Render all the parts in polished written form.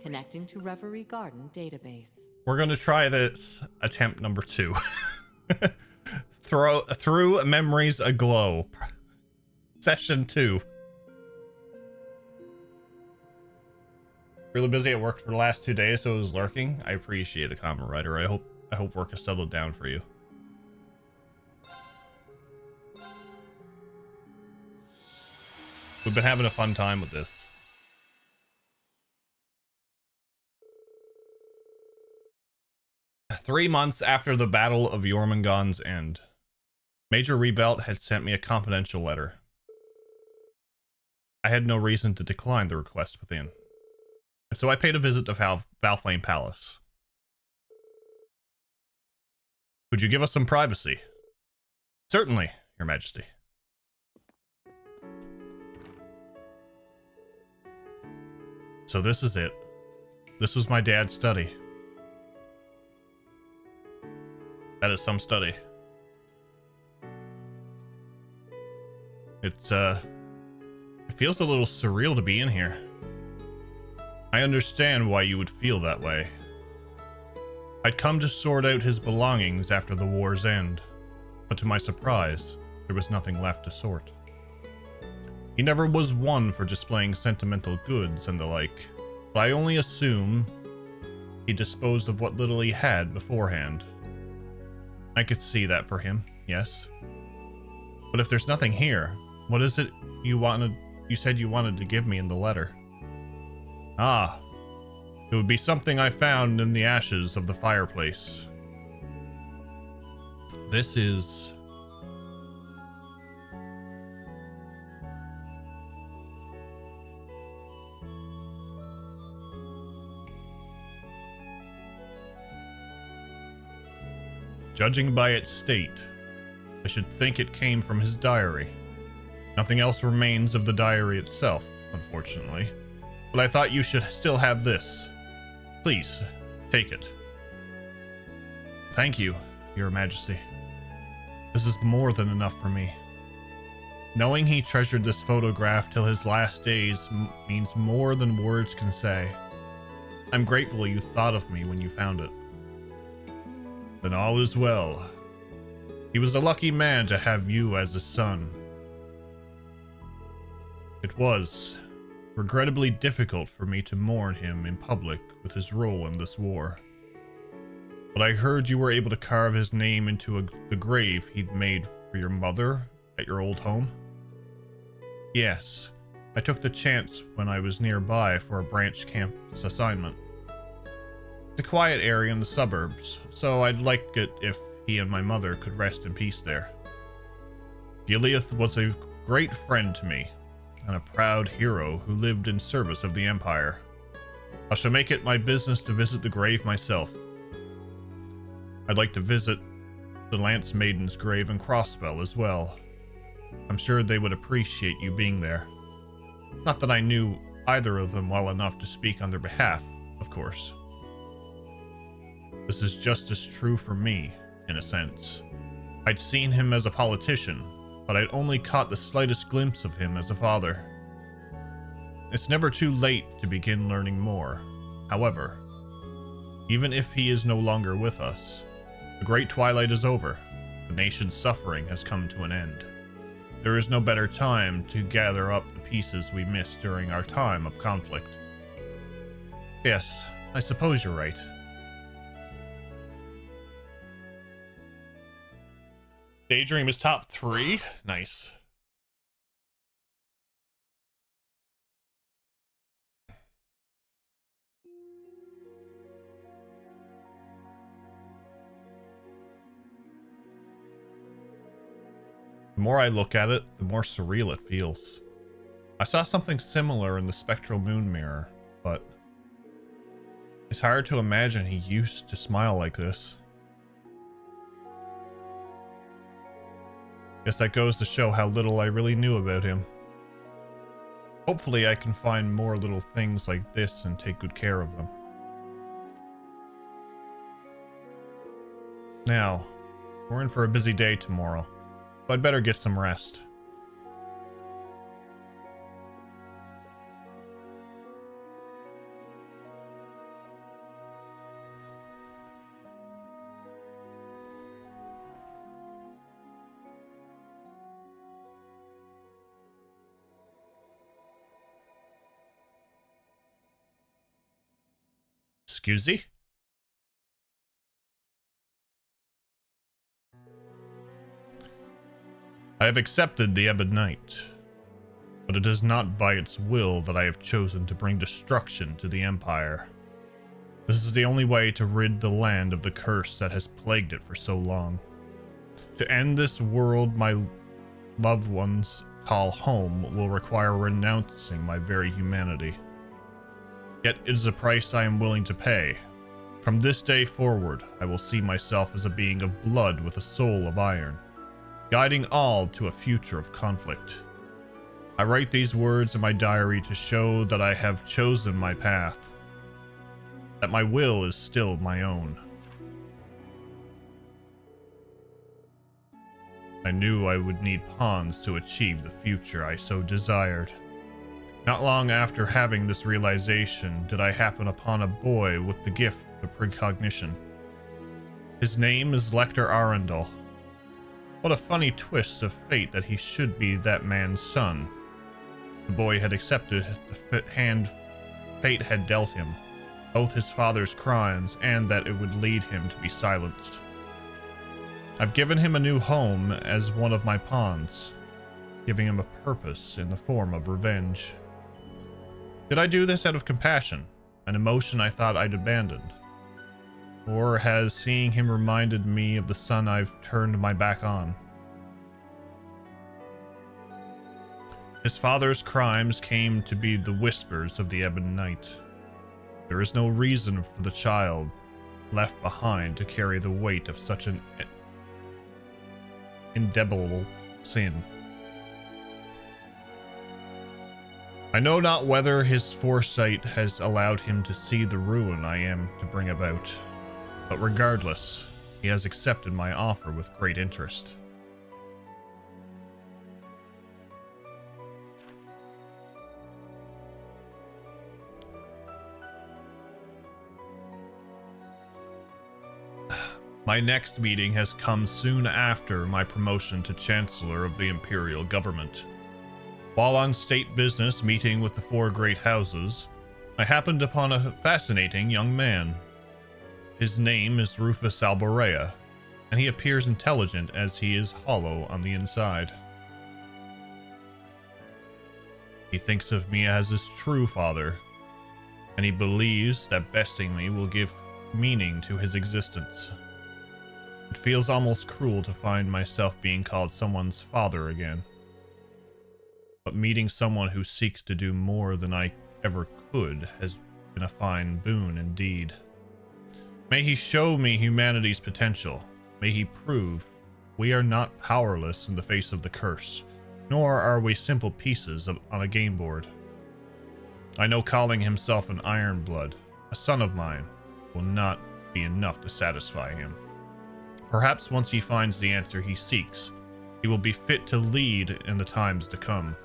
Connecting to Reverie Garden database. We're going to try this attempt number 2. Through memories aglow. Session 2. Really busy at work for the last 2 days, so it was lurking. I appreciate it, comment writer. I hope work has settled down for you. We've been having a fun time with this. Three months after the Battle of Jormungand's end, Major Reverie had sent me a confidential letter. I had no reason to decline the request within, and so I paid a visit to Valflame Palace. Could you give us some privacy? Certainly, Your Majesty. So this is it. This was my dad's study. That is some study. It feels a little surreal to be in here. I understand why you would feel that way. I'd come to sort out his belongings after the war's end, but to my surprise, there was nothing left to sort. He never was one for displaying sentimental goods and the like, but I only assume he disposed of what little he had beforehand. I could see that for him, yes. But if there's nothing here, what is it you said you wanted to give me in the letter? Ah, it would be something I found in the ashes of the fireplace. This is... Judging by its state, I should think it came from his diary. Nothing else remains of the diary itself, unfortunately. But I thought you should still have this. Please, take it. Thank you, Your Majesty. This is more than enough for me. Knowing he treasured this photograph till his last days means more than words can say. I'm grateful you thought of me when you found it. Then all is well. He was a lucky man to have you as a son. It was regrettably difficult for me to mourn him in public with his role in this war. But I heard you were able to carve his name into the grave he'd made for your mother at your old home. Yes, I took the chance when I was nearby for a branch campus assignment. It's a quiet area in the suburbs, so I'd like it if he and my mother could rest in peace there. Gileath was a great friend to me, and a proud hero who lived in service of the Empire. I shall make it my business to visit the grave myself. I'd like to visit the Lance Maiden's grave and crossbell as well. I'm sure they would appreciate you being there. Not that I knew either of them well enough to speak on their behalf, of course. This is just as true for me, in a sense. I'd seen him as a politician, but I'd only caught the slightest glimpse of him as a father. It's never too late to begin learning more. However, even if he is no longer with us, the great twilight is over. The nation's suffering has come to an end. There is no better time to gather up the pieces we missed during our time of conflict. Yes, I suppose you're right. Daydream is top 3. Nice. The more I look at it, the more surreal it feels. I saw something similar in the spectral moon mirror, but it's hard to imagine he used to smile like this. Guess that goes to show how little I really knew about him. Hopefully I can find more little things like this and take good care of them. Now, we're in for a busy day tomorrow, so I'd better get some rest. Excusey? I have accepted the Ebon Knight, but it is not by its will that I have chosen to bring destruction to the Empire. This is the only way to rid the land of the curse that has plagued it for so long. To end this world my loved ones call home will require renouncing my very humanity. Yet it is a price I am willing to pay. From this day forward, I will see myself as a being of blood with a soul of iron, guiding all to a future of conflict. I write these words in my diary to show that I have chosen my path, that my will is still my own. I knew I would need pawns to achieve the future I so desired. Not long after having this realization did I happen upon a boy with the gift of precognition. His name is Lecter Arundel. What a funny twist of fate that he should be that man's son. The boy had accepted the hand fate had dealt him, both his father's crimes and that it would lead him to be silenced. I've given him a new home as one of my pawns, giving him a purpose in the form of revenge. Did I do this out of compassion, an emotion I thought I'd abandoned? Or has seeing him reminded me of the son I've turned my back on? His father's crimes came to be the whispers of the Ebon Knight. There is no reason for the child left behind to carry the weight of such an indelible sin. I know not whether his foresight has allowed him to see the ruin I am to bring about, but regardless, he has accepted my offer with great interest. My next meeting has come soon after my promotion to Chancellor of the Imperial Government. While on state business meeting with the four great houses, I happened upon a fascinating young man. His name is Rufus Alborea, and he appears intelligent as he is hollow on the inside. He thinks of me as his true father, and he believes that besting me will give meaning to his existence. It feels almost cruel to find myself being called someone's father again. But meeting someone who seeks to do more than I ever could has been a fine boon indeed. May he show me humanity's potential. May he prove we are not powerless in the face of the curse, nor are we simple pieces on a game board. I know calling himself an Ironblood, a son of mine, will not be enough to satisfy him. Perhaps once he finds the answer he seeks, he will be fit to lead in the times to come.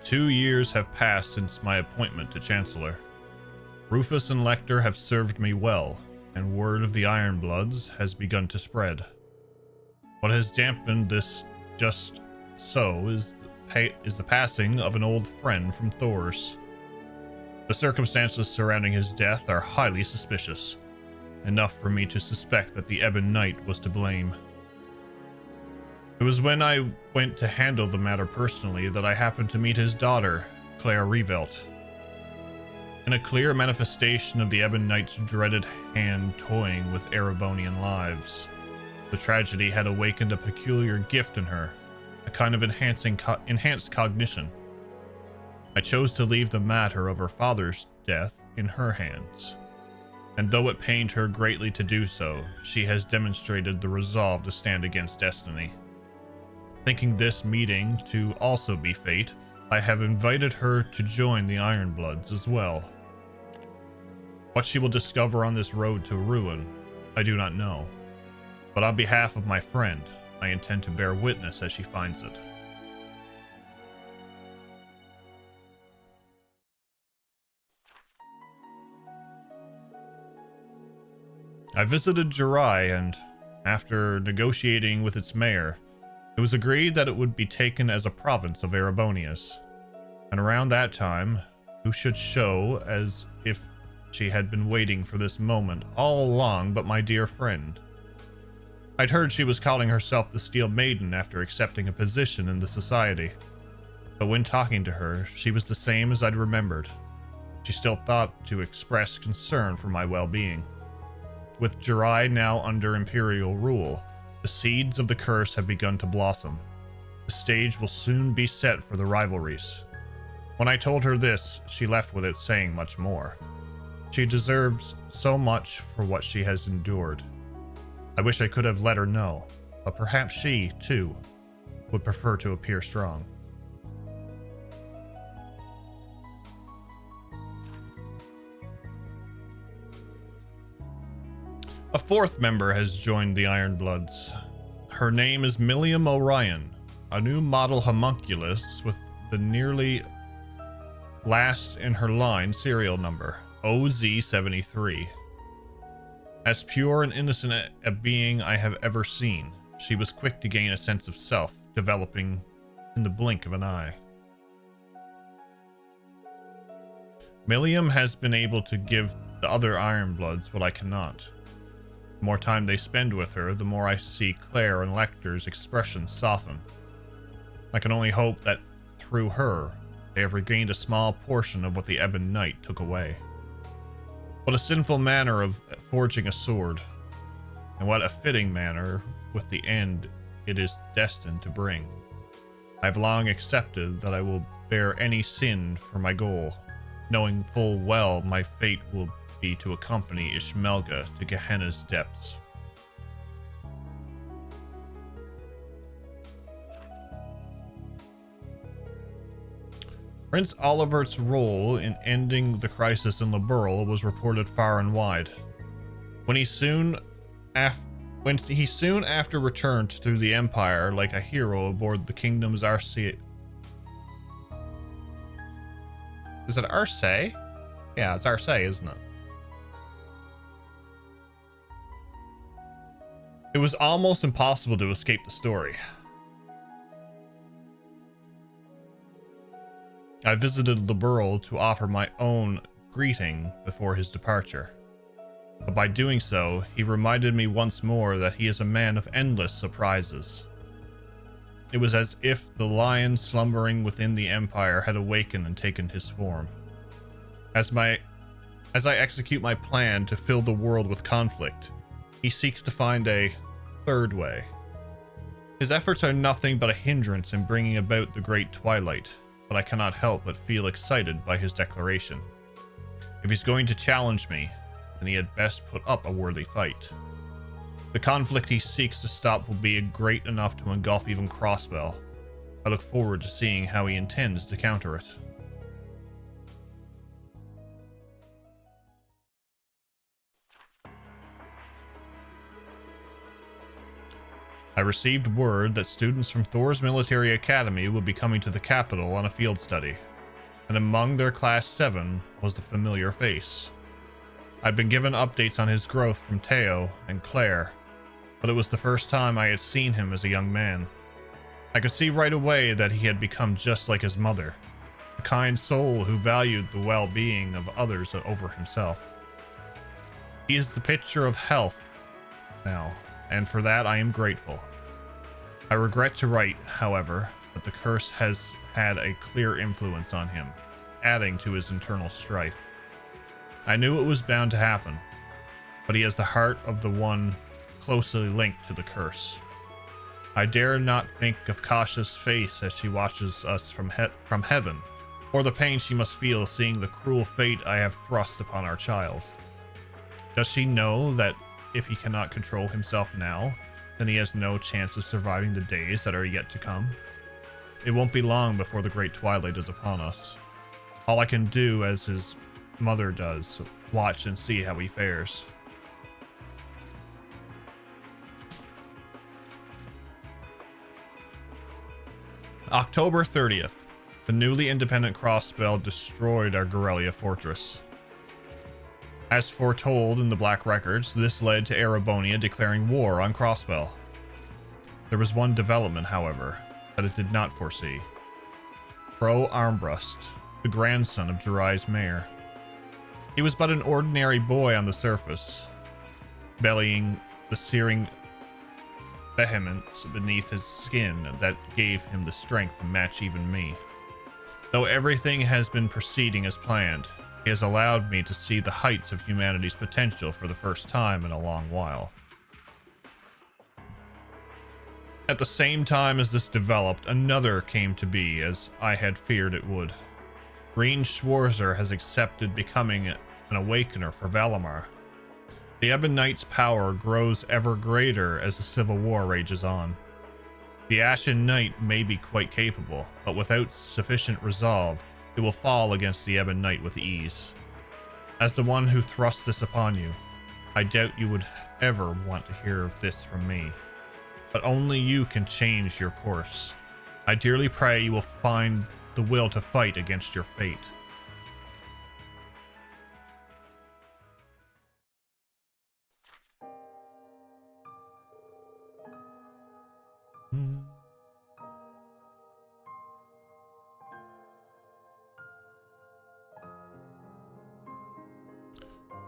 Two years have passed since my appointment to Chancellor. Rufus and Lecter have served me well, and word of the Ironbloods has begun to spread. What has dampened this just so is the passing of an old friend from Thor's. The circumstances surrounding his death are highly suspicious, enough for me to suspect that the Ebon Knight was to blame. It was when I went to handle the matter personally that I happened to meet his daughter, Claire Revelt. In a clear manifestation of the Ebon Knight's dreaded hand toying with Erebonian lives, the tragedy had awakened a peculiar gift in her, a kind of enhanced cognition. I chose to leave the matter of her father's death in her hands, and though it pained her greatly to do so, she has demonstrated the resolve to stand against destiny. Thinking this meeting to also be fate, I have invited her to join the Ironbloods as well. What she will discover on this road to ruin, I do not know, but on behalf of my friend, I intend to bear witness as she finds it. I visited Jirai and, after negotiating with its mayor, It was agreed that it would be taken as a province of Erebonia's, and around that time, who should show as if she had been waiting for this moment all along but my dear friend. I'd heard she was calling herself the Steel Maiden after accepting a position in the society, but when talking to her, she was the same as I'd remembered. She still thought to express concern for my well-being. With Jirai now under Imperial rule, the seeds of the curse have begun to blossom. The stage will soon be set for the rivalries. When I told her this, she left without saying much more. She deserves so much for what she has endured. I wish I could have let her know, but perhaps she, too, would prefer to appear strong. A fourth member has joined the Iron Bloods. Her name is Milliam Orion, a new model homunculus with the nearly last in her line serial number, OZ73. As pure and innocent a being I have ever seen, she was quick to gain a sense of self, developing in the blink of an eye. Milliam has been able to give the other Iron Bloods what I cannot. The more time they spend with her, the more I see Claire and Lecter's expressions soften. I can only hope that through her, they have regained a small portion of what the Ebon Knight took away. What a sinful manner of forging a sword, and what a fitting manner with the end it is destined to bring. I have long accepted that I will bear any sin for my goal, knowing full well my fate will be to accompany Ishmelga to Gehenna's depths. Prince Olivert's role in ending the crisis in Liberl was reported far and wide. When he soon after returned through the Empire like a hero aboard the kingdom's Arce. Is it Arce? Yeah, it's Arce, isn't it? It was almost impossible to escape the story. I visited Liberl to offer my own greeting before his departure. But by doing so, he reminded me once more that he is a man of endless surprises. It was as if the lion slumbering within the Empire had awakened and taken his form. As I execute my plan to fill the world with conflict, he seeks to find a third way. His efforts are nothing but a hindrance in bringing about the Great Twilight, but I cannot help but feel excited by his declaration. If he's going to challenge me, then he had best put up a worthy fight. The conflict he seeks to stop will be great enough to engulf even Crossbell. I look forward to seeing how he intends to counter it. I received word that students from Thor's military academy would be coming to the capital on a field study, and among their class 7 was the familiar face. I'd been given updates on his growth from Teo and Claire, but it was the first time I had seen him as a young man. I could see right away that he had become just like his mother, a kind soul who valued the well-being of others over himself. He is the picture of health now, and for that I am grateful. I regret to write, however, that the curse has had a clear influence on him, adding to his internal strife. I knew it was bound to happen, but he has the heart of the one closely linked to the curse. I dare not think of Kasha's face as she watches us from heaven, or the pain she must feel seeing the cruel fate I have thrust upon our child. Does she know that if he cannot control himself now, then he has no chance of surviving the days that are yet to come? It won't be long before the Great Twilight is upon us. All I can do, as his mother does, watch and see how he fares. October 30th. The newly independent Crossbell destroyed our Gorelia fortress. As foretold in the Black Records, this led to Erebonia declaring war on Crossbell. There was one development, however, that it did not foresee. Pro Armbrust, the grandson of Jirai's mayor. He was but an ordinary boy on the surface, bellying the searing vehemence beneath his skin that gave him the strength to match even me. Though everything has been proceeding as planned, he has allowed me to see the heights of humanity's potential for the first time in a long while. At the same time as this developed, another came to be, as I had feared it would. Green Schwarzer has accepted becoming an awakener for Valimar. The Ebon Knight's power grows ever greater as the Civil War rages on. The Ashen Knight may be quite capable, but without sufficient resolve, it will fall against the Ebon Knight with ease. As the one who thrust this upon you, I doubt you would ever want to hear this from me. But only you can change your course. I dearly pray you will find the will to fight against your fate.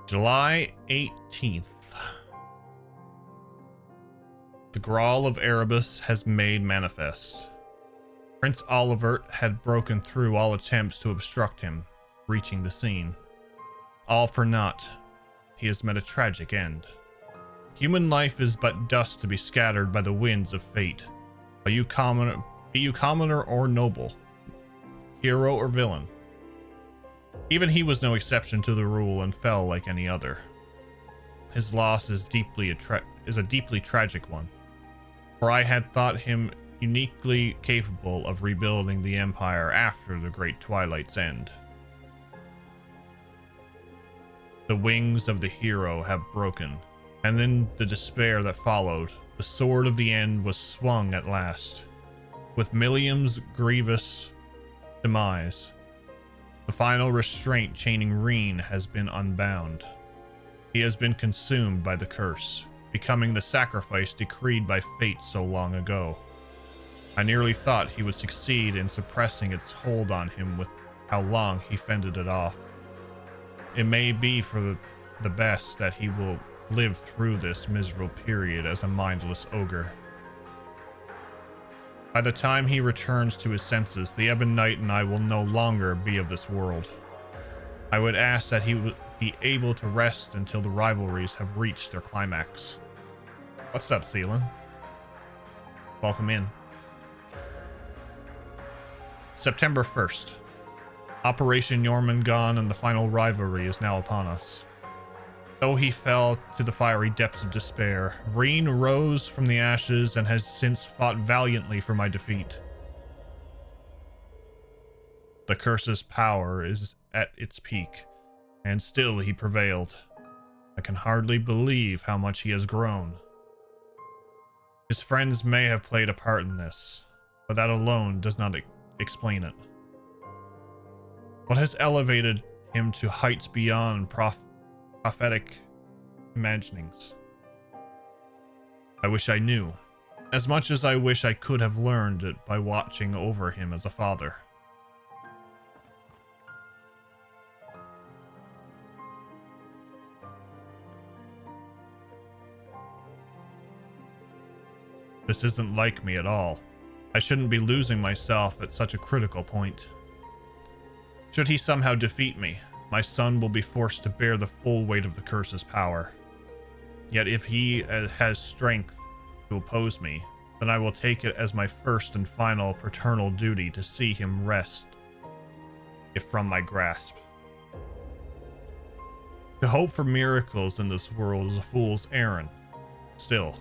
July 18th. The Grawl of Erebus has made manifest. Prince Olivert had broken through all attempts to obstruct him, reaching the scene. All for naught. He has met a tragic end. Human life is but dust to be scattered by the winds of fate. Be you commoner or noble, hero or villain. Even he was no exception to the rule and fell like any other. His loss is a deeply tragic one, for I had thought him uniquely capable of rebuilding the Empire after the Great Twilight's end. The wings of the hero have broken, and in the despair that followed, the sword of the end was swung at last. With Milliam's grievous demise, the final restraint chaining Reen has been unbound. He has been consumed by the curse, becoming the sacrifice decreed by fate so long ago. I nearly thought he would succeed in suppressing its hold on him with how long he fended it off. It may be for the best that he will live through this miserable period as a mindless ogre. By the time he returns to his senses, the Ebon Knight and I will no longer be of this world. I would ask that he would be able to rest until the rivalries have reached their climax. What's up, Seelan? Welcome in. September 1st. Operation Jormungand and the final rivalry is now upon us. Though he fell to the fiery depths of despair, Reen rose from the ashes and has since fought valiantly for my defeat. The curse's power is at its peak, and still he prevailed. I can hardly believe how much he has grown. His friends may have played a part in this, but that alone does not explain it. What has elevated him to heights beyond prophetic imaginings? I wish I knew, as much as I wish I could have learned it by watching over him as a father. This isn't like me at all. I shouldn't be losing myself at such a critical point. Should he somehow defeat me, my son will be forced to bear the full weight of the curse's power. Yet if he has strength to oppose me, then I will take it as my first and final paternal duty to see him rest, if from my grasp. To hope for miracles in this world is a fool's errand. Still,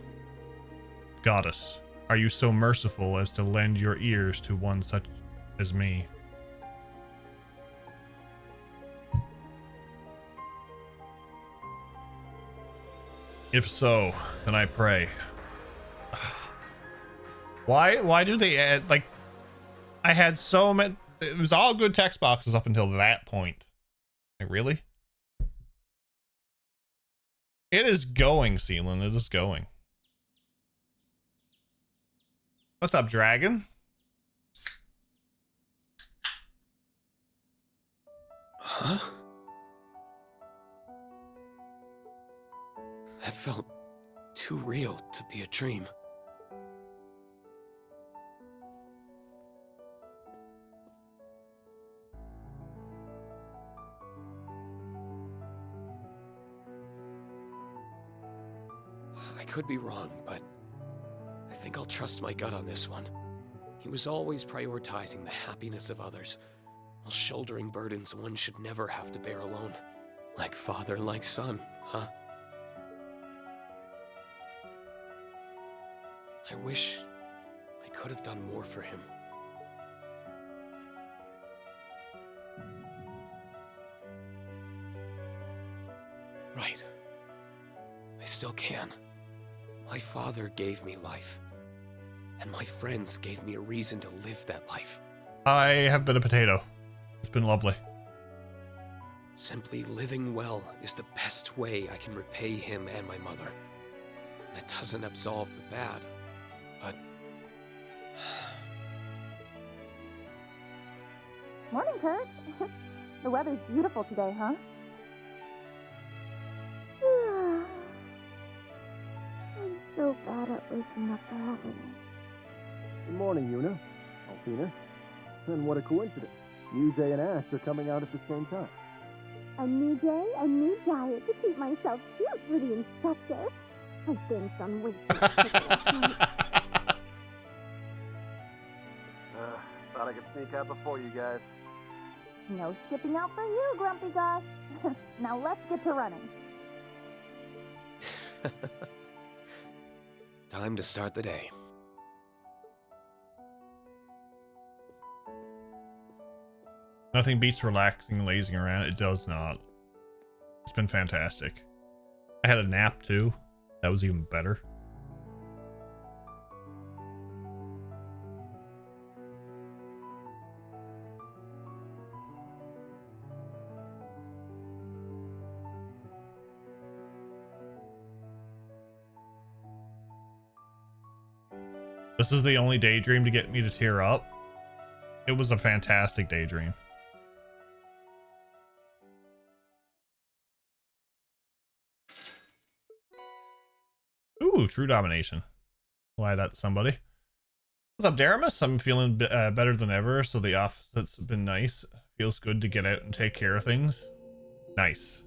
Goddess, are you so merciful as to lend your ears to one such as me? If so, then I pray. Why do they add, like, I had so many, it was all good text boxes up until that point. Like, really? It is going, Seelan, it is going. What's up, dragon? Huh? That felt too real to be a dream. I could be wrong, but I think I'll trust my gut on this one. He was always prioritizing the happiness of others, while shouldering burdens one should never have to bear alone. Like father, like son, huh? I wish I could have done more for him. Right. I still can. My father gave me life, and my friends gave me a reason to live that life. I have been a potato. It's been lovely. Simply living well is the best way I can repay him and my mother. That doesn't absolve the bad, but... Morning, Kurt. The weather's beautiful today, huh? I'm so bad at waking up early. Good morning, Yuna. Alpina. And what a coincidence. You, Jay, and Ash are coming out at the same time. A new day, a new diet to keep myself cute for the inspector. I've been on weight. Thought I could sneak out before you guys. No skipping out for you, Grumpy Gus. Now let's get to running. Time to start the day. Nothing beats relaxing and lazing around. It does not. It's been fantastic. I had a nap too. That was even better. This is the only daydream to get me to tear up. It was a fantastic daydream. Ooh, true domination. Why that somebody? What's up, Daramus? I'm feeling better than ever, so the opposite's been nice. Feels good to get out and take care of things. Nice.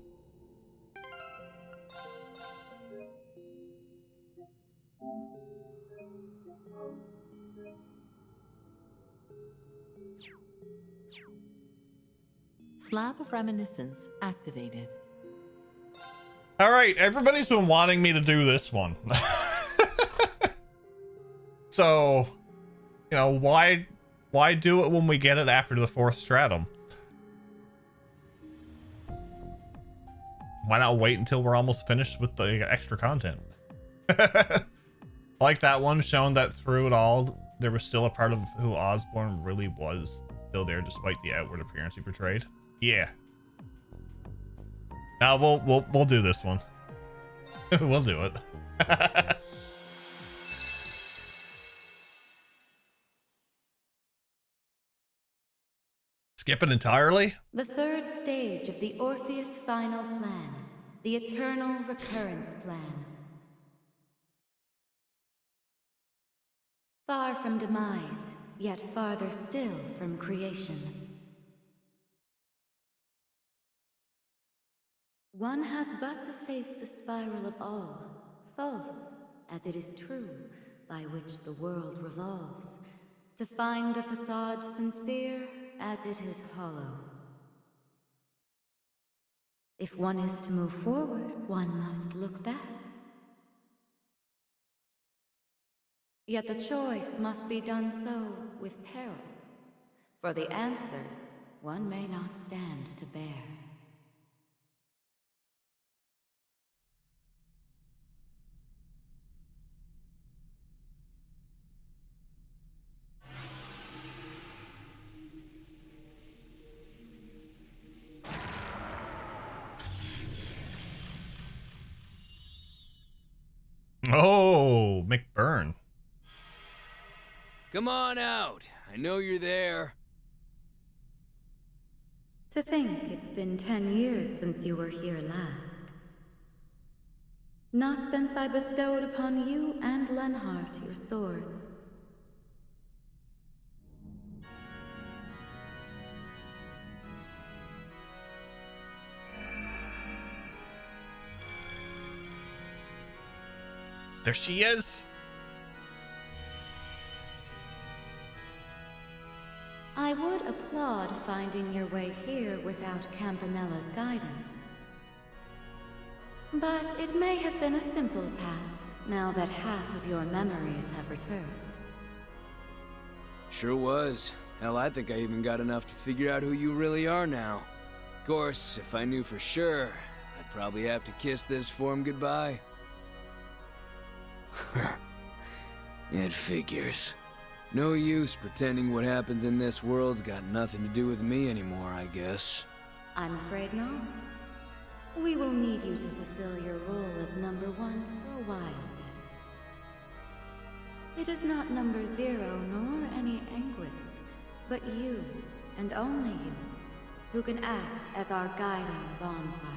Slab of Reminiscence activated. All right, everybody's been wanting me to do this one. So, you know, why do it when we get it after the 4th stratum? Why not wait until we're almost finished with the extra content? Like that one, showing that through it all, there was still a part of who Osborn really was still there despite the outward appearance he portrayed. Yeah. Now we'll do this one. We'll do it. Skip it entirely? The third stage of the Orpheus Final Plan, the Eternal Recurrence Plan. Far from demise, yet farther still from creation. One has but to face the spiral of all, false as it is true, by which the world revolves, to find a facade sincere as it is hollow. If one is to move forward, one must look back. Yet the choice must be done so with peril, for the answers one may not stand to bear. Oh, McBurn. Come on out. I know you're there. To think it's been 10 years since you were here last. Not since I bestowed upon you and Lenhart your swords. There she is. I would applaud finding your way here without Campanella's guidance. But it may have been a simple task, now that half of your memories have returned. Sure was. Hell, I think I even got enough to figure out who you really are now. Of course, if I knew for sure, I'd probably have to kiss this form goodbye. It figures. No use pretending what happens in this world's got nothing to do with me anymore, I guess. I'm afraid not. We will need you to fulfill your role as number 1 for a while yet. It is not number 0 nor any Anguis, but you, and only you, who can act as our guiding bonfire.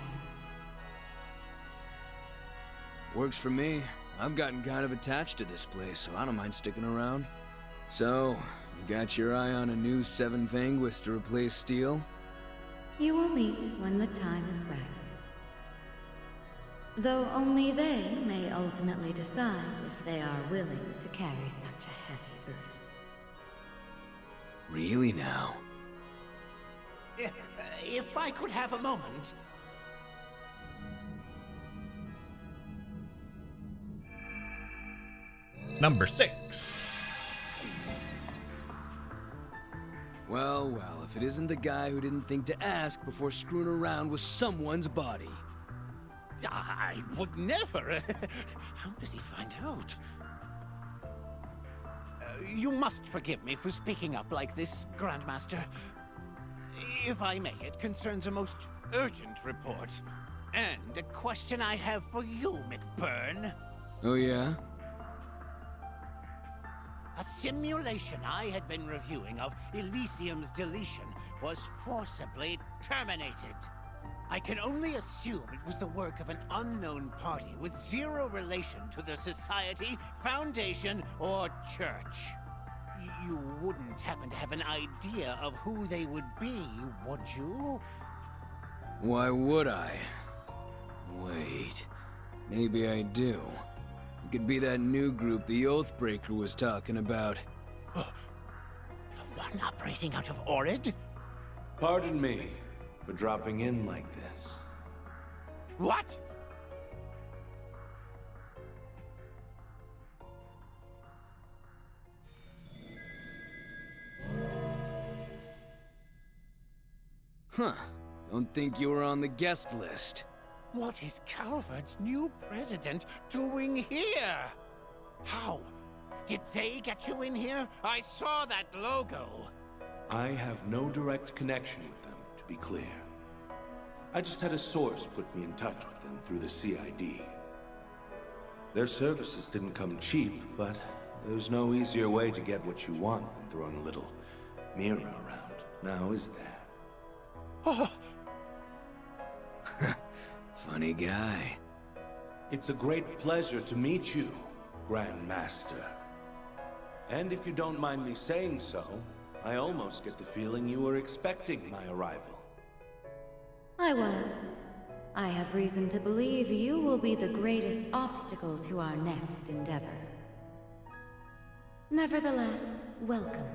Works for me. I've gotten kind of attached to this place, so I don't mind sticking around. So, you got your eye on a new 7th Anguis to replace Steel? You will meet when the time is right. Though only they may ultimately decide if they are willing to carry such a heavy burden. Really now? If I could have a moment. Number 6. Well, if it isn't the guy who didn't think to ask before screwing around with someone's body. I would never. How did he find out? You must forgive me for speaking up like this, Grandmaster. If I may, it concerns a most urgent report. And a question I have for you, McBurn. Oh yeah? A simulation I had been reviewing of Elysium's deletion was forcibly terminated. I can only assume it was the work of an unknown party with zero relation to the Society, Foundation, or Church. You wouldn't happen to have an idea of who they would be, would you? Why would I? Wait, maybe I do. It could be that new group the Oathbreaker was talking about. The one operating out of Orid? Pardon me for dropping in like this. What? Huh. Don't think you were on the guest list. What is Calvert's new president doing here? How? Did they get you in here? I saw that logo. I have no direct connection with them, to be clear. I just had a source put me in touch with them through the CID. Their services didn't come cheap, but there's no easier way to get what you want than throwing a little mirror around. Now, is there? Oh, Funny guy. It's a great pleasure to meet you, Grand Master. And if you don't mind me saying so, I almost get the feeling you were expecting my arrival. I was. I have reason to believe you will be the greatest obstacle to our next endeavor. Nevertheless, welcome,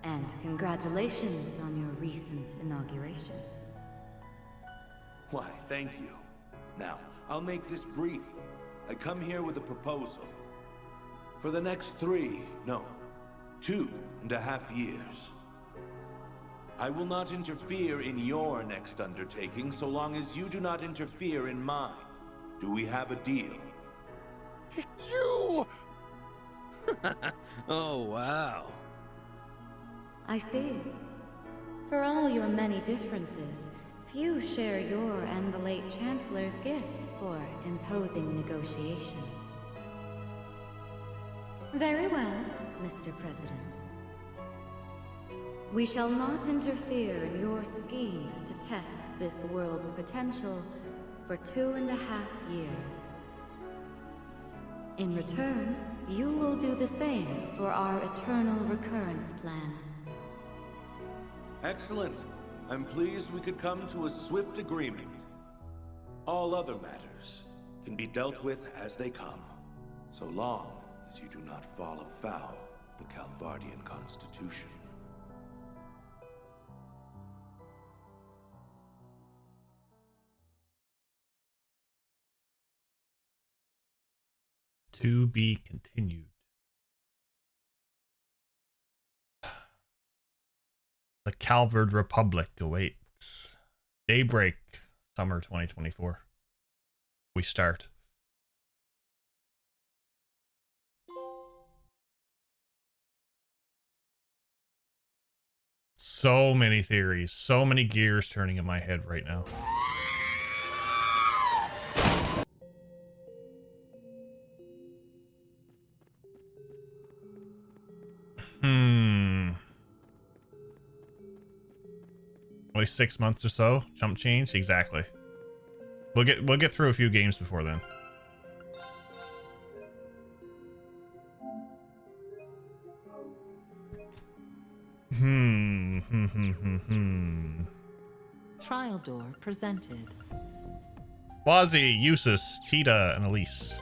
and congratulations on your recent inauguration. Why, thank you. Now, I'll make this brief. I come here with a proposal. For the next 2.5 years. I will not interfere in your next undertaking so long as you do not interfere in mine. Do we have a deal? you! Oh, wow. I see. For all your many differences, few share your and the late Chancellor's gift for imposing negotiation. Very well. Mr. President. We shall not interfere in your scheme to test this world's potential for 2.5 years. In return, you will do the same for our eternal recurrence plan. Excellent. I'm pleased we could come to a swift agreement. All other matters can be dealt with as they come, so long as you do not fall afoul of the Calvardian Constitution. To be continued. The Calvard Republic awaits. Daybreak, summer 2024. We start. So many theories, so many gears turning in my head right now. Only 6 months or so. Jump change, exactly. We'll get through a few games before then. Trial door presented. Wazi, Eustace, Tita, and Elise.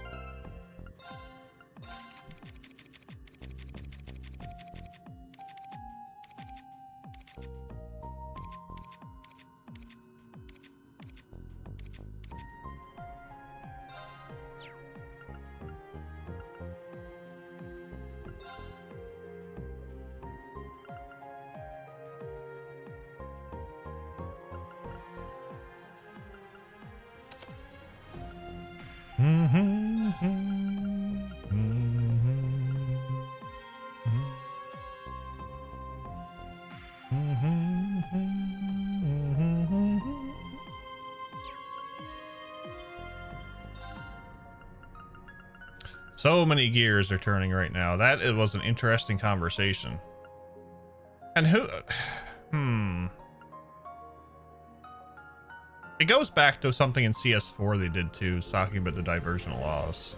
So many gears are turning right now. That it was an interesting conversation. And who... It goes back to something in CS4 they did too, talking about the divergent laws.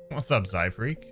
What's up, Zyfreak?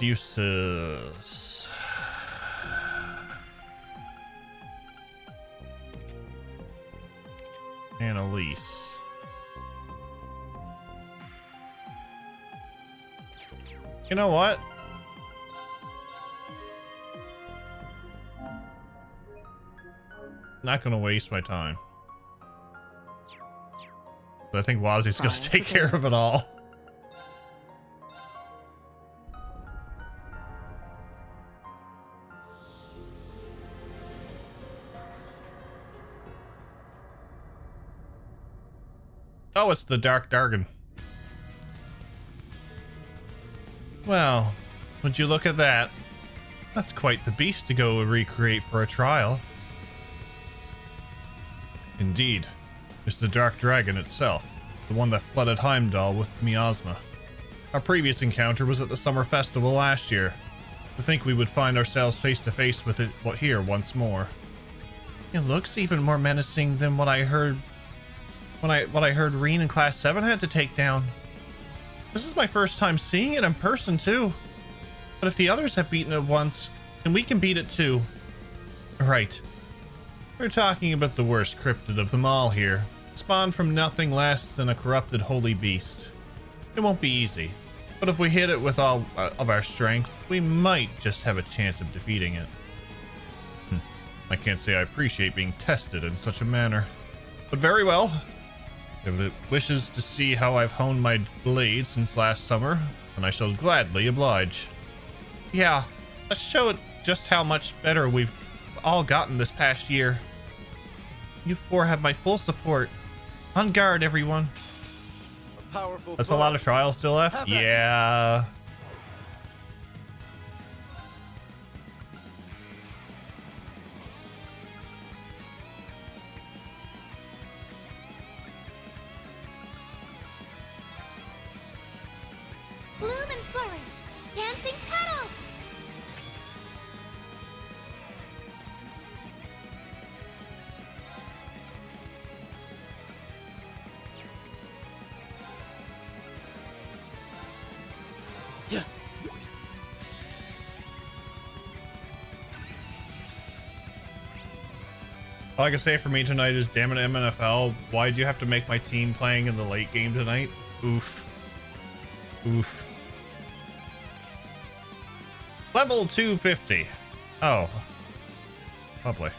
Useless. And Elise. You know what? Not gonna waste my time. But I think Wazi's gonna take care of it all. Oh, it's the Dark Dargon. Well, would you look at that? That's quite the beast to go recreate for a trial. Indeed. It's the Dark Dragon itself, the one that flooded Heimdall with miasma. Our previous encounter was at the summer festival last year. To think we would find ourselves face to face with it here once more. It looks even more menacing than what I heard what I heard Reen in Class 7 had to take down. This is my first time seeing it in person too. But if the others have beaten it once, then we can beat it too. Right. We're talking about the worst cryptid of them all here, spawned from nothing less than a corrupted holy beast. It won't be easy, but if we hit it with all of our strength, we might just have a chance of defeating it. I can't say I appreciate being tested in such a manner, but very well. If it wishes to see how I've honed my blade since last summer, then I shall gladly oblige. Yeah, let's show it just how much better we've all gotten this past year. You four have my full support. On guard, everyone. That's a lot of trials still left? Yeah. Bloom and flourish, dancing petals. Yeah. All I can say for me tonight is, damn it, MNFL, why'd you have to make my team playing in the late game tonight? Oof. Oof. Level 250. Oh. Lovely.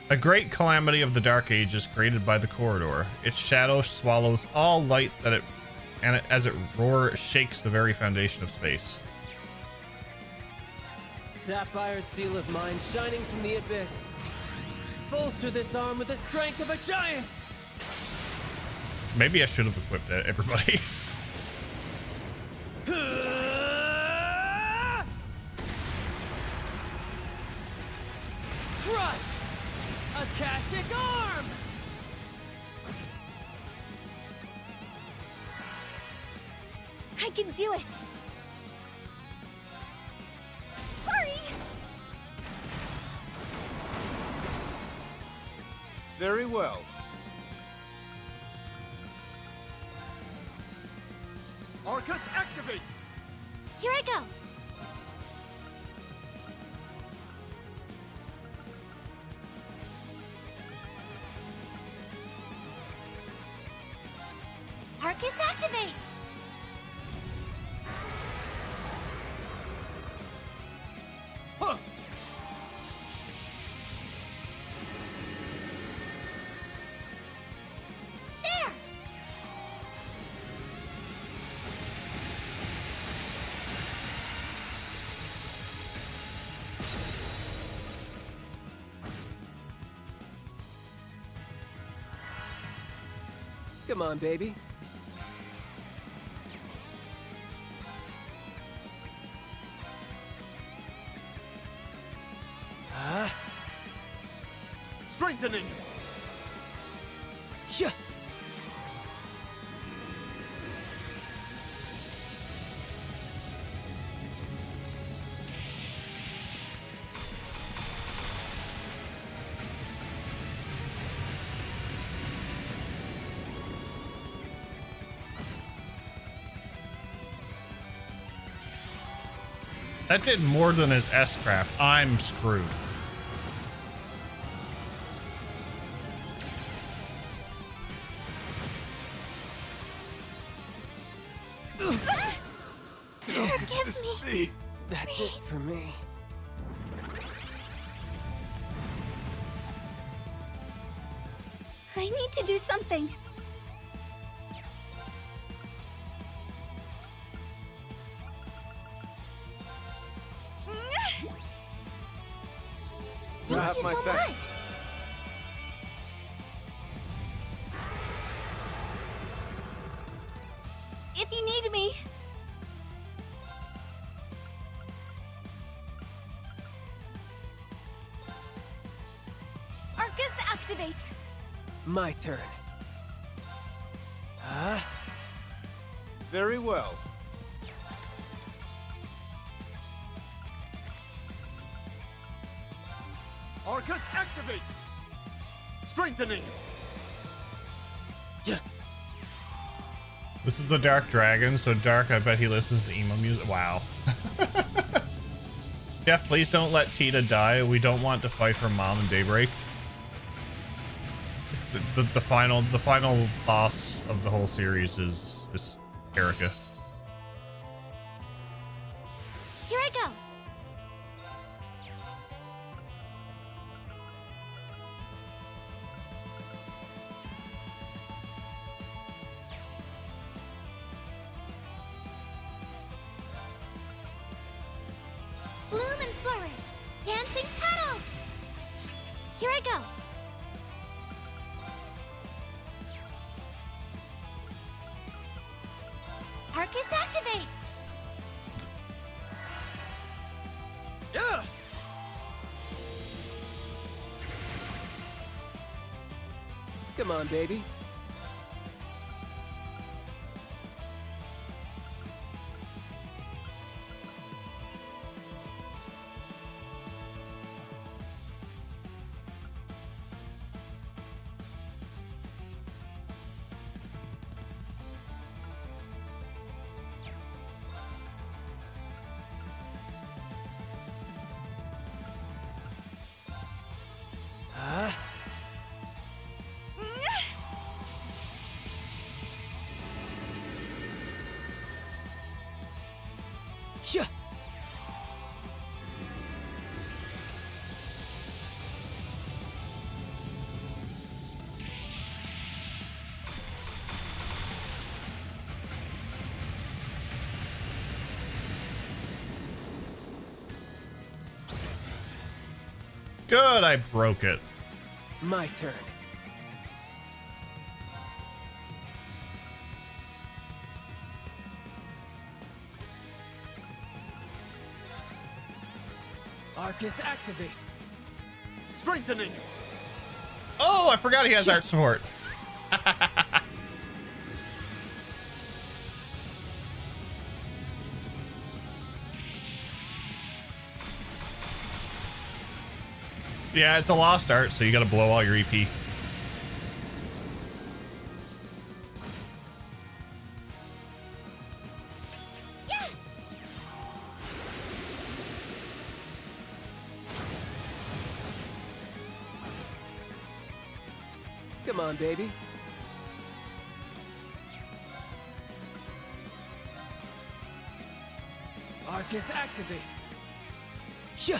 A great calamity of the Dark Ages created by the corridor. Its shadow swallows all light that it, as it roar, shakes the very foundation of space. Sapphire seal of mine shining from the abyss. Bolster this arm with the strength of a giant! Maybe I should have equipped everybody. Crush! Akashic arm! I can do it. Sorry. Very well. Arcus, activate! Here I go. Arcus, activate! Huh. There! Come on, baby. Strengthening! Yeah. That did more than his S-Craft. I'm screwed. Forgive me. That's it for me. I need to do something. You have Thank you my so thanks. if you need me. Arcus, activate. My turn. Very well. Arcus, activate! Strengthening! This is a dark dragon, so dark, I bet he listens to emo music. Wow. Jeff, please don't let Tita die. We don't want to fight her mom in Daybreak. The final boss of the whole series is Erica. Here I go. Bloom and flourish. Dancing petals. Here I go. Arcus, activate. Yeah! Come on, baby. Yeah. Good, I broke it. My turn. Arcus, activate. Strengthening! Oh, I forgot he has art support. Yeah, it's a lost art, so you gotta blow all your EP. Come on, baby. Arcus, activate. Yeah.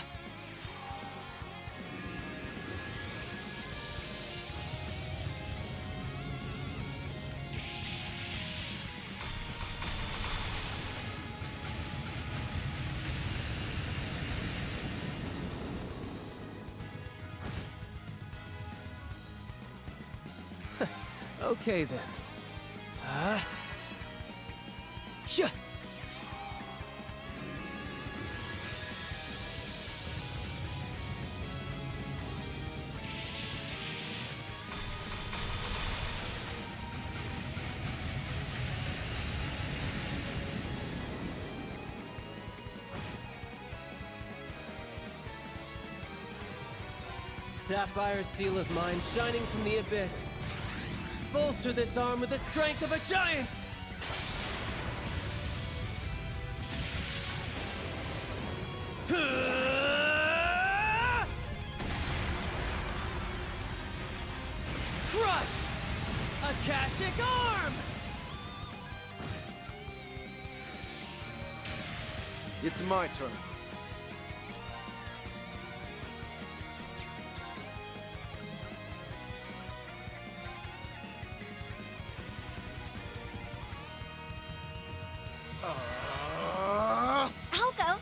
Okay then. Yeah. Sapphire seal of mine shining from the abyss. Bolster this arm with the strength of a giant! Crush! Akashic arm! It's my turn. I'll go.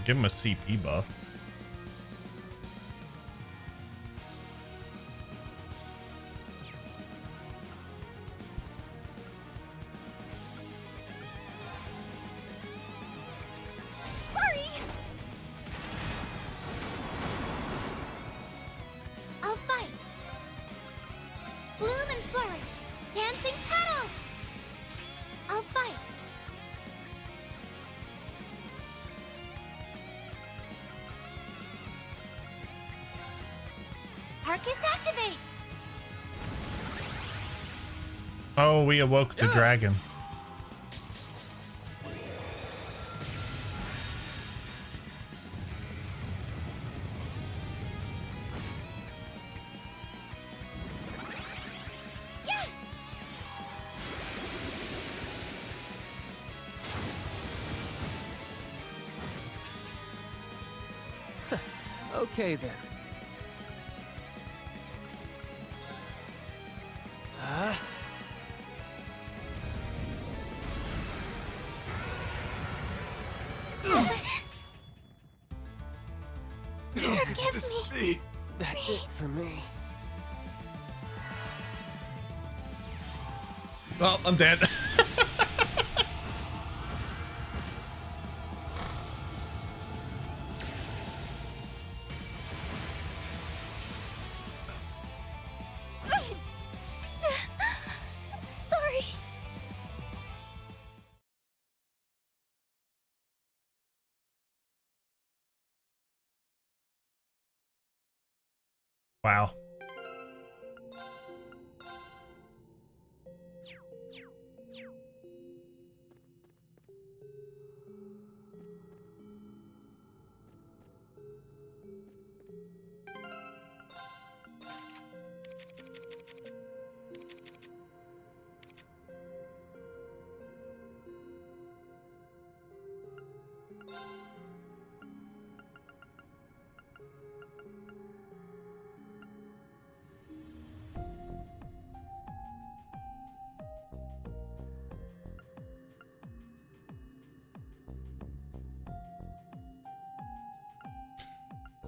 give him a CP buff. Sorry! I'll fight! Bloom and flourish! Dancing petals! I'll fight! Arcus activate! Oh, we awoke the dragon. Yeah! Okay then. Forgive me! That's it for me. Well, I'm dead. Sorry. Wow.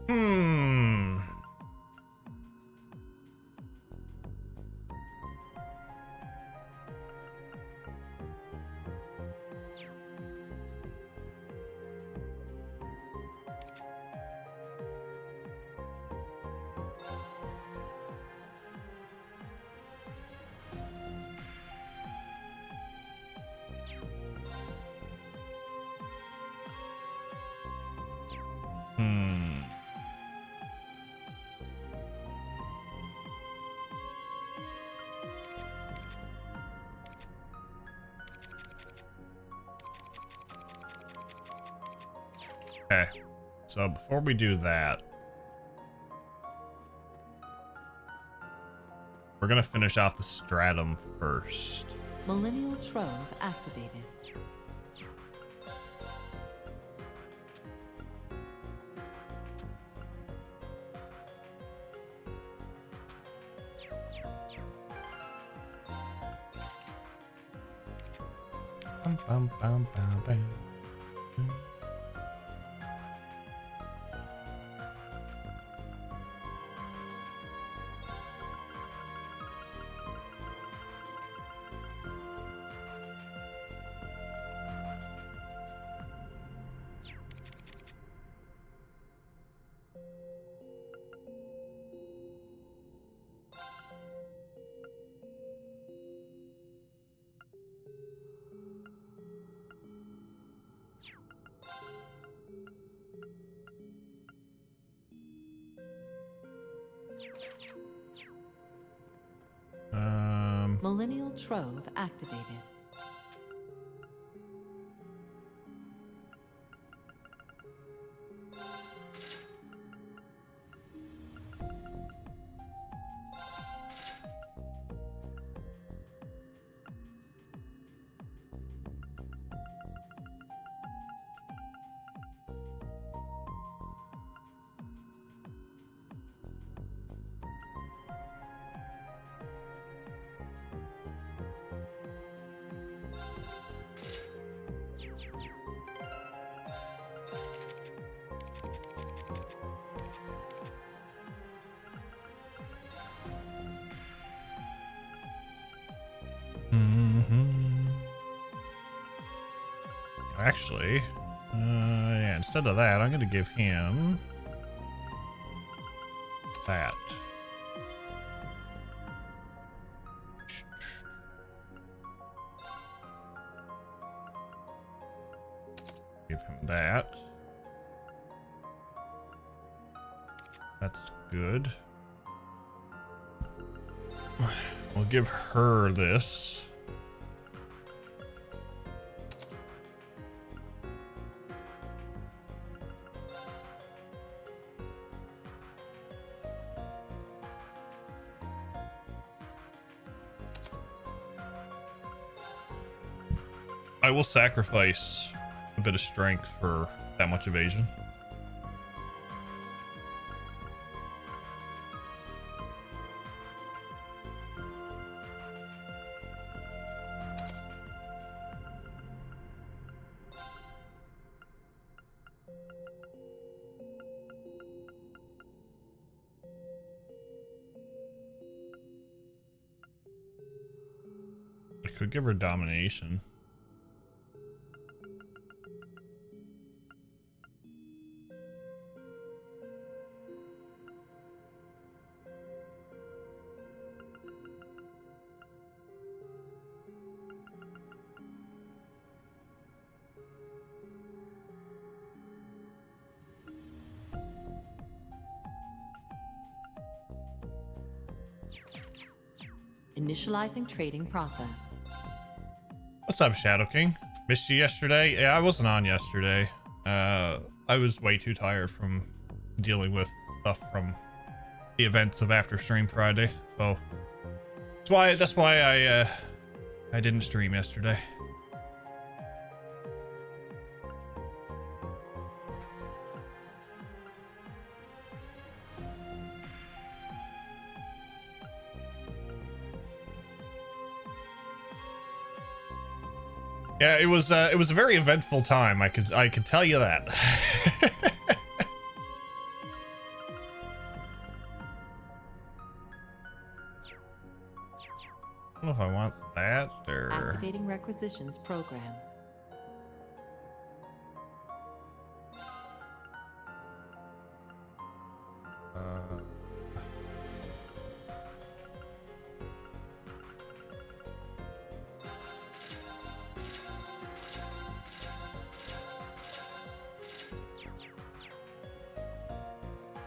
Hmm. Hmm. Okay. So before we do that, we're gonna finish off the stratum first. Millennial Trove activated. Bum, bum, bum, bum, bum. Millennial Trove activated. actually, yeah, instead of that, I'm going to give him that. Give him that. That's good. We'll give her this. I will sacrifice a bit of strength for that much evasion. I could give her domination. Initializing trading process. What's up, Shadow King? Missed you yesterday? Yeah, I wasn't on yesterday. I was way too tired from dealing with stuff from the events of After Stream Friday, so that's why I didn't stream yesterday. Yeah, it was a very eventful time. I could tell you that. I don't know if I want that or Activating requisitions program.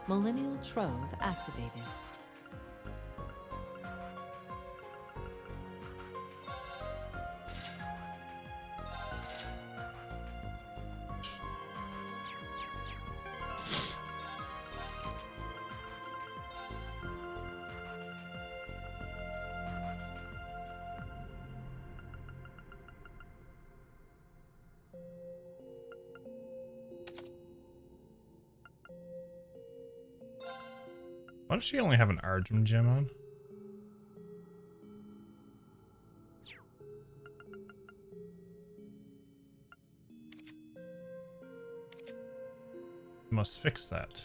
Millennial Trove activated. Why does she only have an Argent gem on? Must fix that.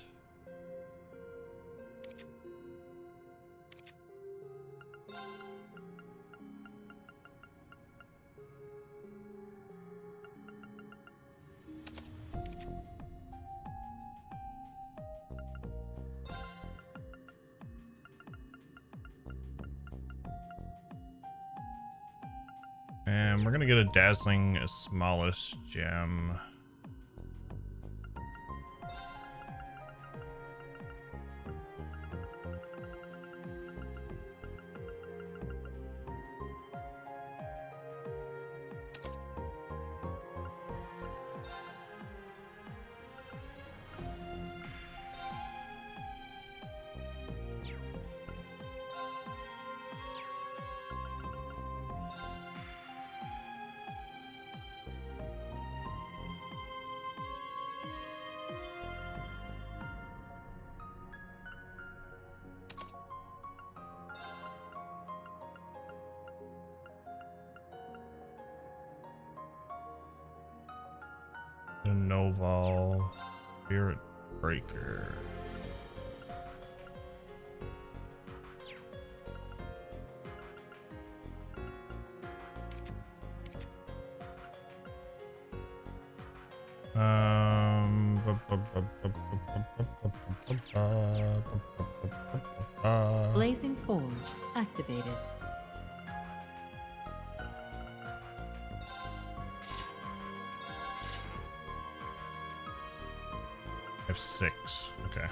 And we're gonna get a Dazzling Smallest gem. The Noval Spirit Breaker. Blazing Forge activated. I have 6. Okay.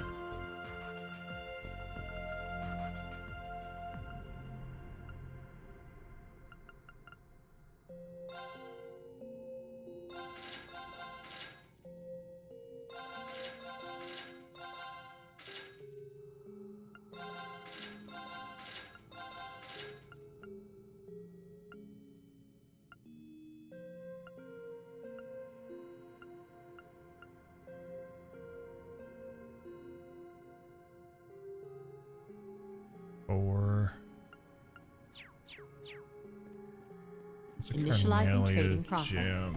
Initializing trading process. Gem.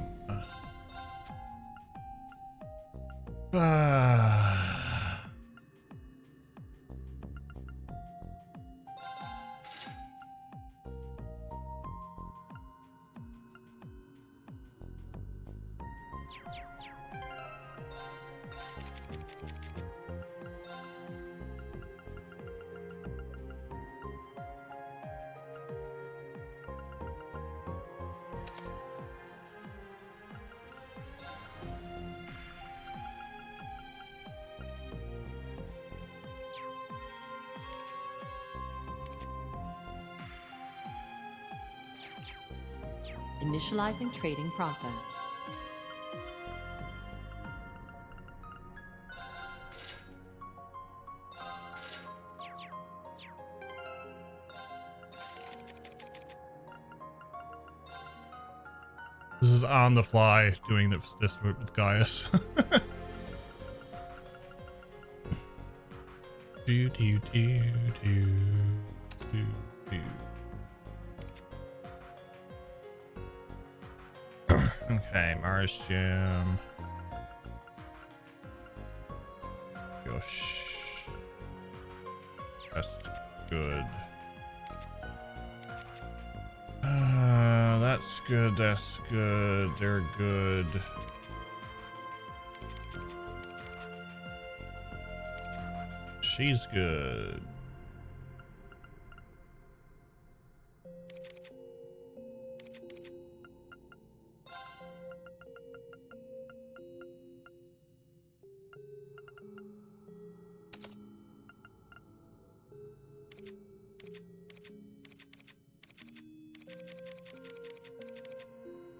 Initializing trading process. This is on the fly doing this with Gaius. do do do do do do. Okay, Mars Gem. Gosh. That's good. That's good, that's good. They're good. She's good.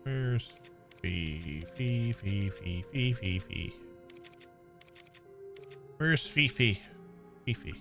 Where's Fifi? Where's Fifi? Fifi.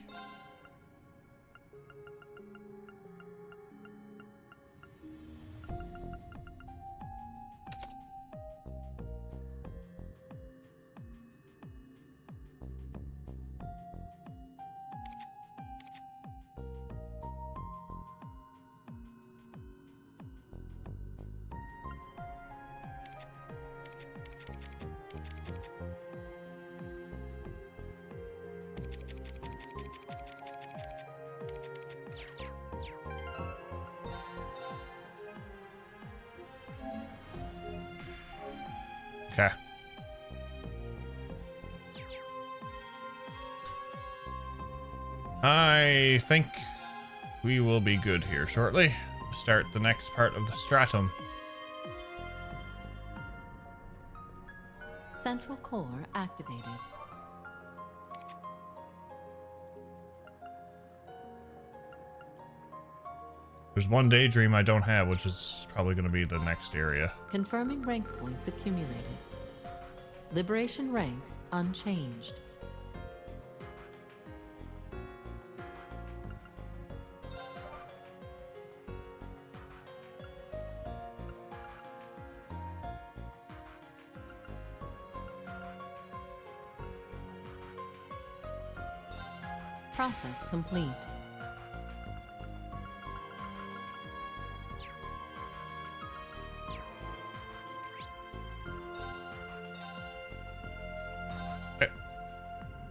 Okay. I think we will be good here shortly. Start the next part of the stratum. Central core activated. There's one daydream I don't have, which is probably going to be the next area. Confirming rank points accumulated. Liberation rank unchanged. Process complete.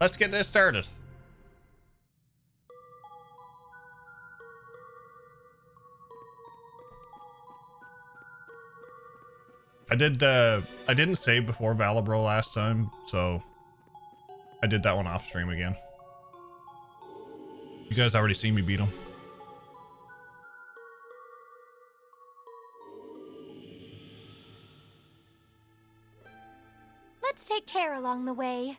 Let's get this started. I didn't save before Valibro last time, so I did that one off stream again. You guys already seen me beat him. Let's take care along the way.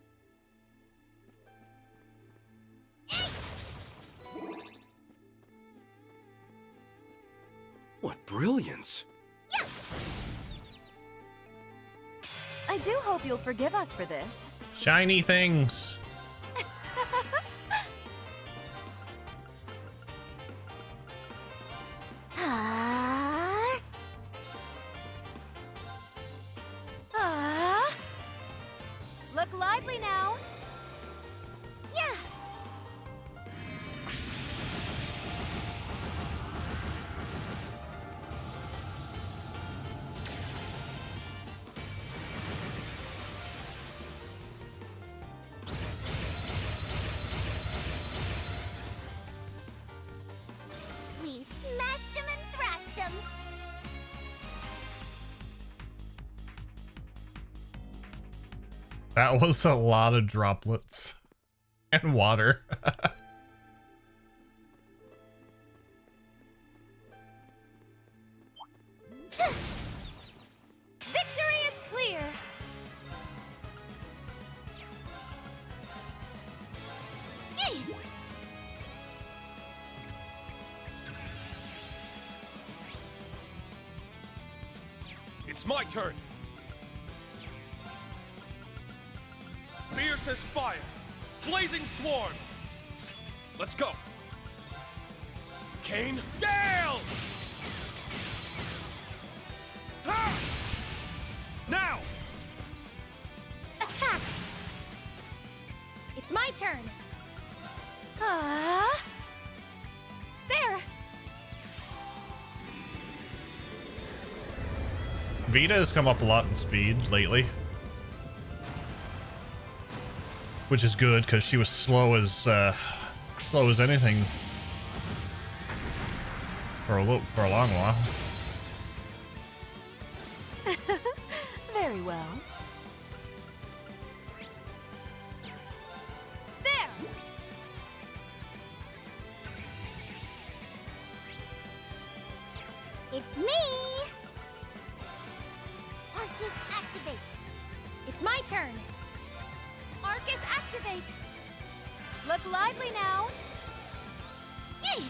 What brilliance! I do hope you'll forgive us for this. Shiny things. Look lively now. Yeah. We smashed him and thrashed him. That was a lot of droplets and water. Victory is clear. It's my turn. Fierce as fire, blazing swarm. Let's go. Kane, Gale! Ha! Now! Attack. It's my turn. There. Vita has come up a lot in speed lately, which is good because she was slow as anything for a long while. Very well. There. It's me! Arcus activate! It's my turn. Arcus activate. Look lively now. Yay!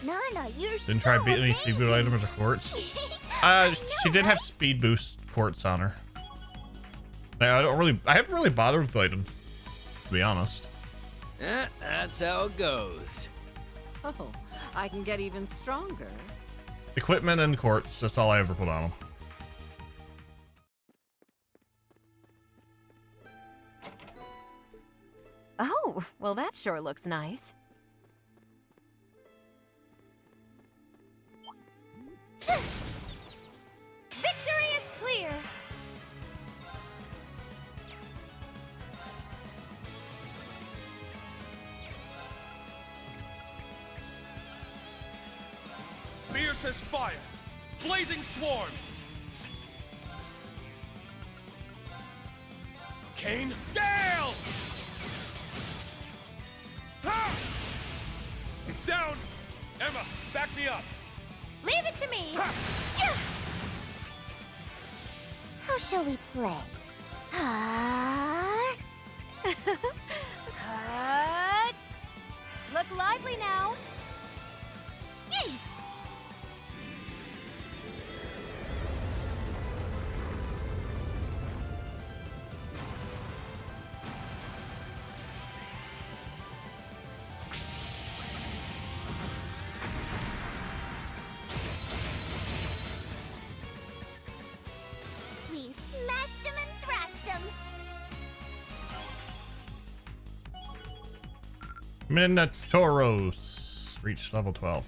Nana, you're Didn't try so beating any speed boost amazing. items or quartz. She did have speed boost quartz on her. I haven't really bothered with items, to be honest. That's how it goes. Oh, I can get even stronger. Equipment and quartz, that's all I ever put on them. Oh, well that sure looks nice. Victory is clear. Fierce as fire, blazing swarm. Kane, Gale! Ha! It's down! Emma, back me up! Leave it to me. Yeah. How shall we play? Look lively now. Yay! We smashed him and thrashed him. Minotauros reached level 12.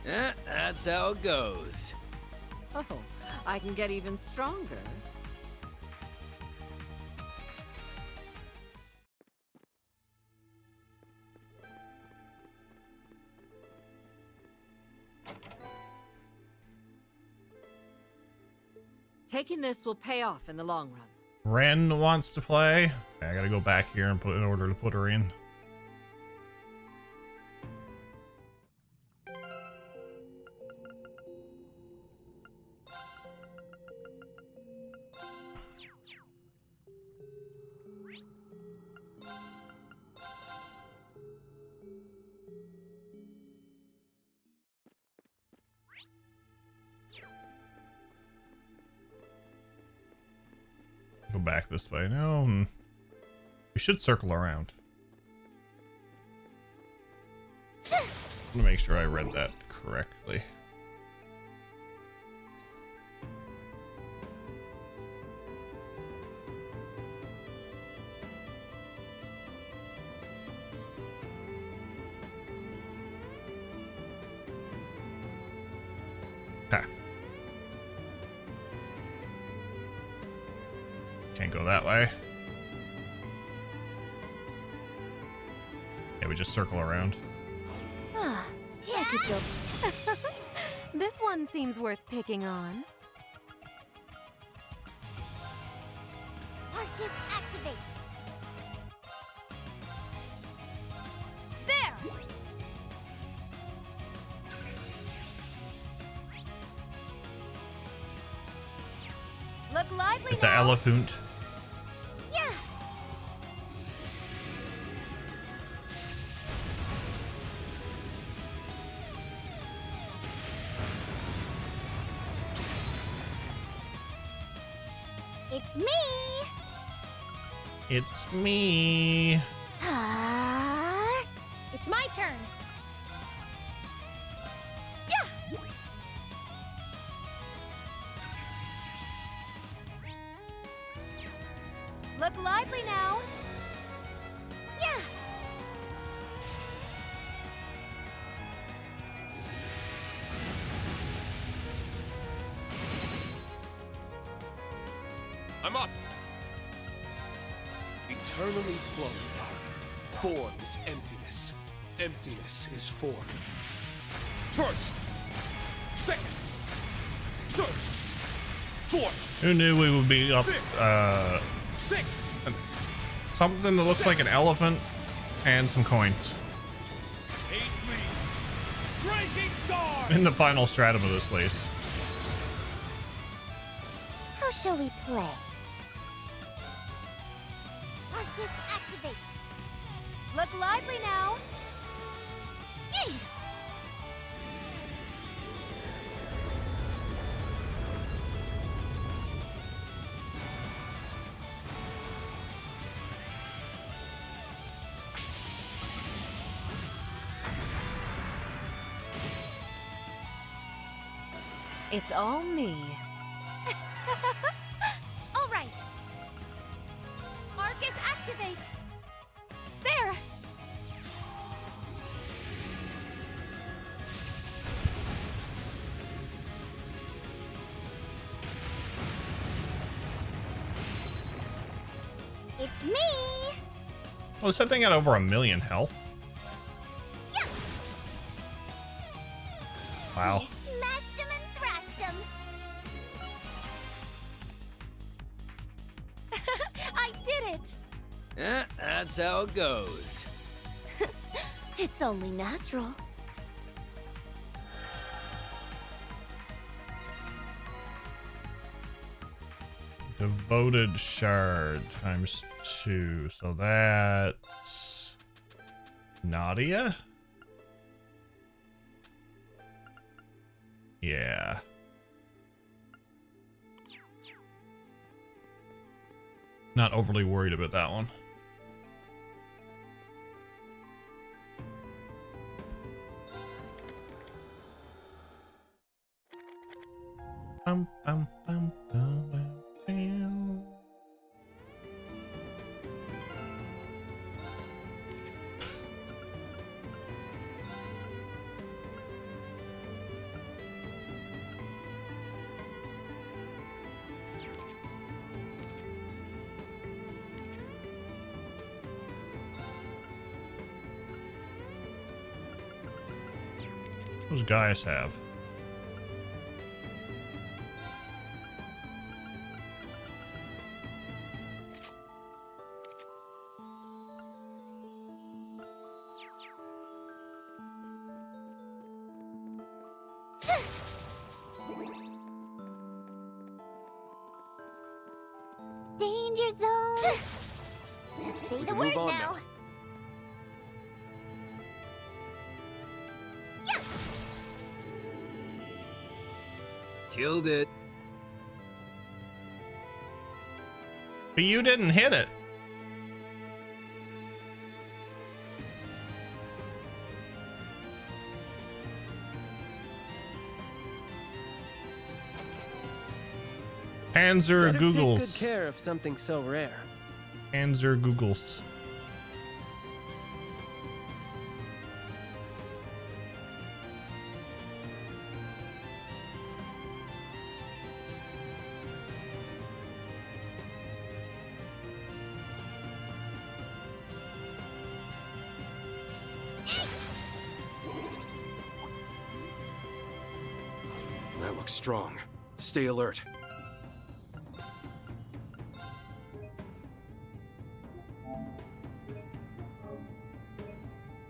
That's how it goes. Oh, I can get even stronger. Taking this will pay off in the long run. Ren wants to play. I gotta go back here and put in order to put her in. Go back this way. No, we should circle around. I want to make sure I read that correctly. Okay. Can't go that way. Yeah, we just circle around. Ah, I could go. This one seems worth picking on. Arcus, activate! There! Look lively It's an now. elephant. Yeah! It's me! It's me. Ah! It's my turn. Yeah! Look lively now. Yeah! I'm up! Eternally flowing. Form is emptiness. Emptiness is form. First, second, third, fourth. Who knew we would be up Sixth. something that looks like an elephant and some coins 8 leaves. Breaking dawn. in the final stratum of this place. How shall we play? Arcus, activate! Look lively now. Yay! It's all me. All right. Arcus, activate! There! It's me! Well, this thing got over 1,000,000 health. Yeah! Wow. Smashed him and thrashed him! I did it! That's how it goes. It's only natural. Devoted shard times 2. So that's Nadia? Yeah. Not overly worried about that one. Bum, bum, bum, bum, bum, bum. What does Gaius have? Danger zone! Just say the word now. Killed it. But you didn't hit it. Panzer Better take good Googles. care of something so rare. Panzer Googles. That looks strong. Stay alert.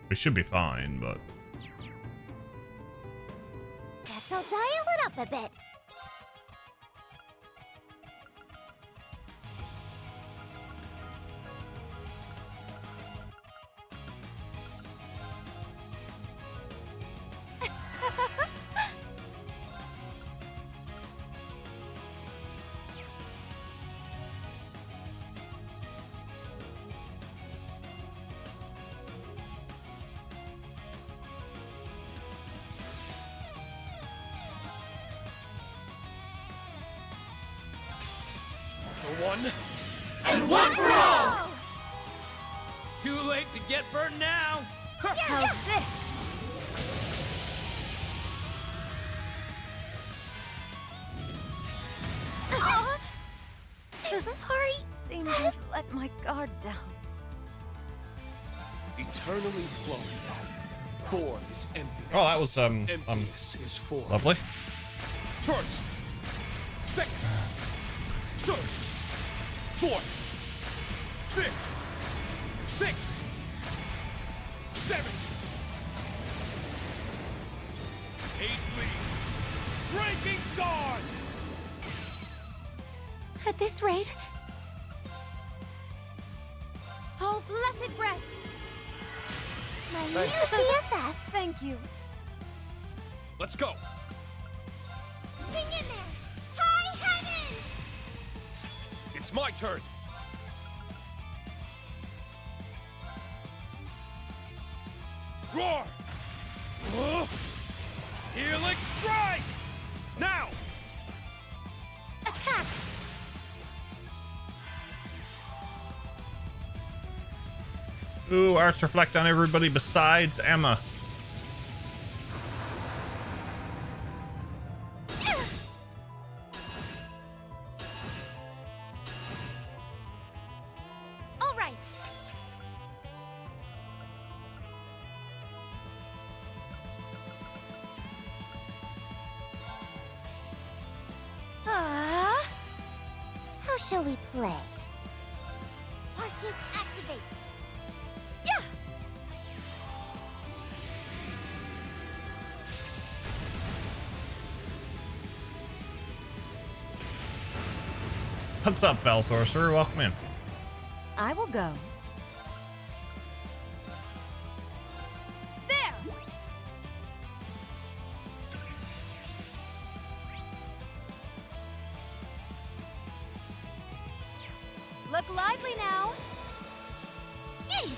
We should be fine, but Guess I'll dial it up a bit. For one. And one for all! Too late to get burnt now! How's this? Sorry. Seems I've let my guard down. Eternally flowing. Form is emptiness. oh, that was Emptiness is form. lovely. First, second, third, fourth, fifth, sixth, seventh, 8 leaves, breaking dawn. At this rate... Oh, blessed breath! My new Thanks. BFF. Thank you. Let's go. Hang in there. High heaven! It's my turn. Roar! Helix strike! Now! Attack! Ooh, arts reflect on everybody besides Emma. All right. How shall we play? Arcus activate! Yeah! What's up, Bell Sorcerer? Welcome in. I will go. There! Look lively now! Yay!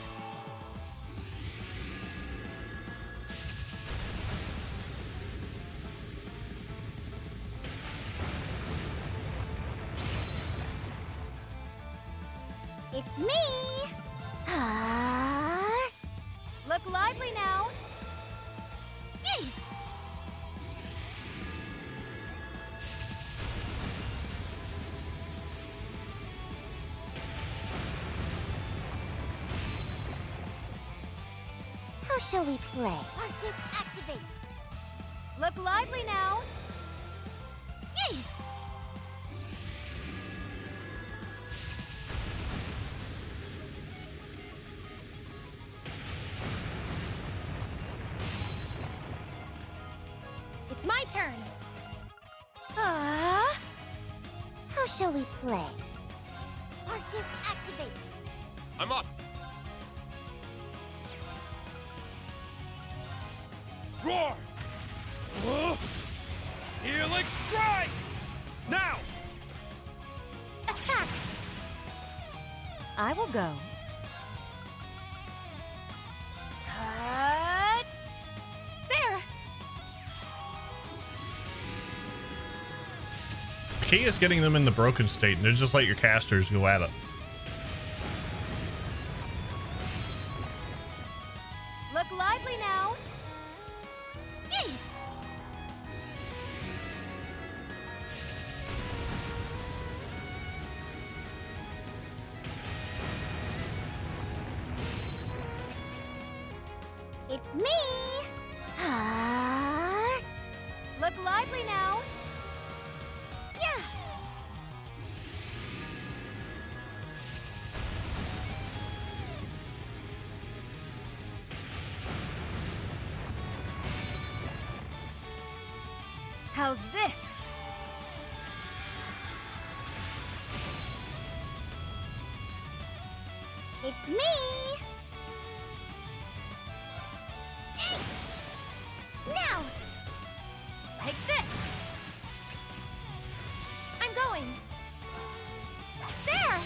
It's me! Look lively now! Yay! How shall we play? Arcus activate! Look lively now! Yay! It's my turn! How shall we play? Arcus activate! I'm up! Roar! Healing strike! Now! Attack! I will go. Cut! There! Key is getting them in the broken state, and just let your casters go at it. Look lively now! Yay! It's me! Look lively now! Yeah! How's this? It's me! Now! Take this! I'm going! There!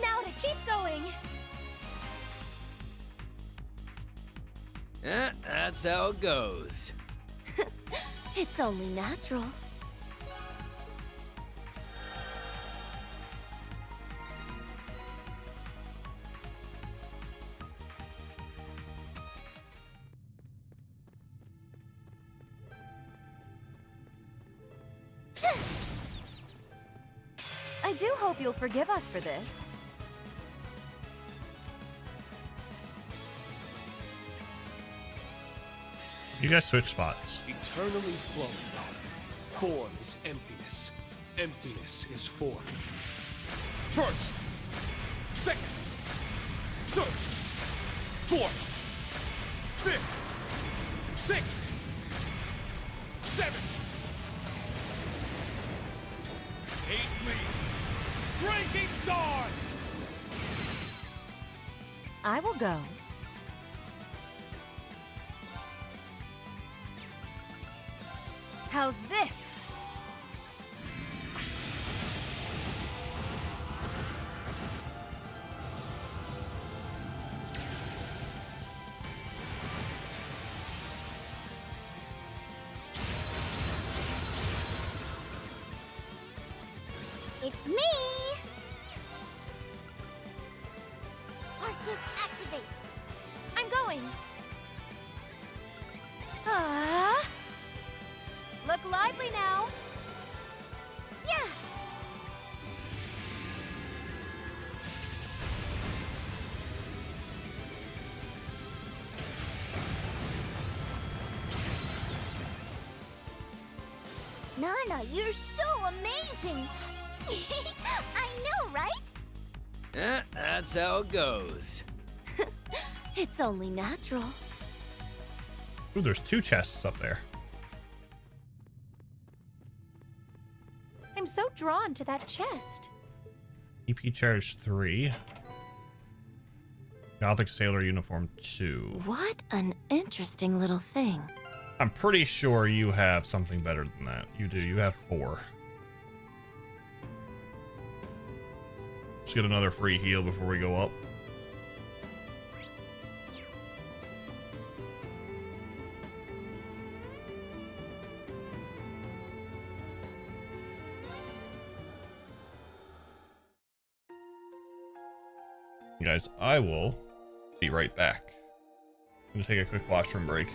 Now to keep going! That's how it goes. It's only natural. I do hope you'll forgive us for this. You guys switch spots. Eternally flowing. Form is emptiness. Emptiness is form. First, second, third, fourth, fifth, sixth, seventh. 8 leaves. Breaking dawn. I will go. How's this? It's me! Arcus activate! I'm going. Look lively now. Yeah! Nana, you're so amazing! I know, right? That's how it goes. It's only natural. Ooh, there's 2 chests up there. I'm so drawn to that chest. EP charge 3. Gothic Sailor Uniform 2. What an interesting little thing. I'm pretty sure you have something better than that. You do. You have 4. Let's get another free heal before we go up. Guys, I will be right back. I'm gonna take a quick washroom break.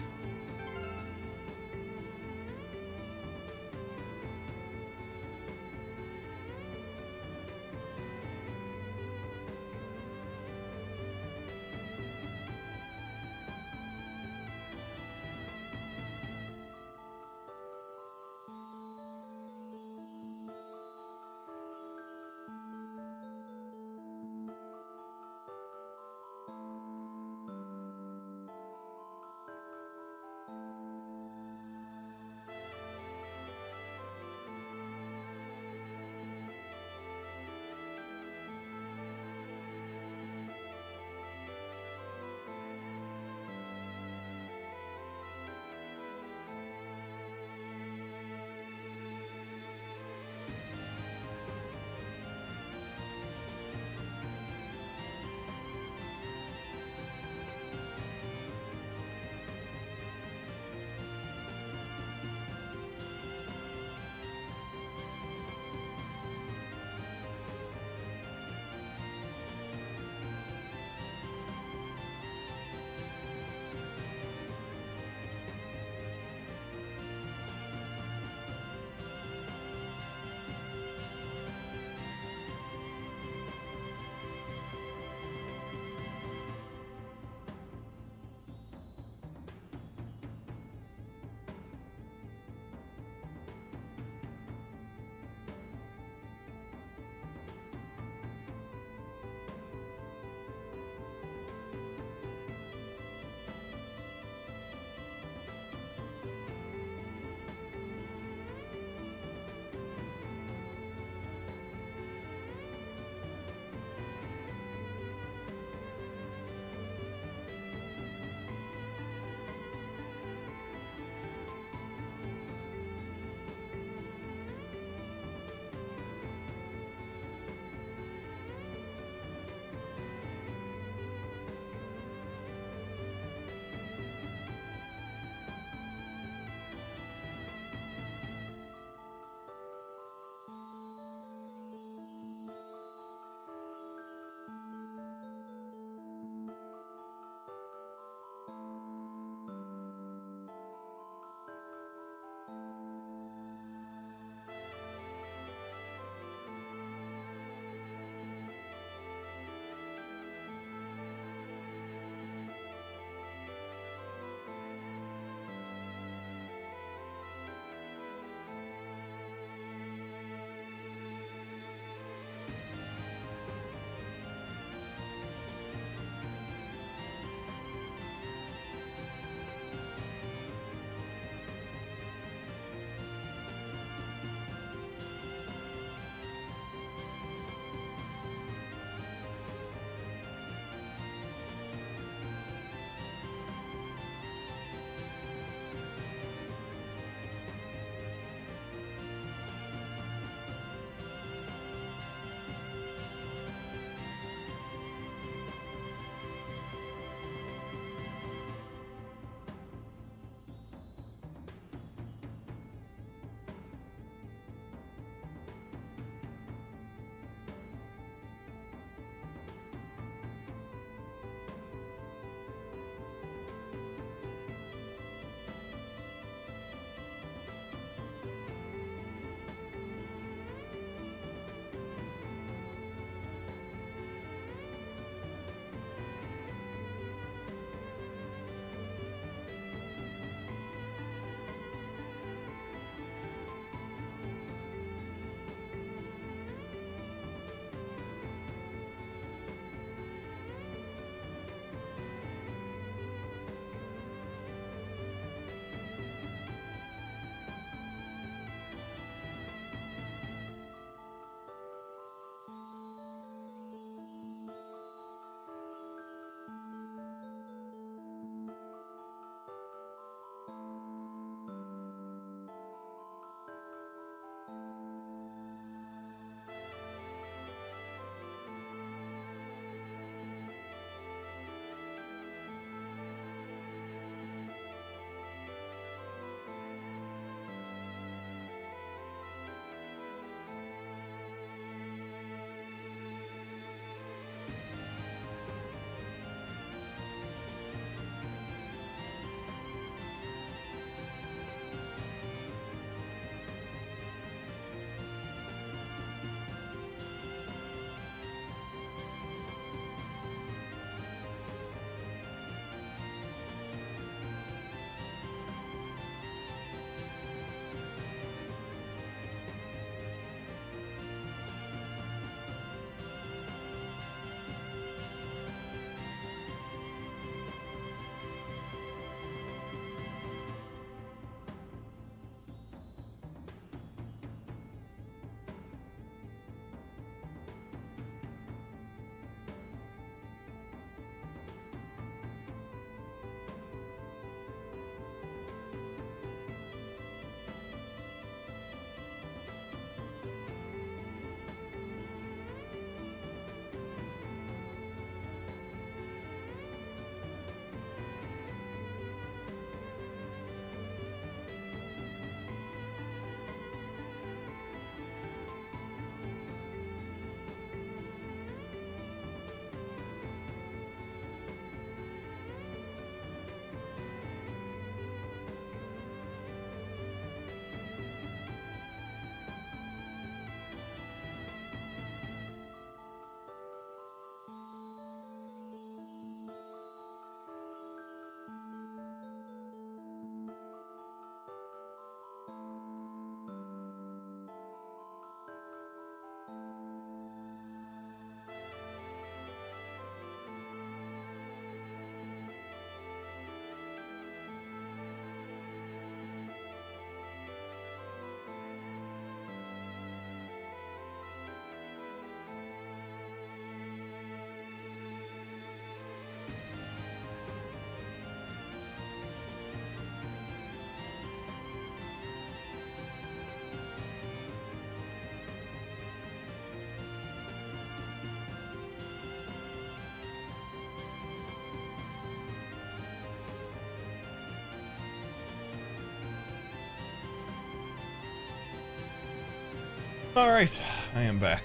All right, I am back.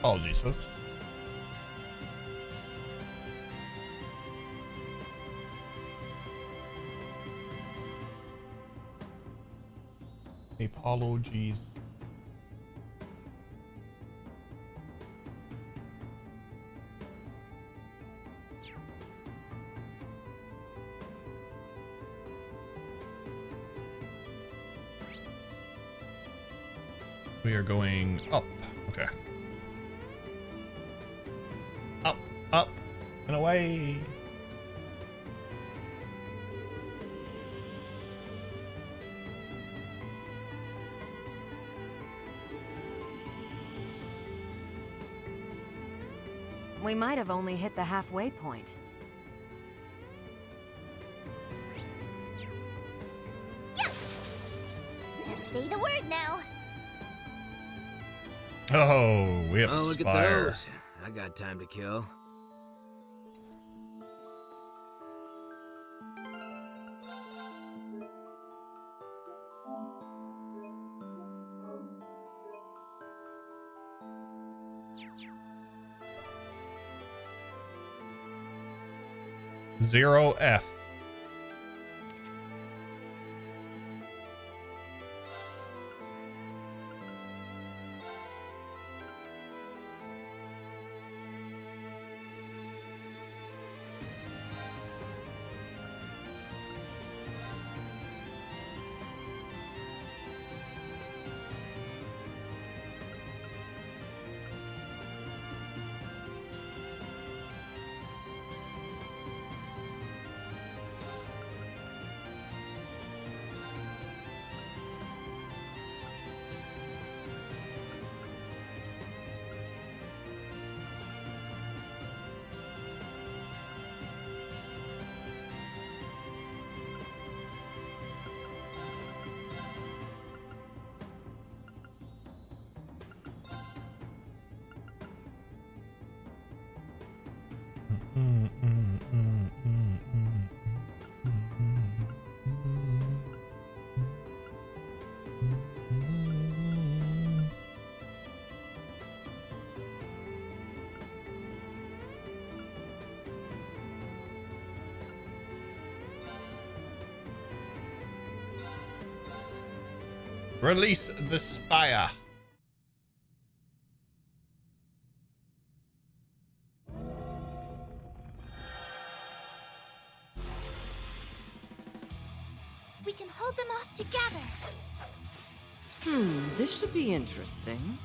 Apologies, folks. Apologies. We are going up. Okay. Up, up, and away. We might have only hit the halfway point. Just say the word now. Oh, we have Oh, look at Spire. those. I got time to kill. Zero F. Release the Spire. We can hold them off together. This should be interesting.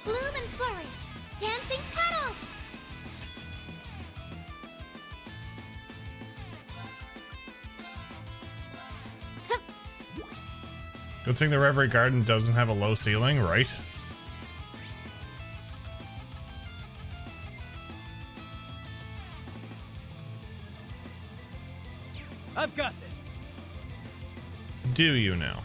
Bloom and flourish. Dancing petals. Good thing the Reverie Garden doesn't have a low ceiling, right? I've got this. Do you now?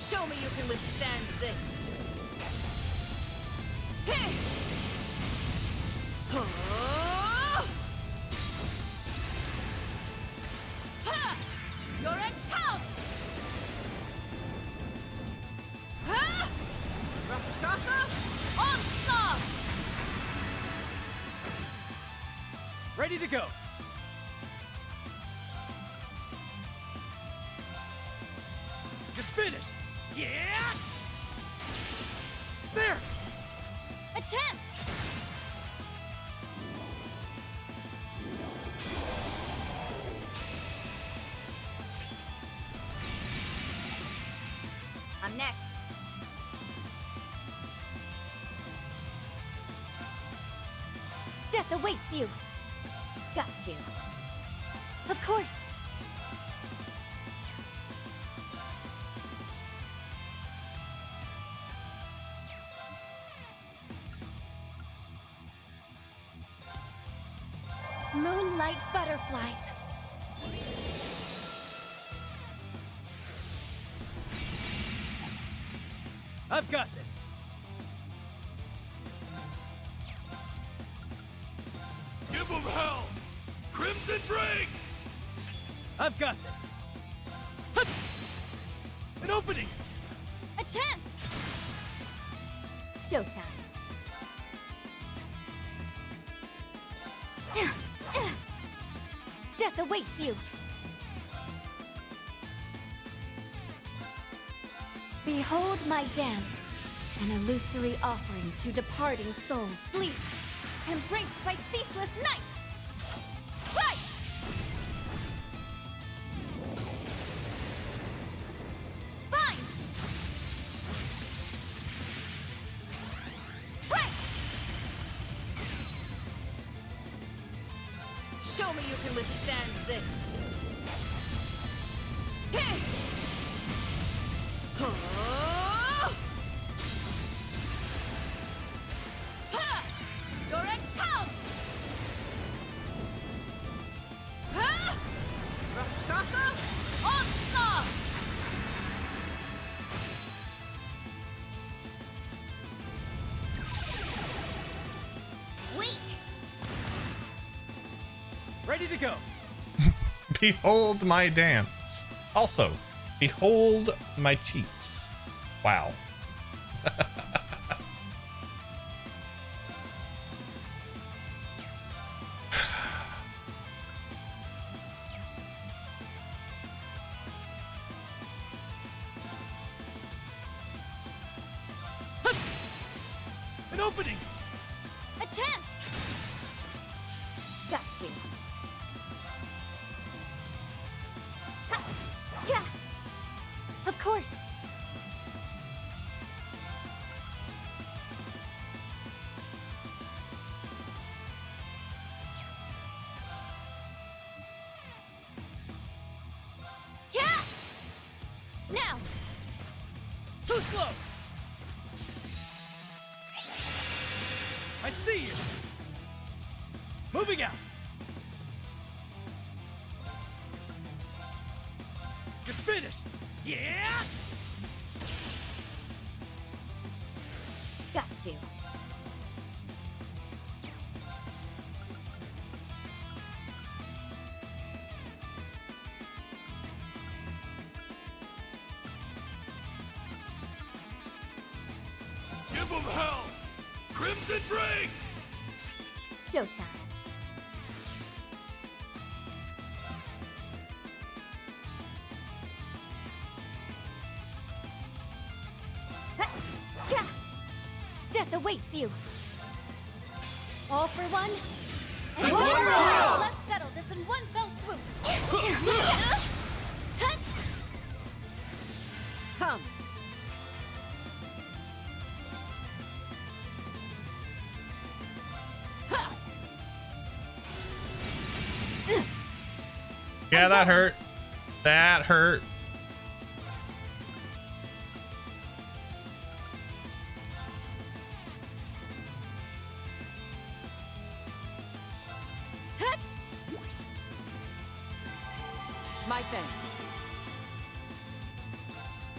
Show me you can withstand this. Hey! Oh! Ha! You're at count! Ha! Rakshasa onslaught! Ready to go. You're finished. Yeah! There! A chance. next. Death awaits you. Got you. Of course. Moonlight butterflies. I've got this. Give them hell! Crimson Break! I've got this. Hup! An opening! A chance! Showtime. Death awaits you. Behold my dance, an illusory offering to departing soul. Sleep, embraced by ceaseless night. Right! Bind! Right! Show me you can withstand this. Hit! Oh! Ha! You're at count! Ha! Rakshasa onslaught! Weak! Ready to go. Behold my dance. Also, behold my cheeks. Wow. An opening! A chance! Got you. Ha! Yeah! Of course. Yeah! Now! Too slow! I see you! Moving out! You're finished! Yeah! Got you. Give them hell! Crimson Break! Showtime. Ha! Death awaits you. All for one, and one for all. Let's settle this in one fell swoop. Come. Yeah, that hurt. That hurt. My thanks.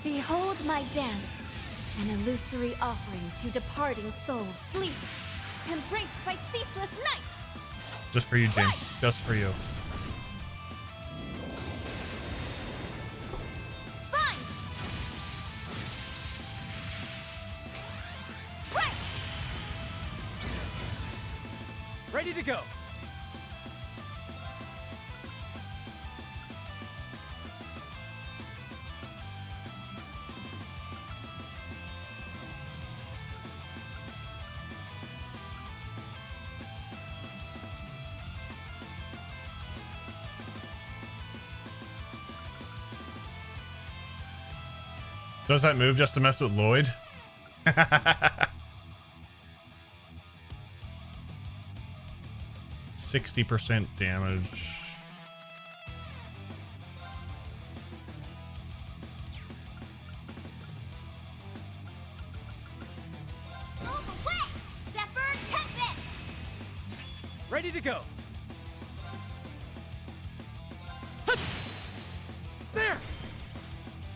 Behold my dance, an illusory offering to departing soul. Sleep, embraced by ceaseless night. Just for you, James. Just for you. Bind! Right! Ready to go! Does that move just to mess with Lloyd? 60% damage. Ready to go. There!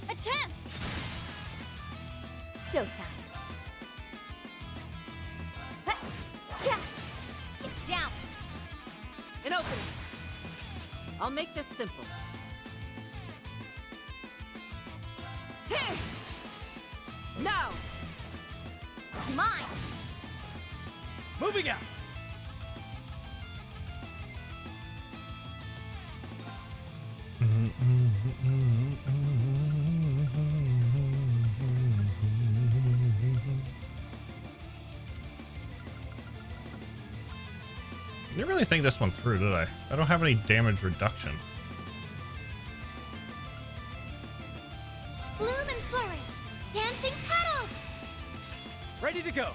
A chance! Showtime. It's down. An opening. I'll make this simple. Here! Now! It's mine! Moving out! I didn't really think this one through, did I? I don't have any damage reduction. Bloom and flourish! Dancing petals! Ready to go.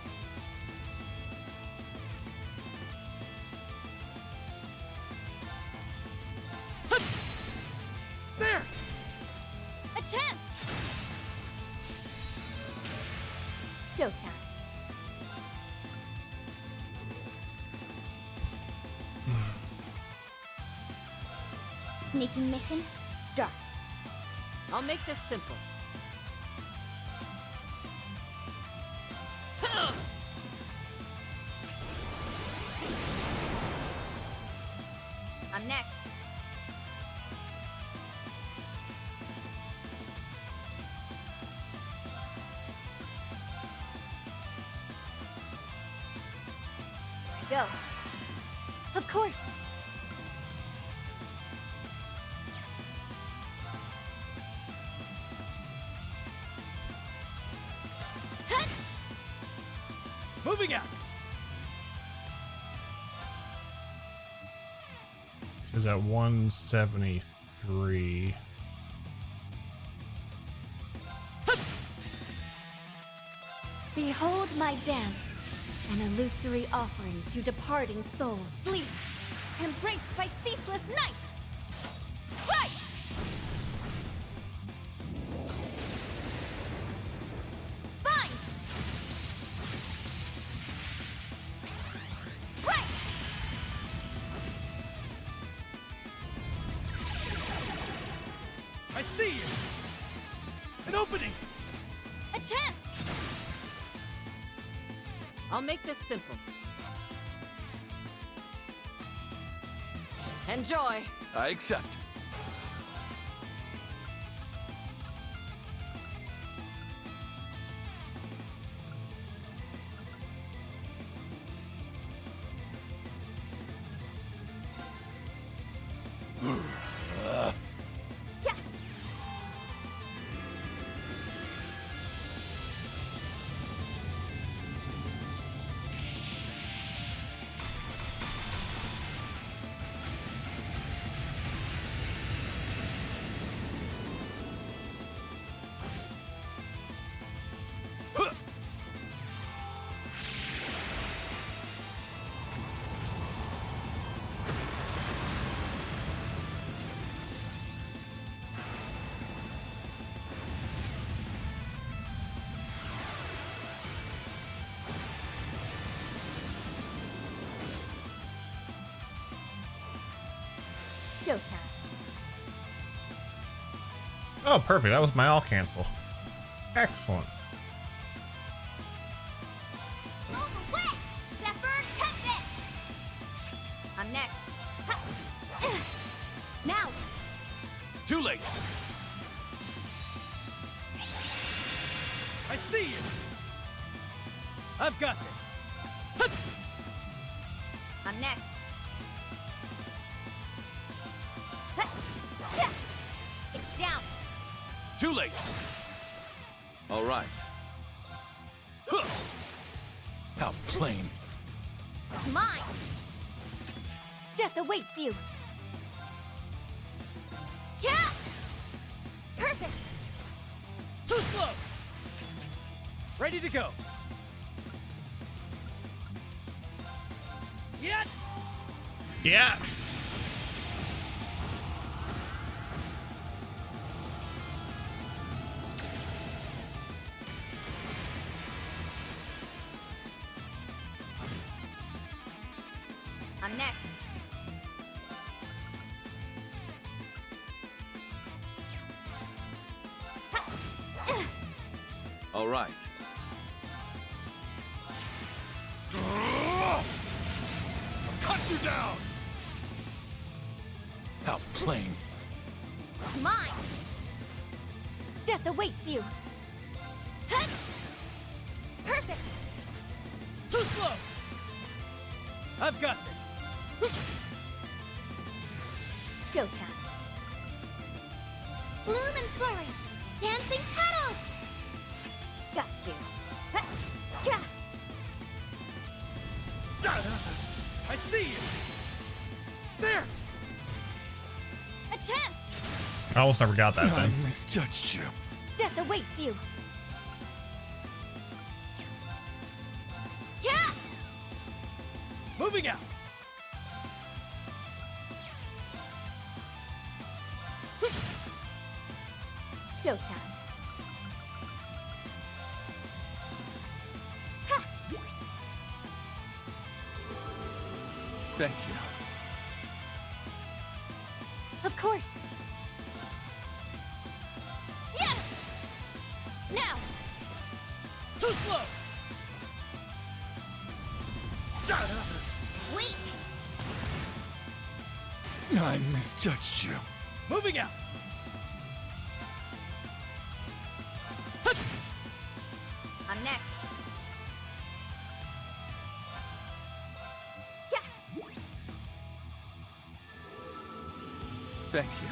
There! A chance! Showtime. Sneaking mission, start. I'll make this simple. I'm next. Go. Of course. Moving out! Is at 173. Behold my dance, an illusory offering to departing souls. Sleep, embraced by ceaseless night. Strike! Bind! Right! I see you! An opening! A chance! I'll make this simple. Enjoy. I accept. Yeah. Showtime. Oh, perfect. That was my all cancel. Excellent. Move away! Zephyr Tempest! I'm next. Now! Too late! I see you! I've got this! I'm next. It's down. Too late! All right. How plain. It's mine. Death awaits you. Yeah! Perfect. Too slow! Ready to go. Yet. Yeah. I'm next. All right. Cut you down! How plain. Mine! Death awaits you! Hut! Perfect! Too slow! I've got this! Showtime! Bloom and flourish! Dancing petals! Got you! Hut! Yeah! I see you! There! A chance! I almost never got that I thing. misjudged you. Death awaits you! Yeah! Moving out! Showtime! Thank you. Of course! Yeah! Now! Too slow! Weak! I misjudged you. Moving out! I'm next. Yeah! Thank you.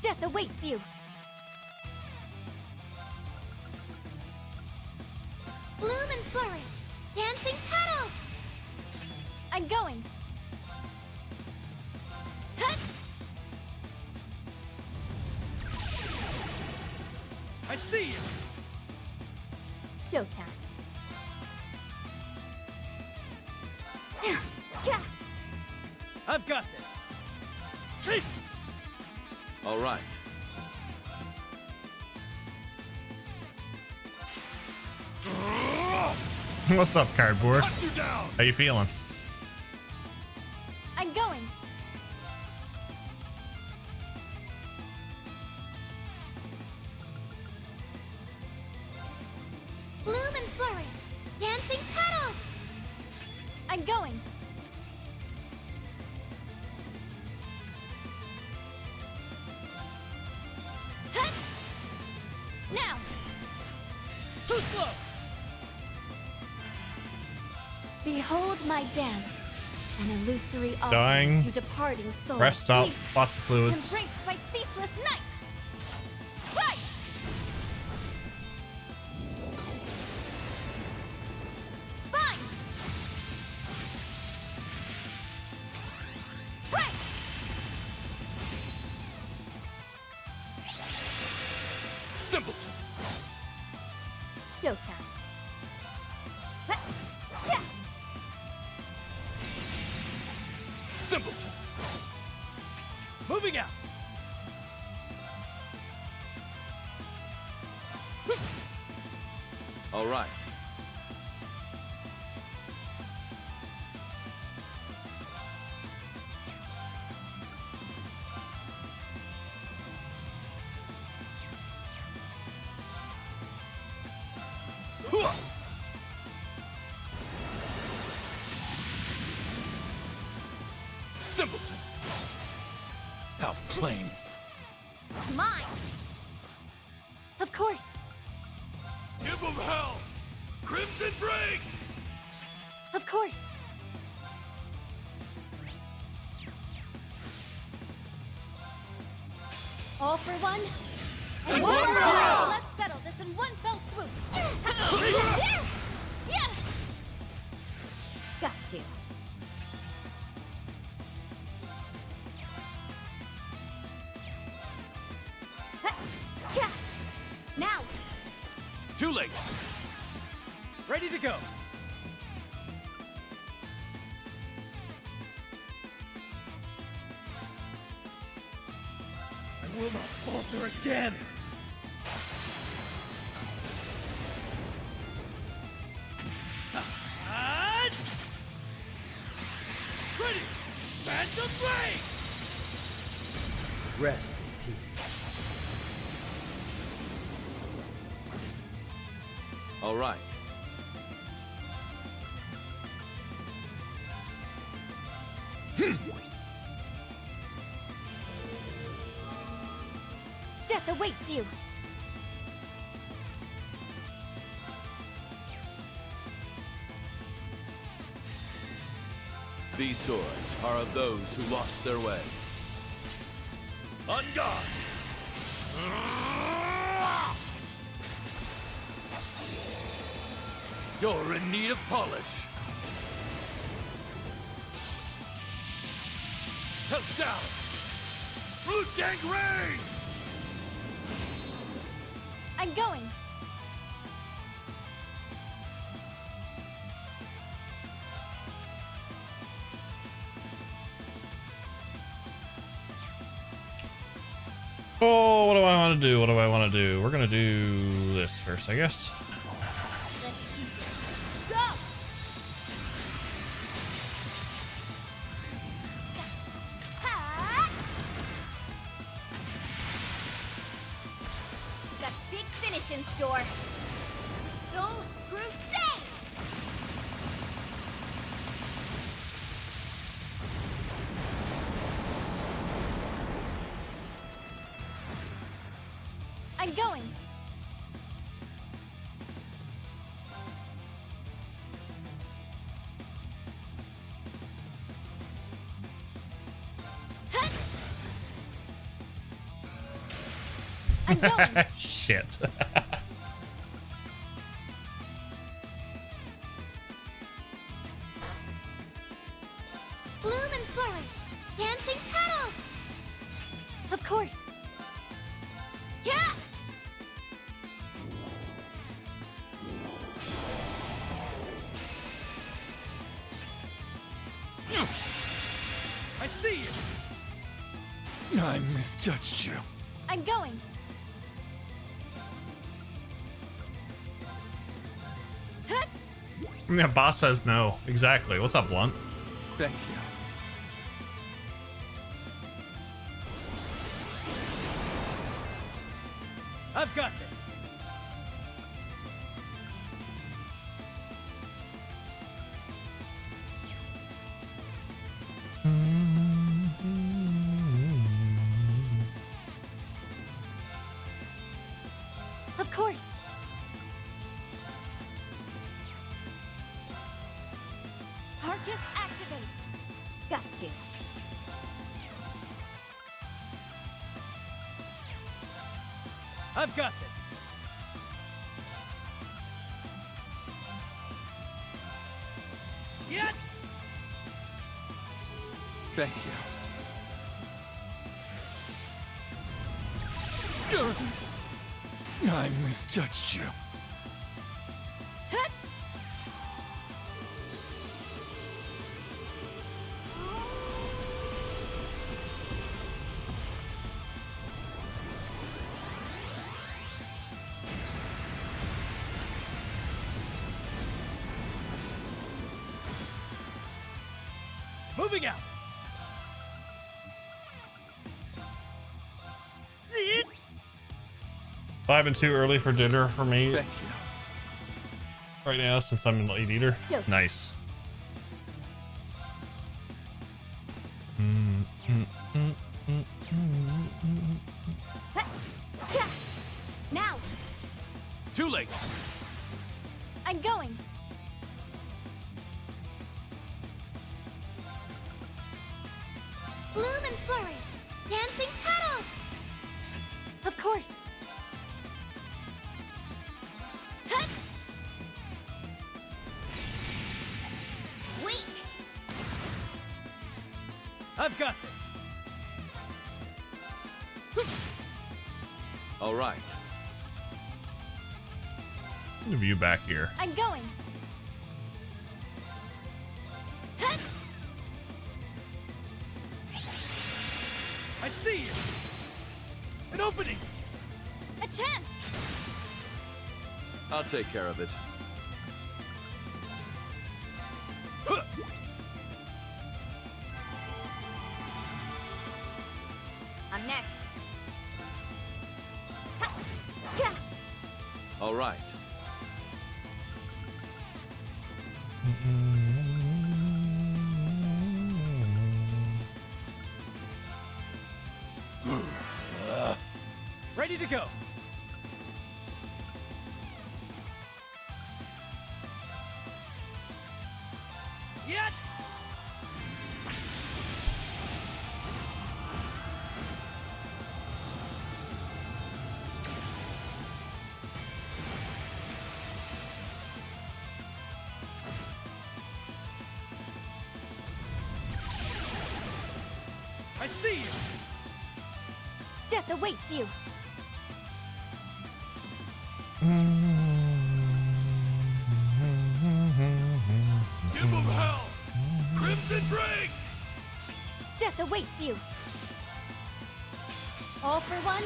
Death awaits you! Bloom and flourish! Dancing petals! I'm going! Hut! I see you! Showtime! Yeah! I've got this! All right. What's up, cardboard? Cut you down! How you feeling? I'm going! Bloom and flourish! Dancing petals! I'm going! Hut! Now! Too slow! Behold my dance, an illusory Dying. offering to departing souls. Rest up. Sleep, Lots of fluids. embraced by ceaseless night. Right! Bind! Right! Simpleton! Showtime. Hut! Yeah! Simpleton! Moving out! All right. Simpleton! How plain. Mine! Of course! Give them hell! Crimson Break! Of course! All for one, and one for all! Let's settle this in one fell swoop! Yeah! Got you. Now! Too late. Ready to go. I will not falter again. Ready! Phantom Blade! Rest in peace. All right. Death awaits you! These swords are of those who lost their way. On guard! You're in need of polish. Held down! Blue tank rain! I'm going! Oh, what do I want to do? What do I want to do? We're gonna do this first, I guess. Go! Ha! Got big finish in store. Full crusade! I'm going! Huh? I'm going! Shit. Bloom and flourish! Dancing petals! Of course! Yeah! I see you! I misjudged you. I'm going! Huh? Yeah, boss says no. Exactly. What's up, Blunt? Thank you. I've got this! Of course! Arcus activate! Got you. I've got this! Yet! Thank you. I misjudged you. Huh? Moving out! See it? 5 and 2 early for dinner for me Thank you. right now since I'm a late eater. Joke. Nice. Now! Too late! I'm going! Bloom and flourish! Dancing petals! Of course! Huh? Weak! I've got this! All right. The view back here. I'm going. Hut! I see you! An opening! A chance! I'll take care of it. I'm next. All right. Ready to go! Yet! I see you! Death awaits you! Give them hell! Crimson Break! Death awaits you! All for one,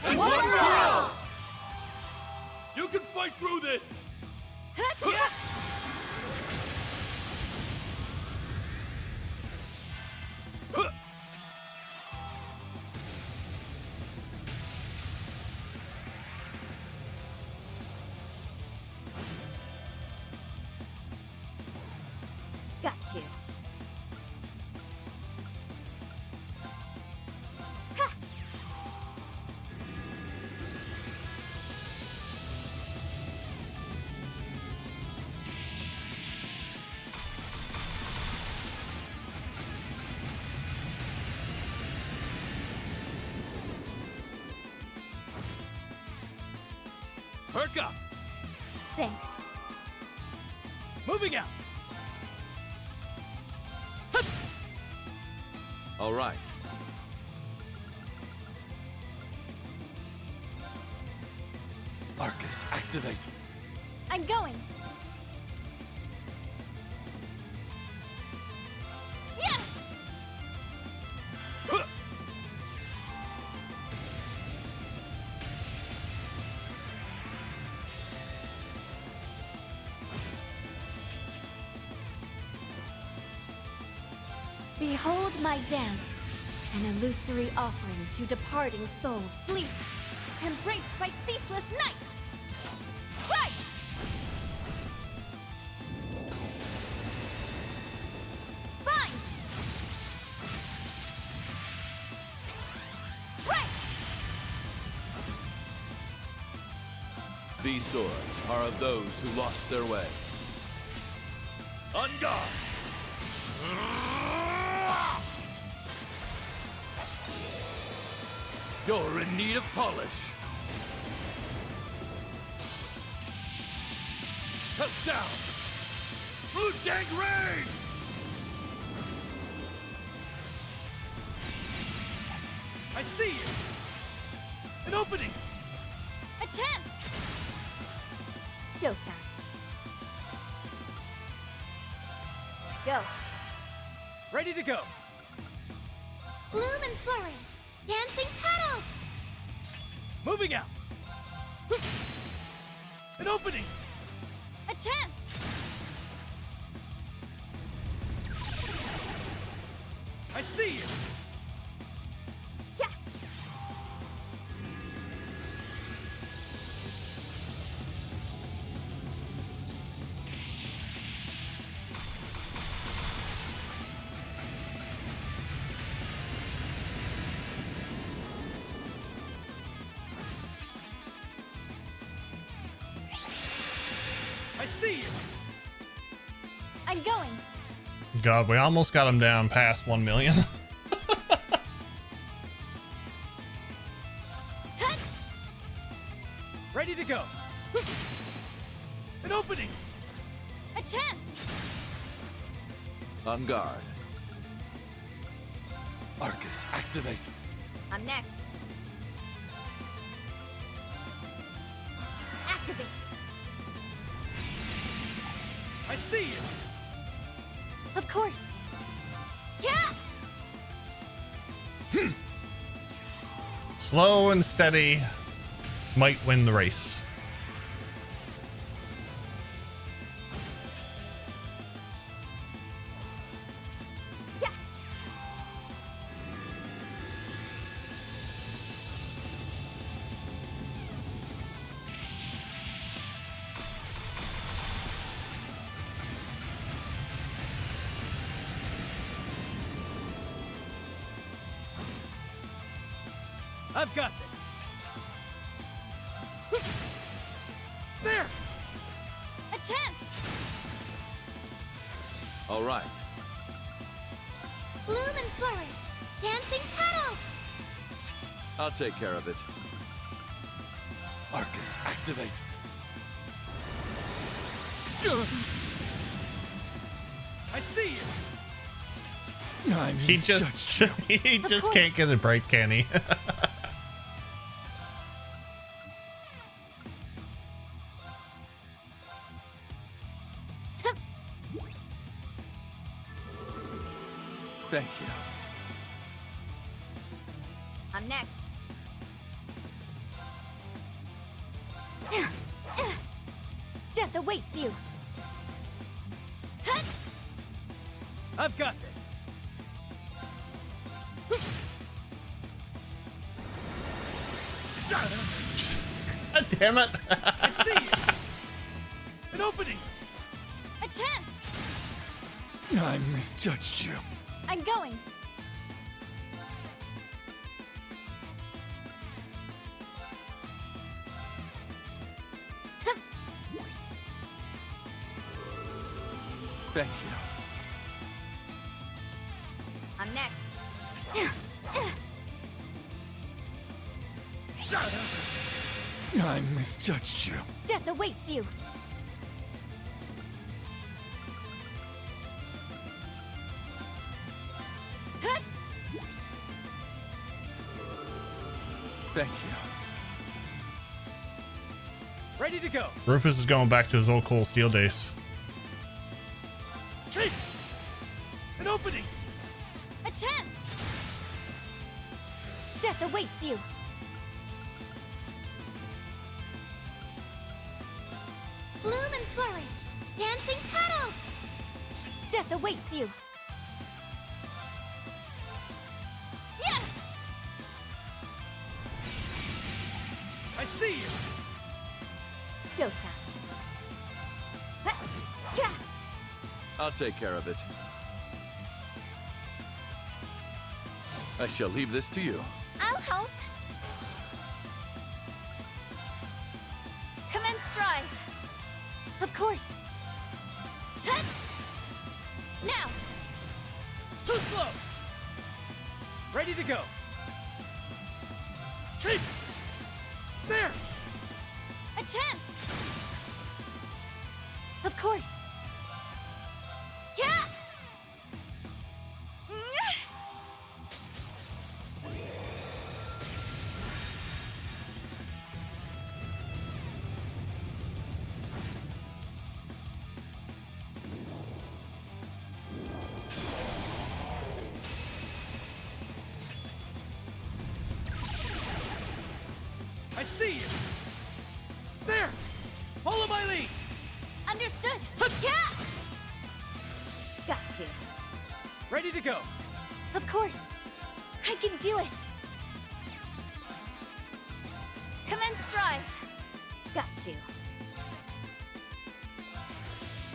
And one for all! You can fight through this! Hut! Got you. Ha! Perk up! Thanks. Moving out! All right. Arcus, activate. I'm going. Yeah! Behold my dance, an illusory offering to departing souls. Sleep, embraced by ceaseless night. Right! Bind! Right! These swords are of those who lost their way. On guard! You're in need of polish. Held down! Blue Dang Rain! I see you! An opening! A chance! Showtime. Go. Ready to go! Bloom and flourish! Dancing petals! Moving out! An opening! A chance! I see you! Yeah! I see you! I'm going! God, we almost got him down past 1 million. Hut! Ready to go! An opening! A chance! On guard. Arcus, activate. I'm next. Activate! I see you. Of course. Yeah! Slow and steady might win the race. Yeah. I've got this. There! A chance! All right. Bloom and flourish! Dancing petals! I'll take care of it. Arcus, activate. I see you. I He just he just can't get it right, can he? Thank you. I'm next. Death awaits you. I've got this. God damn it. I see you. An opening. A chance! I misjudged you. I'm going. Thank you. I'm next. I misjudged you. Death awaits you. Thank you. Ready to go. Rufus is going back to his old Cold Steel days. Cheat! An opening. A chance! Death awaits you. Bloom and flourish. Dancing petals. Death awaits you. Yeah! I see you. Showtime. Yeah! I'll take care of it. I shall leave this to you. I'll help. Commence stride. Of course. Now. Too slow. Ready to go. Cheat! There! A chance. Of course. Yeah! I see you. There! Follow my lead. Understood. Yeah! Got you. Ready to go. Of course. I can do it. Commence stride. Got you.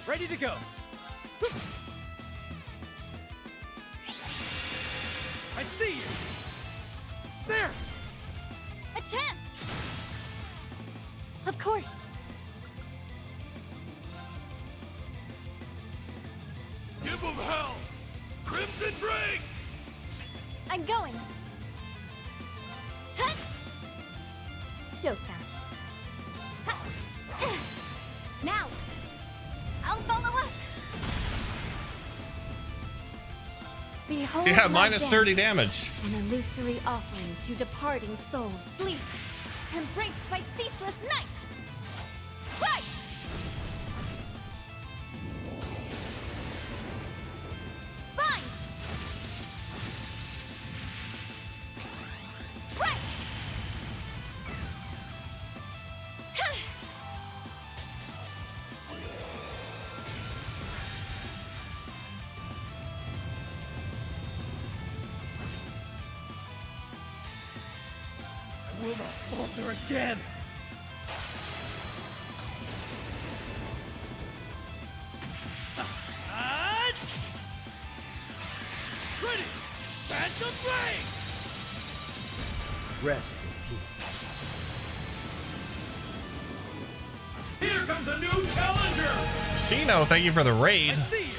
Ready to go. I see you. There! A chance. Of course. Give them hell! Crimson Break! I'm going. Showtime. Now. I'll follow up. Behold Yeah, my minus dance, 30 damage. an illusory offering to departing souls. Sleep, embraced by ceaseless night. Right. will not falter again. Ready! Phantom Ray! Rest in peace. Here comes a new challenger! Shino, thank you for the raid. I see you.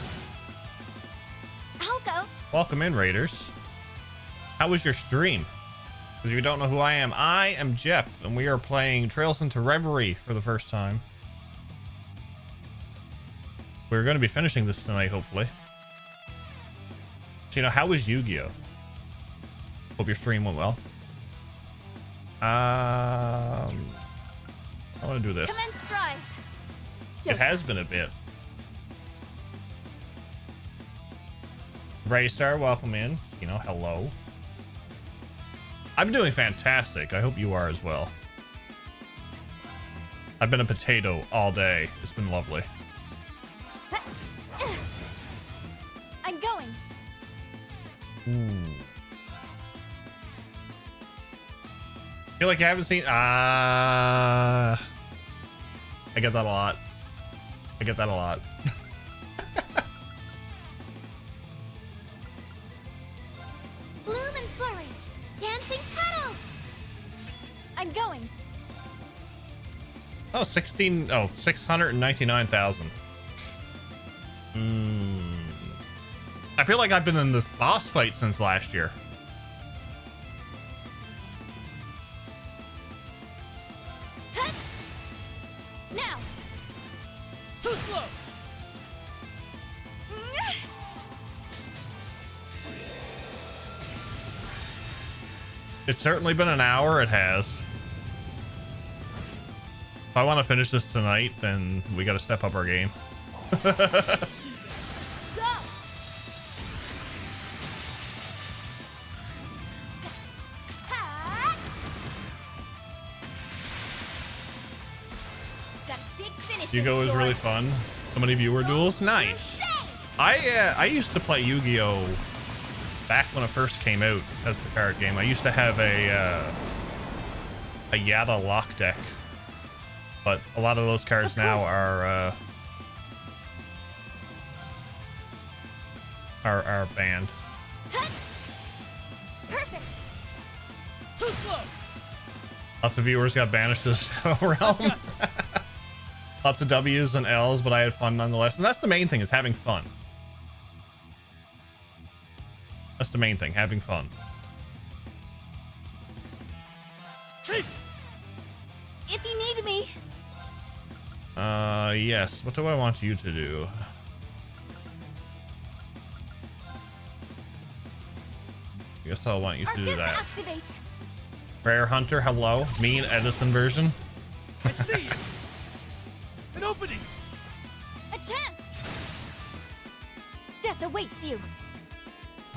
I'll go. Welcome in, Raiders. How was your stream? If you don't know who I am Jeff, and we are playing Trails into Reverie for the first time. We're going to be finishing this tonight, hopefully. So, how was Yu-Gi-Oh? Hope your stream went well. I want to do this. Commence stride. It has been a bit. Raystar, welcome in. Hello. I'm doing fantastic. I hope you are as well. I've been a potato all day. It's been lovely. I'm going. Ooh. Feel like I haven't seen. I get that a lot. I get that a lot. Bloom and flourish. Dancing petals. I'm going. Oh, 699,000. I feel like I've been in this boss fight since last year. Now. Too slow. It's certainly been an hour. It has. If I want to finish this tonight, then we got to step up our game. Yu-Gi-Oh is really fun. So many viewer duels. Nice. I used to play Yu-Gi-Oh back when it first came out as the card game. I used to have a Yada lock deck, but a lot of those cards now are banned. Perfect. Too slow. Lots of viewers got banished to the Shadow Realm. Lots of W's and L's, but I had fun nonetheless. And that's the main thing, is having fun. That's the main thing, having fun. If you need me. Yes. What do I want you to do? I guess I'll want you to do that. Activate. Rare Hunter, hello. Me and Edison version. I see you. An opening. A chance. Death awaits you.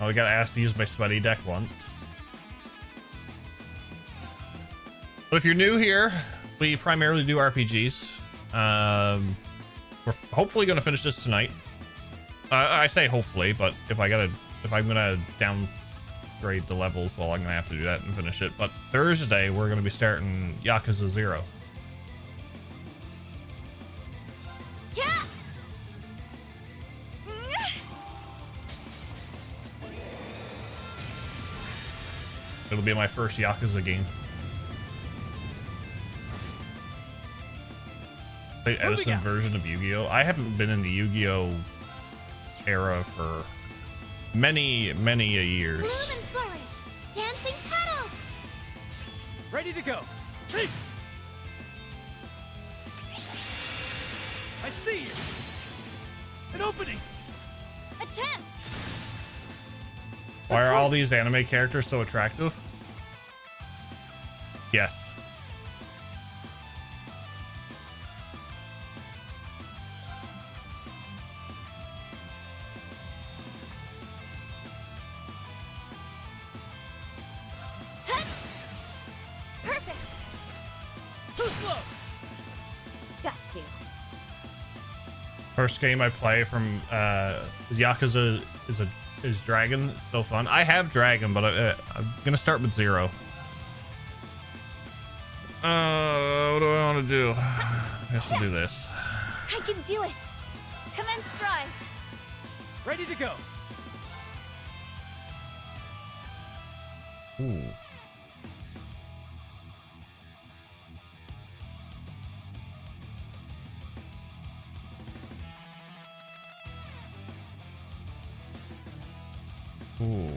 Oh, I got asked to use my sweaty deck once. But if you're new here, we primarily do RPGs. We're hopefully going to finish this tonight. I say hopefully, but if I'm gonna downgrade the levels, well, I'm gonna have to do that and finish it. But Thursday we're gonna be starting Yakuza 0. Yeah. It'll be my first Yakuza game. The Edison version of Yu-Gi-Oh! I haven't been in the Yu-Gi-Oh! Era for many a years. Bloom and flourish. Dancing petals. Ready to go. I see you. An opening. A chance. Why are all these anime characters so attractive? Yes. Perfect. Too slow. Got you. First game I play from Yakuza is Dragon. So fun. I have Dragon, but I'm gonna start with 0. What do I want to do? I guess we'll do this. I can do it! Commence drive! Ready to go! Ooh. Ooh.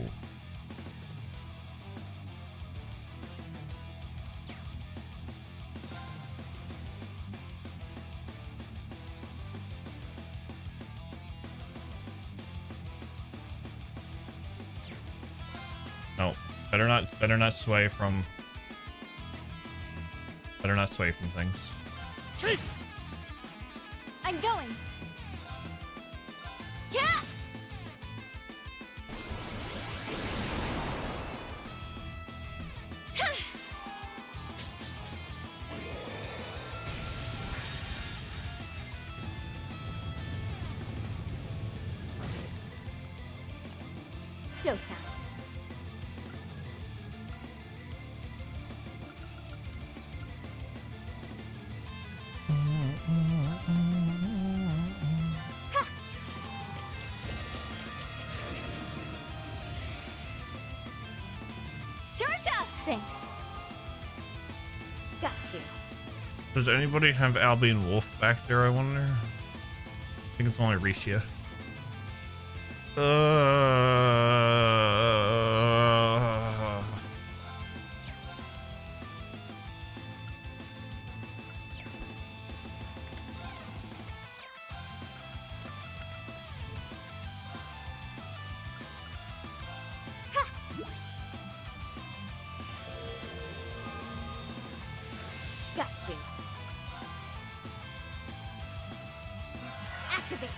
No, better not sway from things. I'm going! Yeah! Showtime. Charge up! Thanks. Got you. Does anybody have Albion Wolf back there, I wonder? I think it's only Risha. Got you. Activate.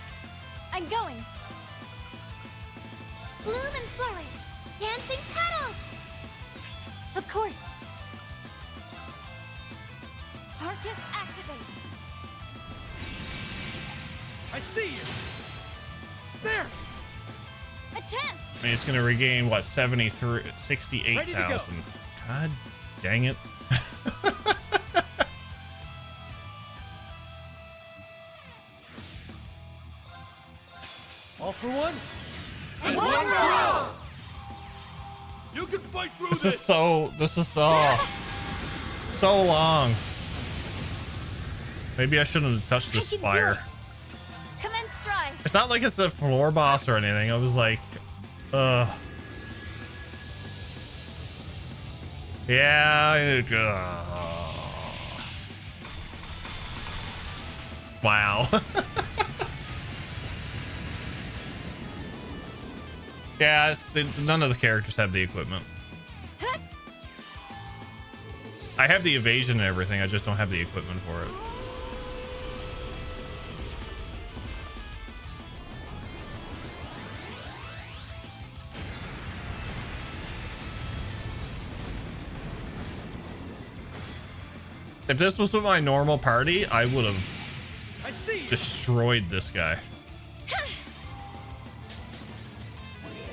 I'm going. Bloom and flourish. Dancing petals. Of course. Arcus activate. I see you. There. A chance. I mean, it's gonna regain what, 68,000. God dang it. All for one. And one for all. You can fight through This is so long. Maybe I shouldn't have touched the spire. Commence drive. It's not like it's a floor boss or anything. I was like, yeah. Wow. Yeah, none of the characters have the equipment. I have the evasion and everything. I just don't have the equipment for it. If this was with my normal party, I would have destroyed this guy.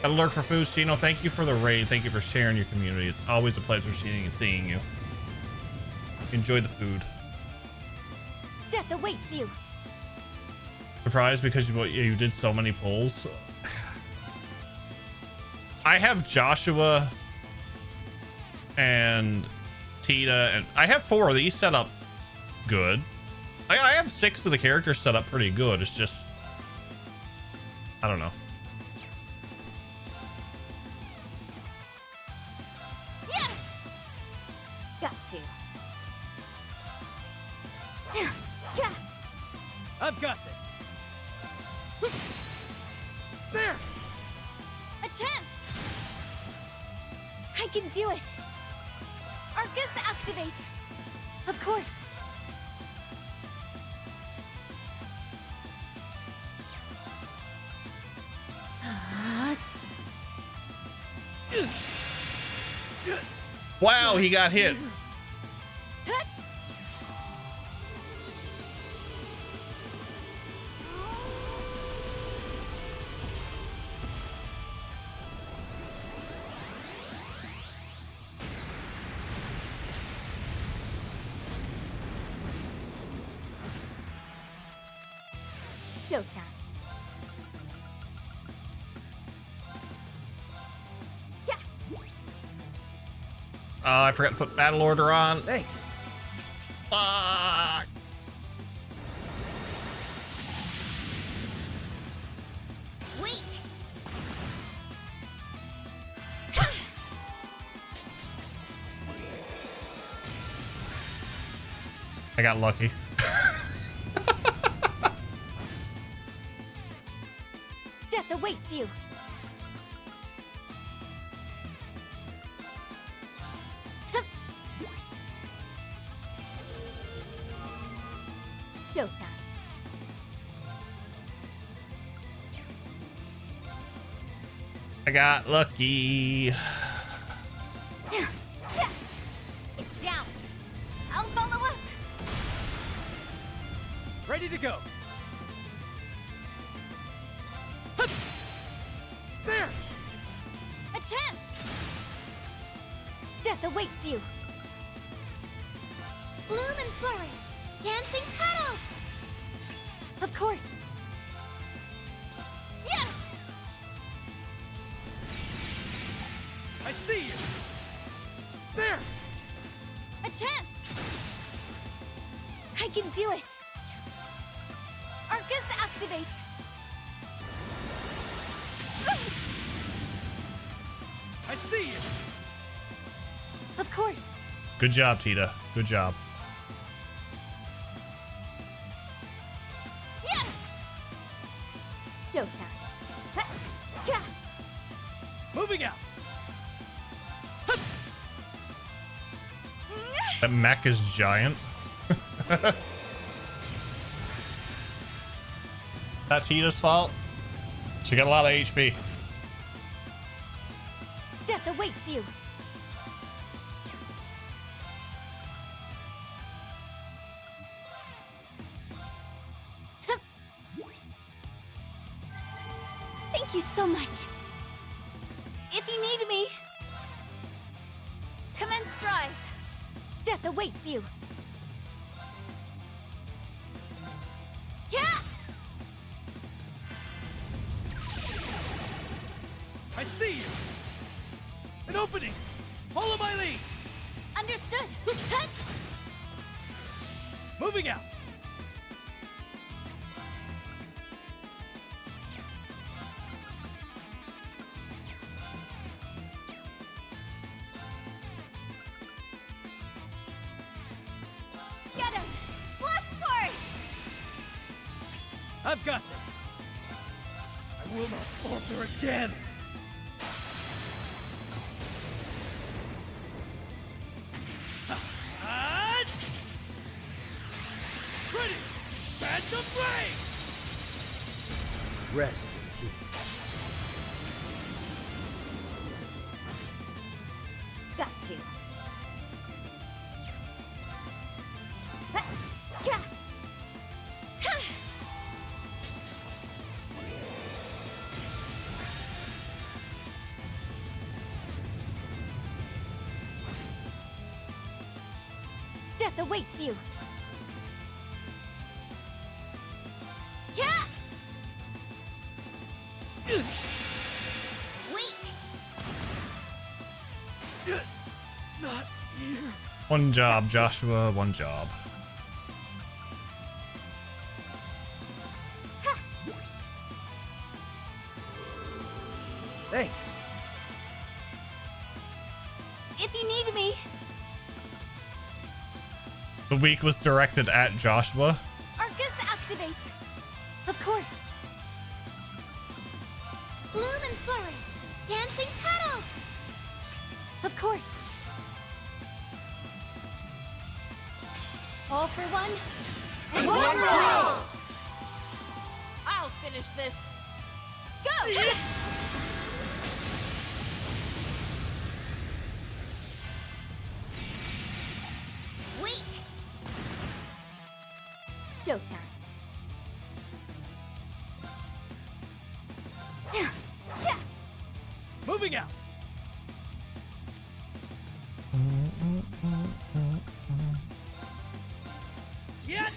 Gotta lurk for food. Shino, thank you for the raid. Thank you for sharing your community. It's always a pleasure seeing you. Enjoy the food. Death awaits you. Surprised because you did so many pulls. I have Joshua and Tita, and I have 4 of these set up good. I have 6 of the characters set up pretty good. It's just, I don't know. Yeah. Got you. Yeah. I've got this. There. A chance. I can do it. Arcus activate. Of course. Wow, he got hit. Showtime. Yeah. Oh, I forgot to put battle order on. Thanks. Fuck. Weak. I got lucky. Death awaits you. Showtime. I got lucky. It's down. I'll follow up. Ready to go. There! A chance. Death awaits you. Bloom and flourish. Dancing petals. Of course. Yeah. I see you! There! A chance. I can do it. Arcus activate. I see you! Of course. Good job, Tita. Good job. Yeah. Showtime. Yeah. Moving out! That mech is giant. That's Tita's fault. She got a lot of HP. Death awaits you. Thank you so much. If you need me, commence drive. Death awaits you. Yeah! I see you! An opening! Follow my lead! Understood. Moving out! Get him! Blast force! I've got this! I will not falter again! And... Ready! Phantom Blade! Rest in peace. Got you. Yeah. Death awaits you. Yeah. Weak. Not here. One job, Joshua. One job. Thanks. If you need me, The week was directed at Joshua. Arcus activate. Of course. Bloom and flourish. Dancing petals. Of course. All for one. And one for all. I'll finish this. Go! Weak. Showtime. Moving out! Yet!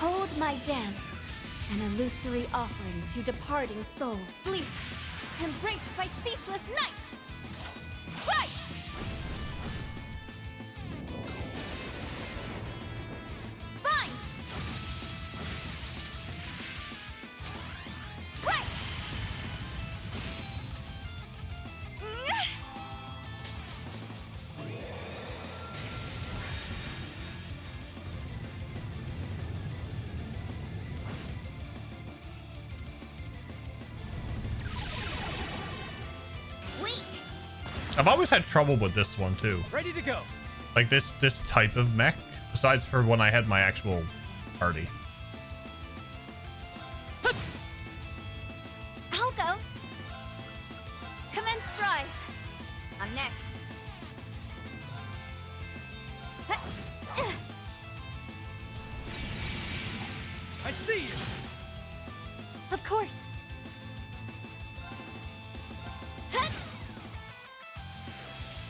Behold my dance, an illusory offering to departing souls. Sleep, embraced by ceaseless night. Right! Bind! Right! I've always had trouble with this one too. Ready to go. Like this type of mech, besides for when I had my actual party. I'll go. Commence drive. I'm next. I see you. Of course.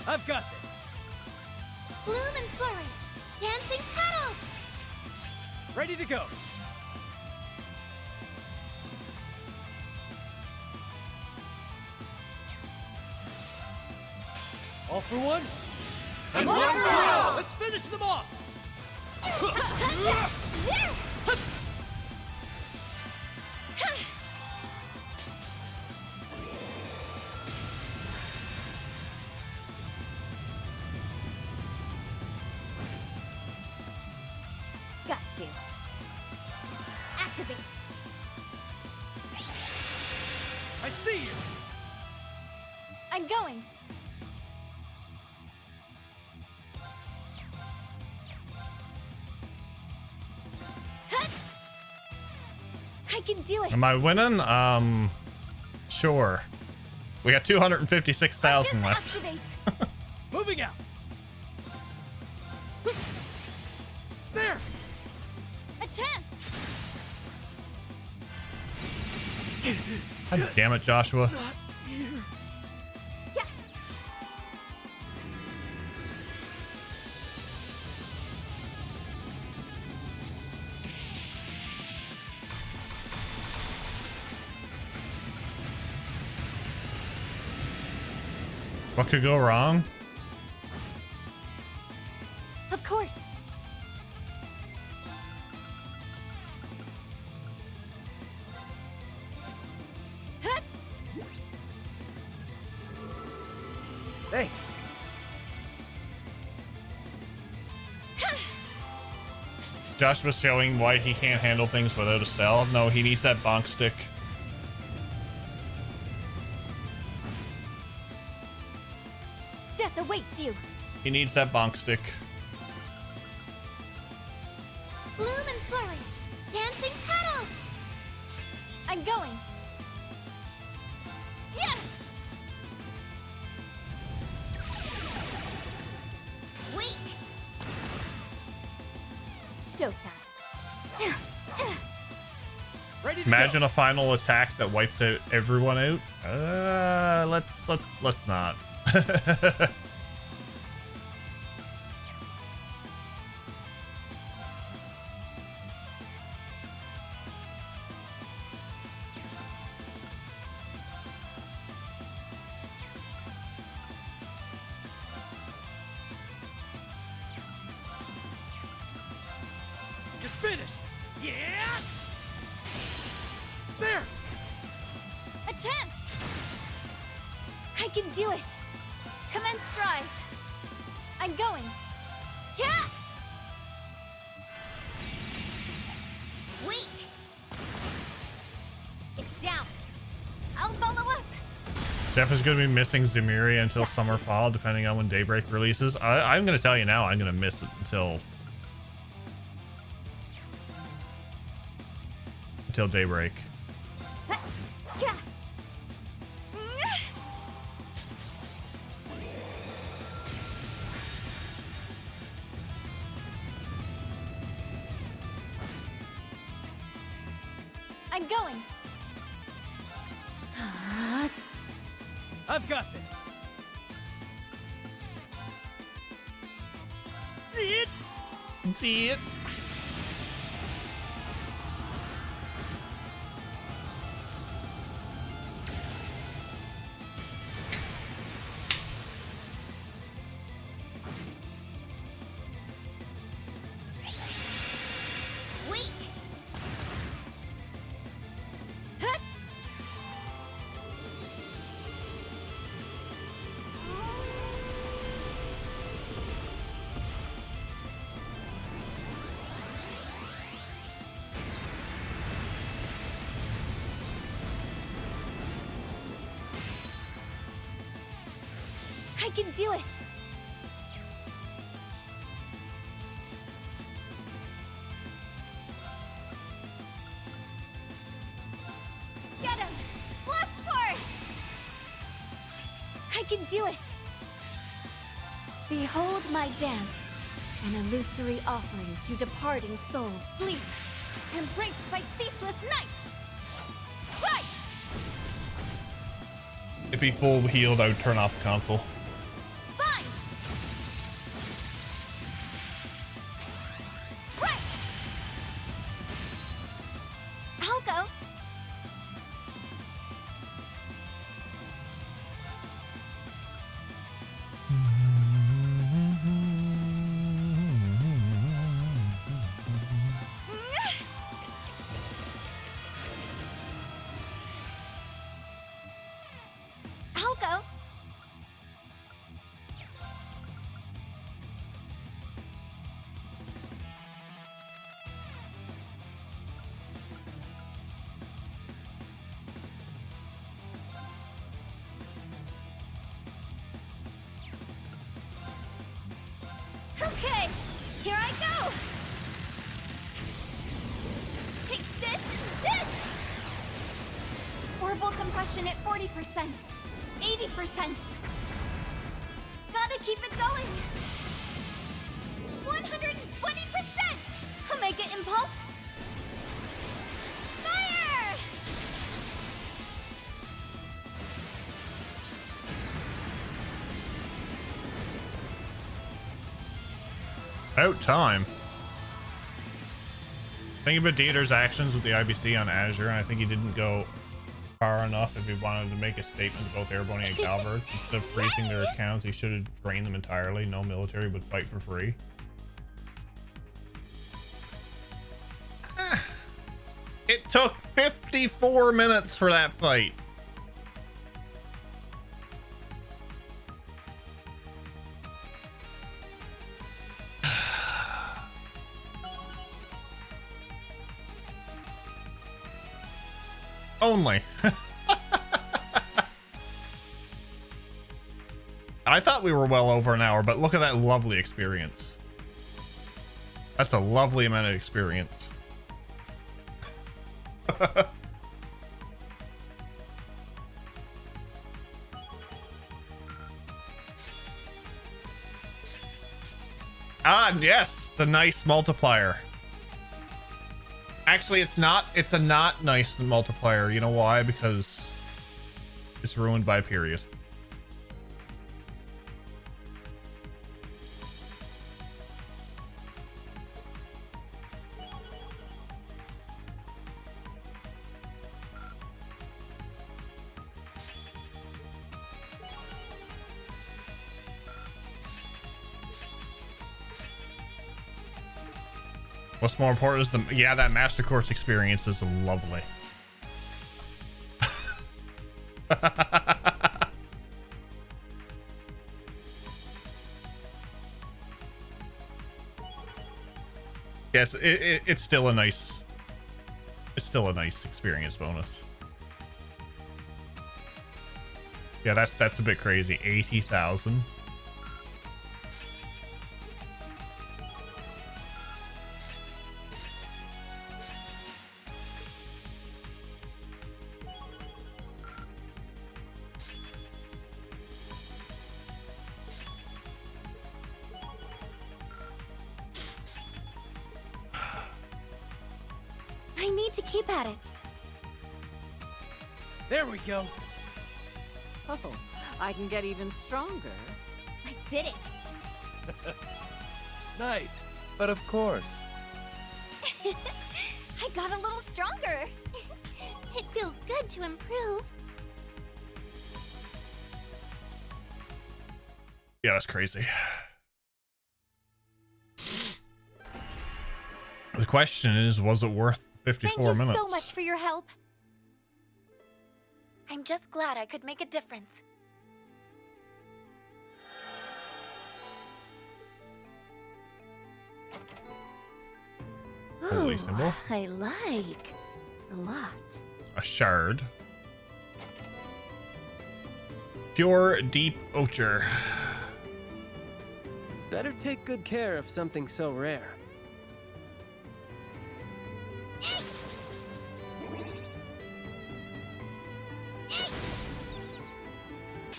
I've got this. Bloom and flourish. Dancing petals. Ready to go. All for one. And one for all! Let's finish them off. Got you. Activate. I see you. I'm going. I can do it. Am I winning? Sure. We got 256,000 left. Activate. Moving out. There. A chance. God damn it, Joshua. Not here. Yeah. What could go wrong? Of course. Thanks. Josh was showing why he can't handle things without a style. No, he needs that bonk stick. Death awaits you. He needs that bonk stick. Bloom and flourish. Dancing petals. I'm going. Yeah. Weak. Showtime. Ready to Imagine go. a final attack that wipes out everyone out. Let's not. It's finished. Yeah. There. A chance. I can do it. Commence drive. I'm going. Yeah. Weak. It's down. I'll follow up. Jeff is going to be missing Zemiria until summer fall, depending on when Daybreak releases. I'm going to tell you now, I'm going to miss it until Daybreak. I'm going. I've got this. See it? See it? I can do it! Get him! Blast force! I can do it! Behold my dance, an illusory offering to departing souls. Sleep, embraced by ceaseless night! Strike! If he full healed, I would turn off the console. Bind! Right! I'll go. I'll go. Okay, here I go. Take this and this. Orbital compression at 40%. 80%. Gotta keep it going. 120%. Omega impulse. Fire! About time. Think about Dieter's actions with the IBC on Azure, and I think he didn't go far enough if he wanted to make a statement about Airbony and Calvert. Instead of freezing their accounts, he should have drained them entirely. No military would fight for free. It took 54 minutes for that fight. Only. I thought we were well over an hour, but look at that lovely experience. That's a lovely amount of experience. Ah, yes, the nice multiplier. Actually, it's not. It's a not nice multiplier. You know why? Because it's ruined by a period. What's more important is that Master Course experience is lovely. Yes, it's still a nice experience bonus. Yeah, that's a bit crazy. 80,000. I need to keep at it. There we go. Oh, I can get even stronger. I did it. Nice. But of course. I got a little stronger. It feels good to improve. Yeah, that's crazy. The question is, was it worth 54 minutes? Thank you so much for your help. I'm just glad I could make a difference. Holy symbol. I like a lot. A shard. Pure deep ochre. Better take good care of something so rare.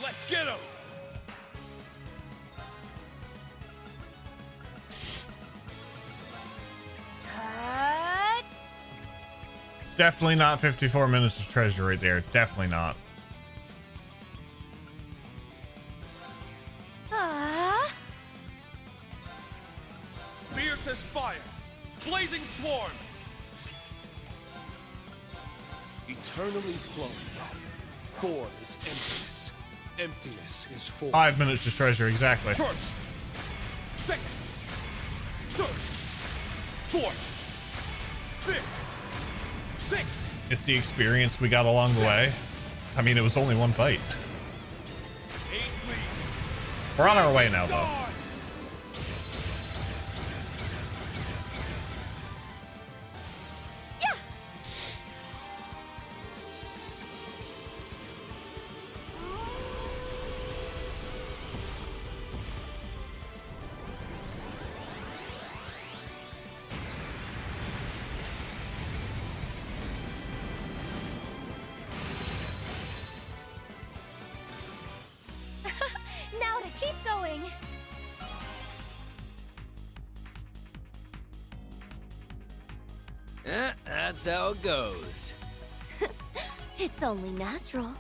Let's get him! Definitely not 54 minutes of treasure right there. Definitely not. Fierce as fire! Blazing swarm! Eternally flowing. Form is emptiness. Emptiness is form. 5 minutes to treasure, exactly. First, second, third, fourth, fifth, sixth. It's the experience we got along the way. I mean, it was only one fight. 8 leaves. We're on our way now, though. Dawn. Now to keep going. That's how it goes. It's only natural.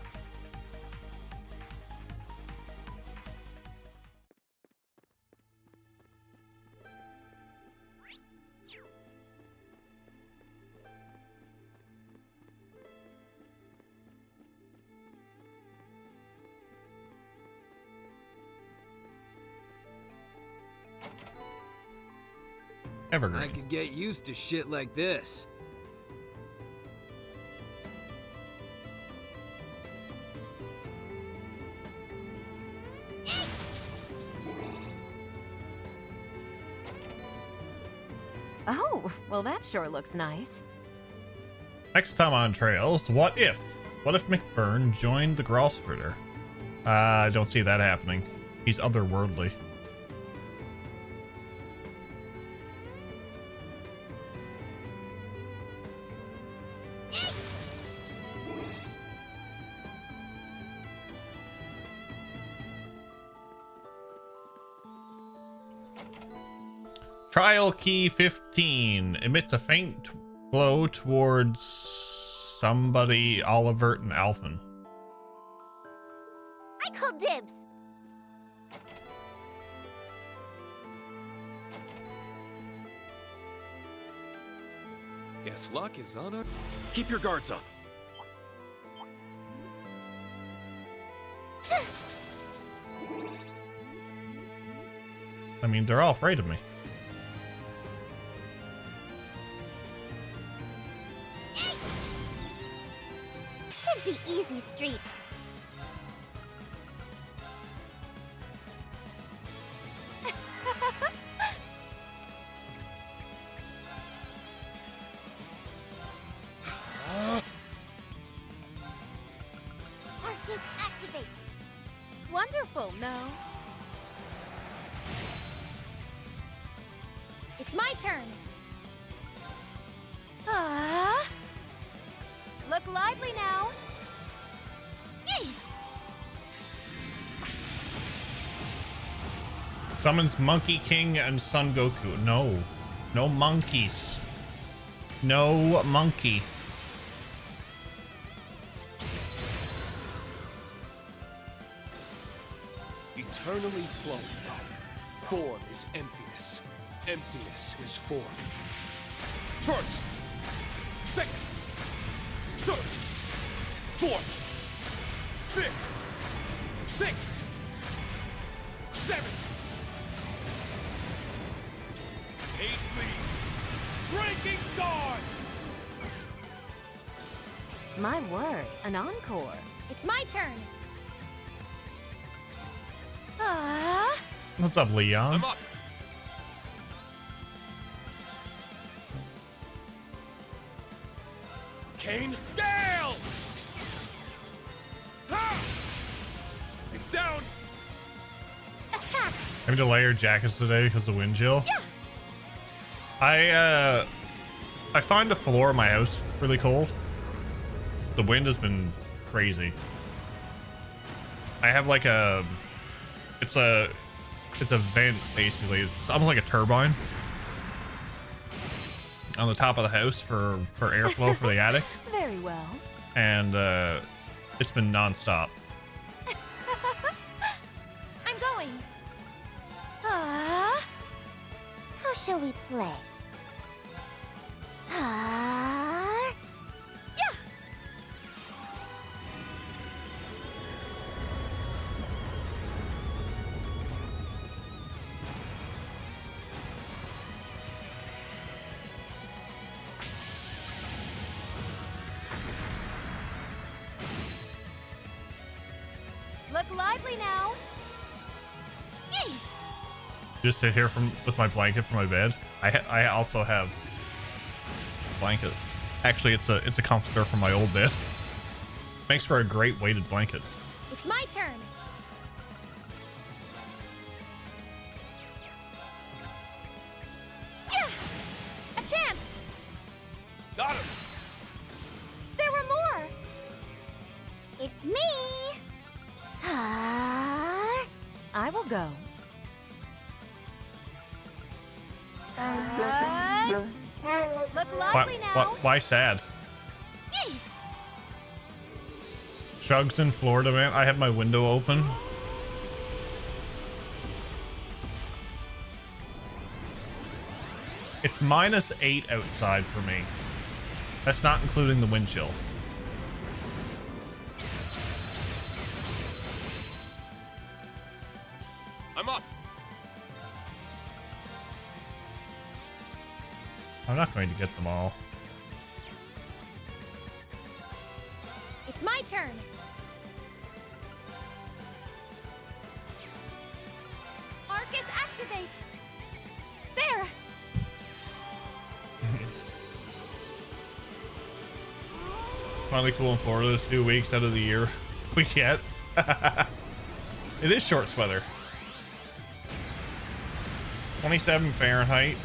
Evergreen. I could get used to shit like this. Oh, well that sure looks nice. Next time on Trails, what if? What if McBurn joined the Grosfritter? I don't see that happening. He's otherworldly. Trial key 15 emits a faint glow towards somebody, Olivert and Alphen. I call dibs. Guess luck is on our... Keep your guards up. I mean, they're all afraid of me. It's the easy street. Arcus activate. Wonderful, no? It's my turn. Look lively now. Yay! Summons Monkey King and Son Goku. No. No monkeys. No monkey. Eternally flowing. Form is emptiness. Emptiness is form. First, second, third, fourth, fifth, sixth, seventh. 8 leaves. Breaking dawn. My word, an encore. It's my turn. What's up, Leon? I'm up. Kane, Gale! Ha! It's down. Attack. Having to layer jackets today because of the wind chill. Yeah. I find the floor of my house really cold. The wind has been crazy. I have like it's a vent basically. It's almost like a turbine on the top of the house for airflow for the attic. Very well. And it's been non-stop. I'm going. How shall we play? Yeah. Look lively now. Yay. Just sit here with my blanket for my bed. I also have a blanket. Actually, it's a comforter from my old bed. Makes for a great weighted blanket. It's my turn. Yeah. A chance. Got him. There were more. It's me. I will go. Look lively now. Why sad? Yay. Chugs in Florida, man. I have my window open. It's -8 outside for me. That's not including the wind chill. I'm up. I'm not going to get them all. It's my turn. Arcus, activate. There. Finally cool in Florida 2 weeks out of the year. We get. It is shorts weather. 27 Fahrenheit.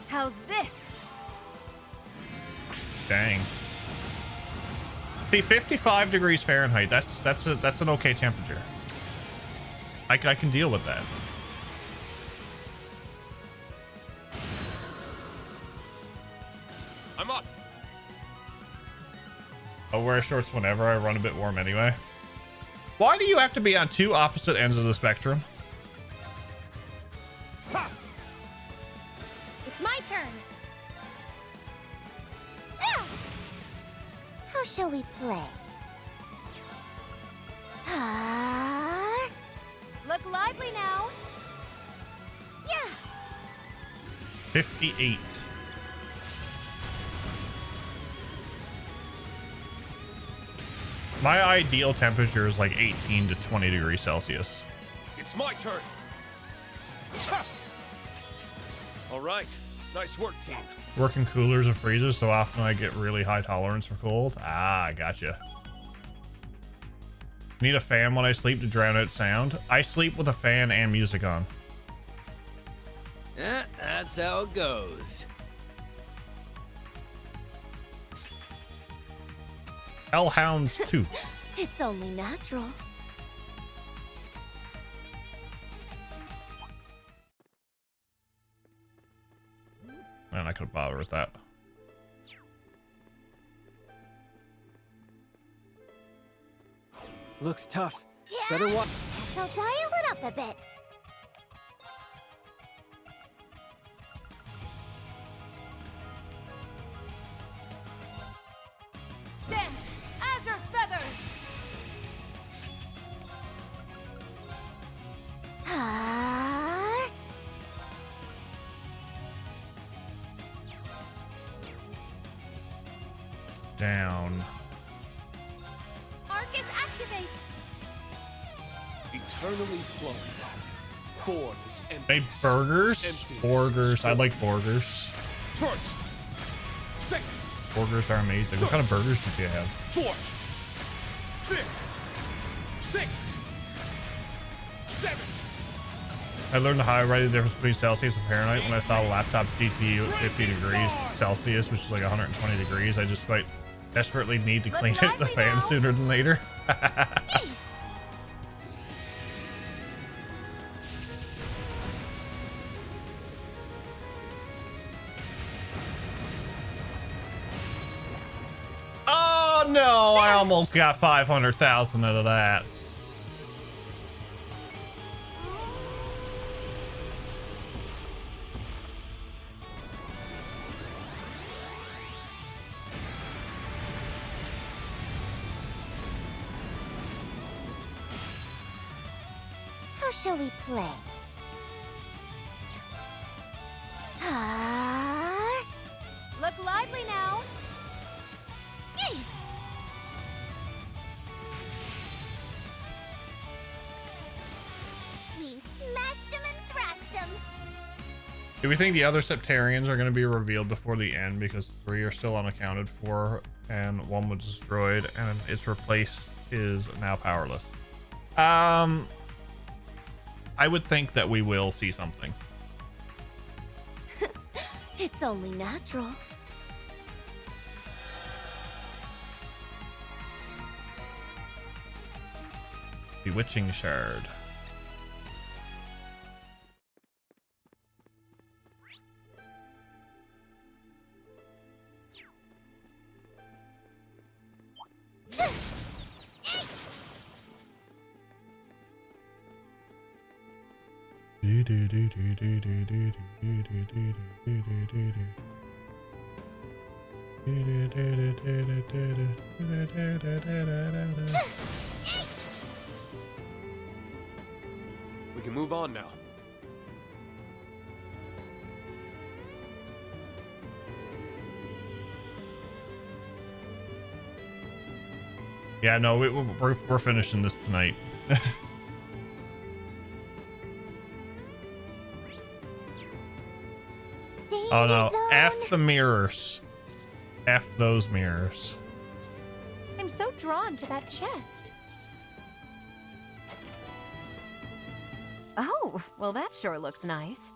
How's this? Dang. See, 55 degrees Fahrenheit. That's an okay temperature. I can deal with that. I'm up. I'll wear shorts whenever. I run a bit warm anyway. Why do you have to be on two opposite ends of the spectrum? Ha! It's my turn. Ah! How shall we play? Look lively now. Yeah. 58. My ideal temperature is like 18 to 20 degrees Celsius. It's my turn. All right. Nice work, team. Working coolers and freezers, so often I get really high tolerance for cold. Ah, gotcha. Need a fan when I sleep to drown out sound. I sleep with a fan and music on. Yeah, that's how it goes. Hellhounds 2. It's only natural. Man, I could bother with that. Looks tough. Yeah. Better watch. So dial it up a bit. Dance, azure feathers. Down. Arcus, activate. Eternally flowing. Form is empty. Hey, burgers? Burgers. I like burgers. First, second, Burgers are amazing. What kind of burgers did you have? 4th, 5th, 6th, 7th. I learned how to write the difference between Celsius and Fahrenheit when I saw a laptop GPU at 50 degrees Celsius, which is like 120 degrees. I just might desperately need to clean it the fan sooner than later. Oh no, I almost got 500,000 out of that. How shall we play? Look lively now. We smashed him and thrashed him. Do we think the other Septarians are going to be revealed before the end, because 3 are still unaccounted for and 1 was destroyed and its replaced is now powerless? I would think that we will see something. It's only natural. Bewitching Shard. We can move on now. Yeah, no, we're finishing this tonight. Oh no, F the mirrors. F those mirrors. I'm so drawn to that chest. Oh, well that sure looks nice.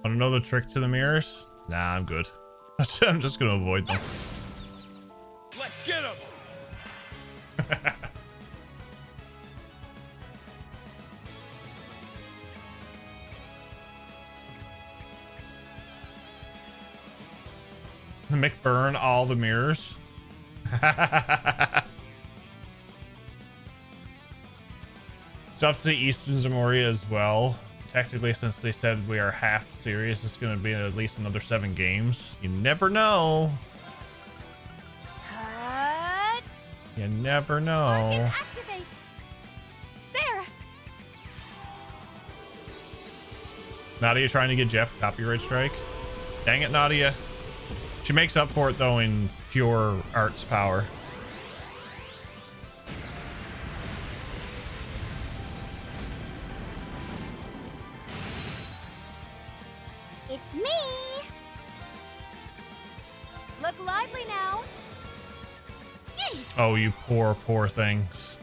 Want to know the trick to the mirrors? Nah, I'm good. I'm just gonna avoid them. Let's get him! McBurn all the mirrors. So up to the Eastern Zamoria as well. Technically, since they said we are half series, it's going to be at least another 7 games. You never know. You never know. Activate. There. Nadia trying to get Jeff a copyright strike. Dang it, Nadia. She makes up for it though in pure arts power. It's me. Look lively now. Oh, you poor, poor things.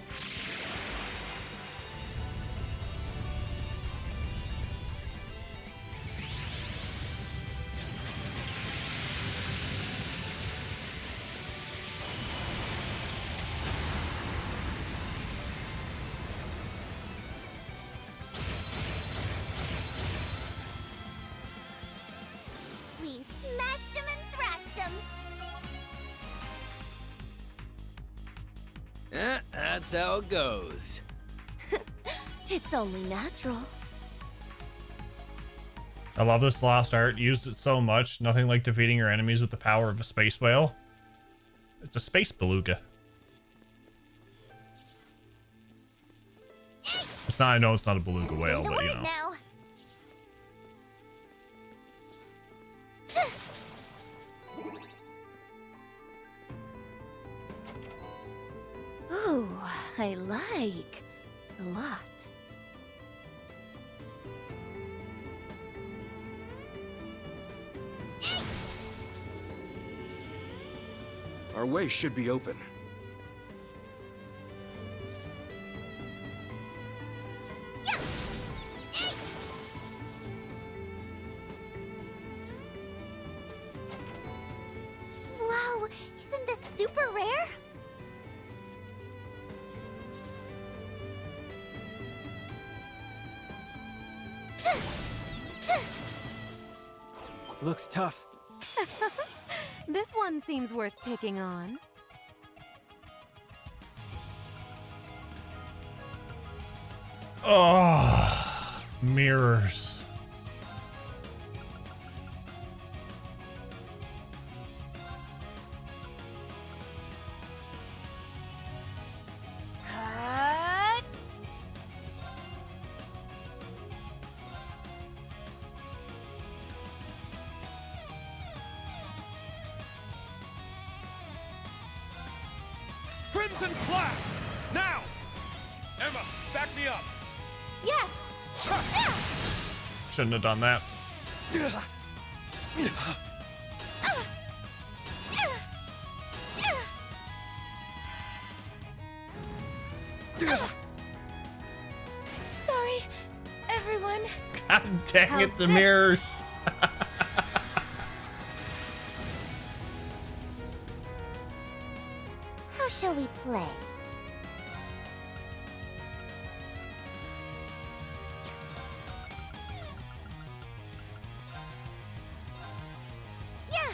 We smashed him and thrashed him. That's how it goes. It's only natural. I love this lost art. Used it so much. Nothing like defeating your enemies with the power of a space whale. It's a space beluga. It's not. I know it's not a beluga whale, but you know. Now. Ooh, I like a lot. Our way should be open. Wow, isn't this super rare? Looks tough. This one seems worth picking on. Oh, mirrors. Cut. Crimson Flash! Now! Emma, back me up! Yes. Shouldn't have done that. Sorry, everyone. God dang How's it, the this? mirrors. How shall we play? Yeah.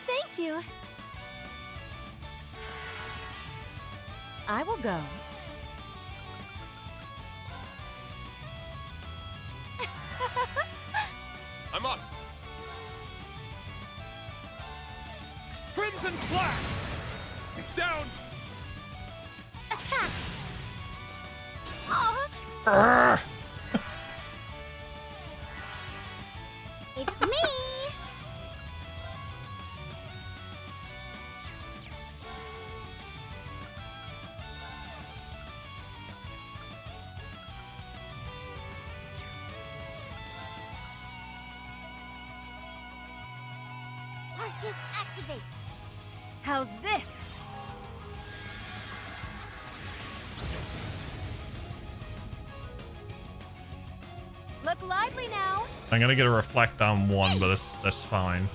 Thank you. I will go. I'm up! Crimson Flash! It's down! Attack. Aw. Arrgh. It's me. Arcus activate. How's this? Look lively now. I'm gonna get a reflect on one, but that's fine.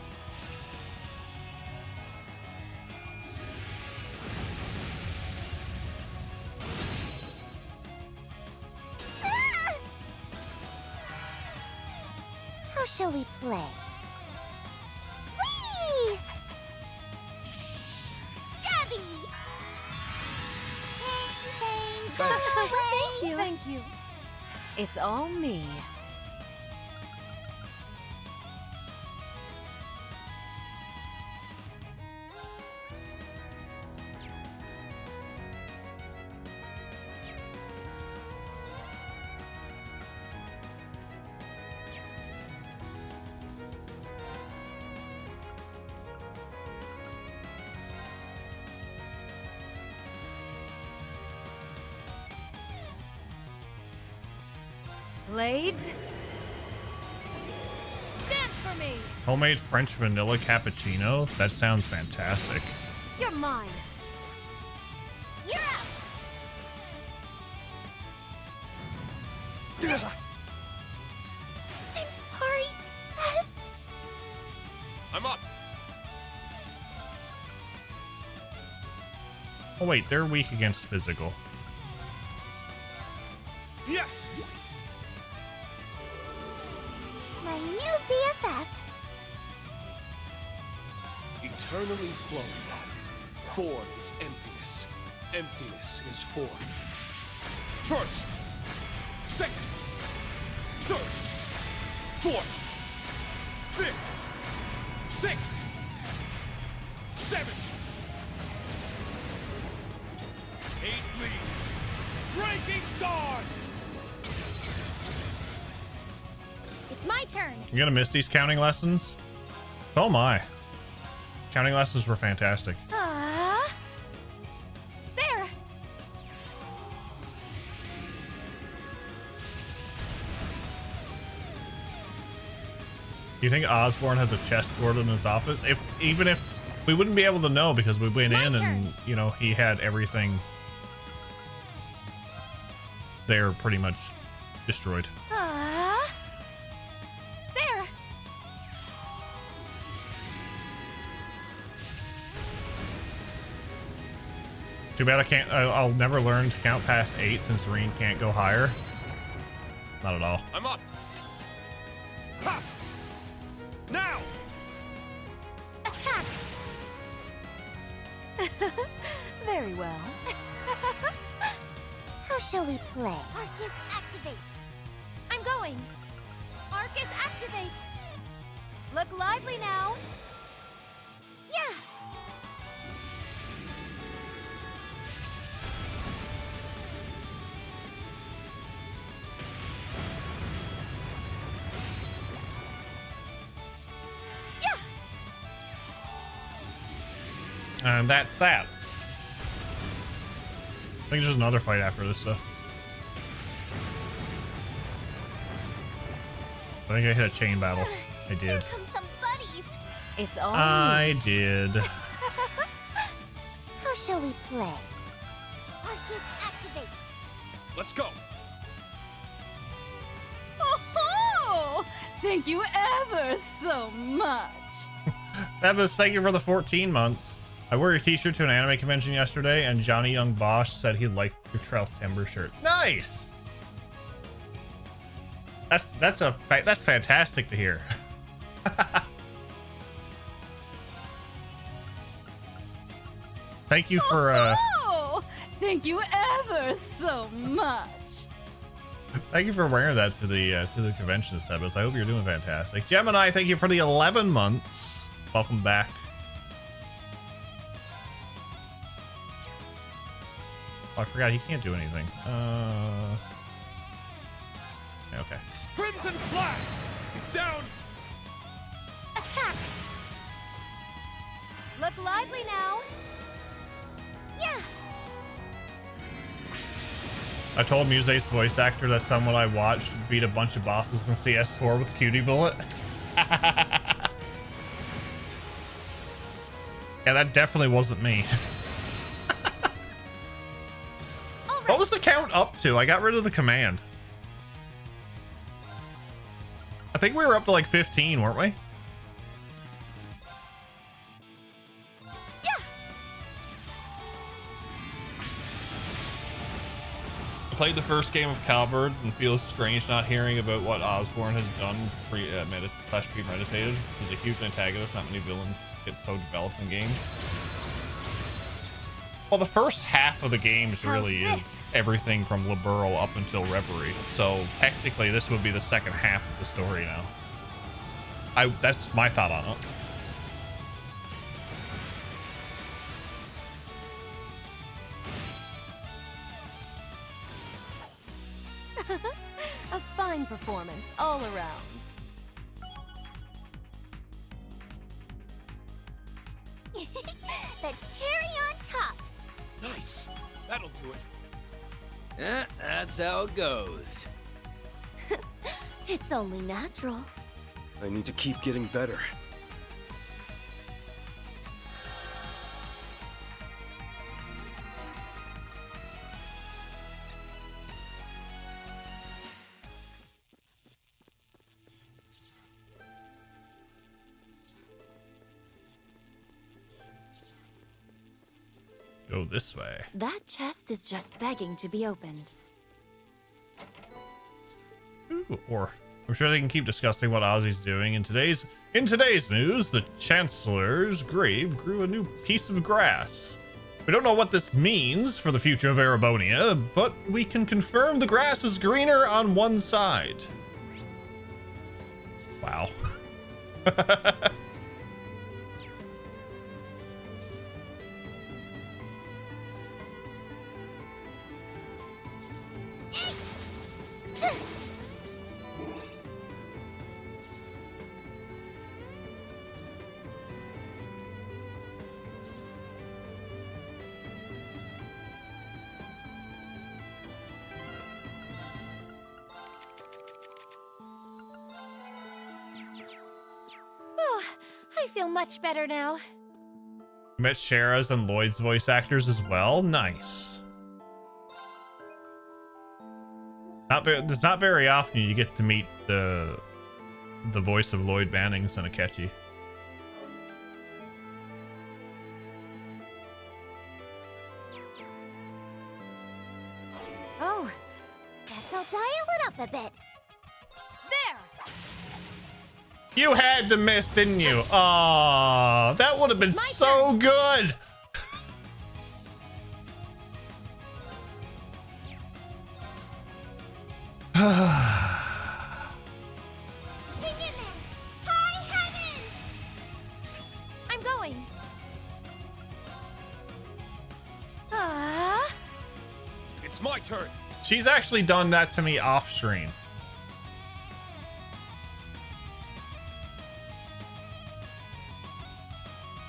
Ah! How shall we play? Whee! Gabby! Pain, go away! Thank you. Thank you. It's all me. Blades? Dance for me! Homemade French vanilla cappuccino? That sounds fantastic. You're mine. You're up! I'm sorry, S. I'm up! Oh wait, they're weak against physical. Yeah! My new BFF. Eternally flowing. Form is emptiness. Emptiness is form. First! Second! Third! Fourth! Fifth! Sixth! Seventh! 8 leaves! Breaking dawn! It's my turn. You gonna miss these counting lessons? Oh my. Counting lessons were fantastic. There. Do you think Osborn has a chessboard in his office? Even if we wouldn't be able to know because we went in and, you know, he had everything there pretty much destroyed. There! Too bad I can't, I'll never learn to count past 8 since Reen can't go higher. Not at all. I'm up. Ha! Now! Attack! Very well. How shall we play? Arcus, activate! I'm going! Arcus, activate! Look lively now. Yeah! And that's that. I think there's another fight after this stuff. I think I hit a chain battle. I did. Here come some buddies! It's all I did. How shall we play? Arcus, activate! Let's go. Oh, thank you ever so much. Sebas, thank you for the 14 months. I wore your t-shirt to an anime convention yesterday, and Johnny Young Bosch said he'd like your Trails Timber shirt. Nice. That's fantastic to hear. Thank you for Oh, thank you ever so much. thank you for wearing that to the convention, Sebas. I hope you're doing fantastic. Gemini, thank you for the 11 months. Welcome back. Oh, I forgot he can't do anything. Okay. Crimson Slash! It's down! Attack! Look lively now. Yeah! I told Muse's voice actor that someone I watched beat a bunch of bosses in CS4 with Cutie Bullet. Yeah, that definitely wasn't me. What was the count up to? I got rid of the command. I think we were up to like 15, weren't we? Yeah! I played the first game of Calvard and feels strange not hearing about what Osborn has done premeditated. He's a huge antagonist. Not many villains get so developed in games. Well, the first half of the games really is everything from Liberl up until Reverie. So technically this would be the second half of the story now. That's my thought on it. A fine performance all around. The cherry on top! Nice. That'll do it. Yeah, that's how it goes. It's only natural. I need to keep getting better. Go this way. That chest is just begging to be opened. Ooh, or I'm sure they can keep discussing what Ozzy's doing. In today's news, the Chancellor's grave grew a new piece of grass. We don't know what this means for the future of Erebonia, but we can confirm the grass is greener on one side. Wow. I feel much better now. You met Shara's and Lloyd's voice actors as well? Nice. It's not very often you get to meet the voice of Lloyd Bannings and Akechi. Oh, guess I'll dial it up a bit. There! You had to miss, didn't you? Oh, that would have been so good. Hang in there! High heaven! I'm going. It's my turn. She's actually done that to me off stream.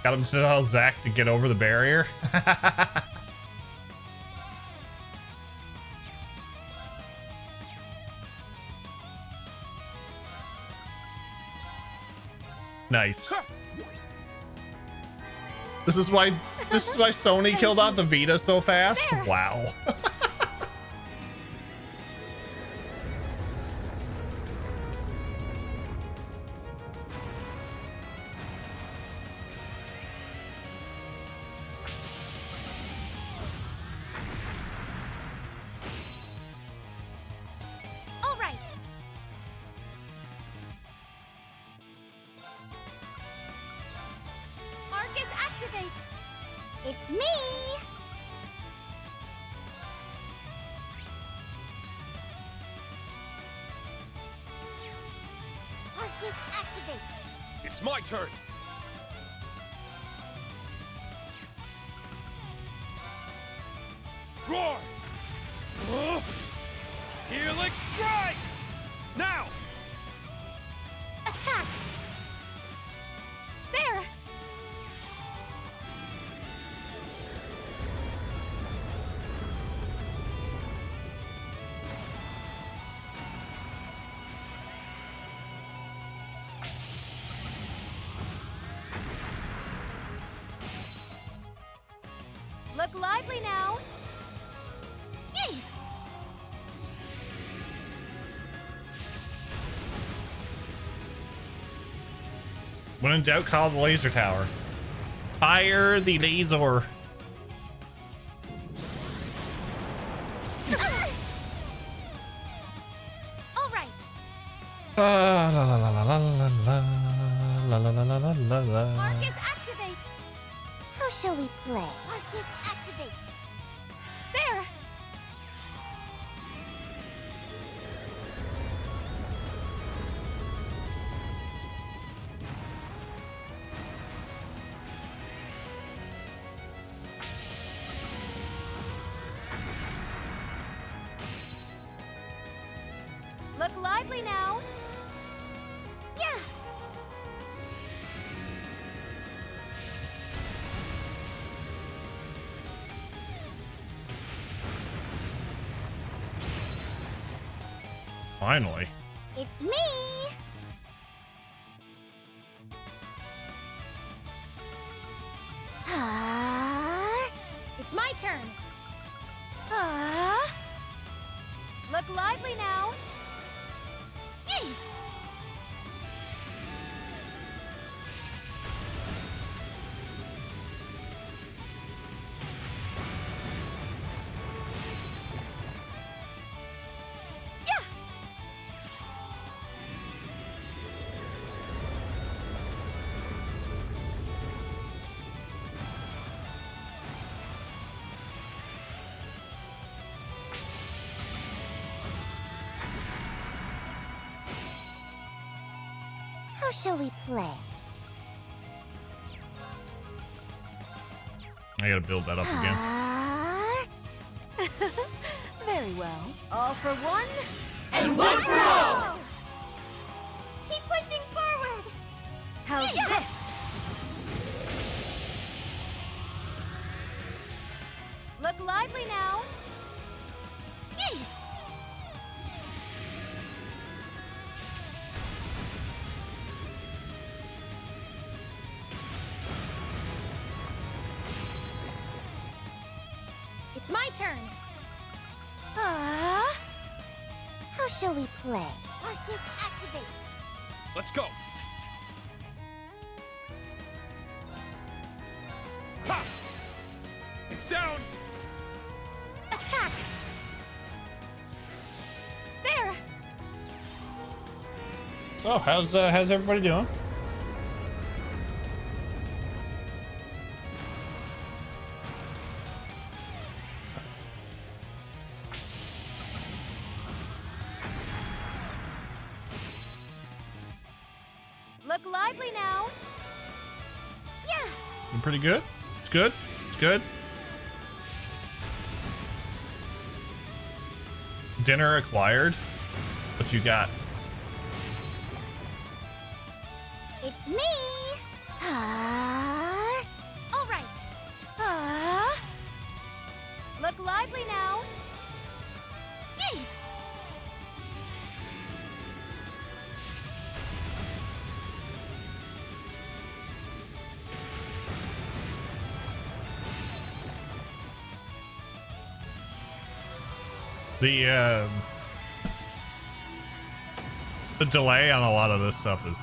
Got him to tell Zach to get over the barrier. Nice. This is why Sony killed off the Vita so fast. There. Wow. All right. Marcus, activate. It's me. Marcus, activate. It's my turn. Roar! Helix strike! Now! Attack. There. Look lively now. Yay! When in doubt, call the laser tower. Fire the laser. All right. La la la la la la la la la la la la la. Marcus, activate. Who shall we play? Marcus, activate. There. Look lively now. Yeah. Finally. It's me. It's my turn. Look lively now. Yay! Yeah! Who shall we play? I gotta build that up again. Very well. All for one, And one for all! Keep pushing forward! How's this? Look lively now. Yay! It's my turn. How shall we play? Arcus activate. Let's go. Ha! It's down. Attack. There. So how's everybody doing? Look lively now. Yeah. Doing pretty good. It's good. It's good. Dinner acquired. What you got? It's me. All right. Look lively now. Yay. The delay on a lot of this stuff is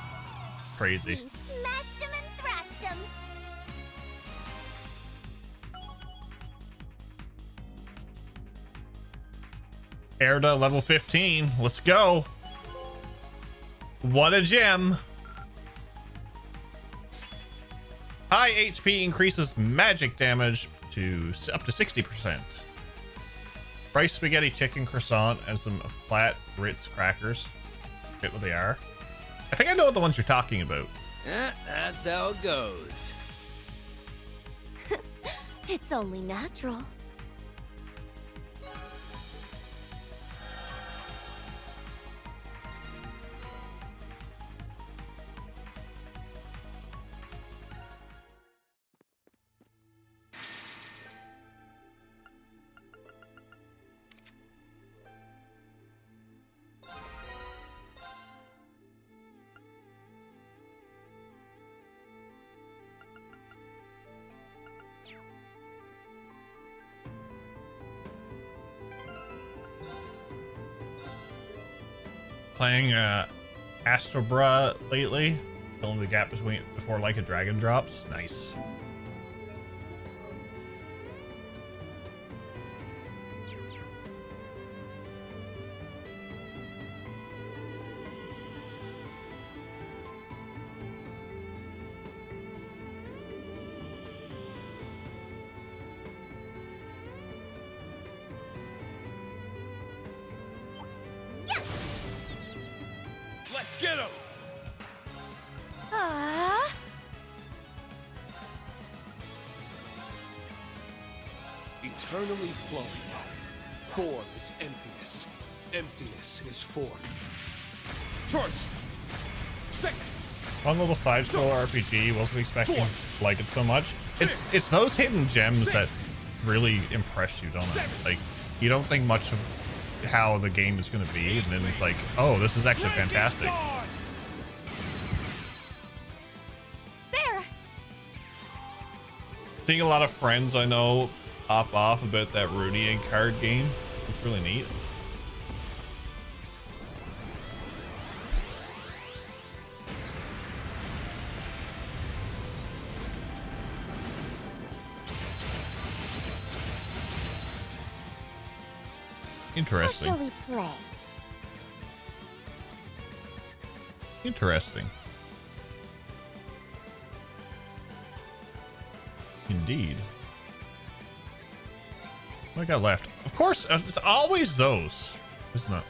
crazy. We smashed him and thrashed him. Erda level 15. Let's go. What a gem. High HP increases magic damage to up to 60%. Rice spaghetti chicken croissant and some flat Ritz crackers. Forget what they are. I think I know what the ones you're talking about. That's how it goes. It's only natural. Playing Astrobra lately, filling the gap before Like a Dragon drops. Nice. Let's get him. Eternally flowing. Form is emptiness. Emptiness is form. First. Second. Fun little side scroller RPG. Wasn't expecting to like it so much. It's those hidden gems that really impress you, don't it? Like, you don't think much of how the game is going to be, and then it's like, oh, this is actually fantastic. There. Seeing a lot of friends I know pop off about that Rudy and card game. It's really neat. Interesting. How shall we play? Interesting. Indeed. What I got left? Of course, it's always those, isn't it?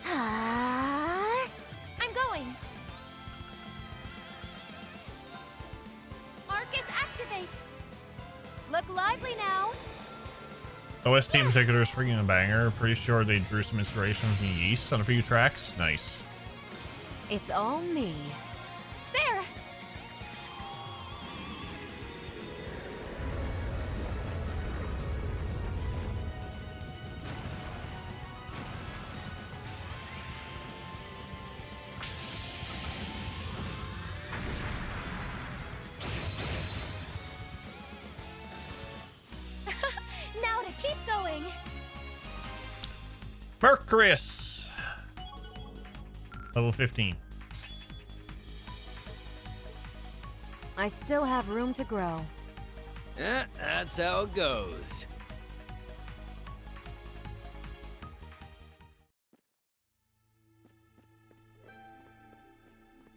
I'm going. Arcus activate. Look lively now. OST in particular is freaking a banger. Pretty sure they drew some inspiration from Yeast on a few tracks. Nice. It's all me. There. going. Mercurius. Level 15. I still have room to grow. That's how it goes.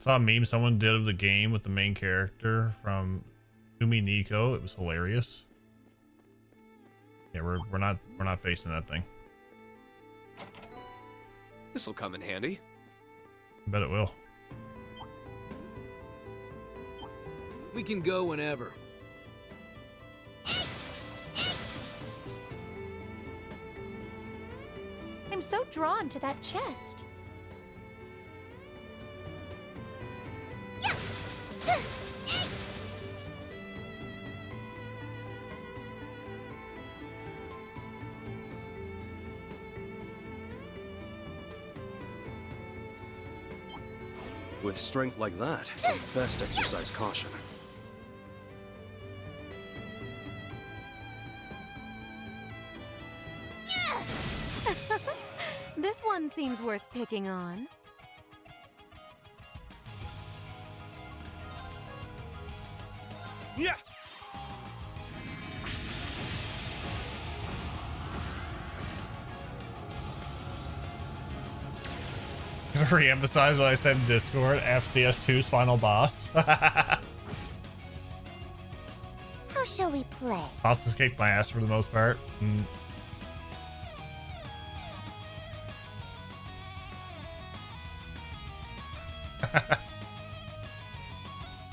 Saw a meme someone did of the game with the main character from Umi Nico. It was hilarious. Yeah, we're not facing that thing. This'll come in handy. I bet it will. We can go whenever. I'm so drawn to that chest. With strength like that, you best exercise caution. This one seems worth picking on. Yeah. Gonna re-emphasize what I said in Discord. FCS2's final boss. How shall we play? Boss has kicked my ass for the most part.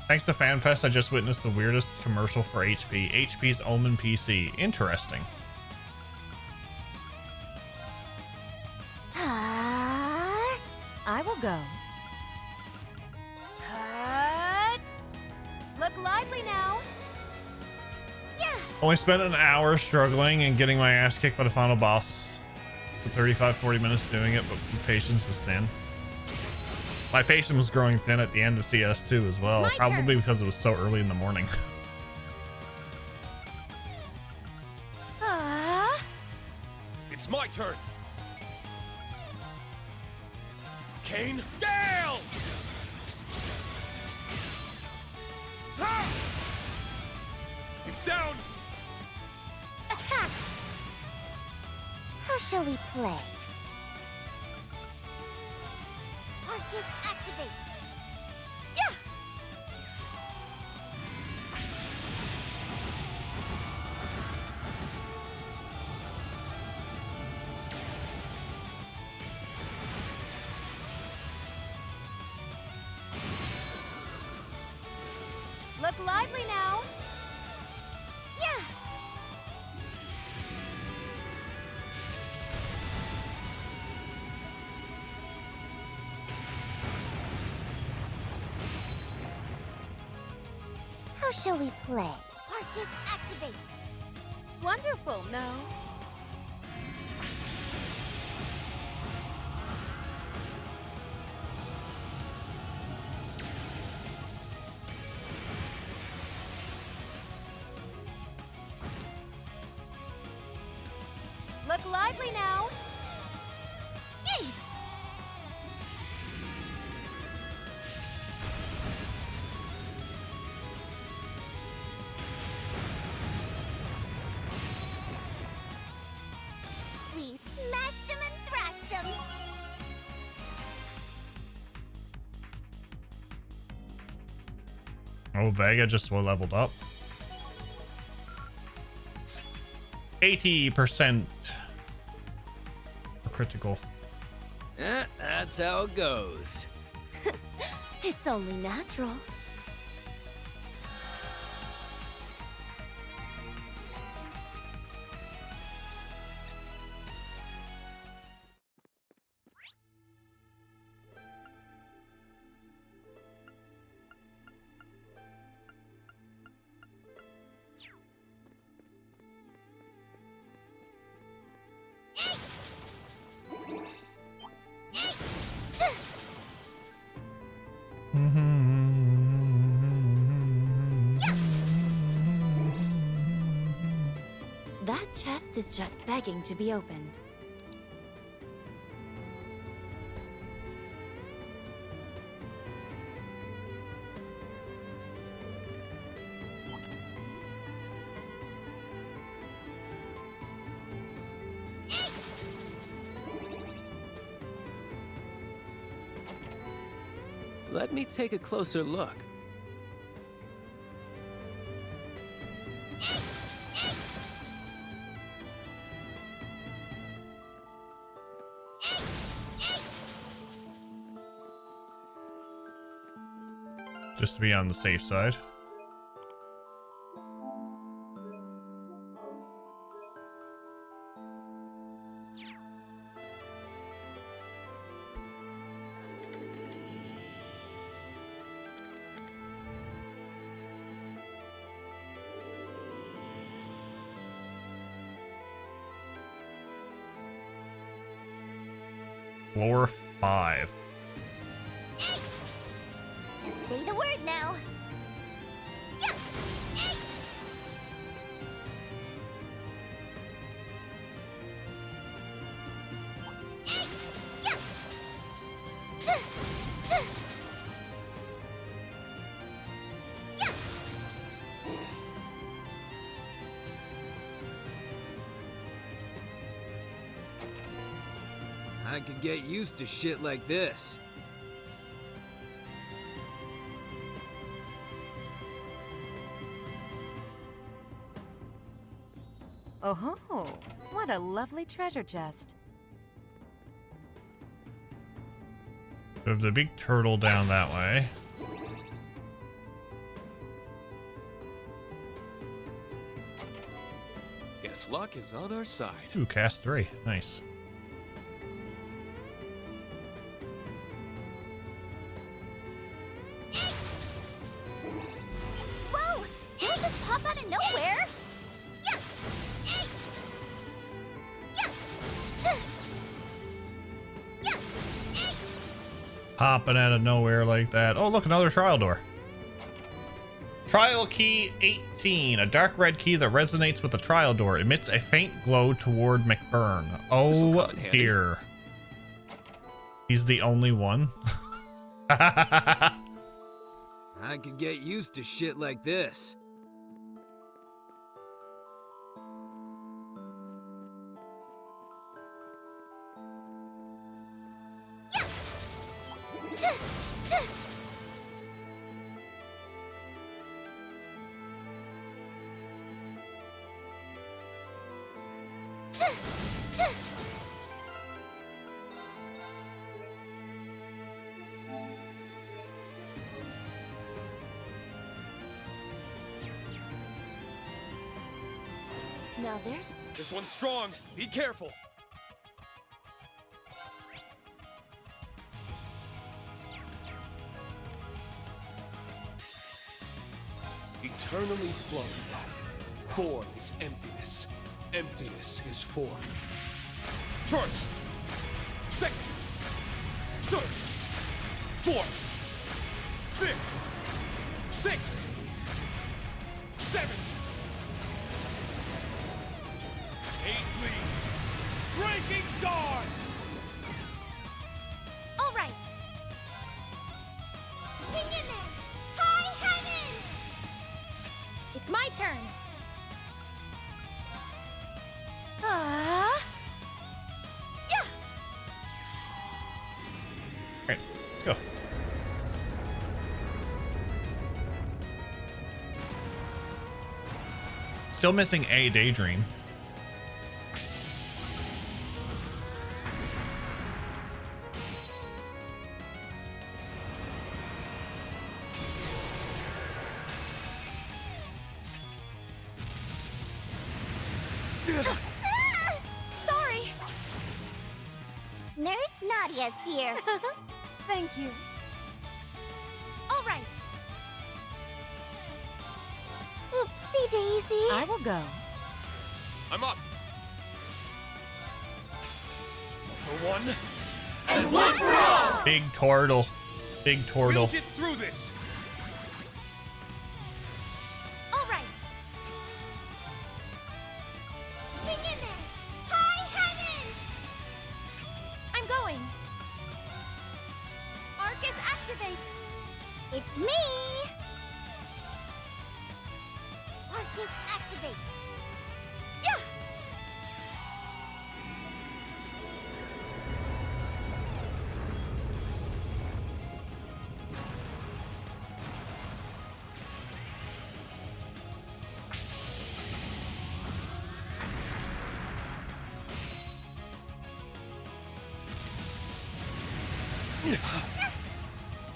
Thanks to FanFest, I just witnessed the weirdest commercial for HP. HP's Omen PC. Interesting. I will go. Look lively now. Only spent an hour struggling and getting my ass kicked by the final boss. For 35-40 minutes doing it, but my patience was thin. My patience was growing thin at the end of CS2 as well. Probably because it was so early in the morning. It's my turn. Kane, Gale! Ah! It's down. Attack! How shall we play? Arcus activate! Yeah! Look lively now. Yeah! How shall we play? Arcus activate! Wonderful, no? Look lively now. Yay! We smashed him and thrashed him. Oh, Vega just leveled up. 80% for critical. That's how it goes. It's only natural. mouth is just begging to be opened. Let me take a closer look. Just to be on the safe side. Floor 5. Just say the word now. I could get used to shit like this. Oh ho! What a lovely treasure chest. We have the big turtle down that way. Guess luck is on our side. Ooh, cast 3. Nice. Whoa! Don't just pop out of nowhere! Popping out of nowhere like that. Oh, look, another trial door. Trial key 18. A dark red key that resonates with the trial door emits a faint glow toward McBurn. Oh dear. He's the only one. I could get used to shit like this. Now there's... This one's strong. Be careful. Eternally flowing. Form is emptiness. Emptiness is form. First, second, third, fourth, fifth, sixth, seventh. 8 leaves. Breaking dawn. All right. Hang in there. Hi, hanging. It's my turn. Yeah. Alright, go. Still missing a daydream. Sorry. Nurse Nadia's here. Thank you. All right. Oopsie daisy. I will go. I'm up. For one. And one for all. Big turtle. Big turtle. We'll get through this. All right. Hang in there. It's me! Arcus activate! Yeah!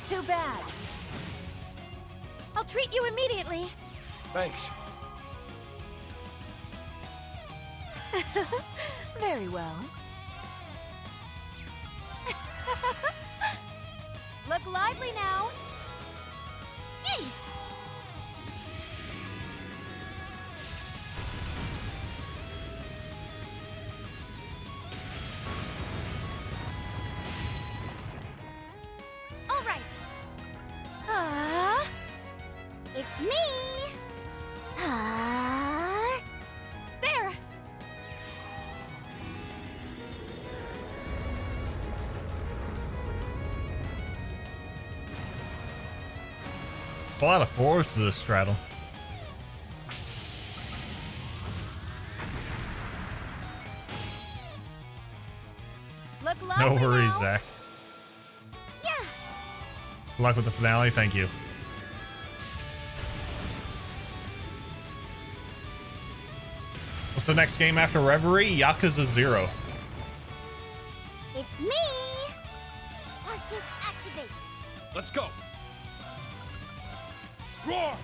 Too bad. I'll treat you immediately. Thanks. Very well. Look lively now. Yay! All right. It's me. There. There's a lot of fours to this straddle. Look No lively worries, now. Zach. Yeah. Good luck with the finale. Thank you. What's the next game after Reverie? Yakuza 0. It's me. Arcus activate. Let's go. Roar!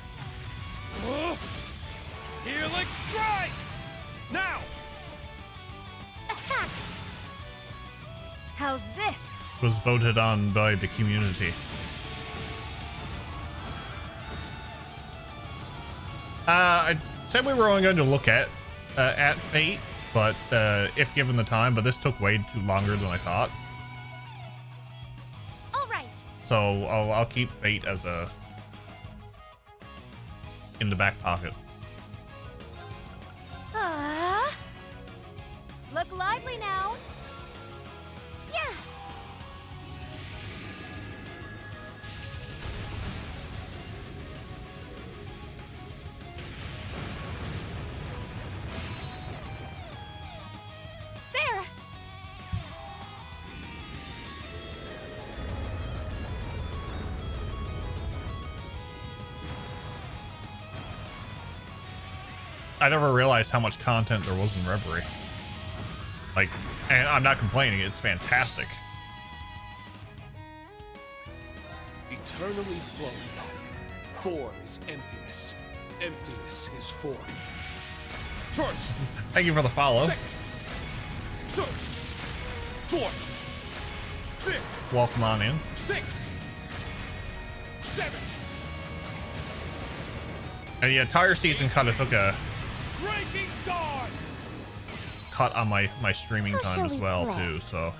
Helix strike! Now! Attack. How's this? Was voted on by the community. I said we were only going to look at Fate, but if given the time, but this took way too longer than I thought. All right. So I'll keep Fate as a in the back pocket. Look lively now. Yeah. There. I never realized how much content there was in Reverie. Like, and I'm not complaining, it's fantastic. Eternally flowing. Form is emptiness. Emptiness is form. First. Thank you for the follow. Second. Third. Fourth. Fifth. Welcome on in. Sixth. Seventh. And the entire season kind of took a Breaking dawn. cut on my streaming time as well too. So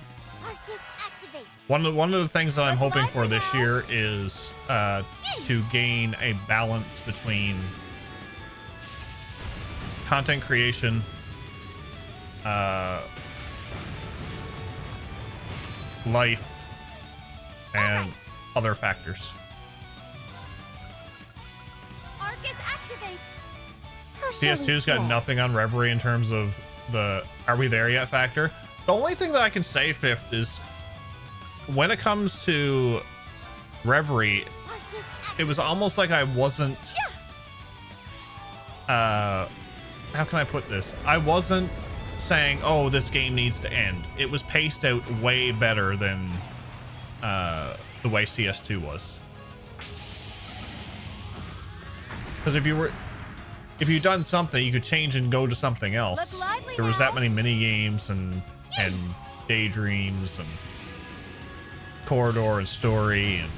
Arcus activate. one of the things that I'm hoping for this year is to gain a balance between content creation, life, and other factors. Arcus activate. CS2's got nothing on Reverie in terms of the "are we there yet" factor. The only thing that I can say, Fifth, is when it comes to Reverie, it was almost like I wasn't how can I put this? I wasn't saying, oh, this game needs to end. It was paced out way better than the way CS2 was. Because if you'd done something, you could change and go to something else. There was that many mini games and daydreams and corridor and story and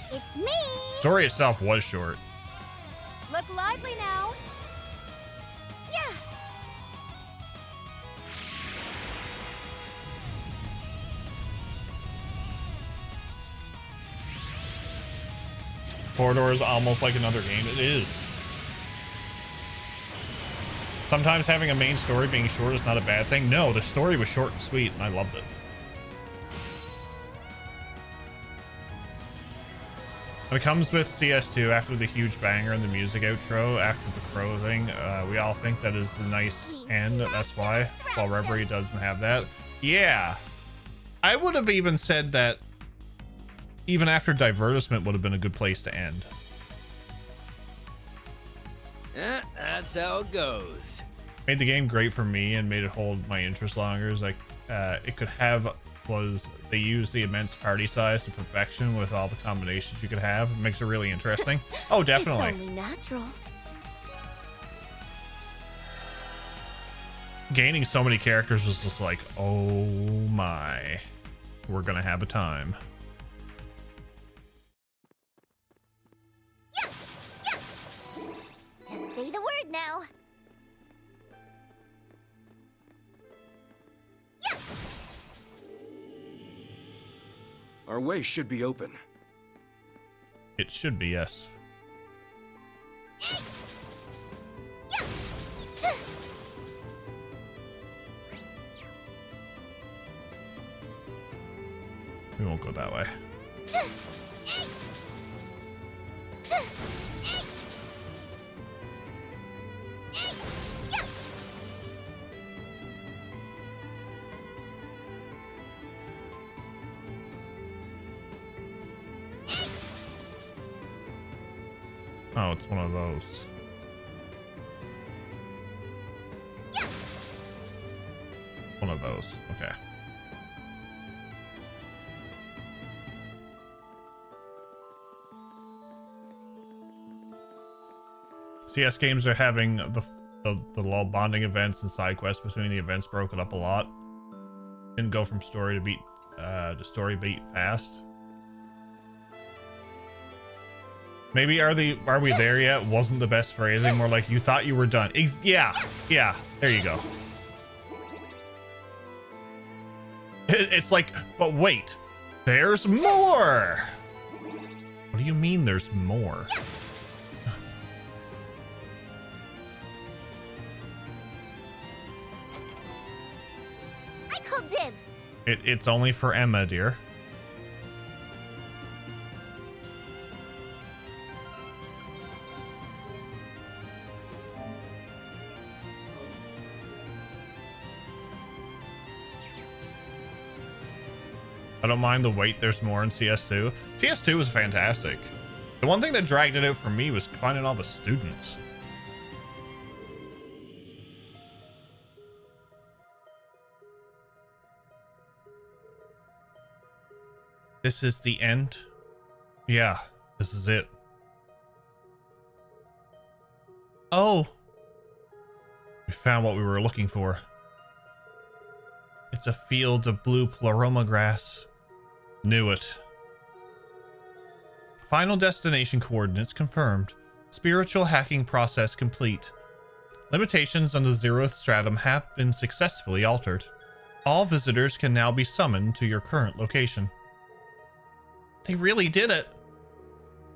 It's me. story itself was short. Look lively now. Yeah. Corridor is almost like another game. It is. Sometimes having a main story being short is not a bad thing. No, the story was short and sweet, and I loved it. When it comes with CS2, after the huge banger and the music outro, after the crow thing, we all think that is a nice end. That's why, while Reverie doesn't have that. Yeah. I would have even said that even after Divertisement would have been a good place to end. That's how it goes. Made the game great for me and made it hold my interest longer. Is like it could have was they used the immense party size to perfection with all the combinations you could have. It makes it really interesting. Oh, definitely. It's only natural. Gaining so many characters was just like, oh my, we're gonna have a time. Just say the word now. Our way should be open. It should be, yes. We won't go that way. Oh, it's one of those. One of those. Okay. CS games are having the lull bonding events and side quests between the events broken up a lot. Didn't go from story to beat story beat fast. Maybe are we there yet? Wasn't the best phrasing. More like you thought you were done. Yeah, there you go. It's like, but wait, there's more. What do you mean there's more? I call dibs. It's only for Emma, dear. I don't mind the wait, there's more in CS2. CS2 was fantastic. The one thing that dragged it out for me was finding all the students. This is the end? Yeah, this is it. Oh! We found what we were looking for. It's a field of blue pleroma grass. Knew it. Final destination coordinates confirmed. Spiritual hacking process complete. Limitations on the 0th stratum have been successfully altered. All visitors can now be summoned to your current location. They really did it.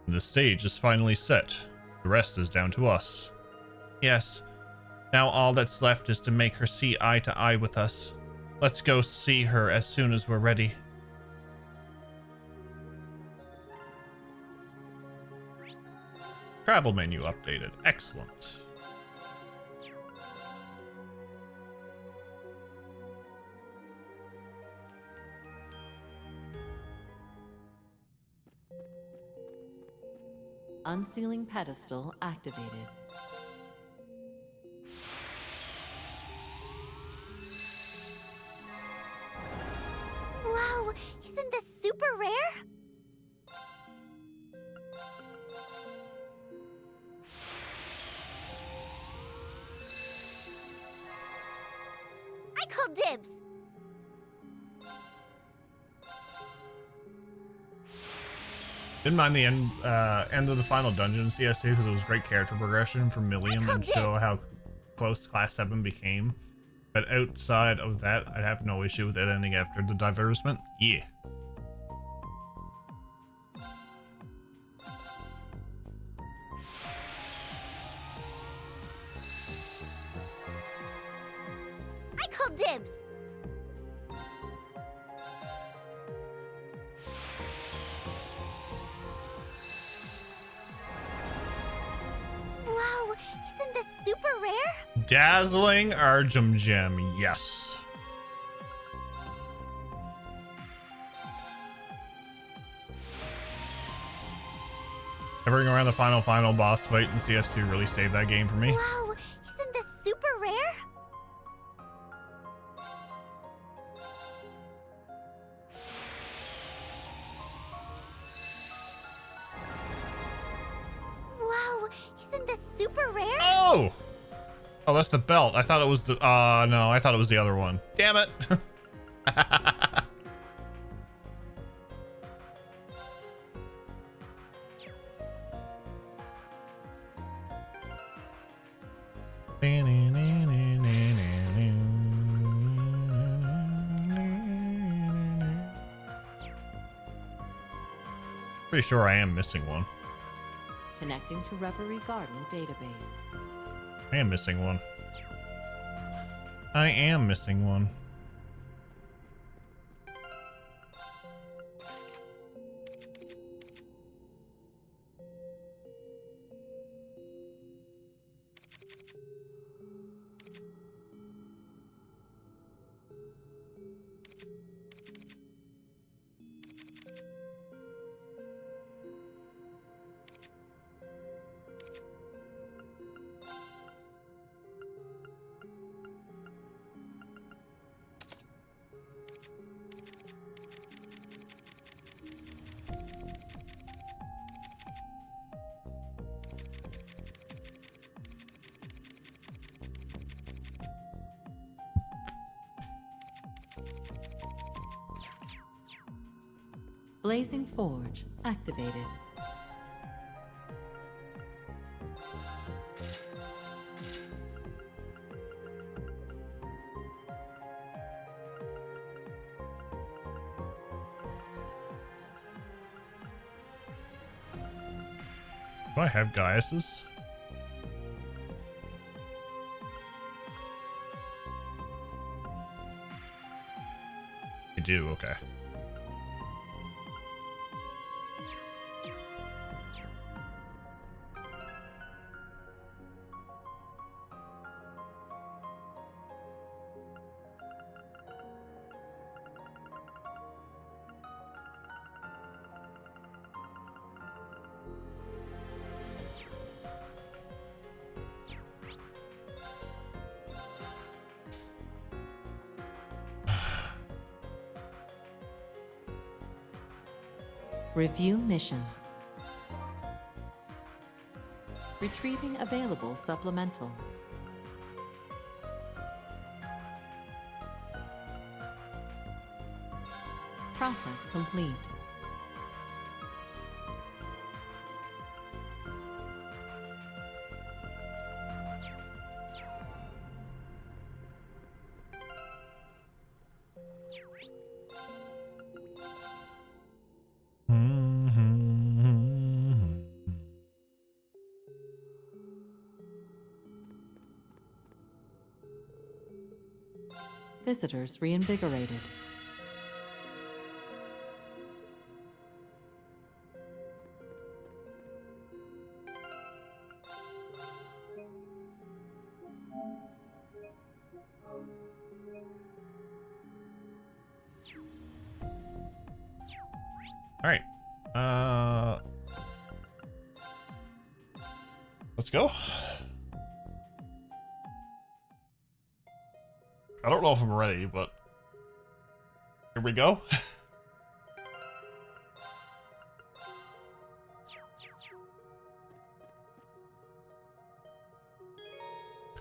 The stage is finally set. The rest is down to us. Yes. Now all that's left is to make her see eye to eye with us. Let's go see her as soon as we're ready. Travel menu updated. Excellent. Unsealing pedestal activated. Wow, isn't this super rare? I call dibs. Didn't mind the end of the final dungeon in CS2 because it was great character progression for Milliam and show how close Class 7 became. But outside of that, I'd have no issue with it ending after the divertisement. Yeah. dibs! Wow, isn't this super rare? Dazzling Argem Gem, yes. Hovering around the final boss fight in CS2 really saved that game for me. Wow, isn't this super rare? Wow, isn't this super rare? Oh! Oh, that's the belt. I thought it was the, no, I thought it was the other one. Damn it. Pretty sure I am missing one. Connecting to Reverie Garden database. I am missing one. I am missing one. Blazing Forge activated. Do I have Gaius's? I do, okay. Review missions. Retrieving available supplementals. Process complete. Visitors reinvigorated. All right. Let's go. I don't know if I'm ready, but here we go.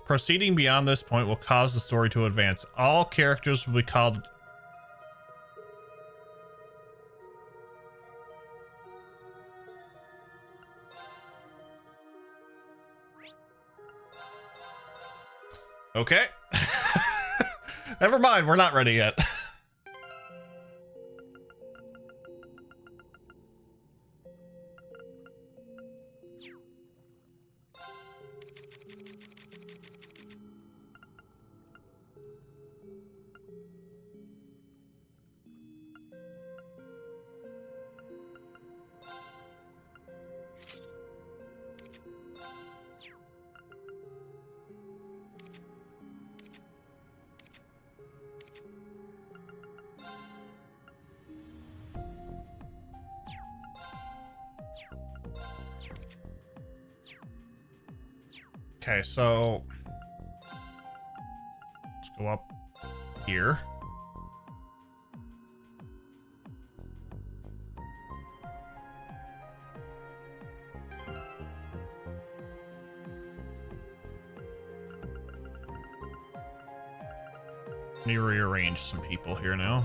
Proceeding beyond this point will cause the story to advance. All characters will be called... Okay. Never mind, we're not ready yet. Okay, so let's go up here. Let me rearrange some people here now.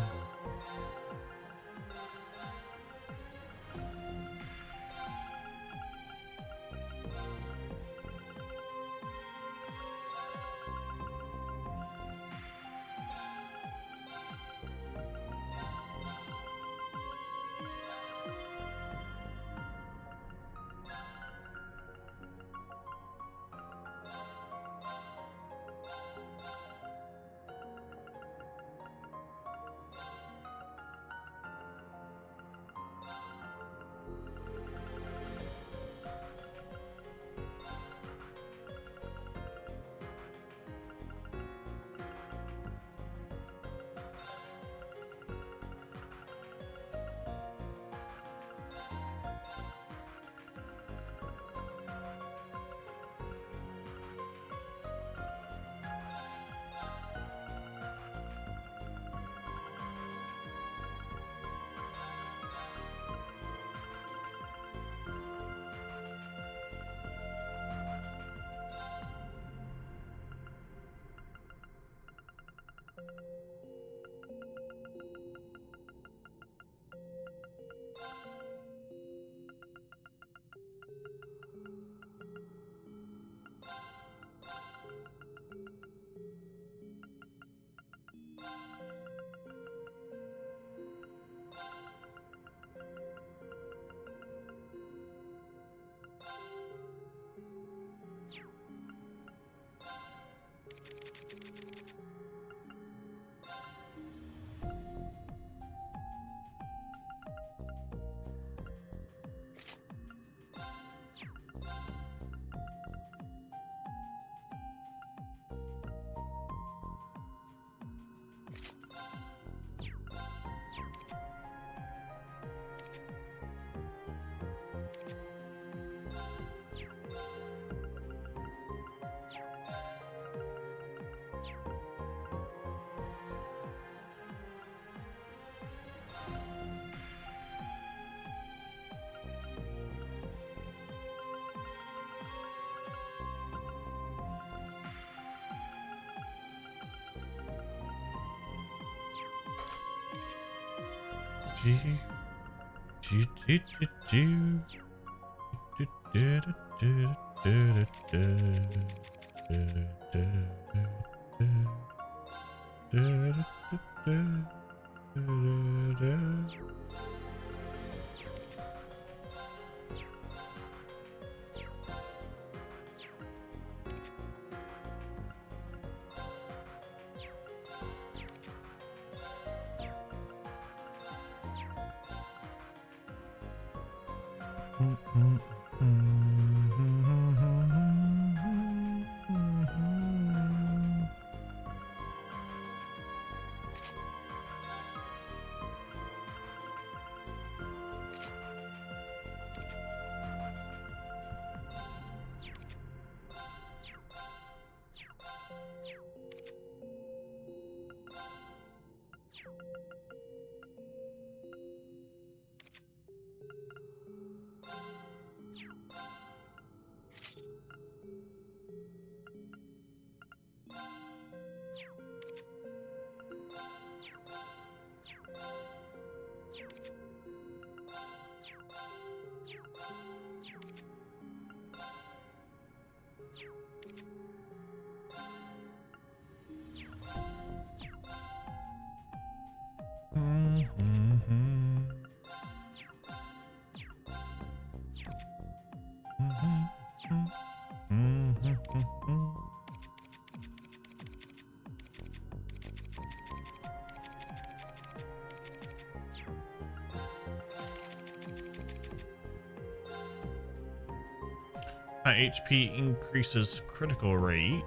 My HP increases critical rate.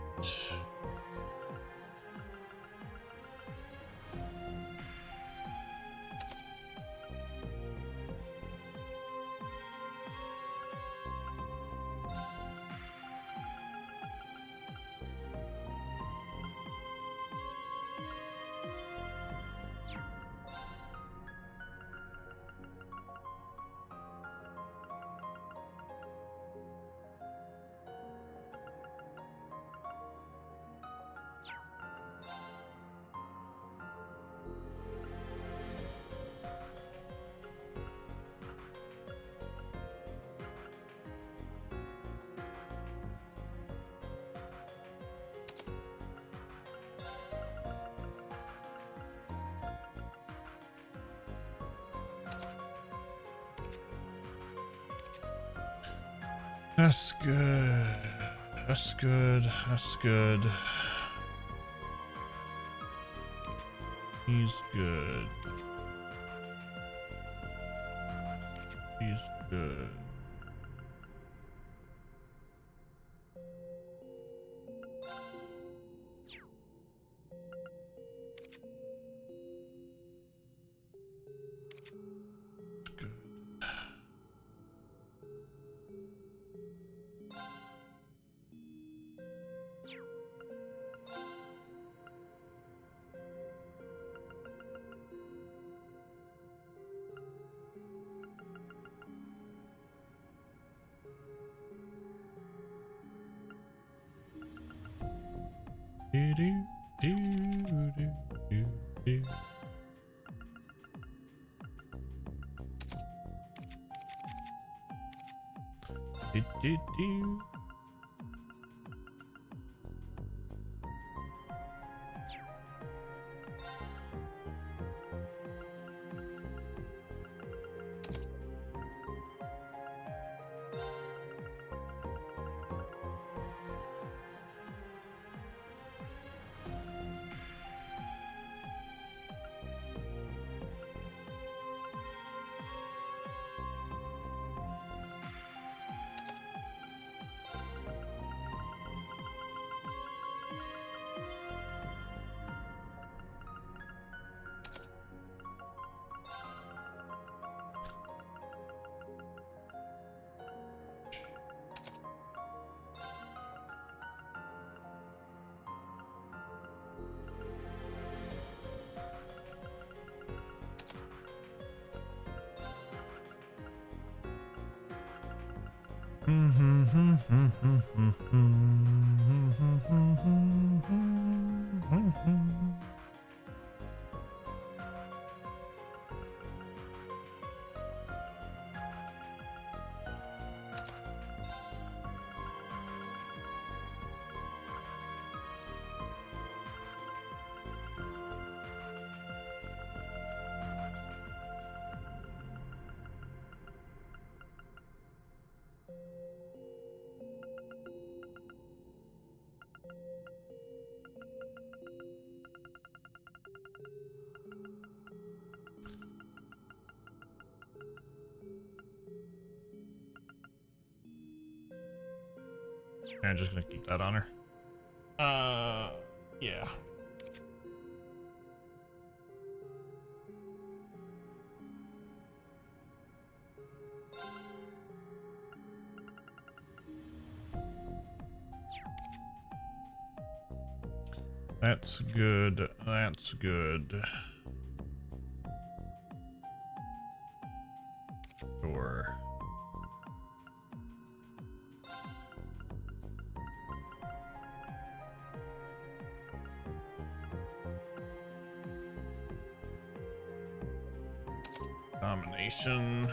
That's good. That's good. That's good. He's good. He's good. Good. Do do do do do do. Do do do. I'm just gonna keep that on her. Yeah. That's good. That's good. Sure. Domination.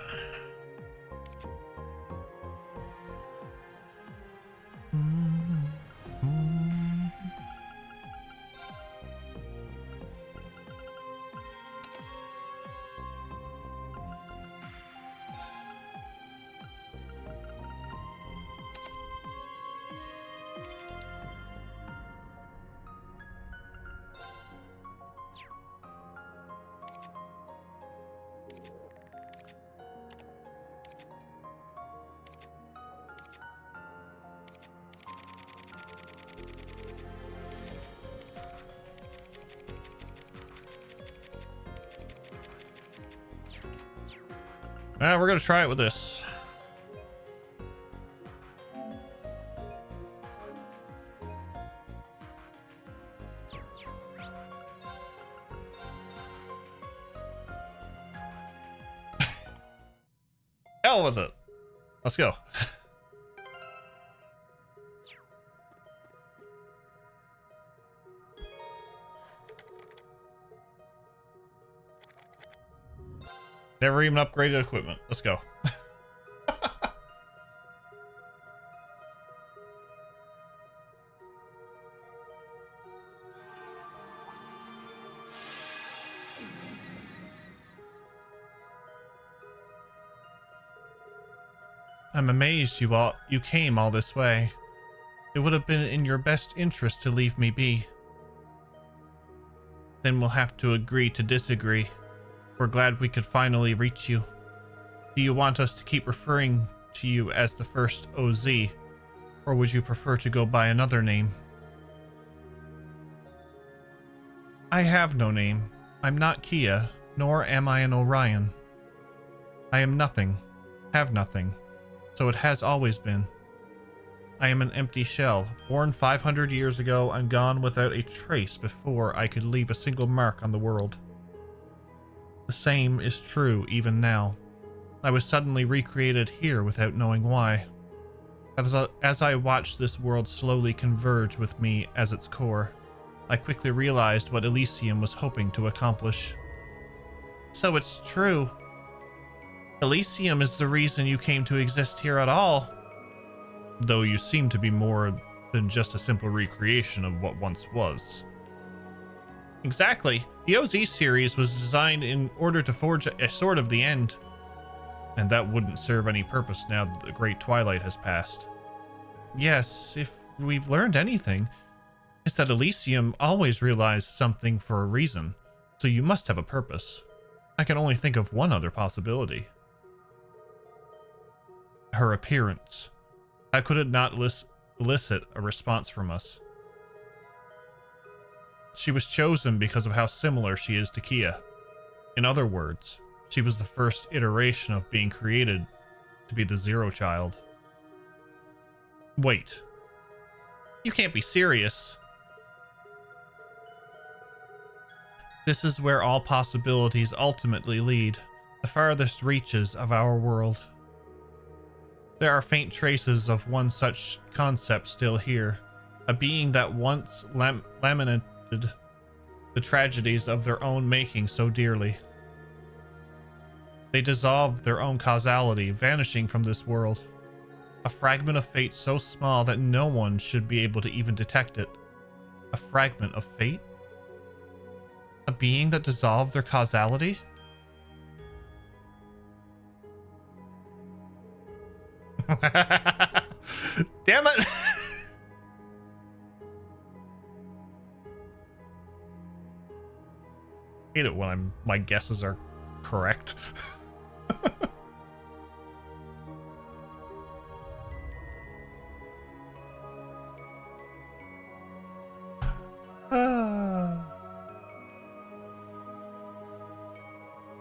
We're gonna try it with this. Hell with it. Let's go. Never even upgraded equipment. Let's go. I'm amazed you came all this way. It would have been in your best interest to leave me be. Then we'll have to agree to disagree. We're glad we could finally reach you. Do you want us to keep referring to you as the first OZ, or would you prefer to go by another name? I have no name. I'm not Kia, nor am I an Orion. I am nothing, have nothing, so it has always been. I am an empty shell, born 500 years ago and gone without a trace before I could leave a single mark on the world. The same is true even now. I was suddenly recreated here without knowing why. As I watched this world slowly converge with me as its core, I quickly realized what Elysium was hoping to accomplish. So it's true. Elysium is the reason you came to exist here at all. Though you seem to be more than just a simple recreation of what once was. Exactly. The OZ series was designed in order to forge a sword of the end. And that wouldn't serve any purpose now that the Great Twilight has passed. Yes, if we've learned anything, it's that Elysium always realized something for a reason, so you must have a purpose. I can only think of one other possibility. Her appearance. How could it not elicit a response from us? She was chosen because of how similar she is to Kia. In other words, she was the first iteration of being created to be the Zero Child. Wait. You can't be serious. This is where all possibilities ultimately lead, the farthest reaches of our world. There are faint traces of one such concept still here, a being that once lamented the tragedies of their own making so dearly. They dissolved their own causality, vanishing from this world. A fragment of fate so small that no one should be able to even detect it. A fragment of fate? A being that dissolved their causality? Damn it! Hate it when my guesses are correct.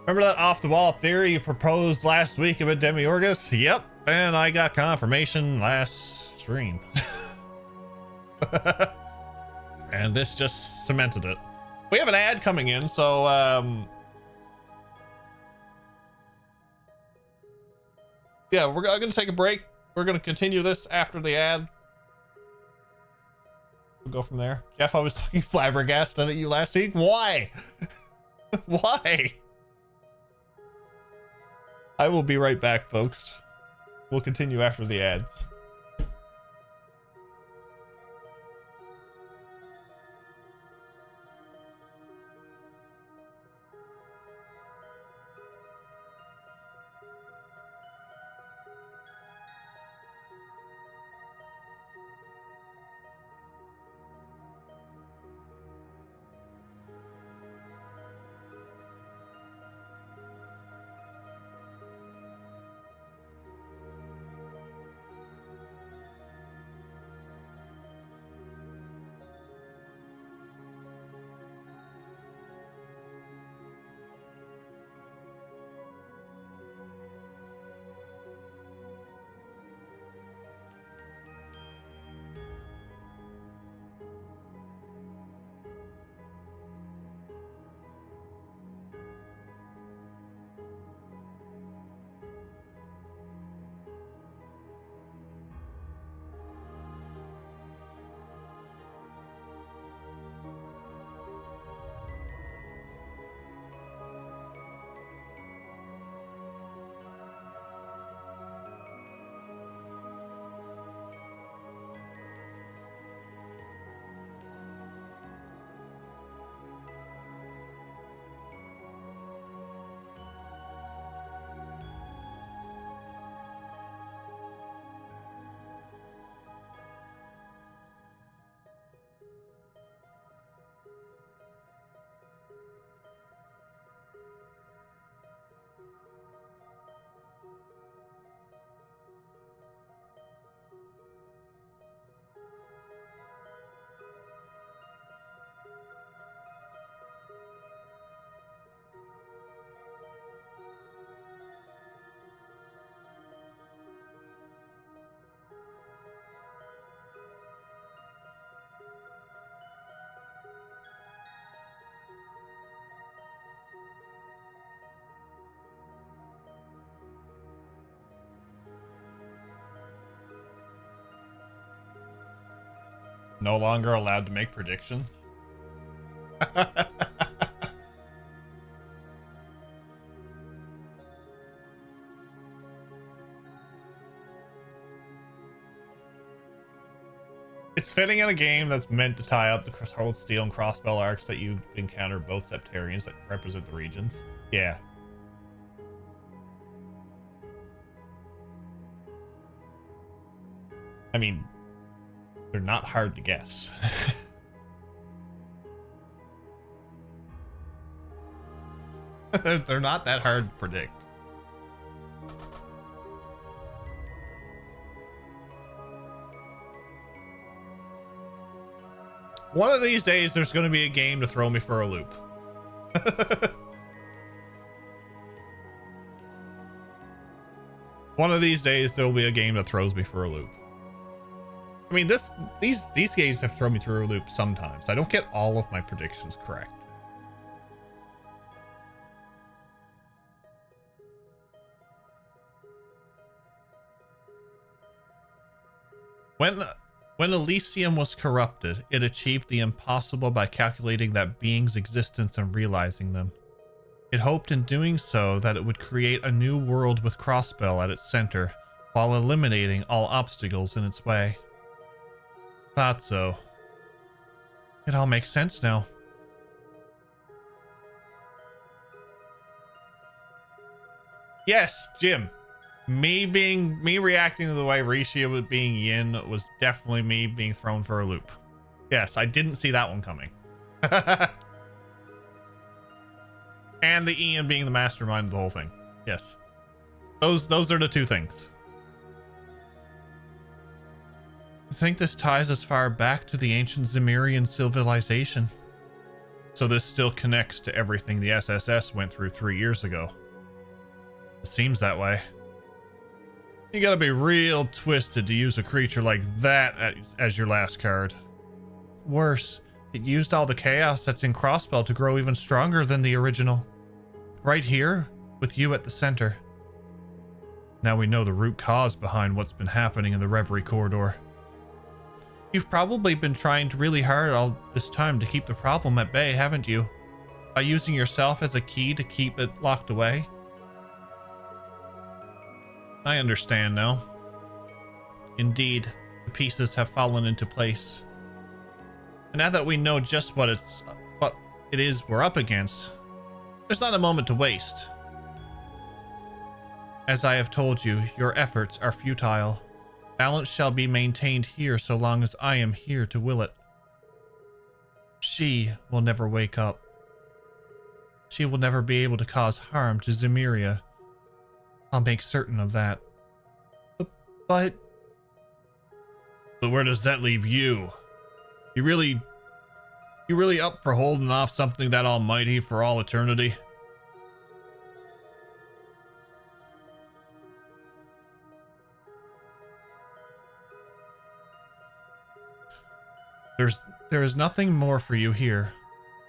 Remember that off-the-wall theory you proposed last week about Demiurgus? Yep, and I got confirmation last stream. And this just cemented it. We have an ad coming in, so yeah, we're gonna take a break. We're gonna continue this after the ad. We'll go from there. Jeff, I was talking flabbergasted at you last week. Why? Why? I will be right back, folks. We'll continue after the ads. No longer allowed to make predictions. It's fitting in a game that's meant to tie up the Cold Steel and Crossbell arcs that you encounter both Septarians that represent the regions. Yeah. I mean, they're not hard to guess. They're not that hard to predict. One of these days, there's going to be a game to throw me for a loop. One of these days, there'll be a game that throws me for a loop. I mean, these games have thrown me through a loop sometimes. I don't get all of my predictions correct. When Elysium was corrupted, it achieved the impossible by calculating that being's existence and realizing them. It hoped in doing so that it would create a new world with Crossbell at its center, while eliminating all obstacles in its way. Thought so. It all makes sense now. Yes, Jim. Me reacting to the way Rishi was being Yin was definitely me being thrown for a loop. Yes, I didn't see that one coming. And the Ian being the mastermind of the whole thing. Yes. Those are the two things. I think this ties us far back to the ancient Zemirian civilization. So this still connects to everything the SSS went through 3 years ago. It seems that way. You gotta be real twisted to use a creature like that as your last card. Worse, it used all the chaos that's in Crossbell to grow even stronger than the original. Right here, with you at the center. Now we know the root cause behind what's been happening in the Reverie corridor. You've probably been trying really hard all this time to keep the problem at bay, haven't you? By using yourself as a key to keep it locked away? I understand now. Indeed, the pieces have fallen into place. And now that we know just what it is we're up against, there's not a moment to waste. As I have told you, your efforts are futile. Balance shall be maintained here so long as I am here to will it. She will never wake up. She will never be able to cause harm to Zemiria. I'll make certain of that. But where does that leave you? You really up for holding off something that almighty for all eternity? There is nothing more for you here.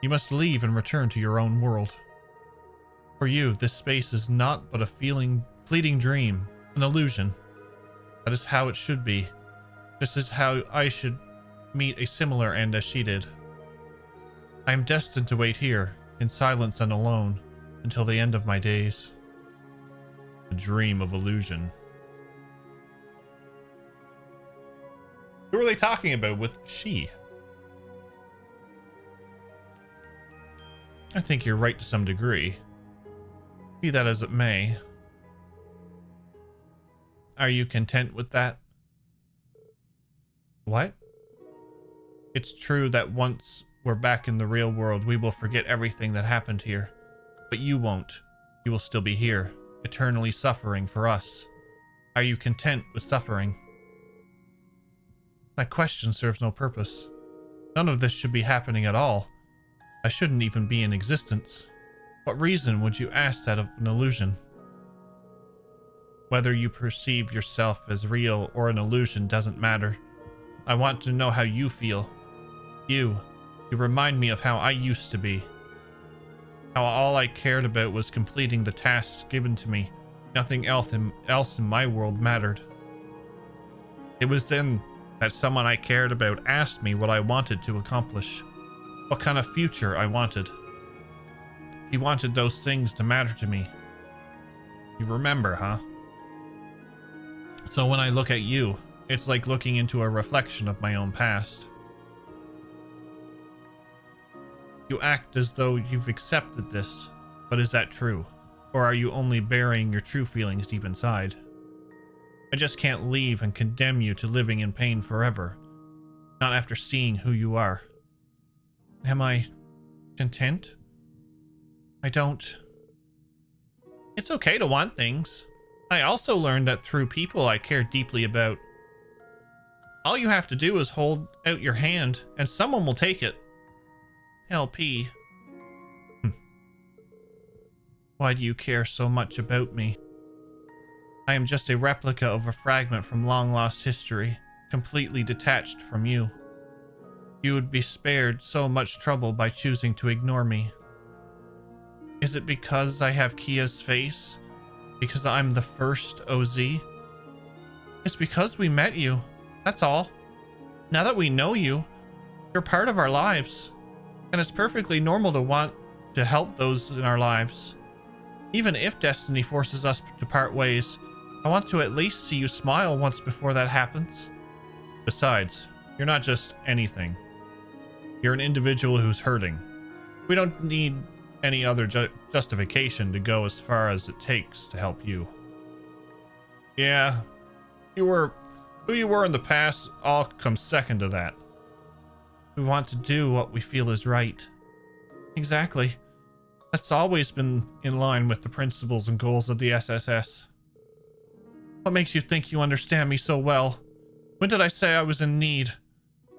You must leave and return to your own world. For you, this space is not but a fleeting dream, an illusion. That is how it should be, just as how I should meet a similar end as she did. I am destined to wait here, in silence and alone, until the end of my days. A dream of illusion. Who are they talking about with she? I think you're right to some degree. Be that as it may. Are you content with that? What? It's true that once we're back in the real world, we will forget everything that happened here. But you won't. You will still be here, eternally suffering for us. Are you content with suffering? That question serves no purpose. None of this should be happening at all. I shouldn't even be in existence. What reason would you ask that of an illusion? Whether you perceive yourself as real or an illusion doesn't matter. I want to know how you feel. You remind me of how I used to be. How all I cared about was completing the tasks given to me. Nothing else in my world mattered. It was then that someone I cared about asked me what I wanted to accomplish, what kind of future I wanted. He wanted those things to matter to me. You remember, huh? So when I look at you, it's like looking into a reflection of my own past. You act as though you've accepted this, but is that true? Or are you only burying your true feelings deep inside? I just can't leave and condemn you to living in pain forever, not after seeing who you are. Am I content? I don't. It's okay to want things. I also learned that through people I care deeply about. All you have to do is hold out your hand and someone will take it. LP. Why do you care so much about me? I am just a replica of a fragment from long-lost history, completely detached from you. You would be spared so much trouble by choosing to ignore me. Is it because I have Kia's face? Because I'm the first OZ? It's because we met you, that's all. Now that we know you, you're part of our lives. And it's perfectly normal to want to help those in our lives. Even if destiny forces us to part ways, I want to at least see you smile once before that happens. Besides, you're not just anything. You're an individual who's hurting. We don't need any other justification to go as far as it takes to help you. Yeah, who you were in the past all comes second to that. We want to do what we feel is right. Exactly. That's always been in line with the principles and goals of the SSS. What makes you think you understand me so well? When did I say I was in need?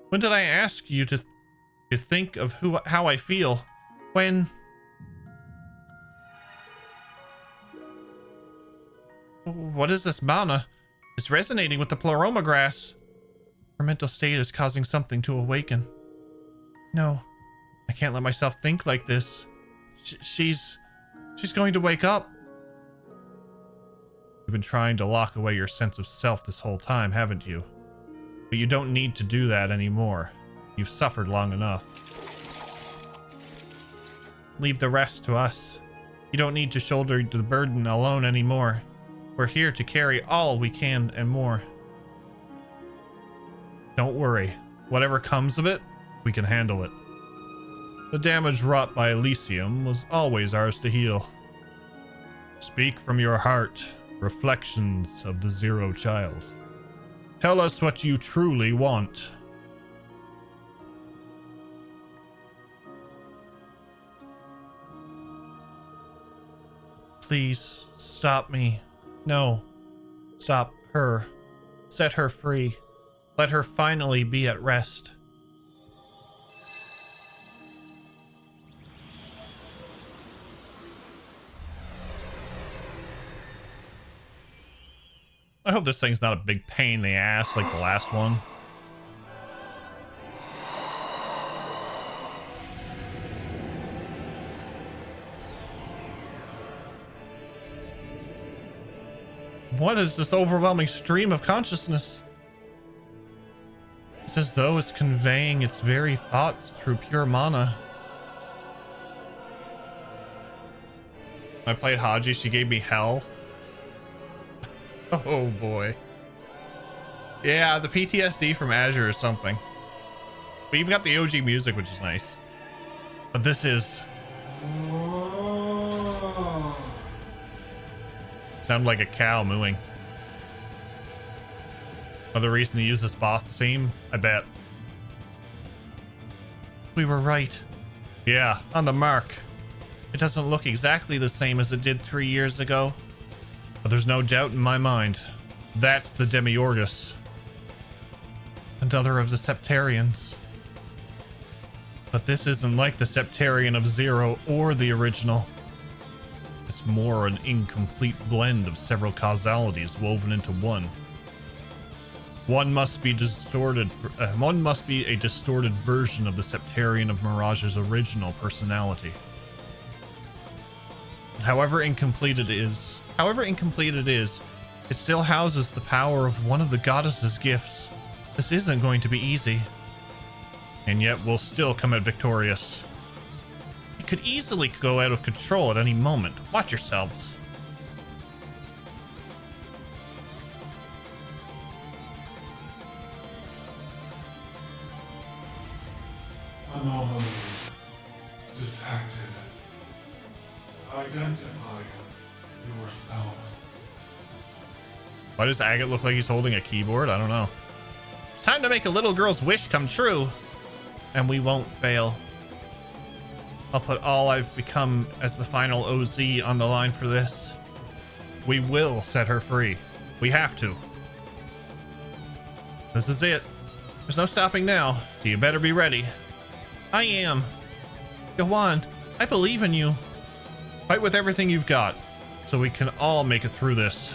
When did I ask you to think of how I feel? When? What is this mana? It's resonating with the pleroma grass. Her mental state is causing something to awaken. No, I can't let myself think like this. She's going to wake up. You've been trying to lock away your sense of self this whole time, haven't you? But you don't need to do that anymore. You've suffered long enough. Leave the rest to us. You don't need to shoulder the burden alone anymore. We're here to carry all we can and more. Don't worry. Whatever comes of it, we can handle it. The damage wrought by Elysium was always ours to heal. Speak from your heart. Reflections of the Zero Child. Tell us what you truly want. Please, stop me. No. Stop her. Set her free. Let her finally be at rest. I hope this thing's not a big pain in the ass like the last one. What is this overwhelming stream of consciousness? It's as though it's conveying its very thoughts through pure mana. I played Haji, she gave me hell. Oh boy. Yeah, the PTSD from Azure or something. We even got the OG music, which is nice. But this is... Sound like a cow mooing. Another reason to use this boss theme? I bet. We were right. Yeah, on the mark. It doesn't look exactly the same as it did 3 years ago. But there's no doubt in my mind. That's the Demiurgus. Another of the Septarians. But this isn't like the Septarian of Zero or the original. It's more an incomplete blend of several causalities woven into one. One must be a distorted version of the Septarian of Mirage's original personality. However incomplete it is, it still houses the power of one of the goddess's gifts. This isn't going to be easy. And yet we'll still come out victorious. It could easily go out of control at any moment. Watch yourselves. Anomalies detected. Identify yourselves. Why does Agate look like he's holding a keyboard? I don't know. It's time to make a little girl's wish come true. And we won't fail. I'll put all I've become as the final OZ on the line for this. We will set her free. We have to. This is it. There's no stopping now, so you better be ready. I am. Go on. I believe in you. Fight with everything you've got, so we can all make it through this.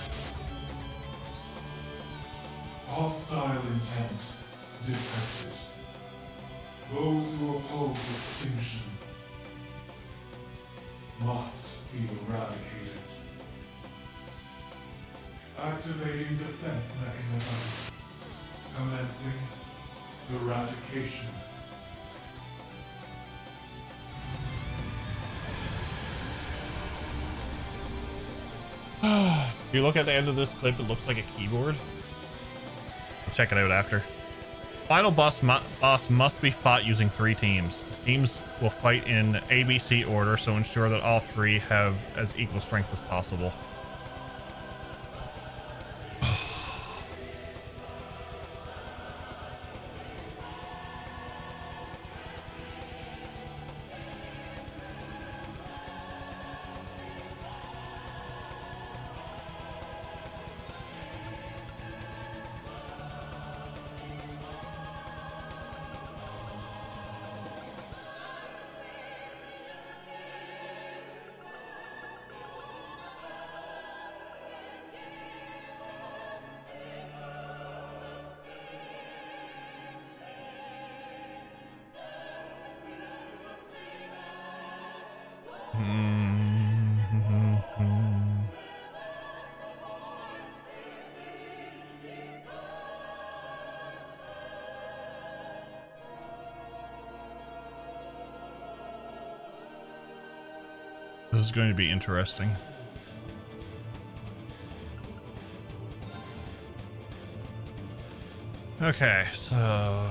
Hostile intent detected. Those who oppose extinction must be eradicated. Activating defense mechanisms. Commencing eradication. If you look at the end of this clip, it looks like a keyboard. I'll check it out after. Final boss must be fought using 3 teams. The teams will fight in ABC order, so ensure that all 3 have as equal strength as possible. This is going to be interesting. Okay, so...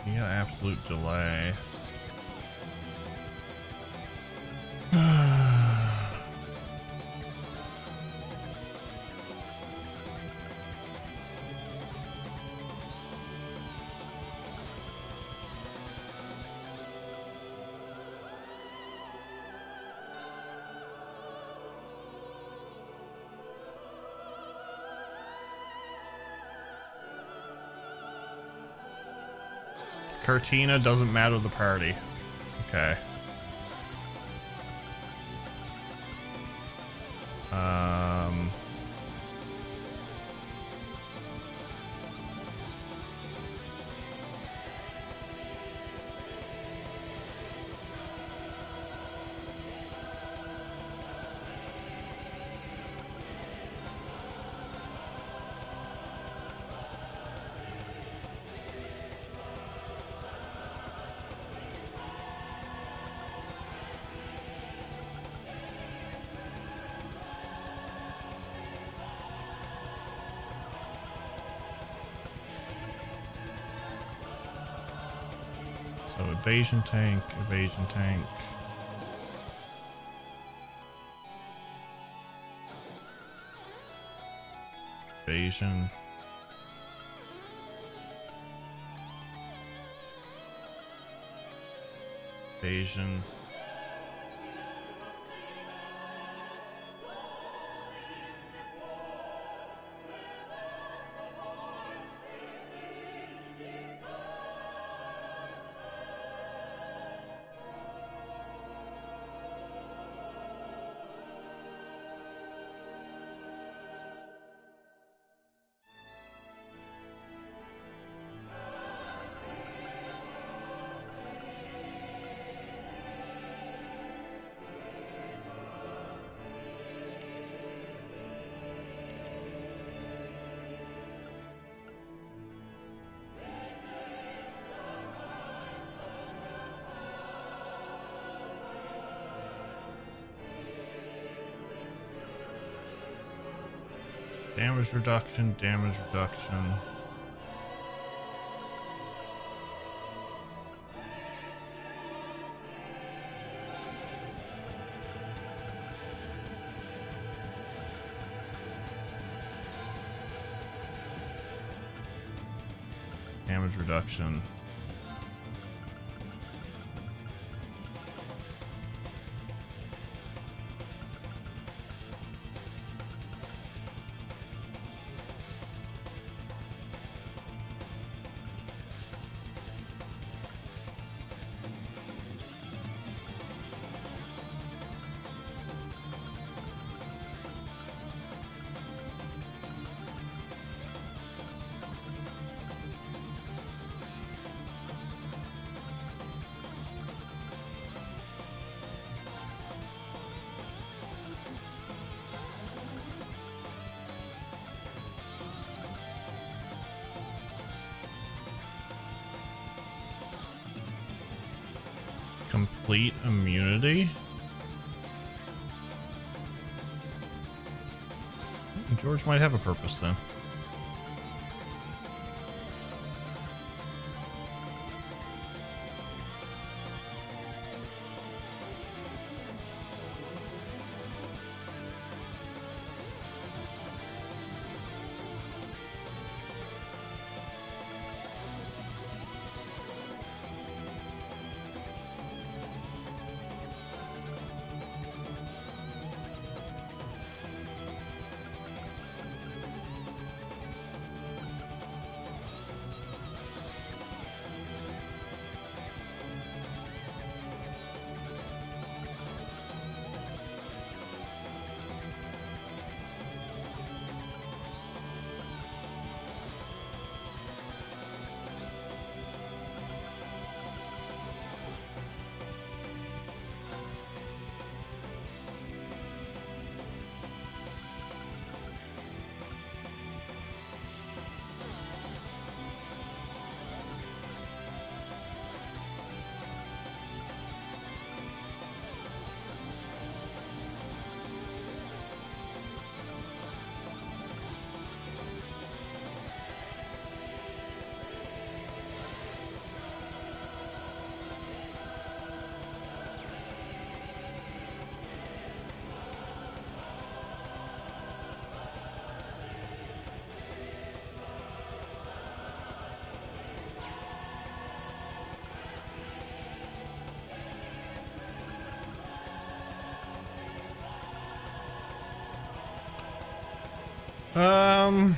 Yeah, absolute delay. Cortina doesn't matter the party. Okay. So evasion tank, evasion tank. Evasion. Evasion. Damage reduction, damage reduction. Damage reduction. Complete immunity? George might have a purpose then. Um,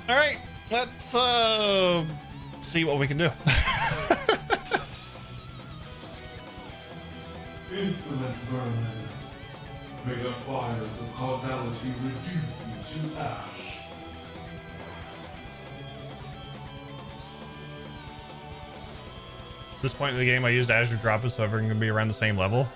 All right, let's see what we can do. Insolent vermin. May the fires of causality reduce you to ash. At this point in the game, I used Azure Drop so everyone can be around the same level.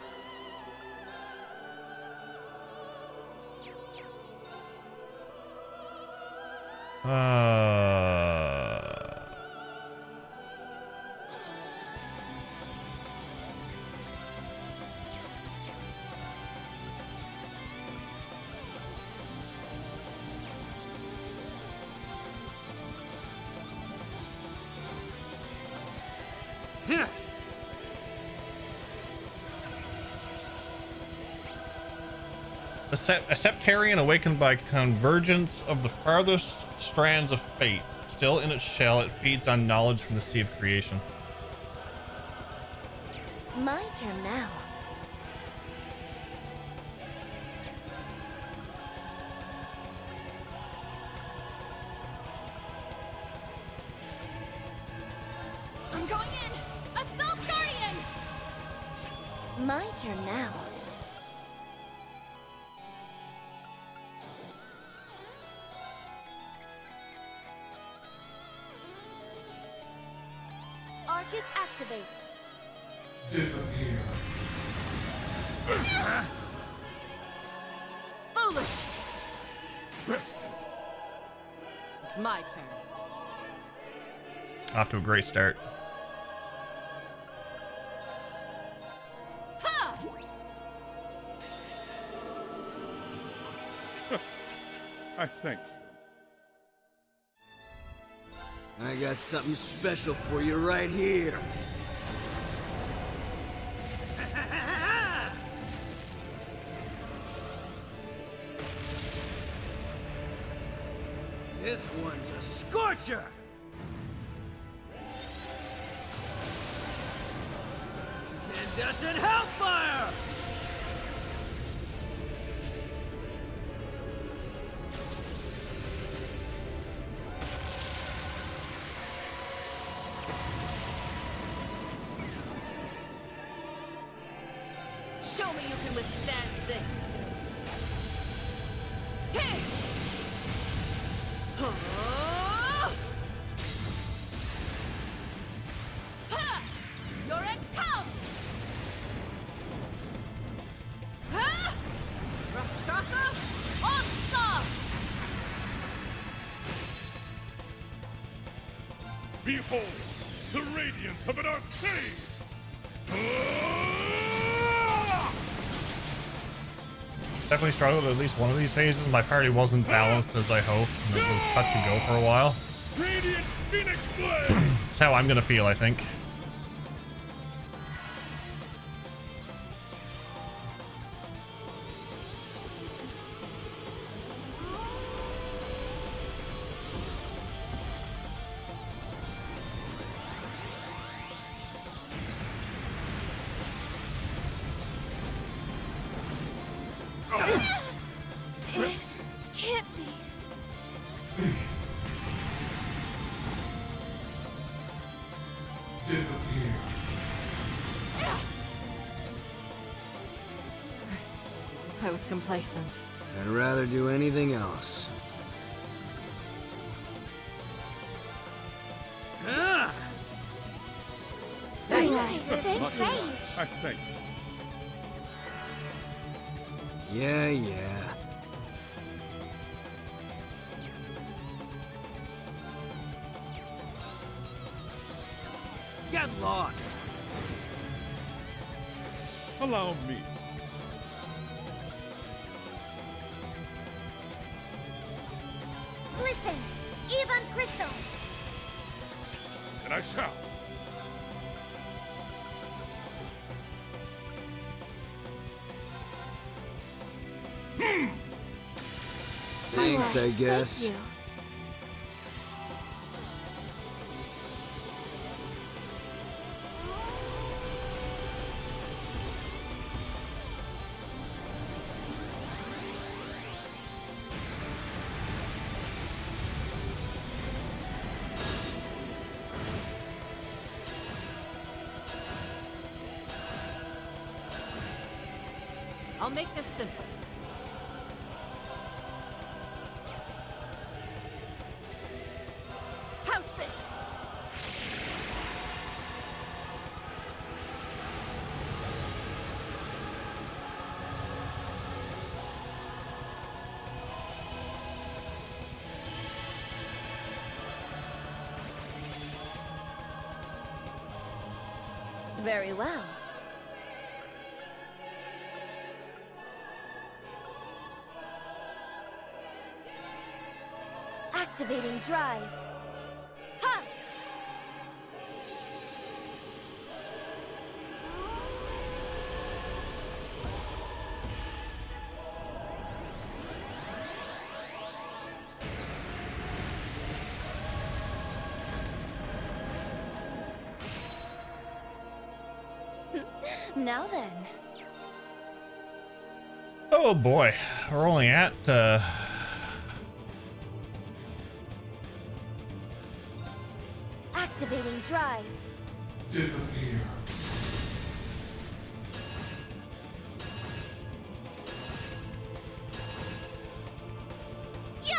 A Septarian awakened by convergence of the farthest strands of fate. Still in its shell, it feeds on knowledge from the sea of creation. My turn now. I'm going in! Assault Guardian! My turn now. Arcus activate. Disappear. Foolish! Bested. It's my turn. Off to a great start. Ha! I thank you. I got something special for you right here. This one's a scorcher! Incandescent Hellfire! Show me you can withstand this. Here! Ha! You're at count! Ha! Rakshasa onslaught! Behold, the radiance of an Arcade! Definitely struggled at least one of these phases. My party wasn't balanced as I hoped, and it was touch and go for a while. Radiant Phoenix Blade! That's how I'm gonna feel, I think. It can't be. Cease. Disappear. I was complacent. I'd rather do anything else. Ah! I thank you. Yeah. Get lost! Allow me. Listen, Evan Crystal. And I shall. Thanks, I guess. Thank you. I'll make this simple. How's this? Very well. Activating drive. Ha! Now then. Oh boy, we're only at Activating drive. Disappear. Yeah!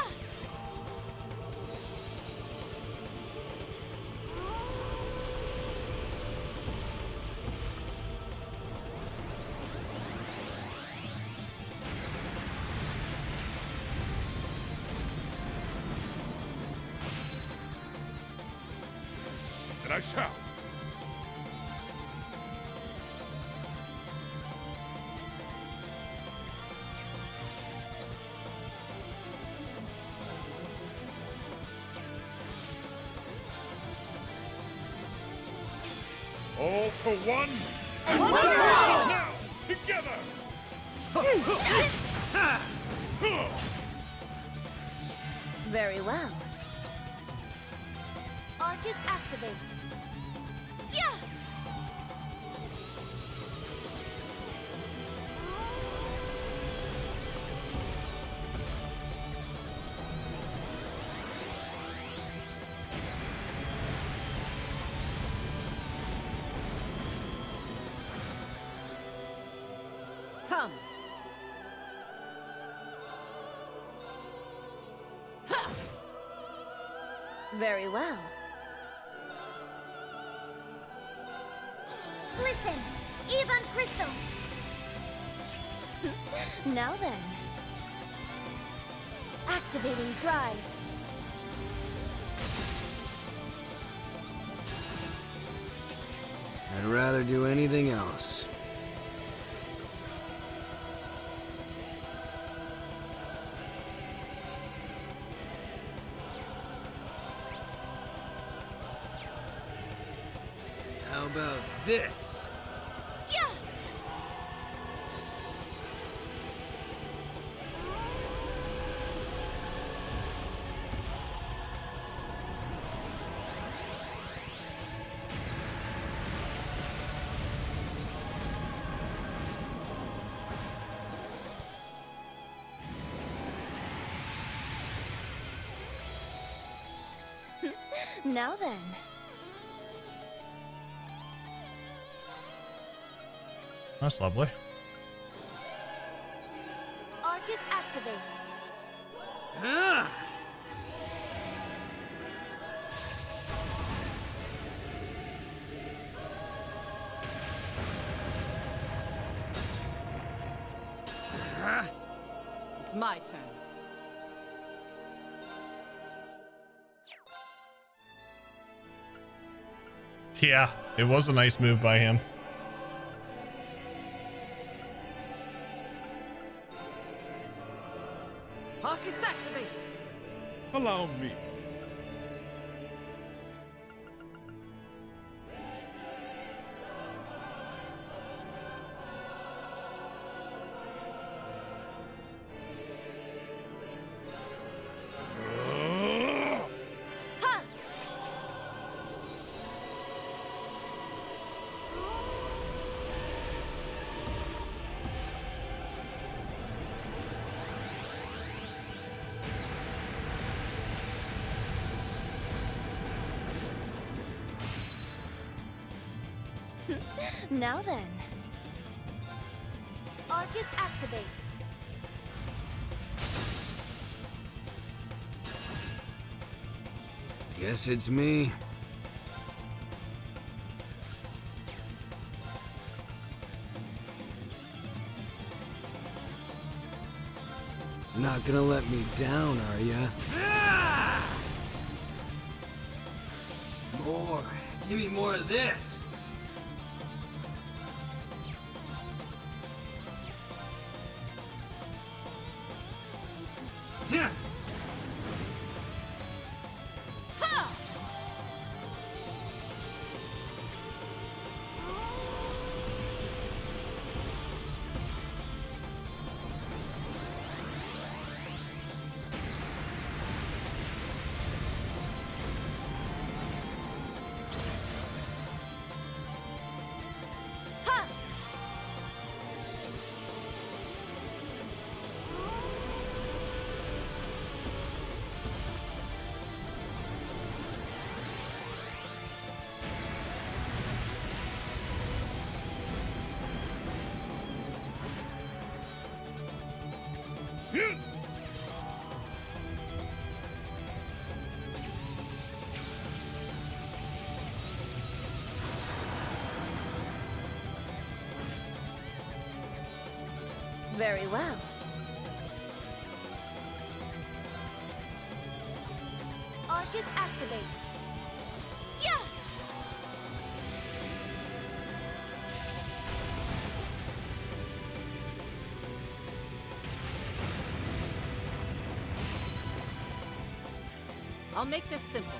And I shall. All for one, and one for for all! now, together! Very well. Arcus activate. Yeah! Come. Ha! Very well. Listen, Evan Crystal. Now then. Activating drive. I'd rather do anything else. How about this? Yeah! Now then. that's lovely. Arcus activate. Ah! It's my turn. Yeah, it was a nice move by him. Arcus activate. Allow me. Ha! Now then. Arcus Arcus activate. Guess it's me. Not gonna let me down, are ya? More. Give me more of this. Yeah. Very well. Arcus activate. Yeah! I'll make this simple.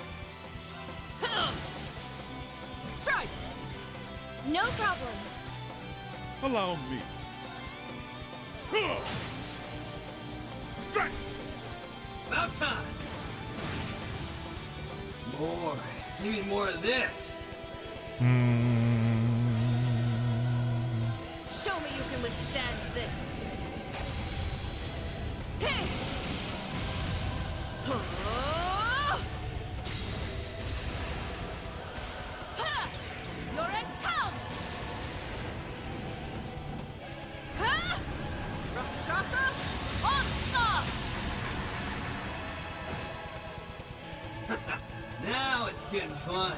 Strike! No problem. Allow me. Strike! About time. More. Give me more of this. Show me you can withstand this. Hey! Your end comes! Rakshasa Onslaught! Now it's getting fun.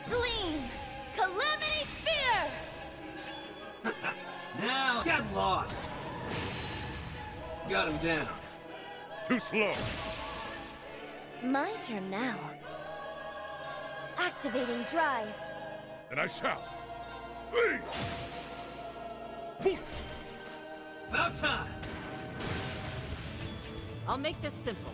Gleam! Calamity Sphere! Now get lost. Got him down. Too slow. My turn now. Activating drive. And I shall. See! Push! About time. I'll make this simple.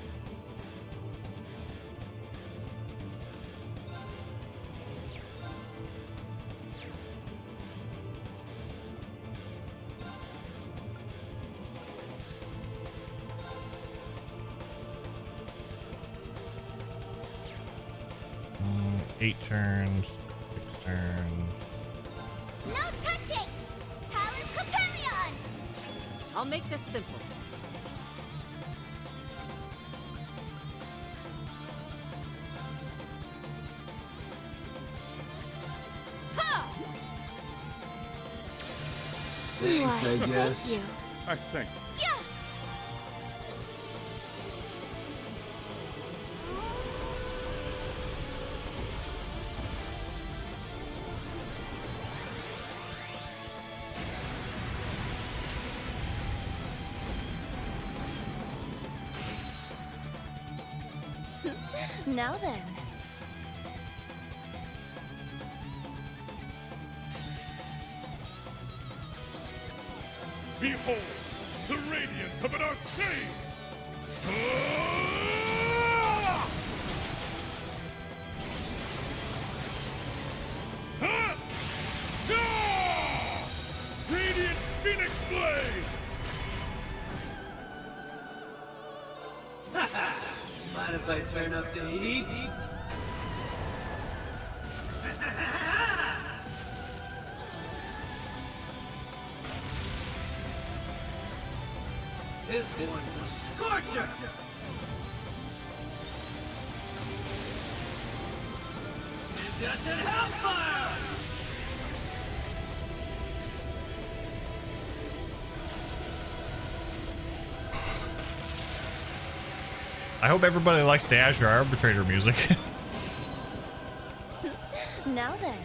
Mm, 8 turns, 6 turns. No touching! Palace Capellion! I'll make this simple. Thanks, I guess. Thank you. I think. Yeah! Now then. Behold, the radiance of an Arcane! Radiant Phoenix Blade! Mind if I turn up the heat? This one's a scorcher! Incandescent Hellfire! I hope everybody likes the Azure Arbitrator music. Now then.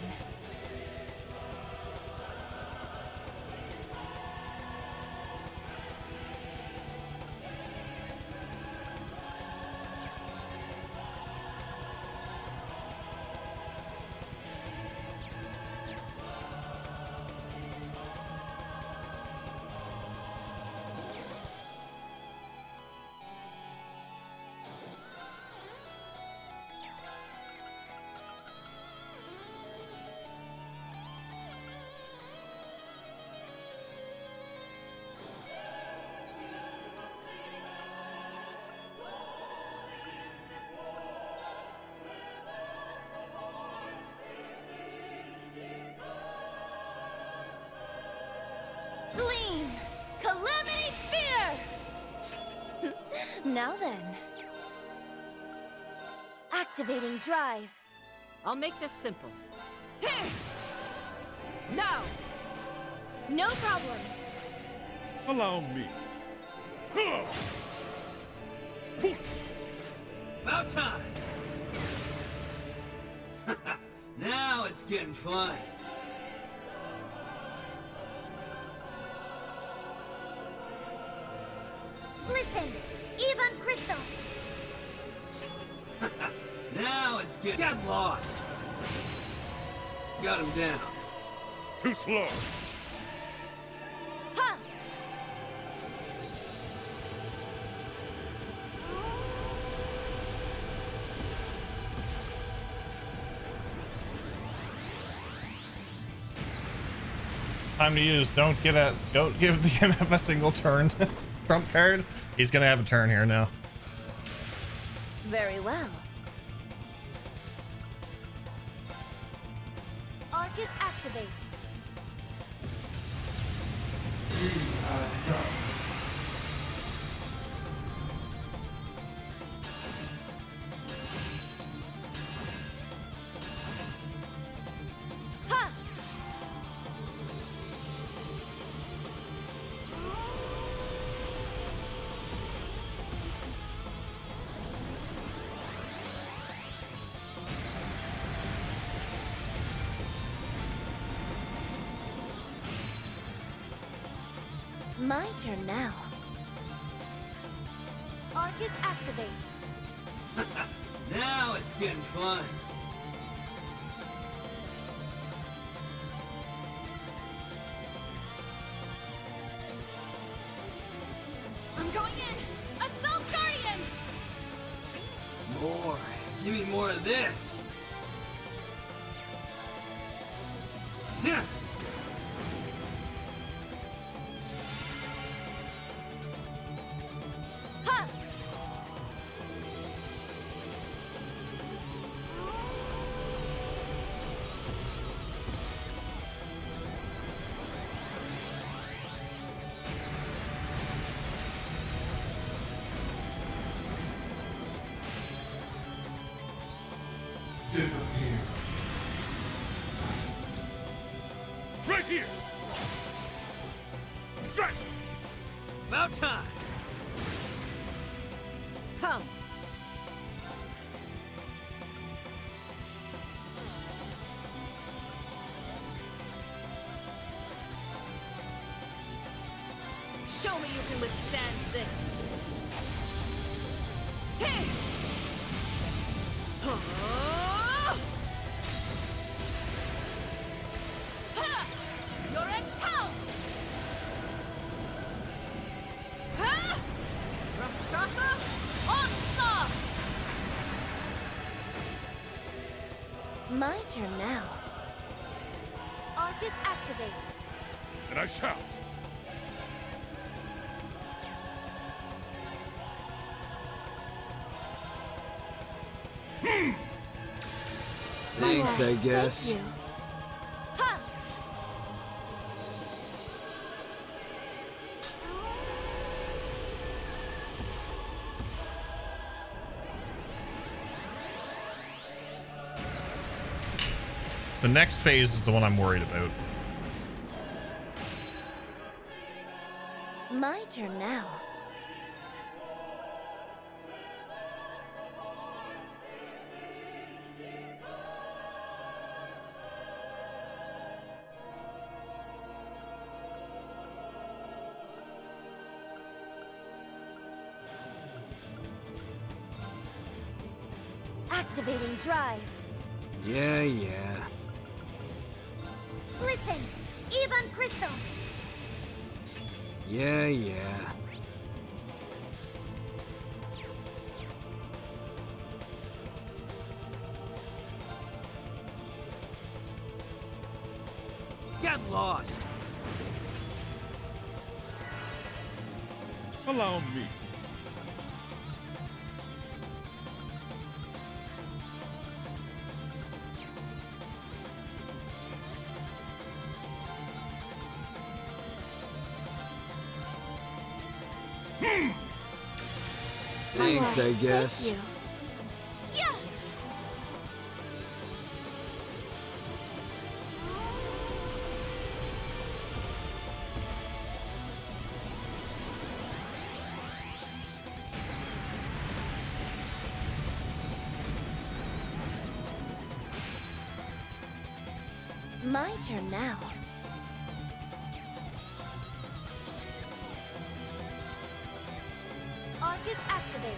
Gleam! Calamity Sphere! Now then. Activating drive. I'll make this simple. Now! No problem. Allow me. About time! Now it's getting fun. Listen, Ebon Crystal. Now it's get lost. Got him down. Too slow. Ha! Time to use. Don't give the MF a single turn trump card. He's gonna have a turn here now. Very well. Arcus activate. Ha! My turn now. Arcus activate. Now it's getting fun. I'm going in! Assault Guardian! More. Give me more of this. Yeah. Ha! Disappear. Right here! Strike! About time. Come. Show me you can withstand this. Hey! Ha! You're at pound! Ha! Rakshasa onslaught! My turn now. Arcus activate. And I shall. Thanks, I guess. Thank you. Ha! The next phase is the one I'm worried about. My turn now. Activating drive. Yeah. Listen, Evan Crystal. Yeah. Get lost! Allow me. Thanks, I guess. Thank you. Yeah. My turn now. Arcus activate.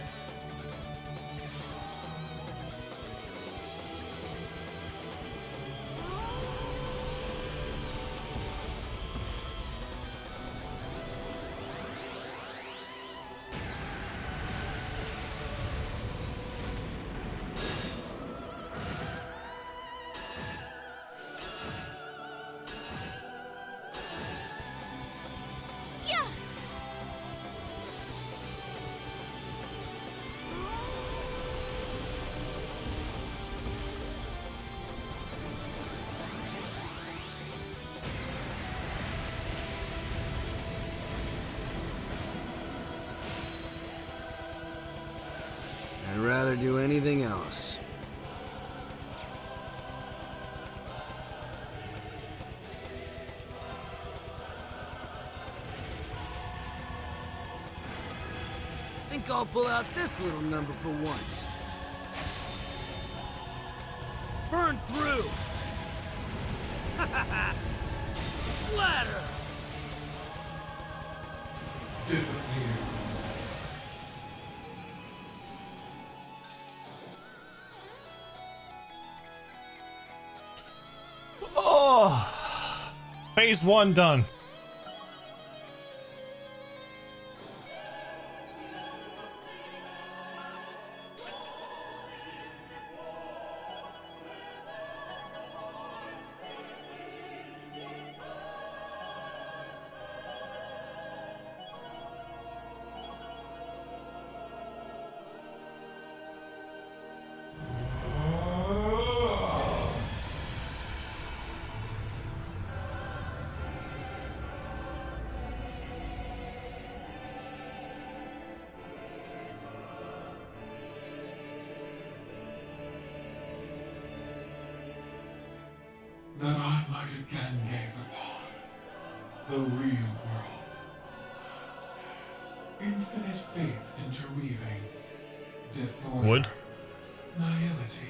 Yeah. I'd rather do anything else. Think I'll pull out this little number for once. Burn through! Splatter! Disappear. Oh, phase 1 done. That I might again gaze upon the real world. Infinite fates interweaving, disorder, Wood? nihility.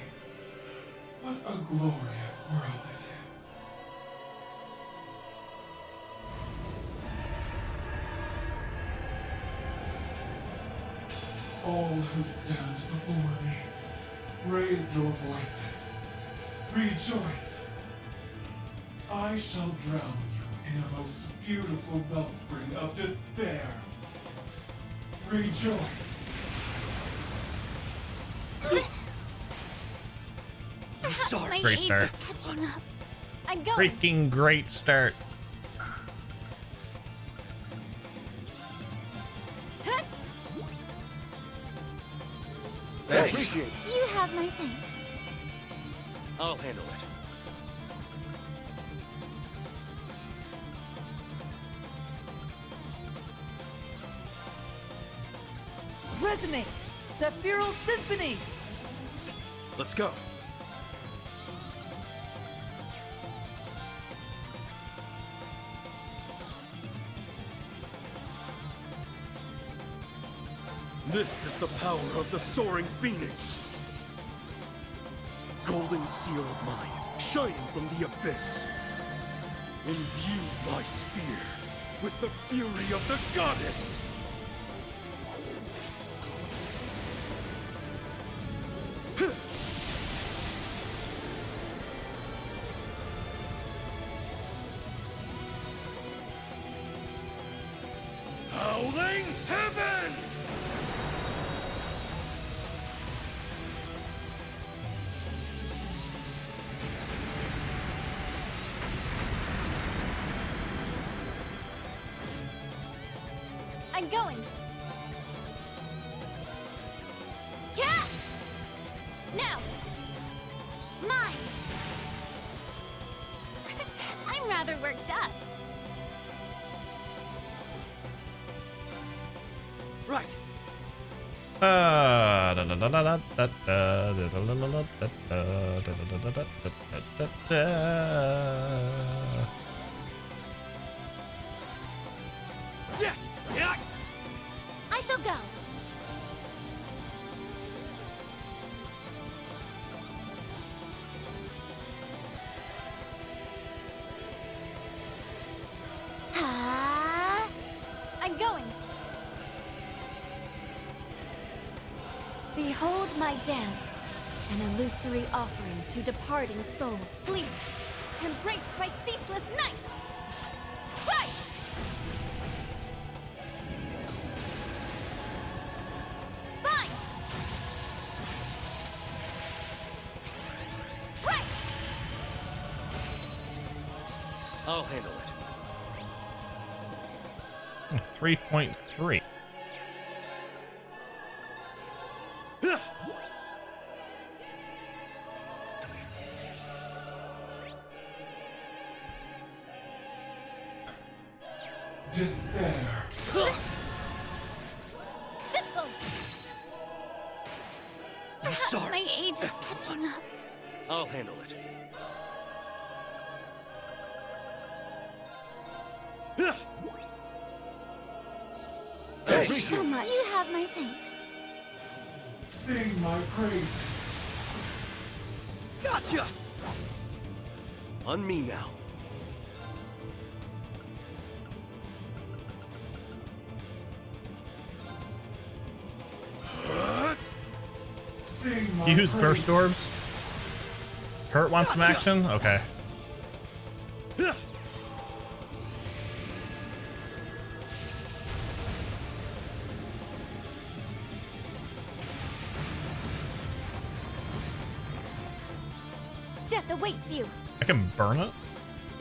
What a glorious world it is. All who stand before me, raise your voices. Rejoice. I shall drown you in a most beautiful wellspring of despair. Rejoice. I'm sorry. My Great age start. is catching up. I'm going. Freaking great start. Thanks. Appreciate it. You have my thanks. I'll handle it. Resonate! Sephiral Symphony! Let's go. This is the power of the soaring phoenix. Golden seal of mine, shining from the abyss. Imbue my spear with the fury of the goddess. Howling heavens! I'm going. Yeah! Now! Mine! I'm rather worked up. Right. I shall go. I'm going. Behold my dance, an illusory offering to departing souls. Sleep, embraced by ceaseless night. Right! Bind! Right! I'll handle it. 3.3. Despair. Simple! I'm sorry. My age is catching up. I'll handle it. Thank you so much. You have my thanks. Sing my praise. Gotcha! On me now. Sing my You use praise. burst orbs? Kurt wants some action? Okay. Death awaits you. I can burn it?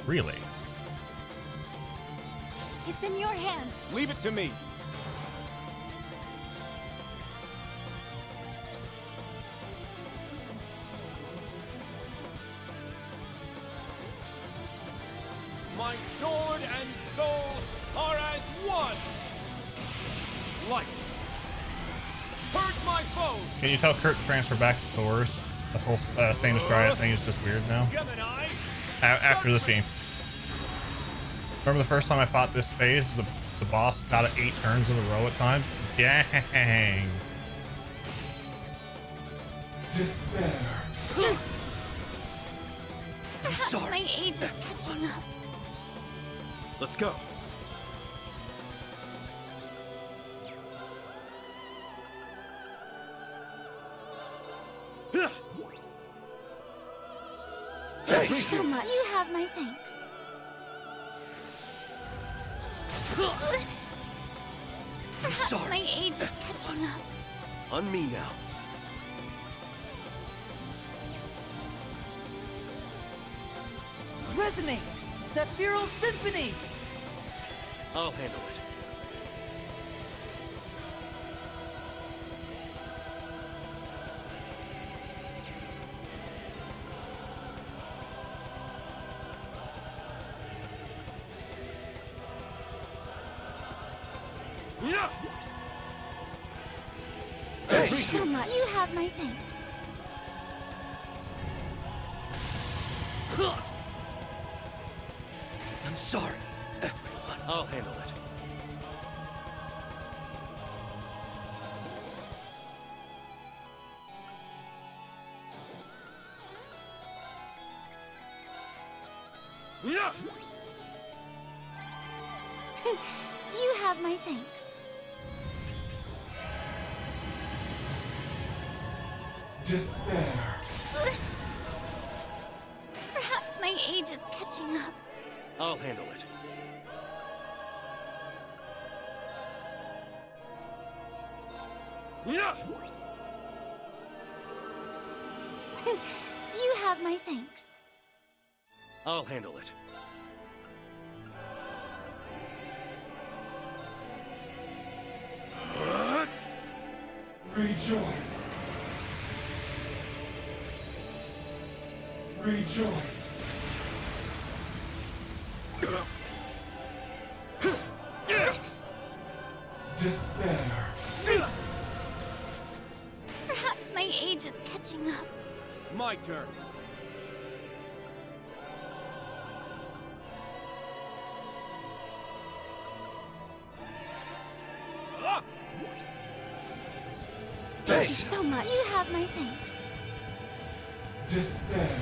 Really? It's in your hands. Leave it to me. My sword and soul are as one. Light. Purge my foes. Can you tell Kurt to transfer back to Thor's? The whole Saint Astraea thing is just weird now. Gemini. After this game. Remember the first time I fought this phase? The boss got it 8 turns in a row at times? Dang. Despair. I'm sorry. My age is catching up. Let's go. Thank you so much. You have my thanks. I'm sorry. My age is catching up. On me now. Resonate! Sephiral Symphony! I'll handle it. Thank you so much. You have my thanks. I'm sorry, everyone. I'll handle it. You have my thanks. Despair. Perhaps my age is catching up. I'll handle it. You have my thanks. I'll handle it. Rejoice. Rejoice. Despair. Perhaps my age is catching up. My turn. Thank you so much. You have my thanks. Despair.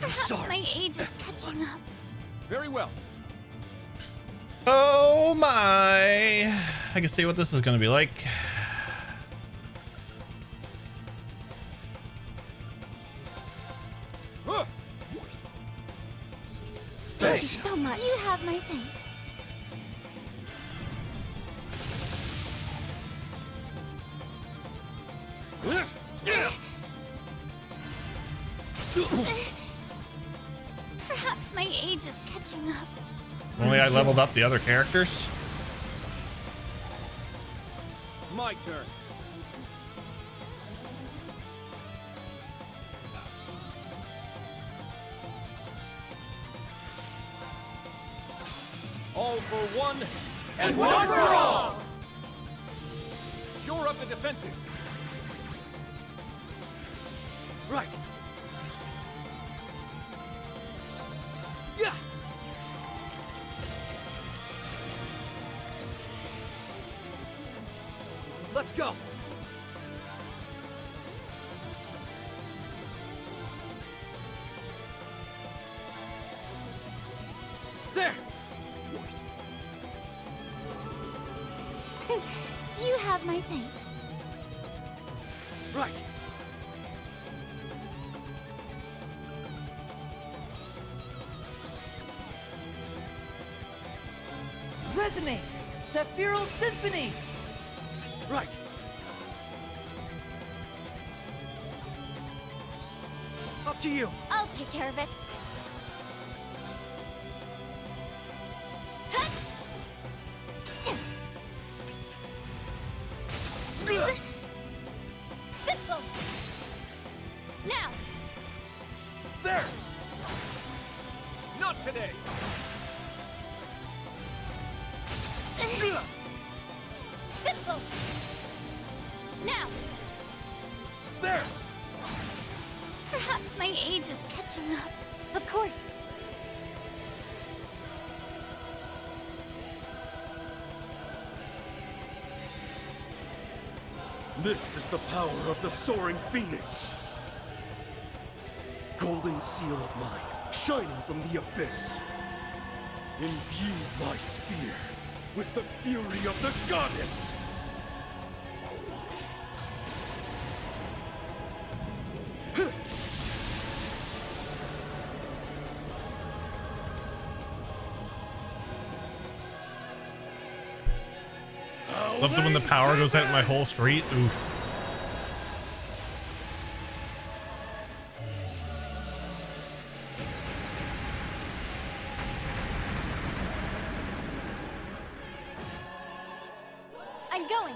Perhaps my age is catching up. Very well. Oh my. I can see what this is going to be like. Thank you so much. You have my thanks. Perhaps my age is catching up. Only I leveled up the other characters. My turn. All for one, and one for all! Shore up the defenses. Right. Yeah. Let's go. There. You have my thanks. Right. Resonate! Sephiro's Symphony! Right. Up to you. I'll take care of it. Simple. Now. There. Not today. Simple. Now. There. Perhaps my age is catching up. Of course. This is the power of the soaring phoenix. Golden seal of mine, shining from the abyss. Imbue my spear with the fury of the goddess. Love it when the power goes out in my whole street. Ooh. I'm going.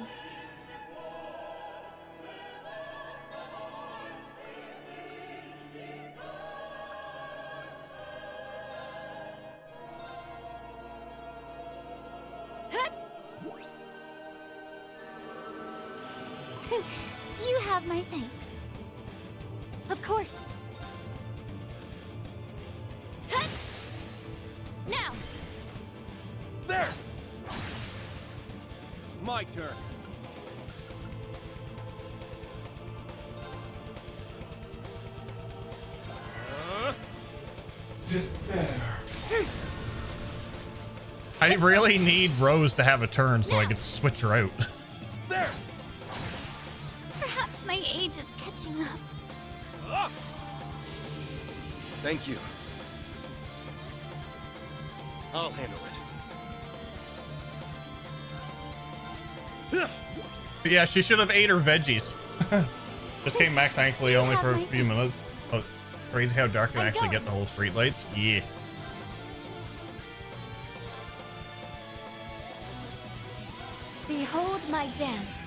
You have my thanks. Of course. Now. There. My turn. Despair. I really need Rose to have a turn so I can switch her out. There! Perhaps my age is catching up. Thank you. I'll handle it. Yeah, she should have ate her veggies. Just came back, thankfully, only for a few minutes. Oh, crazy how dark can actually get the whole streetlights. Yeah. Behold my dance.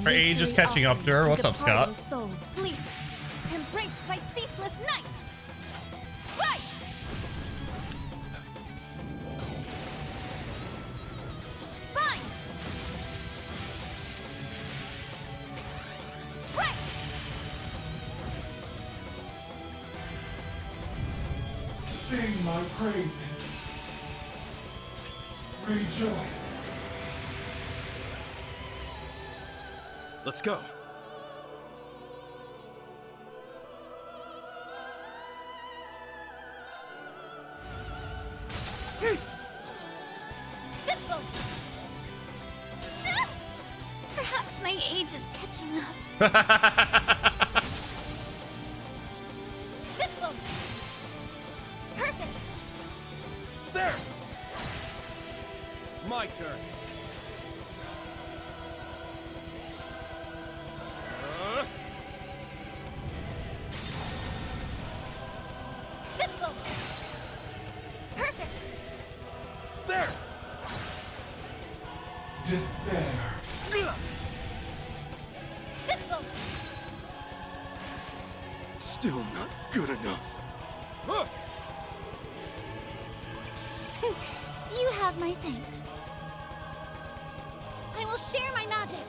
Her age is catching up to her. What's up, Scott? Soul, sleep, embraced by ceaseless night. Right. Fine. Right. Sing my praises. Rejoice. Let's go. Simple. Perhaps my age is catching up. Simple. Perfect. There! My turn. Simple. Perfect. There! Despair. Simple. Still not good enough. You have my thanks. I will share my magic.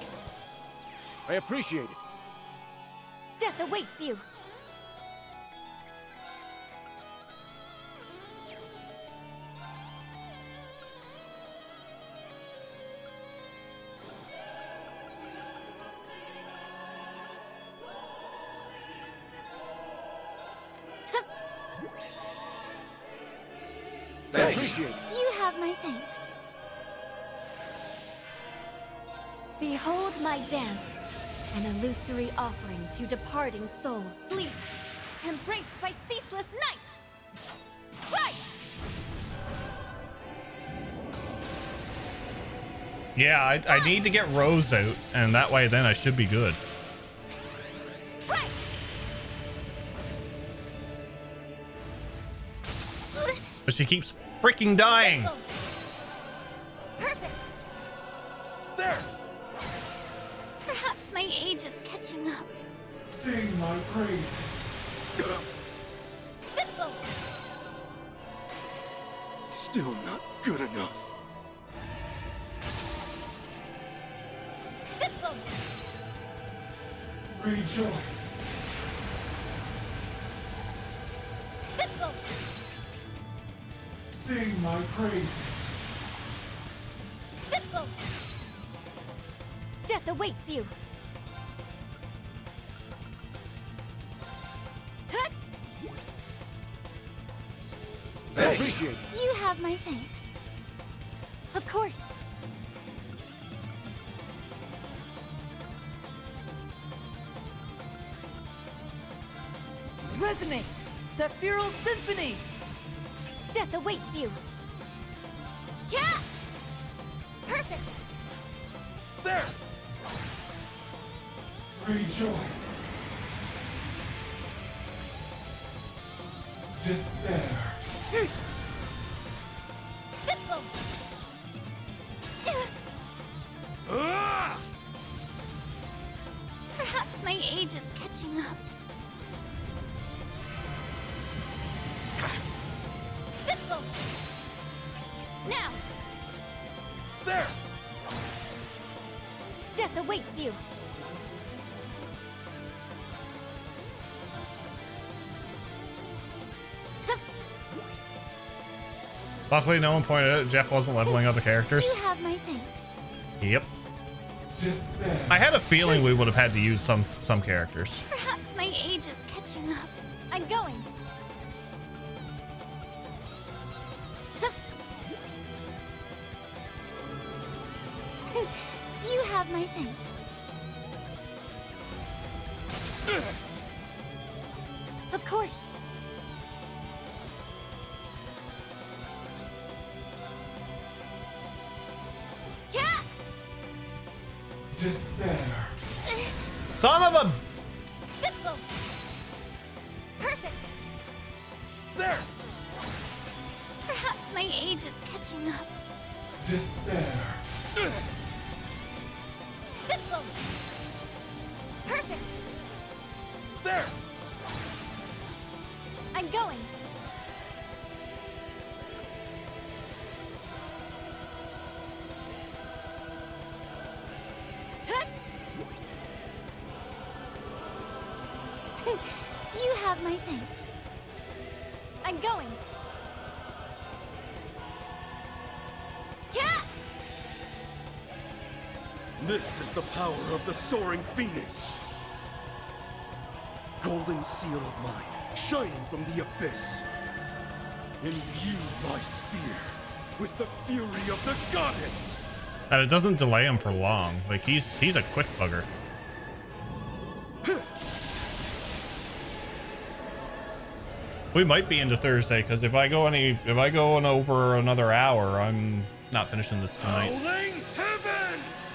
I appreciate it. Death awaits you. Thanks. You have my thanks. Behold my dance, an illusory offering to departing soul, sleep, embraced by ceaseless night. Right. Yeah, I need to get Rose out, and that way then I should be good. Right. But she keeps freaking dying. Perfect. There. Perhaps my age is catching up. Sing my praises. Simple. Still not good enough. Simple. Rejoice. Simple. Sing my praises. Simple. Death awaits you. Hut. I appreciate it. You have my thanks. Of course. Resonate! Sephiral Symphony! Death awaits you. Yeah! Perfect. There! Rejoice. Despair. Simple. Perhaps my age is catching up. Simple. Now. There! Death awaits you. Luckily, no one pointed out Jeff wasn't leveling other characters. You have my thanks. Yep. Despair. I had a feeling we would have had to use some characters. Perhaps my age is catching up. I'm going. You have my thanks. Of course. Yeah! Despair. Son of a... Simple. Perfect. There! Perhaps my age is catching up. Despair. Simple. Perfect. There! I'm going. Huh? You have my thanks. I'm going. Yeah! This is the power of the soaring phoenix. Golden seal of mine, shining from the abyss. Imbue my spear with the fury of the goddess. And it doesn't delay him for long. Like he's a quick bugger. We might be into Thursday because if I go on over another hour, I'm not finishing this tonight. Howling heavens!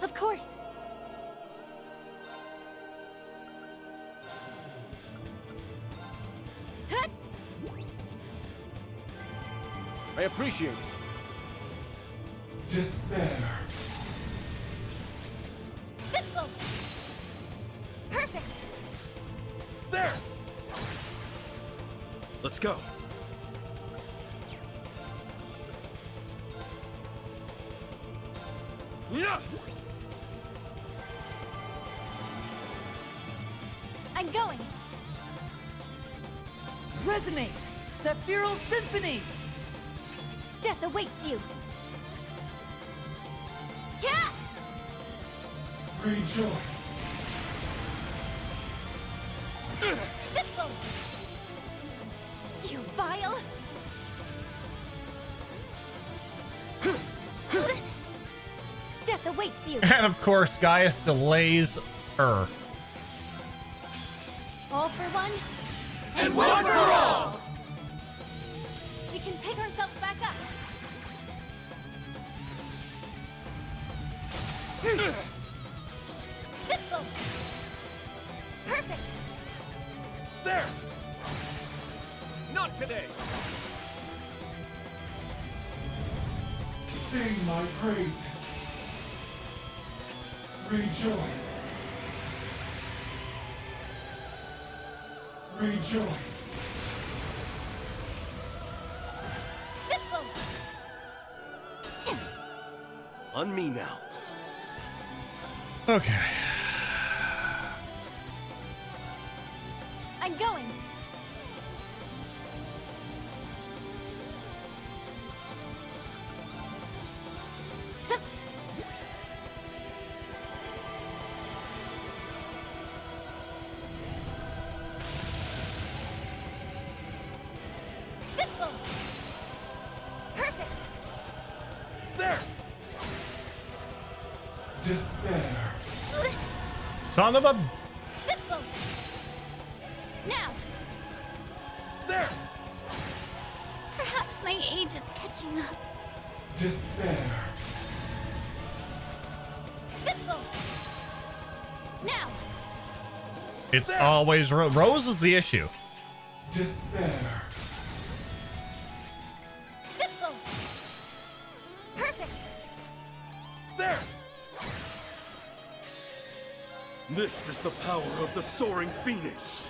Of course. Huh? I appreciate it. Despair. Simple. Perfect. There! Let's go. Yeah! I'm going. Resonate! Sephiral Symphony! Death awaits you. Yeah! Rejoice. Simple. You vile. Death awaits you. And of course, Gaius delays her. All for one. And one for all! We can pick ourselves back up. Simple. Perfect. There! Not today. Sing my praises. Rejoice. Rejoice. Simple. On me now. Okay. I'm going. Simple. Perfect. There! Despair. Son of a... Simple. Now. There! Perhaps my age is catching up. Despair. Simple. Now. It's always Rose is the issue. Despair. Simple. Perfect. There! This is the power of the soaring phoenix.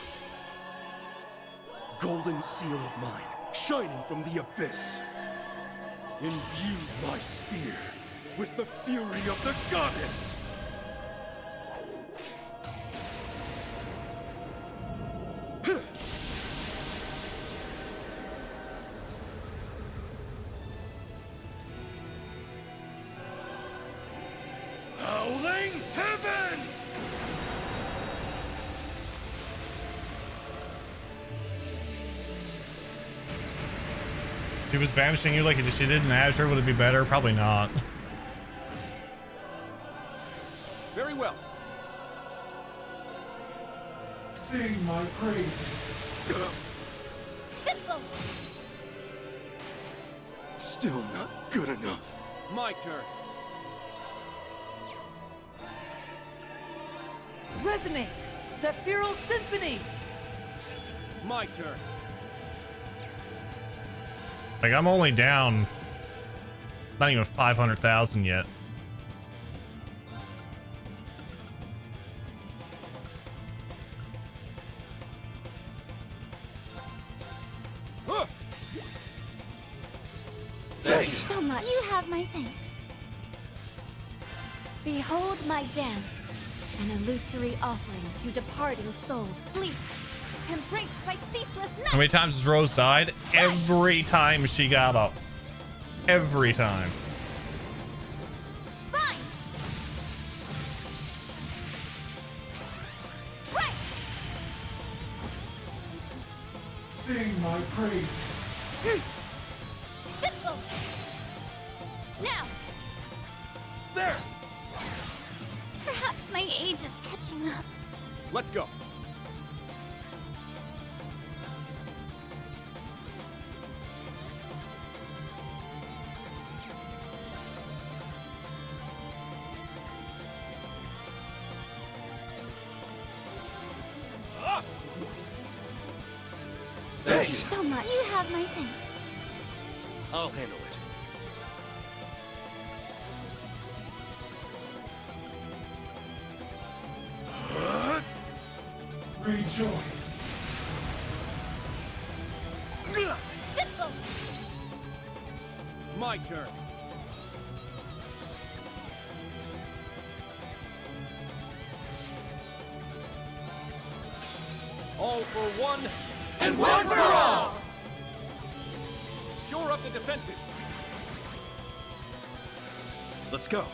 Golden seal of mine, shining from the abyss. Imbue my spear with the fury of the goddess. Howling heaven! If he was vanishing you like he just did in Azure, would it be better? Probably not. Very well. Sing my praises. Simple. Still not good enough. My turn. Resonate! Sephiral Symphony! My turn. Like, I'm only down not even 500,000 yet. Thank you so much. You have my thanks. Behold my dance, an illusory offering to departing souls. Sleep, embraced by ceaseless night. How many times has Rose died? Every time she got up. Every time. Fine. Right. Sing my praises. Simple. Now. There. Perhaps my age is catching up. Let's go. Thank you so much. You have my thanks. I'll handle it. Rejoice. Simple. My turn. All for one, And one for all! shore up the defenses. Let's go.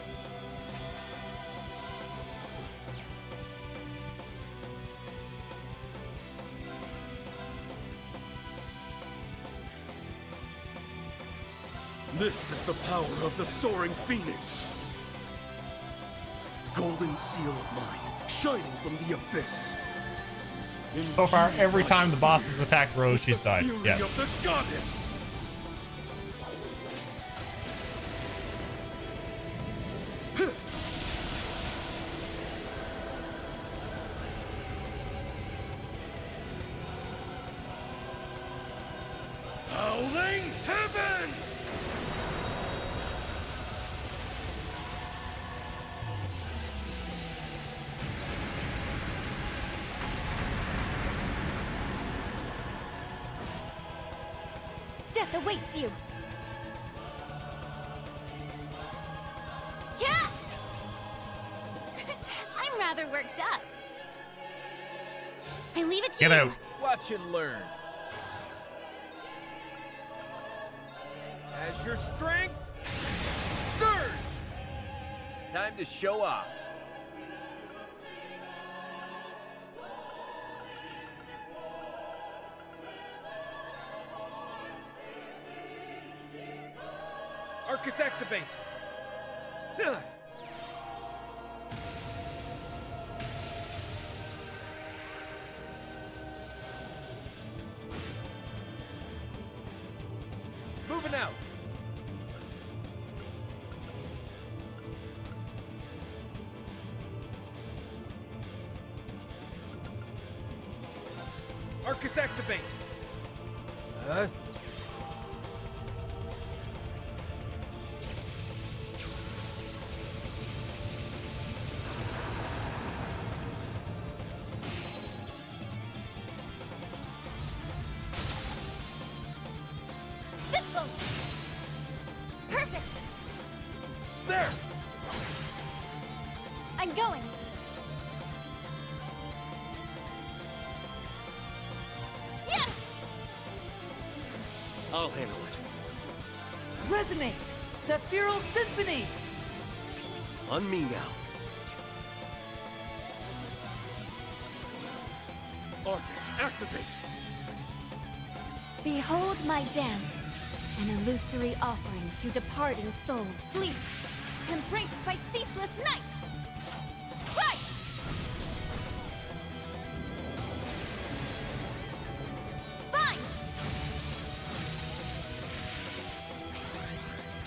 This is the power of the soaring phoenix. Golden seal of mine, shining from the abyss. So far, every time the boss has attacked Rose, she's died. Fury Yes. of the goddess. Howling heavens! Death awaits you. Yeah. I'm rather worked up. I leave it to Get you. out. Watch and learn. As your strength, surge! Time to show off. Arcus activate! Moving out! Arcus activate! Huh? Simple. Perfect. There! I'm going. Yeah. I'll handle it. Resonate! Sephiral Symphony! On me now. Arcus activate! Behold my dance, An illusory offering to departing soul. Flee, embraced by ceaseless night. Strike! Bind!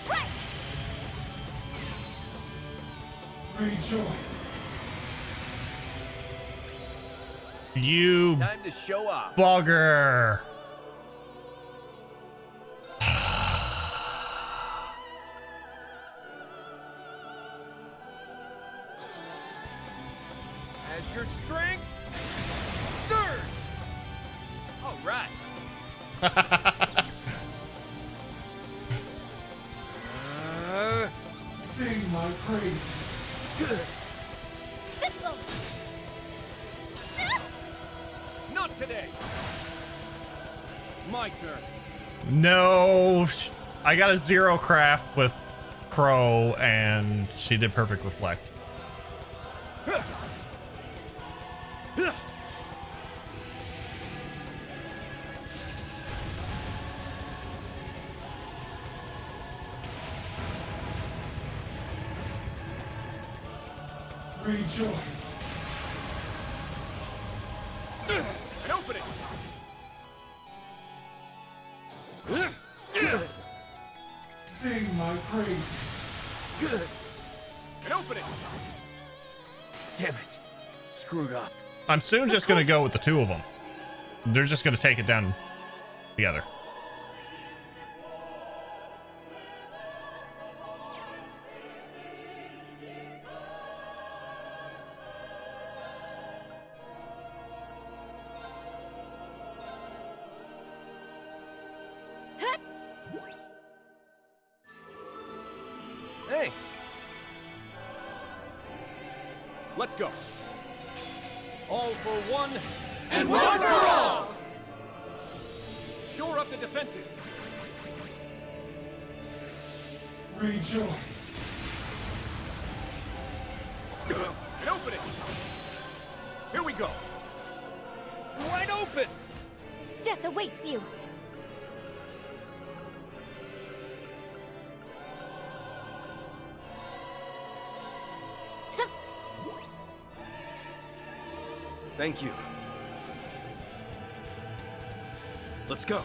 Break! Rejoice. You Time to show off. bugger. As your strength, surge. All right. Sing my praise. Simple! Not today. My turn. No, I got a 0 craft with Crow, and she did perfect reflect. Rejoice. And open it. Sing my praise. And open it. Damn it. Screwed up. I'm soon just gonna go with the 2 of them. They're just gonna take it down together. Thanks. Let's go. All for one, And one for all! Shore up the defenses. Rejoice. And open it. Here we go. Wide open. Death awaits you. Thank you. Let's go.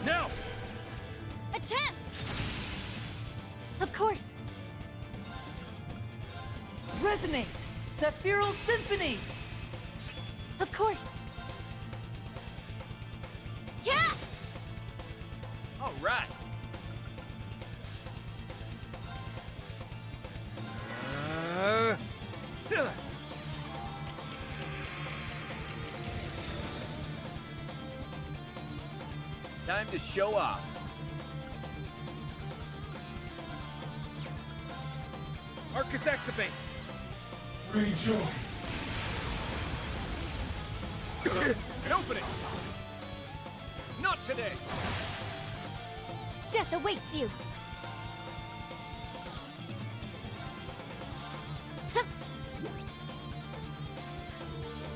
Now. A chance! Of course. Resonate! Sephiral Symphony! Of course. Yeah! All right. Time to show off. Arcus activate. Rejoice. And open it. Not today. Death awaits you.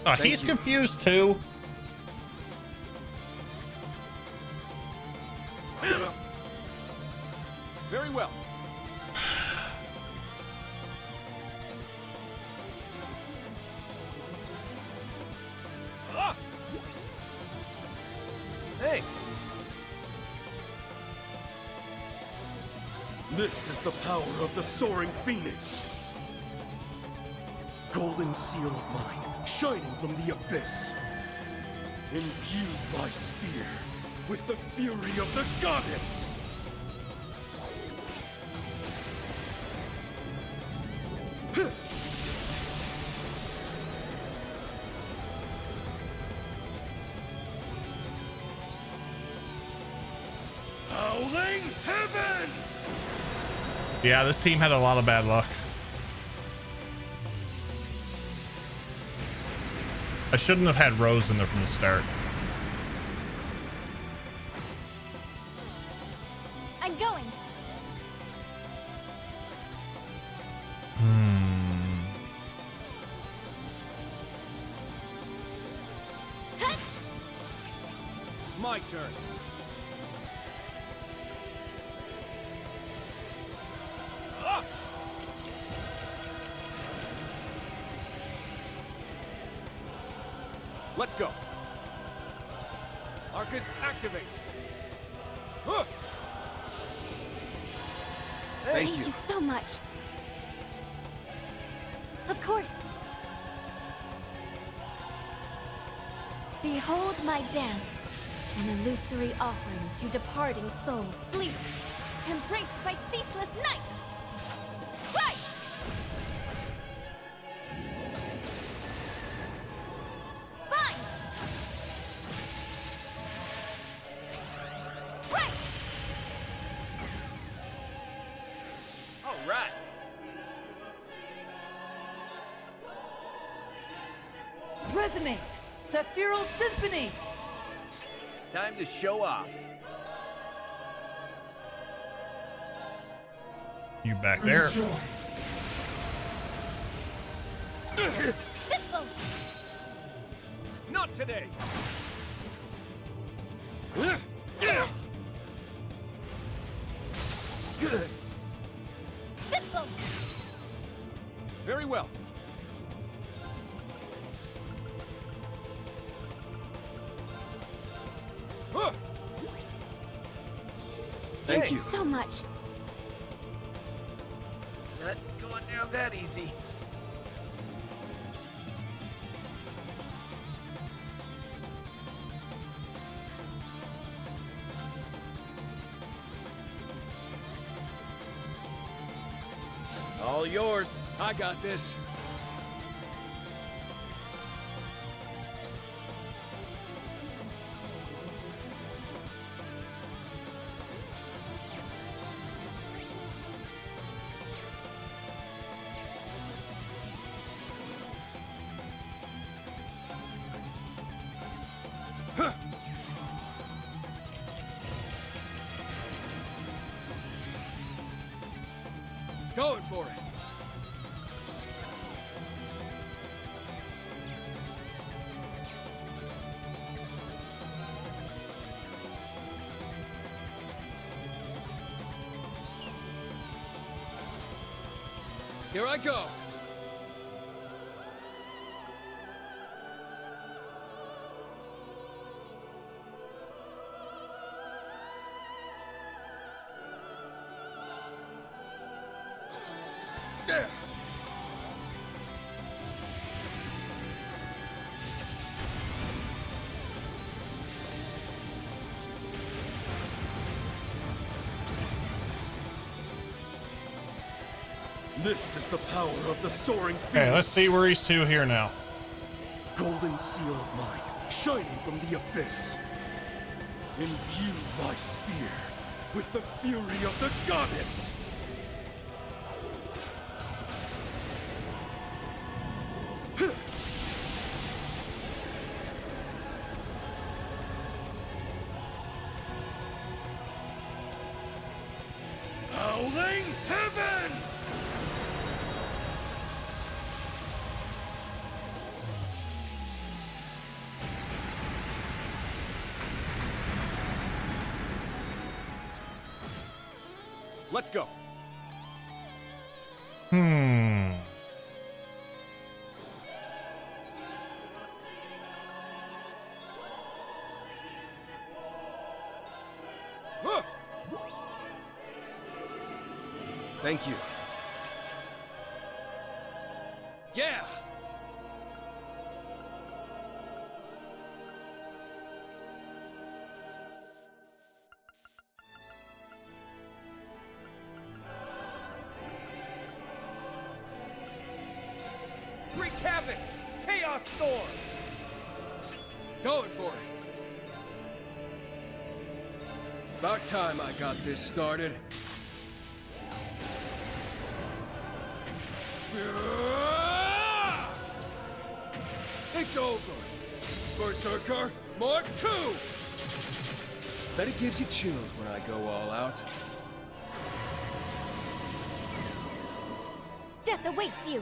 Oh, he's confused too. Very well. Ah! Thanks. This is the power of the soaring phoenix. Golden seal of mine, shining from the abyss. Imbue my spear with the fury of the goddess. Howling heavens! Yeah, this team had a lot of bad luck. I shouldn't have had Rose in there from the start. I'm going. my turn. Let's go. Arcus, activate. Thank you so much. Of course. Behold my dance, an illusory offering to departing souls. Sleep, embraced by ceaseless night. Strike! Bind! Break! All right. Resonate! Sephiral Symphony! Time to show off. You back there? Simple! Not today. Simple! Very well. Thank you so much. Not going down that easy. All yours. I got this. Going for it. Here I go. There. This is the power of the soaring phoenix. Okay, let's see where he's to here now. Golden seal of mine, shining from the abyss. Imbue my spear with the fury of the goddess. Howling heavens! Let's go. Thank you. Yeah. Wreak havoc! Chaos storm! Going for it. About time I got this started. It's over. Berserker Mark II! Bet it gives you chills when I go all out. Death awaits you!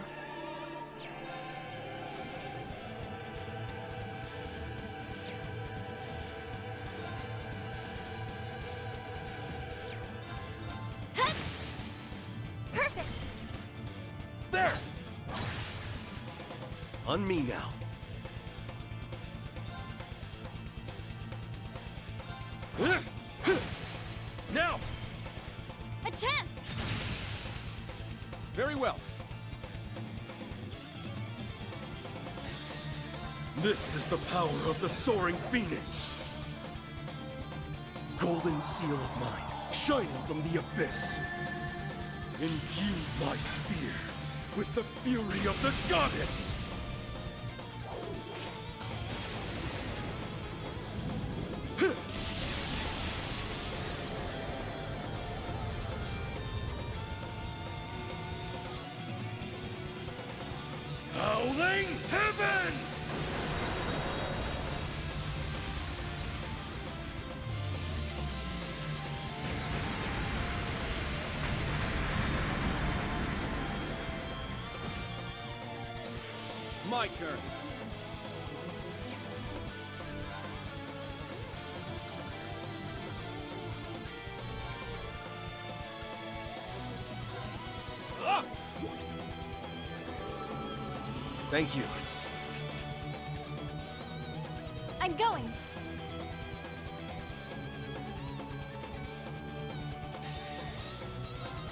On me now. Now! A chance! Very well. This is the power of the soaring phoenix. Golden seal of mine, shining from the abyss. Imbue my spear with the fury of the goddess! Howling heavens! My turn. Ah! Thank you. I'm going!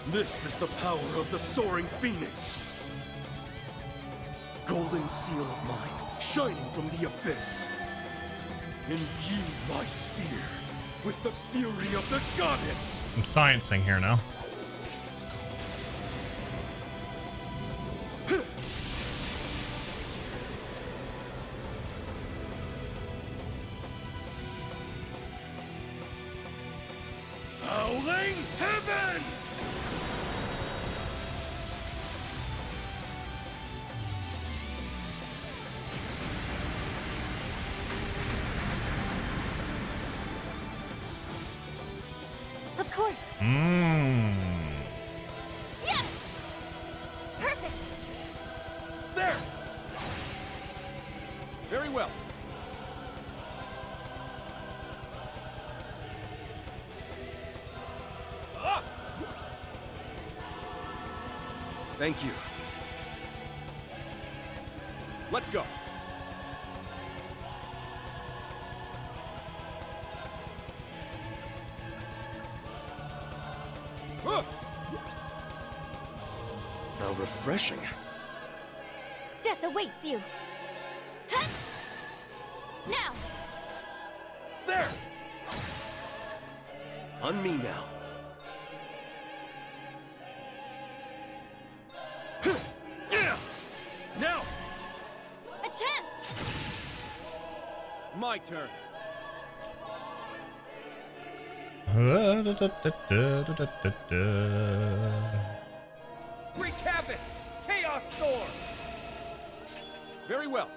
This is the power of the soaring phoenix. Golden seal of mine, shining from the abyss. Imbue my spear with the fury of the goddess! I'm sciencing here now. Howling heavens! Of course! Yes! Perfect! There! Very well. Ah! Thank you. Let's go. How refreshing. Death awaits you! Huh? Now! There! On me now. Yeah! Now! A chance! My turn. Wreak havoc! Chaos storm! Very well.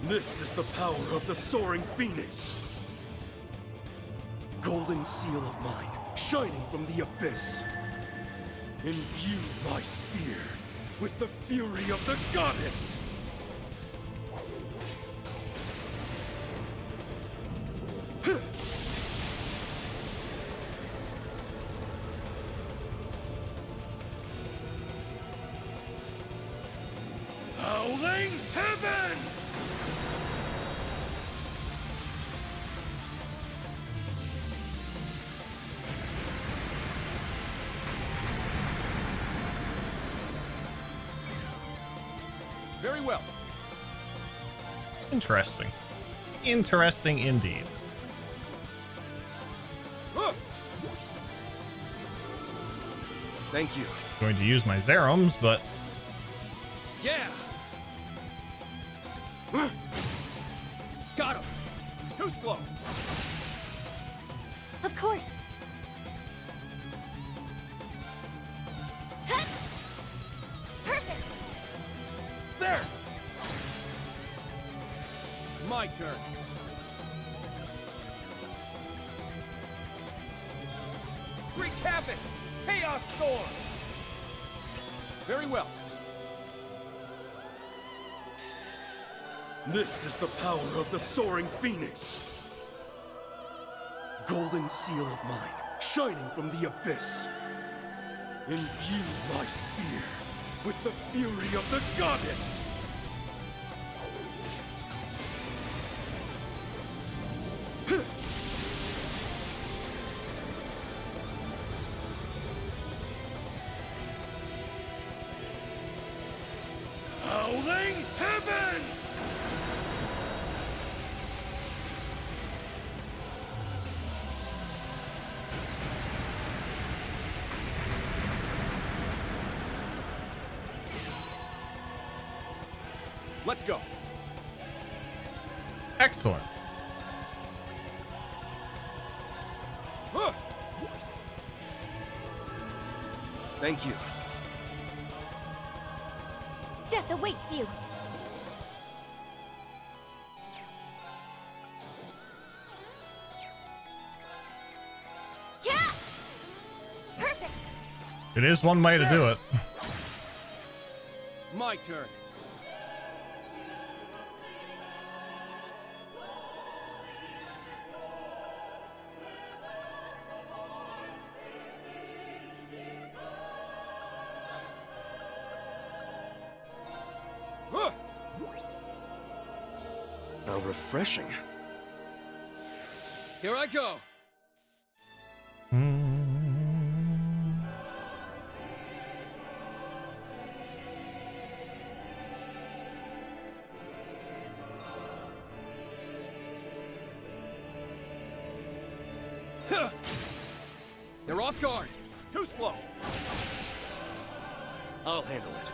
This is the power of the soaring phoenix. Golden seal of mine, shining from the abyss. Imbue my spear with the fury of the goddess! Howling heavens! Very well. Interesting. Interesting indeed. Thank you. Going to use my Zerums, but Yeah! Got him! Too slow! Of course! Huh? Perfect! There! My turn. Wreak havoc! Chaos storm! Very well. This is the power of the soaring phoenix. Golden seal of mine, shining from the abyss. Imbue my spear with the fury of the goddess! Howling heavens! Let's go. Excellent. Thank you. Death awaits you! Yeah! Perfect! It is one way to do it. My turn. How refreshing. Here I go. They're off guard. Too slow. I'll handle it.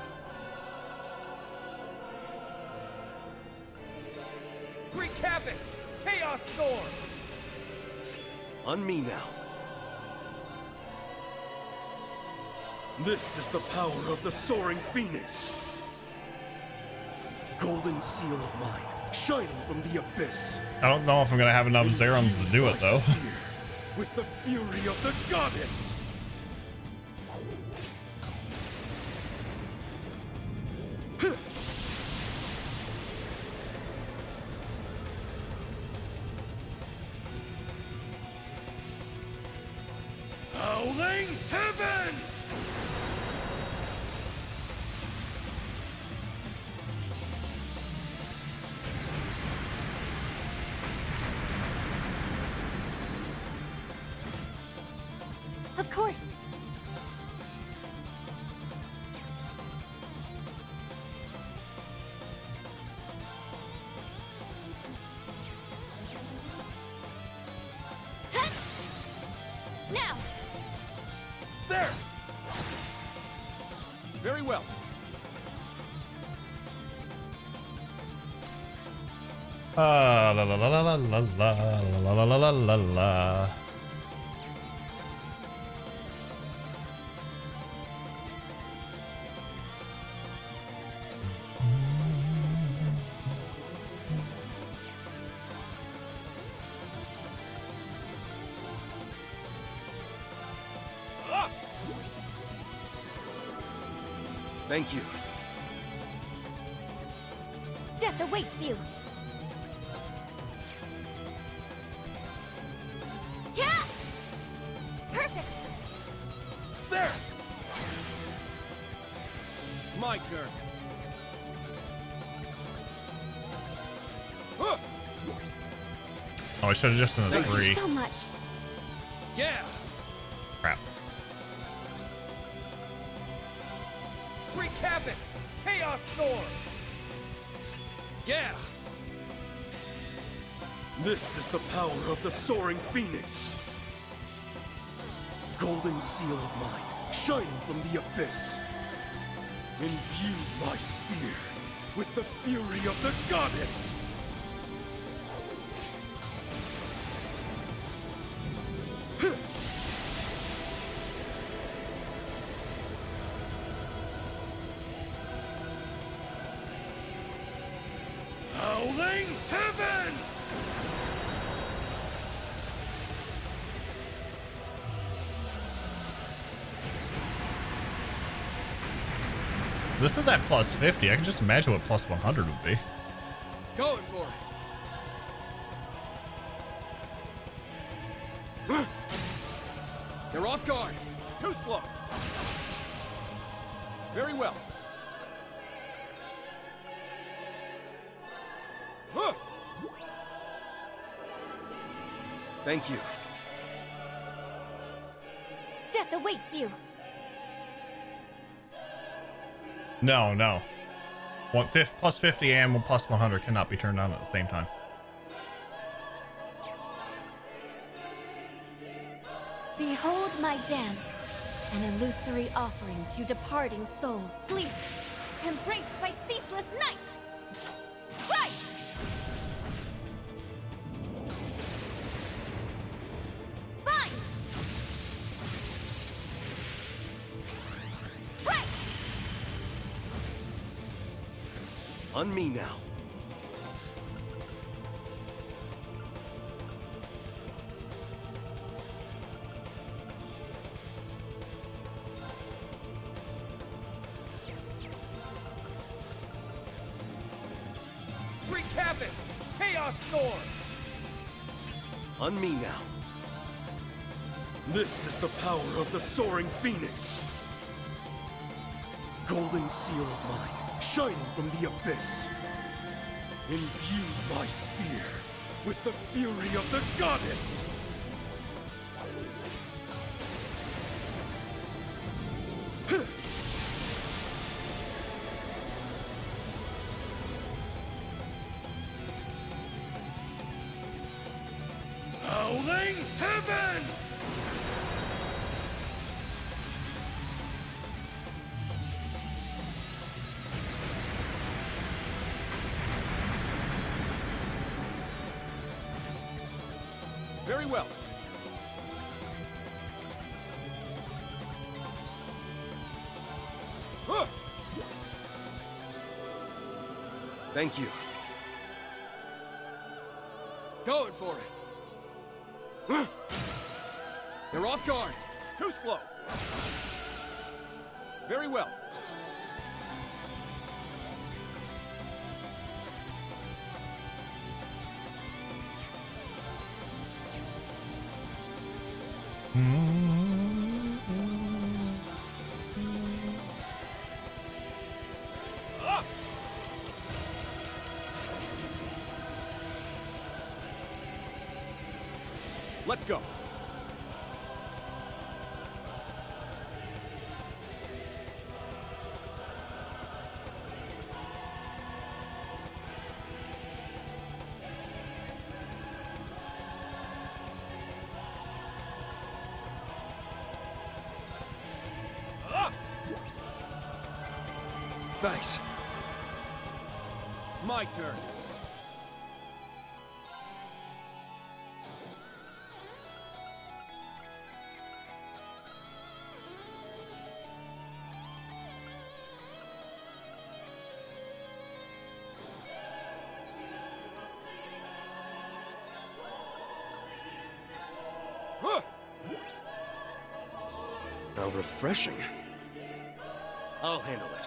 Recap it! Chaos Storm! On me now. This is the power of the Soaring Phoenix. Golden seal of mine, shining from the abyss. I don't know if I'm gonna have enough Zerons to do it though. With the fury of the goddess. Howling heavens! Of course! Now! There! Very well. La la la la la la la la la la la. Thank you. Death awaits you! Yeah! Perfect! There! My turn. Oh, I should have just done the Thank you 3. so much! Yeah! Crap. Recap it! Chaos Storm! Yeah! This is the power of the Soaring Phoenix. Golden seal of mine, shining from the abyss. Imbue my spear with the fury of the goddess. Howling heavens! This is at plus 50. I can just imagine what plus 100 would be. Going for it. They're off guard. Too slow. Very well. Thank you. Death awaits you. No, no. Plus 50 and plus 100 cannot be turned on at the same time. Behold my dance, an illusory offering to departing souls. Sleep, embraced by ceaseless night. Strike! Bind! Strike! On me now. Wreak havoc! Chaos storm! On me now. This is the power of the soaring phoenix. Golden seal of mine, shining from the abyss. Imbue my spear with the fury of the goddess. Howling heavens! Very well. Thank you. Going for it. They're off guard. Too slow. Very well. Let's go. Thanks. My turn. How refreshing. I'll handle it.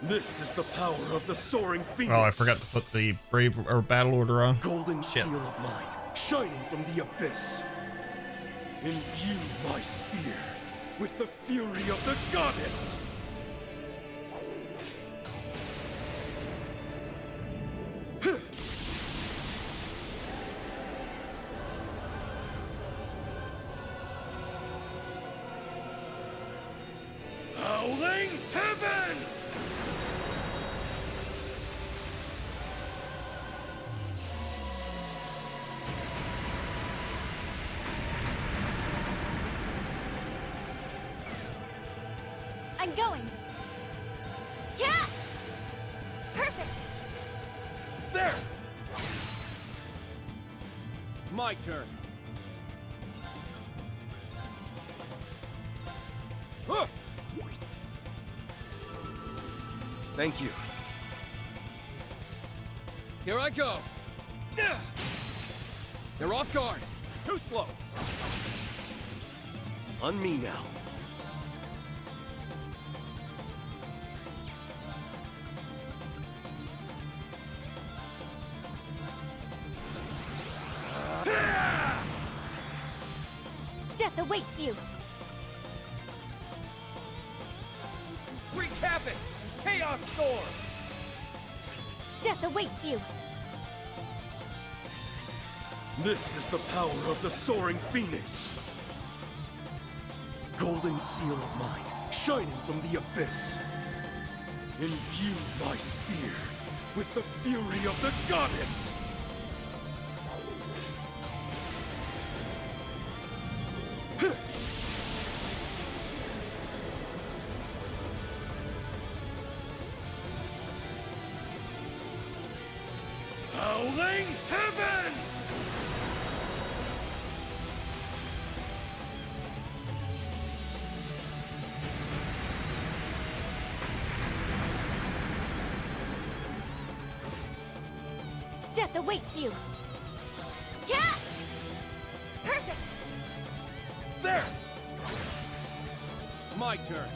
This is the power of the soaring phoenix. Oh, I forgot to put the brave or battle order on. Golden seal of mine, shining from the abyss. Imbue my spear with the fury of the goddess. Howling heavens! I'm going. Yeah! Perfect! There! My turn. Thank you. Here I go. They're off guard. Too slow. On me now. Death awaits you. Wreak havoc! Chaos storm! Death awaits you! This is the power of the soaring phoenix. Golden seal of mine, shining from the abyss. Imbue my spear with the fury of the goddess. Howling heavens! Death awaits you! Yeah! Perfect! There! My turn.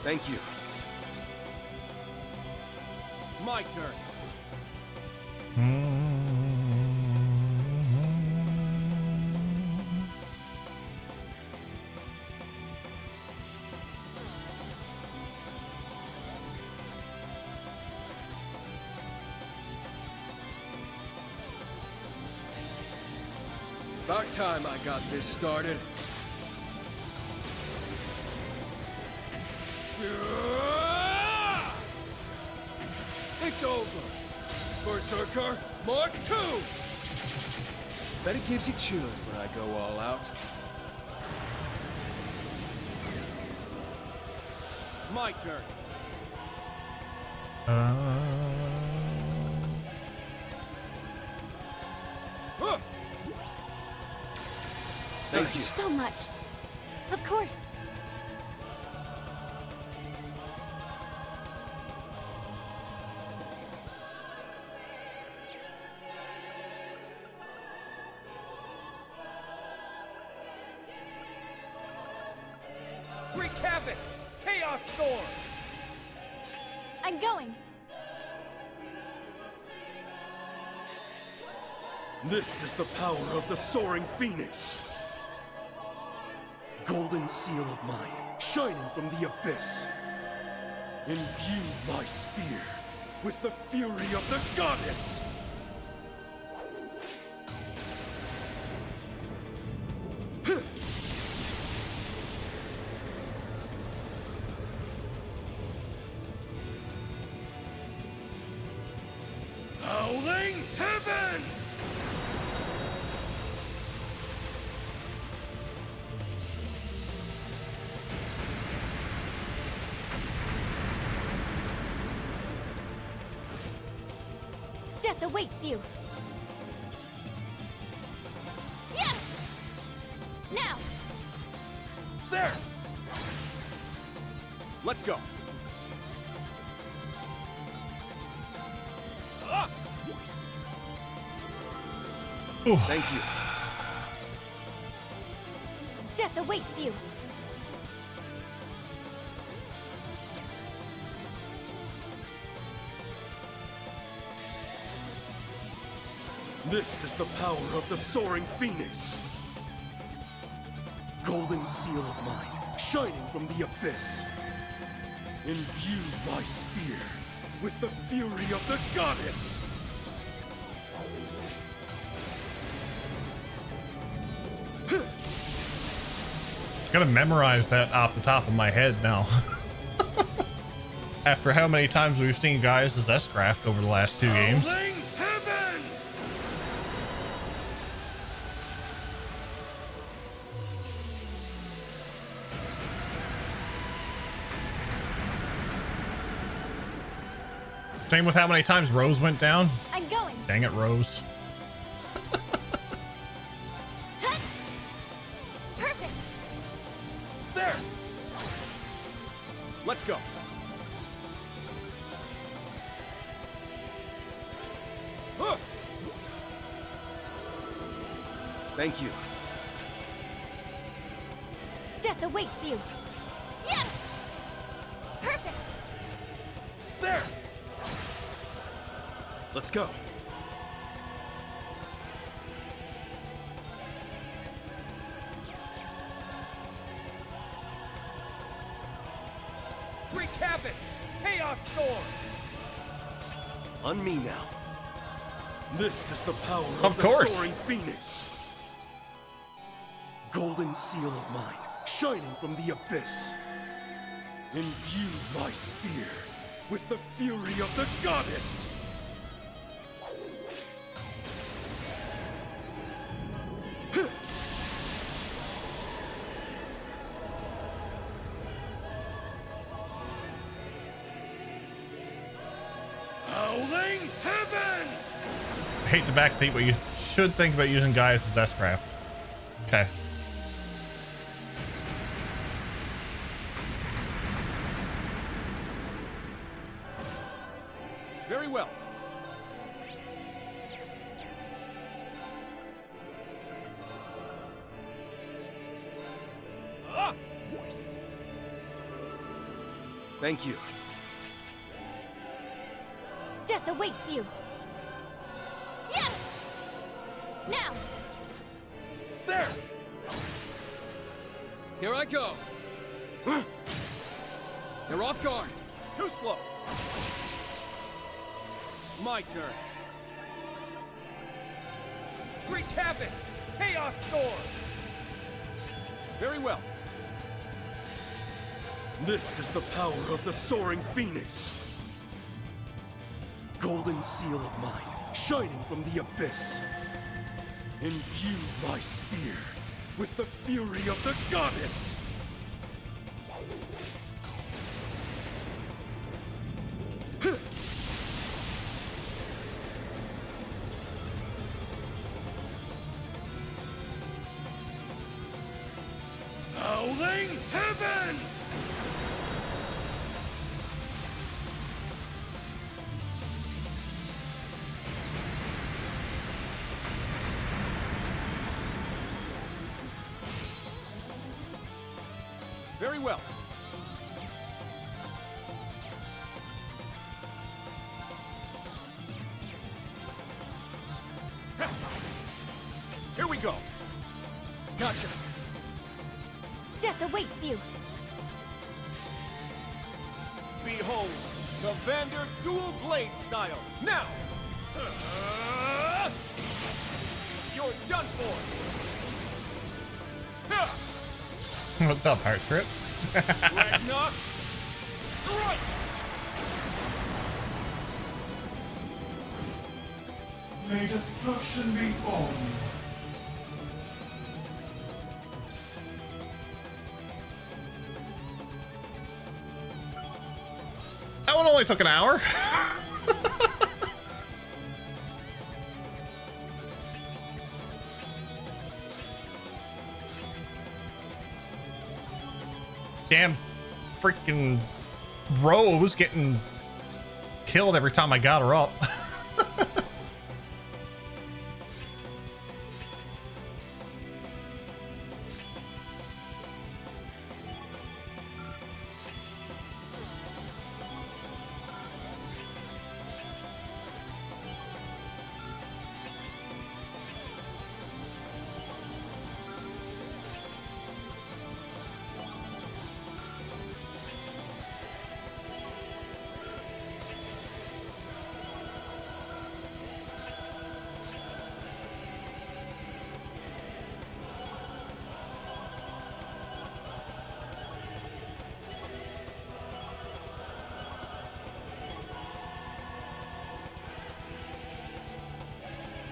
Thank you. My turn. About time I got this started. It's over. Berserker Mark II! Bet it gives you chills when I go all out. My turn. Thank you so much. Of course. Wreak havoc! Chaos storm! I'm going. This is the power of the soaring phoenix. Golden seal of mine, shining from the abyss. Imbue my spear with the fury of the goddess. Howling heavens! Death awaits you! Yeah! Now! There! Let's go. Thank you. Death awaits you! This is the power of the soaring phoenix. Golden seal of mine, shining from the abyss. Imbue my spear with the fury of the goddess. Gotta memorize that off the top of my head now. After how many times we've seen guys as S-Craft over the last 2 games. Heavens! Same with how many times Rose went down. I'm going. Dang it, Rose. Perfect! There! Let's go. Thank you. Death awaits you! Yeah! Perfect! There! Let's go. havoc! Chaos Storm! On me now. This is the power of the course. soaring phoenix. Golden seal of mine, shining from the abyss. Imbue my spear with the fury of the goddess. Howling heavens! I hate the back seat, but you should think about using Gaius as S-Craft. Okay. Very well. Ah! Thank you. Death awaits you! Yes! Now! There! Here I go. They're off guard. Too slow. My turn. Wreak havoc! Chaos Storm! Very well. This is the power of the soaring phoenix. Golden seal of mine, shining from the abyss. Imbue my spear with the fury of the goddess. Howling heavens! Very well. Here we go. Gotcha. Death awaits you! Behold, the Vander dual blade style. Now! You're done for! What's up, Heart Trip? Ragnarok! Strike! May destruction befall you. That one only took an hour. Damn freaking Rose getting killed every time I got her up.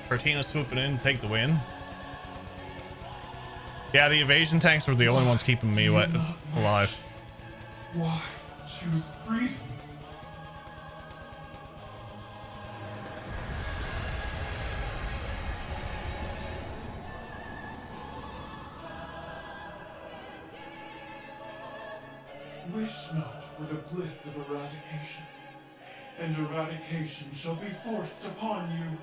Cortina swooping in to take the win. Yeah, the evasion tanks were the only ones keeping me alive. Why choose freedom? Wish not for the bliss of eradication, and eradication shall be forced upon you.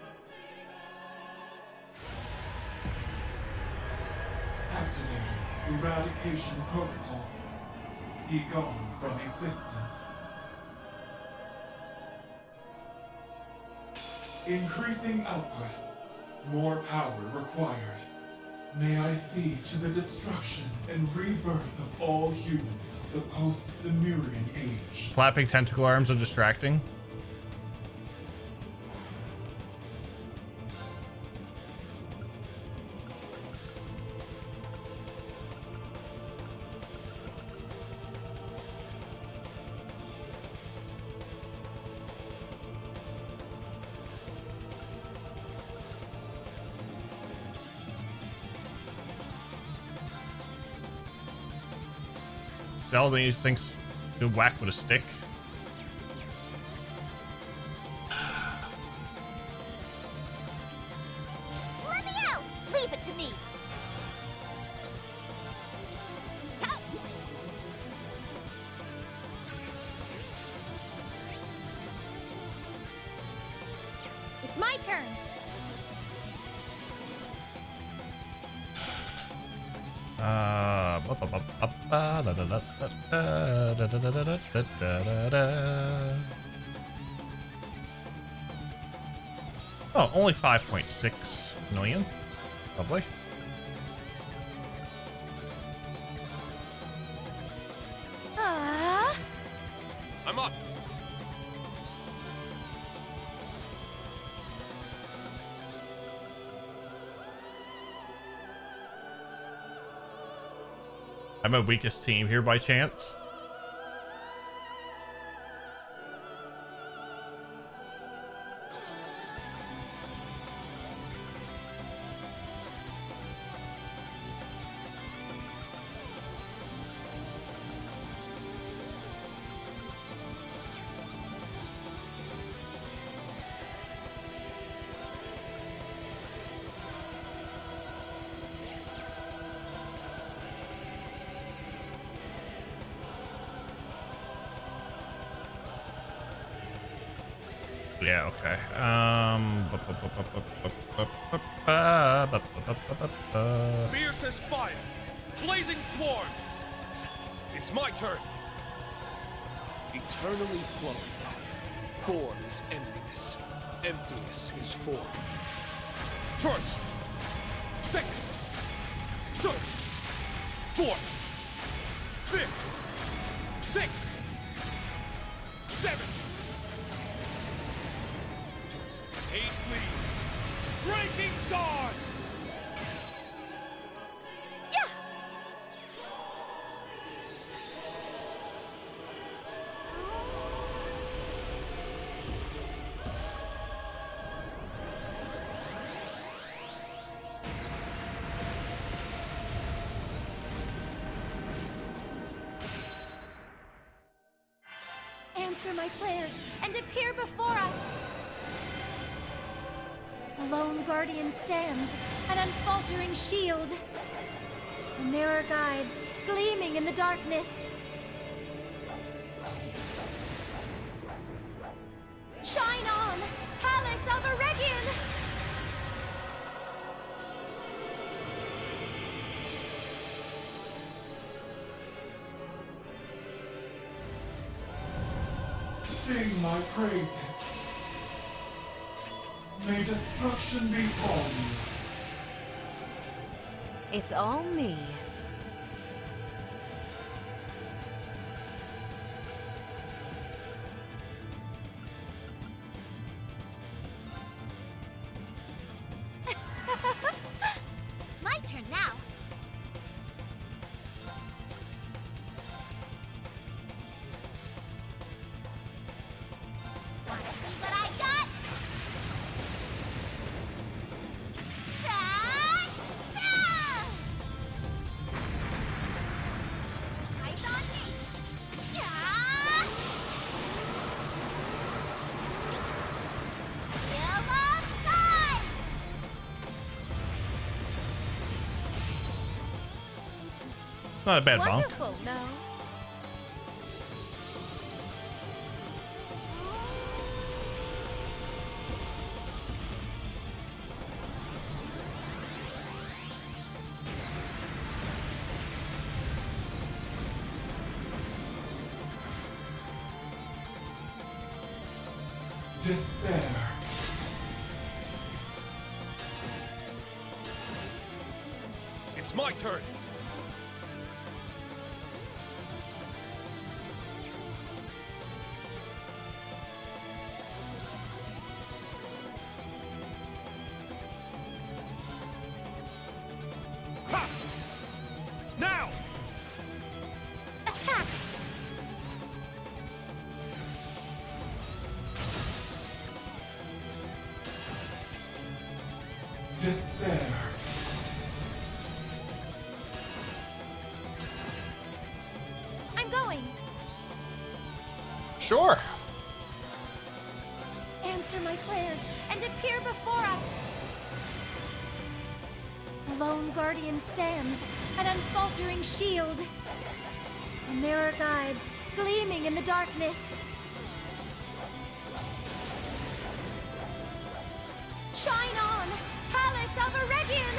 Activating eradication protocols. Be gone from existence. Increasing output. More power required. May I see to the destruction and rebirth of all humans of the post-Zemurian age. Flapping tentacle arms are distracting. Still, these things do whack with a stick. Let me out! Leave it to me! Go! It's my turn! Oh, only 5.6 million. Lovely. I'm up. I'm a weakest team here by chance. Yeah, okay. Fierce as fire! Blazing swarm! It's my turn! Eternally flowing. Form is emptiness. Emptiness is form. First, second, third, fourth, fifth, sixth, seventh. 8 leaves. Breaking dawn! Yeah! Answer my prayers and appear before us. The lone guardian stands, an unfaltering shield. The mirror guides, gleaming in the darkness. Shine on, Palace of Eregion! Sing my praises. May destruction befall you. It's all me. My turn now. Wanna see what I got? Eyes on me! Yeah! Yellow time! It's not a bad bonk. Wonderful, no? Despair. It's my turn. Ha! Now! Attack! Despair. I'm going! Sure. Answer my prayers and appear before us! The lone guardian stands, an unfaltering shield. A mirror guides, gleaming in the darkness. Shine on, Palace of Eregion!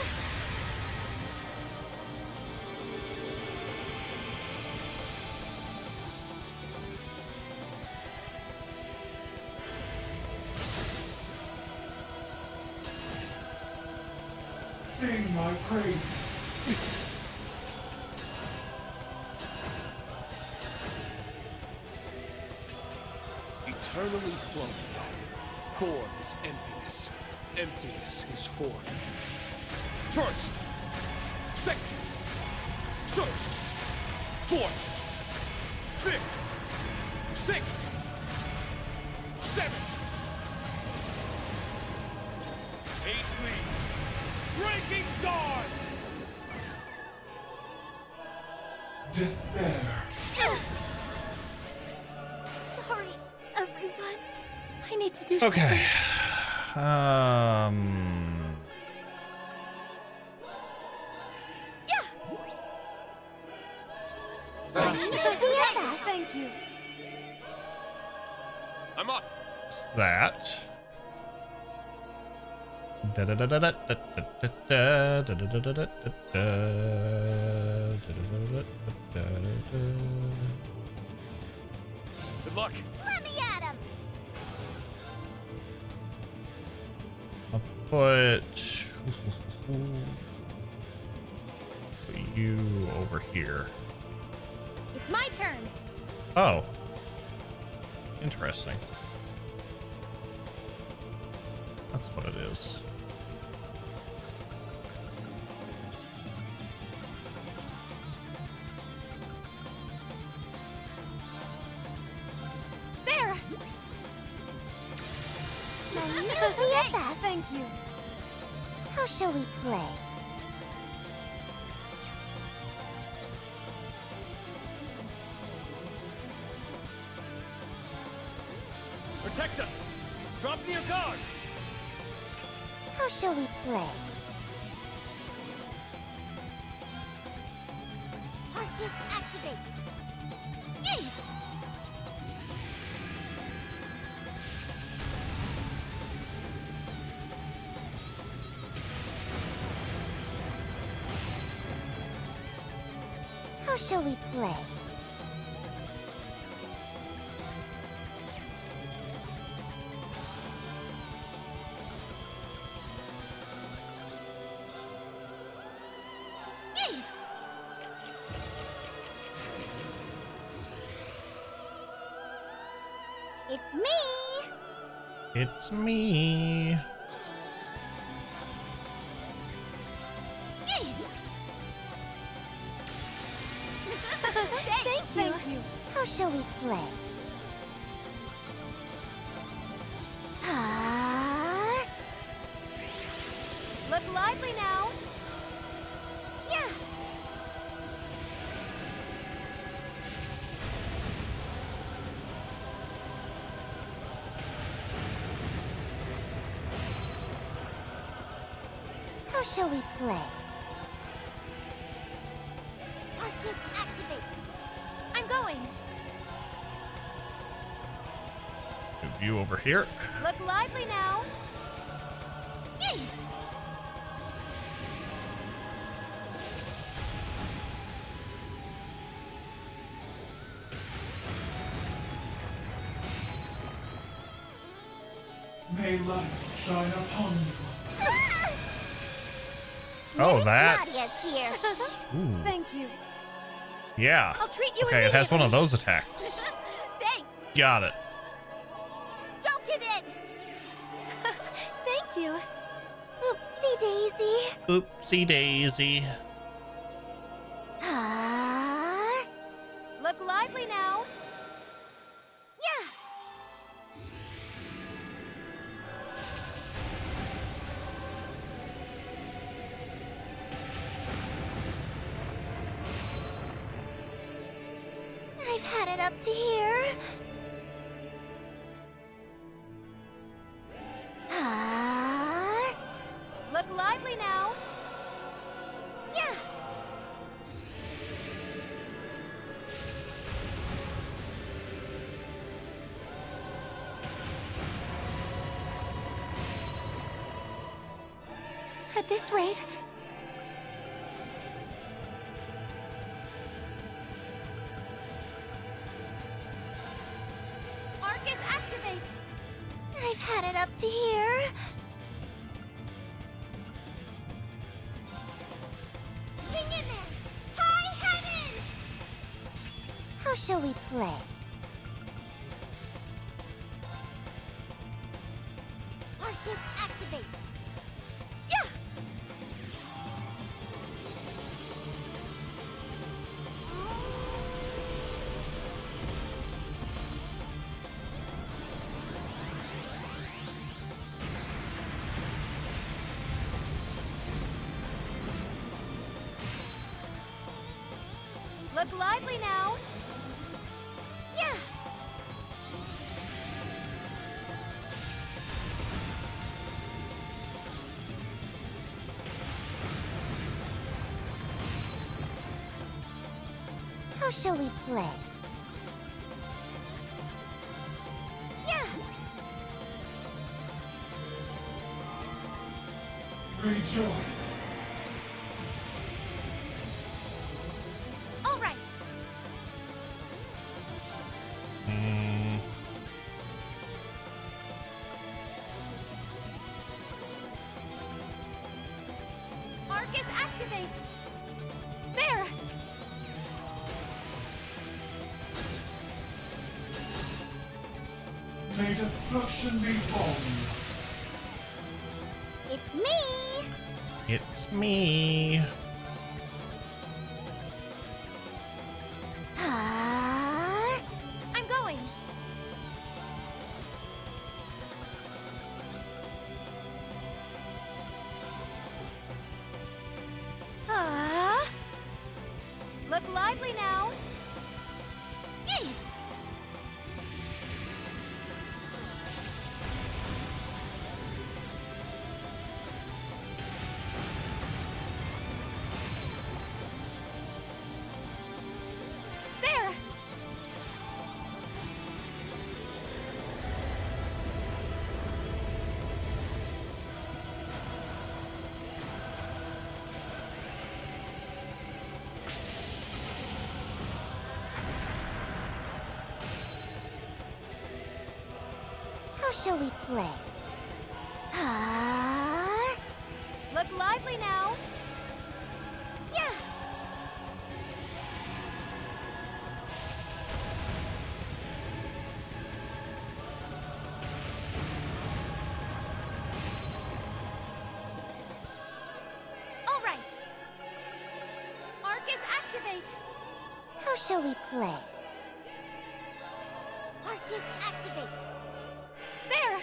Sing my praises. Eternally flowing. Form is emptiness. Emptiness is form. First, second, third, fourth, fifth, sixth, seventh, 8 leaves, breaking dawn. Despair. Sorry, everyone. I need to do something. Okay. Thank you. I'm up. What's that? Good luck. Let me at him. I'll put you over here. It's my turn. Oh. Interesting. That's what it is. There. Thank you. How shall we play? Protect us. Drop me your guard. How shall we play? Arcus activate! Yay! How shall we play? It's me! It's me. Thank you. How shall we play? Look lively now. Yeah. How shall we play? Arcus activate! I'm going! Move you over here. Look lively now! Yay! May light shine upon you. Oh, that. Nadia's here. Ooh. Thank you. Yeah. I'll treat you Okay, it has one of immediately. those attacks. Thanks. Got it. Don't give in. Thank you. Oopsie daisy. Oopsie daisy. Look lively now. Yeah. I've had it up to here. Look lively now. Yeah. At this rate, Arcus, activate. I've had it up to here. Hang in there. High heaven. How shall we play? Arcus, activate. Yeah. look lively now. Yeah. How shall we play? Yeah. Rejoice. All right. Arcus, activate. There. May destruction befall you. It's me. It's me. I'm going. Look lively now. Yay. There. How shall we play? Look lively now. Yeah. All right. Arcus, activate. How shall we play? Arcus, activate. There.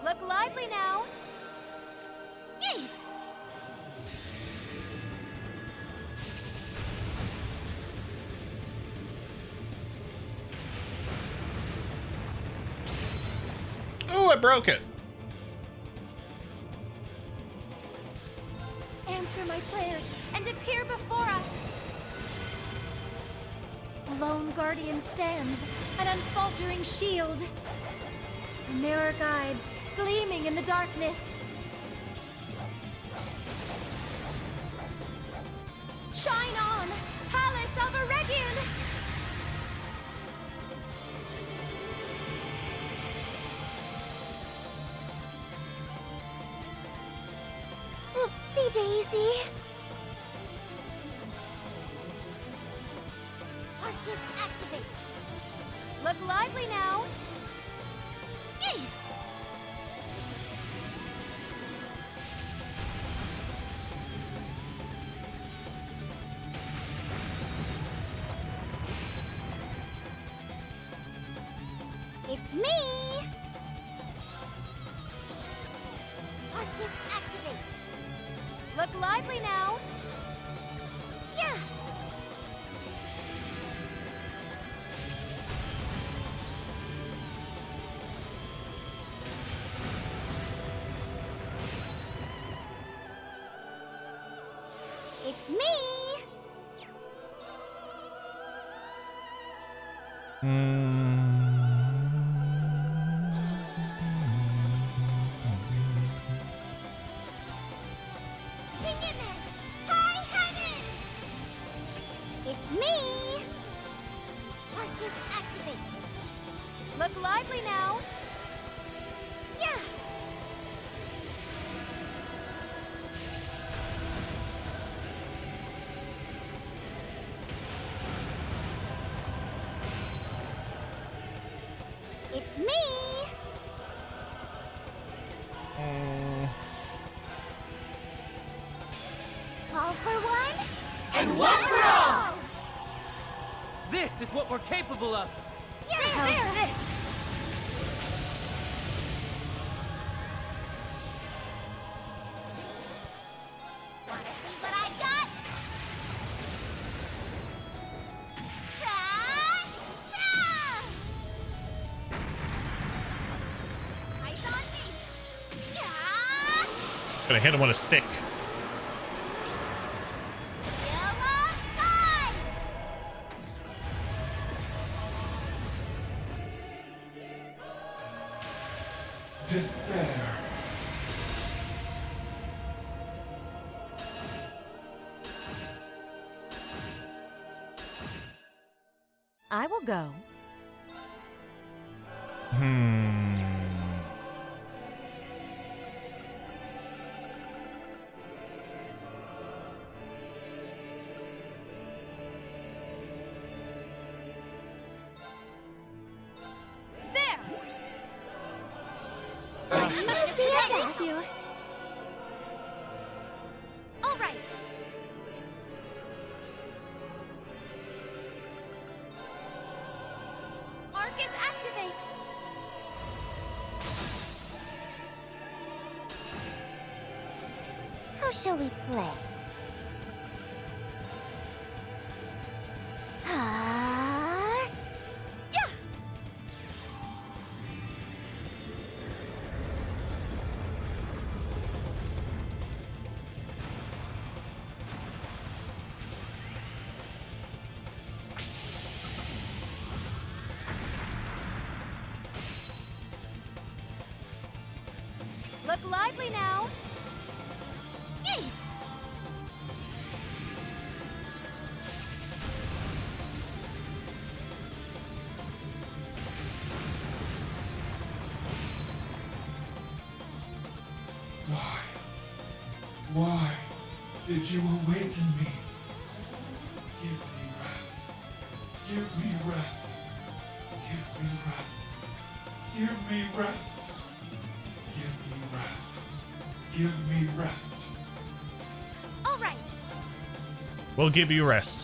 Look lively now. Yay. Oh, I broke it. Answer my prayers and appear before us. A lone guardian stands, an unfaltering shield. Mirror guides, gleaming in the darkness. Shine on, Palace of Eregion! Oopsie daisy. Arcus activate! Look lively now! Yay! It's me. Arcus activate! Look lively now! Yeah! It's me. Hang in there! High heaven! It's me. Arcus activate! Look lively now! Yeah! It's me. All for one, And one for all! This is what we're capable of! Yeah! How's this? Wanna see what I got? Eyes on me! Gonna hit him with a stick. Despair. I will go. There! Thank you. All right. Arcus activate! How shall we play? Ah. Yeah! Look lively now! Yay! Why did you awaken me? Give me rest. Give me rest. Give me rest. Give me rest. Give me rest. Give me rest. All right. We'll give you rest.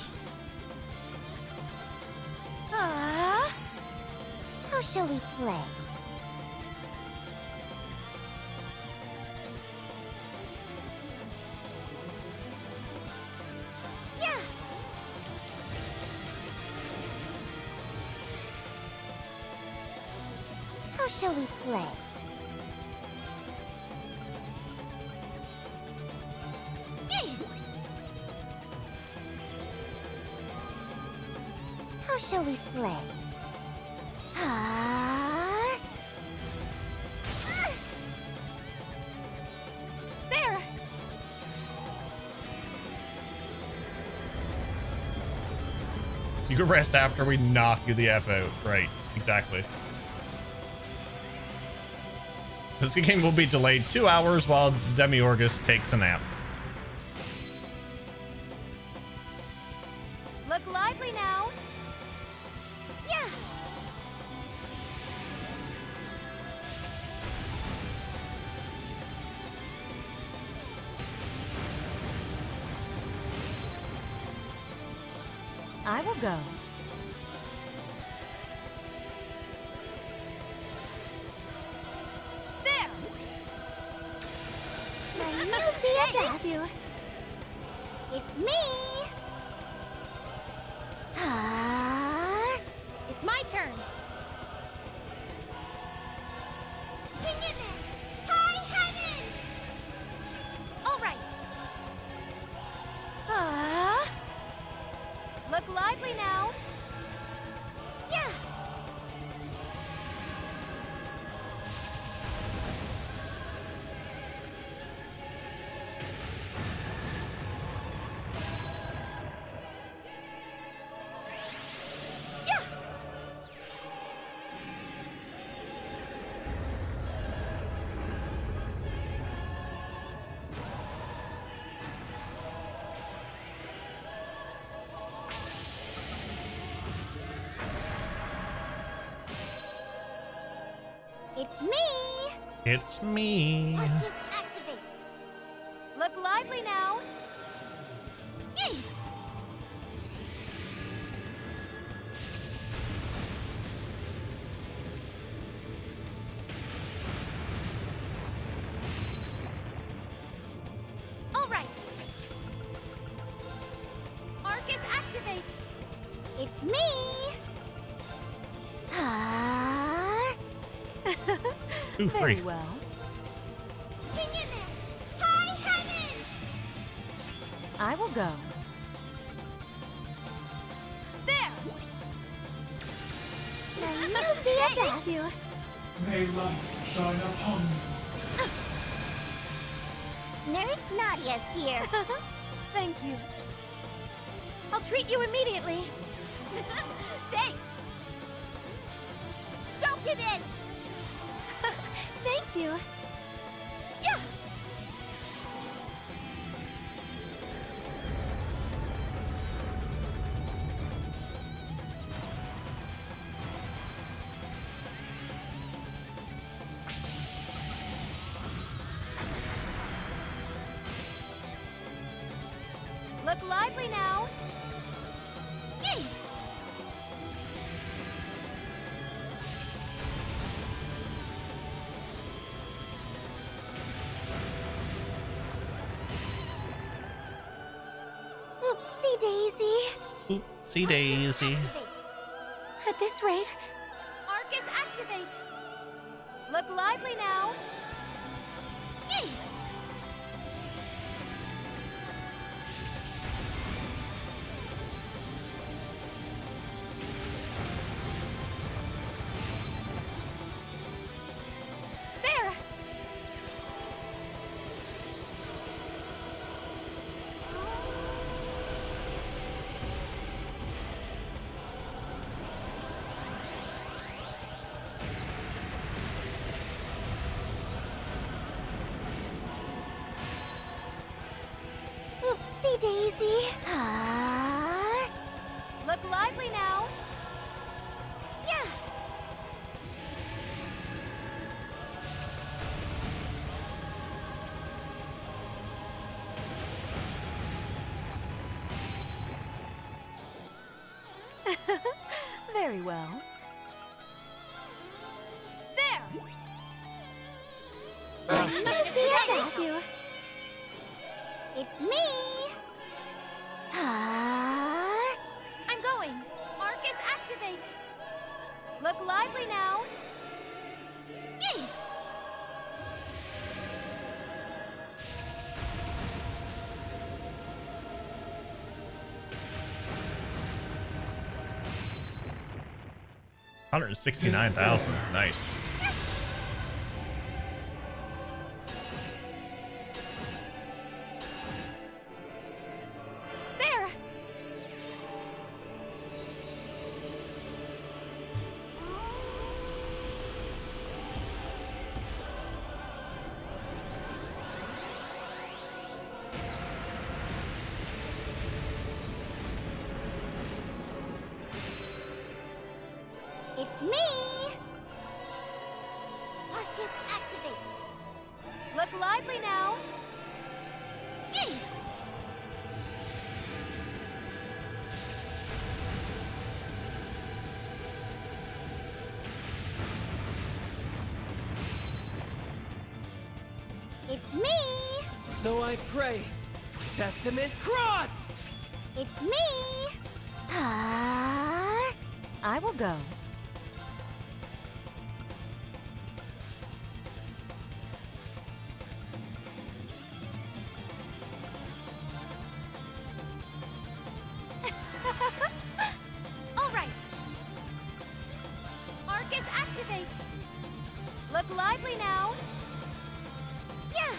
Ah! How shall we play? Yeah! How shall we play? Yay! How shall we play? Ah. can rest after we knock you the F out. Right, exactly. This game will be delayed 2 hours while Demiurgus takes a nap. Look lively now. Yeah. I will go. There. My new BFF. It's me. It's my turn. Sing in there. High heaven. All right. Look lively now. Yeah. It's me. It's me. Arcus activate. Look lively now. Yay. All right. Arcus activate. It's me. Ooh, Very free. well. Sing in there. High heaven. I will go. There. My new BFF. Thank you. May light shine upon you. Nurse Nadia's here. Thank you. I'll treat you immediately. Thanks. Don't give in. Thank you. Yeah. Look lively now. Yay. Oopsie daisy. Oopsie daisy. At this rate, Arcus activate. Look lively now. Yay. There. Oopsie daisy. Look lively now. Yeah. Very well. There. Thank you. It's me. I'm going. Arcus activate. Look lively now. Yay. 169,000. Nice. There. Look lively now. Yay! It's me! So I pray. Testament cross! It's me! I will go. All right. Arcus, activate! Look lively now. Yeah!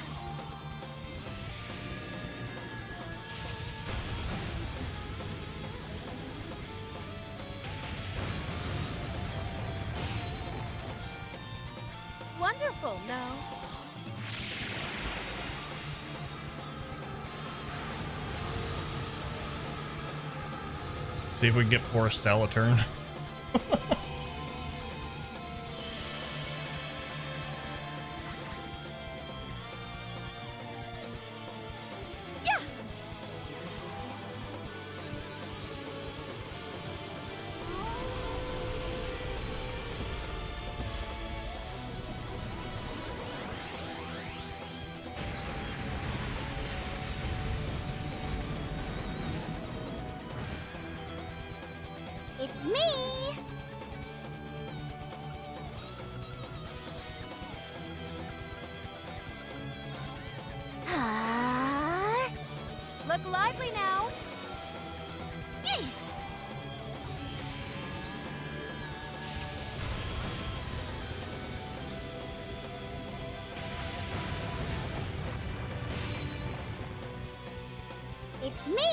Wonderful, no? See if we can get poor Estelle a turn. Yeah! It's me! Look lively now. Yay! It's me!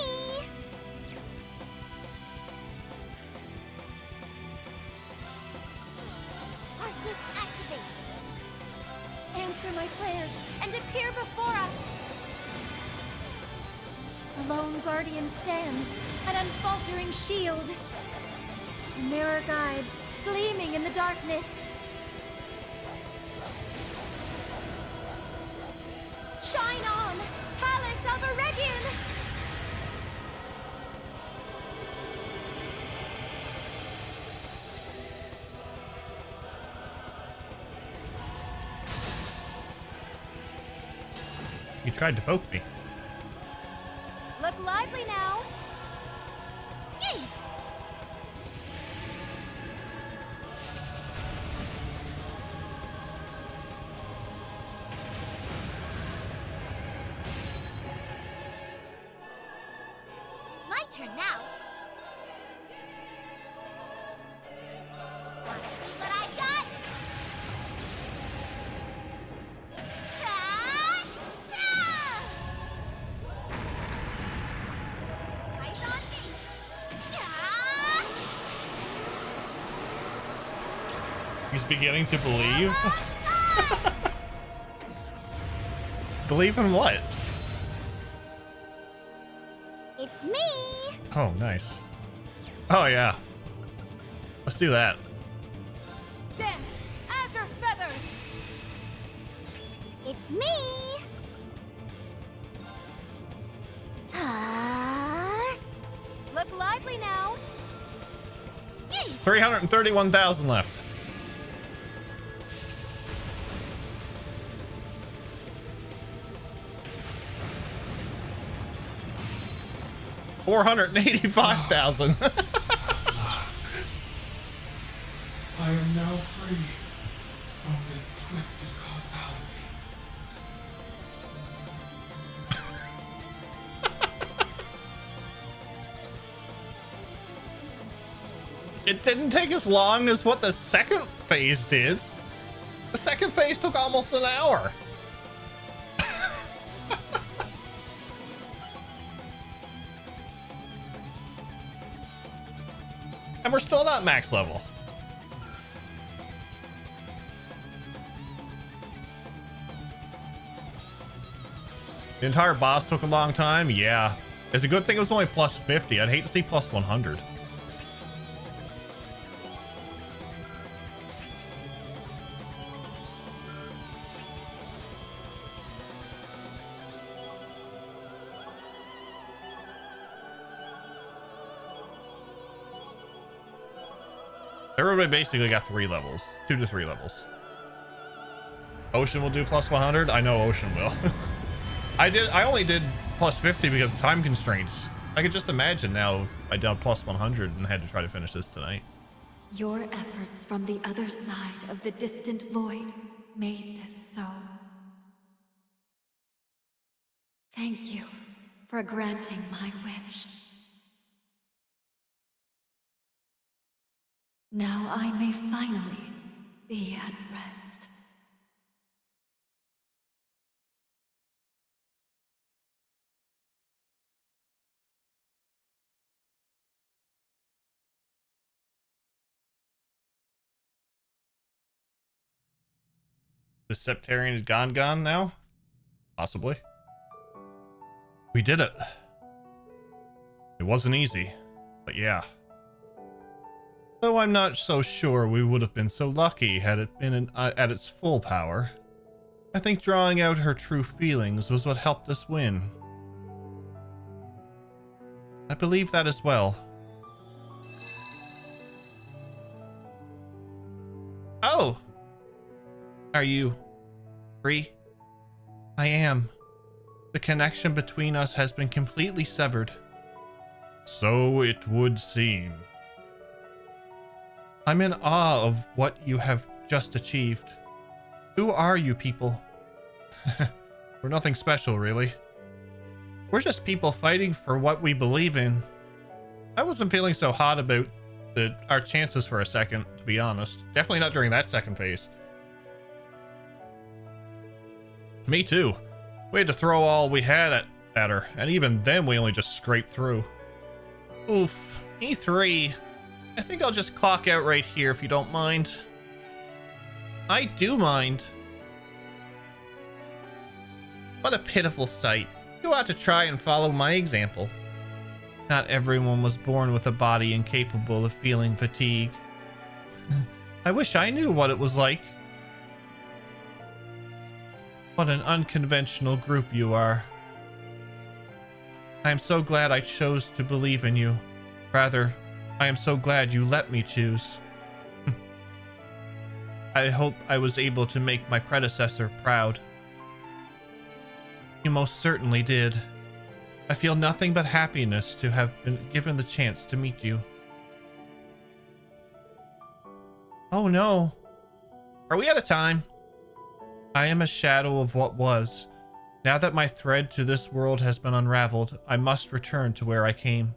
Arcus, activate! Answer my prayers and appear before us! The lone guardian stands, an unfaltering shield. Mirror guides, gleaming in the darkness. Shine on, Palace of Eregion! You tried to poke me. Look lively now. Yay! My turn now. Wanna see what I got? Eyes on me. He's beginning to believe. Believe in what? It's me. Oh, nice. Oh, yeah. Let's do that. Dance, azure feathers. It's me. Look lively now. Yay! 331,000 left. $485,000. I am now free from this twisted causality. It didn't take as long as what the second phase did. The second phase took almost an hour. And we're still not max level. The entire boss took a long time? Yeah. It's a good thing it was only plus 50. I'd hate to see plus 100. Everybody basically got 3 levels. 2 to 3 levels. Ocean will do plus 100. I know Ocean will. I only did plus 50 because of time constraints. I could just imagine now if I did plus 100 and had to try to finish this tonight. Your efforts from the other side of the distant void made this so. Thank you for granting my wish. Now I may finally be at rest. The Septarian is gone now? Possibly. We did it. It wasn't easy, but yeah. Though I'm not so sure we would have been so lucky had it been at its full power. I think drawing out her true feelings was what helped us win. I believe that as well. Oh! Are you free? I am. The connection between us has been completely severed. So it would seem. I'm in awe of what you have just achieved. Who are you people? We're nothing special, really. We're just people fighting for what we believe in. I wasn't feeling so hot about our chances for a second, to be honest. Definitely not during that second phase. Me too. We had to throw all we had at her, and even then we only just scraped through. Oof. E3. I think I'll just clock out right here if you don't mind. I do mind. What a pitiful sight. You ought to try and follow my example. Not everyone was born with a body incapable of feeling fatigue. I wish I knew what it was like. What an unconventional group you are. I am so glad I chose to believe in you. Rather, I am so glad you let me choose. I hope I was able to make my predecessor proud. You most certainly did. I feel nothing but happiness to have been given the chance to meet you. Oh no. Are we out of time? I am a shadow of what was. Now that my thread to this world has been unraveled, I must return to where I came.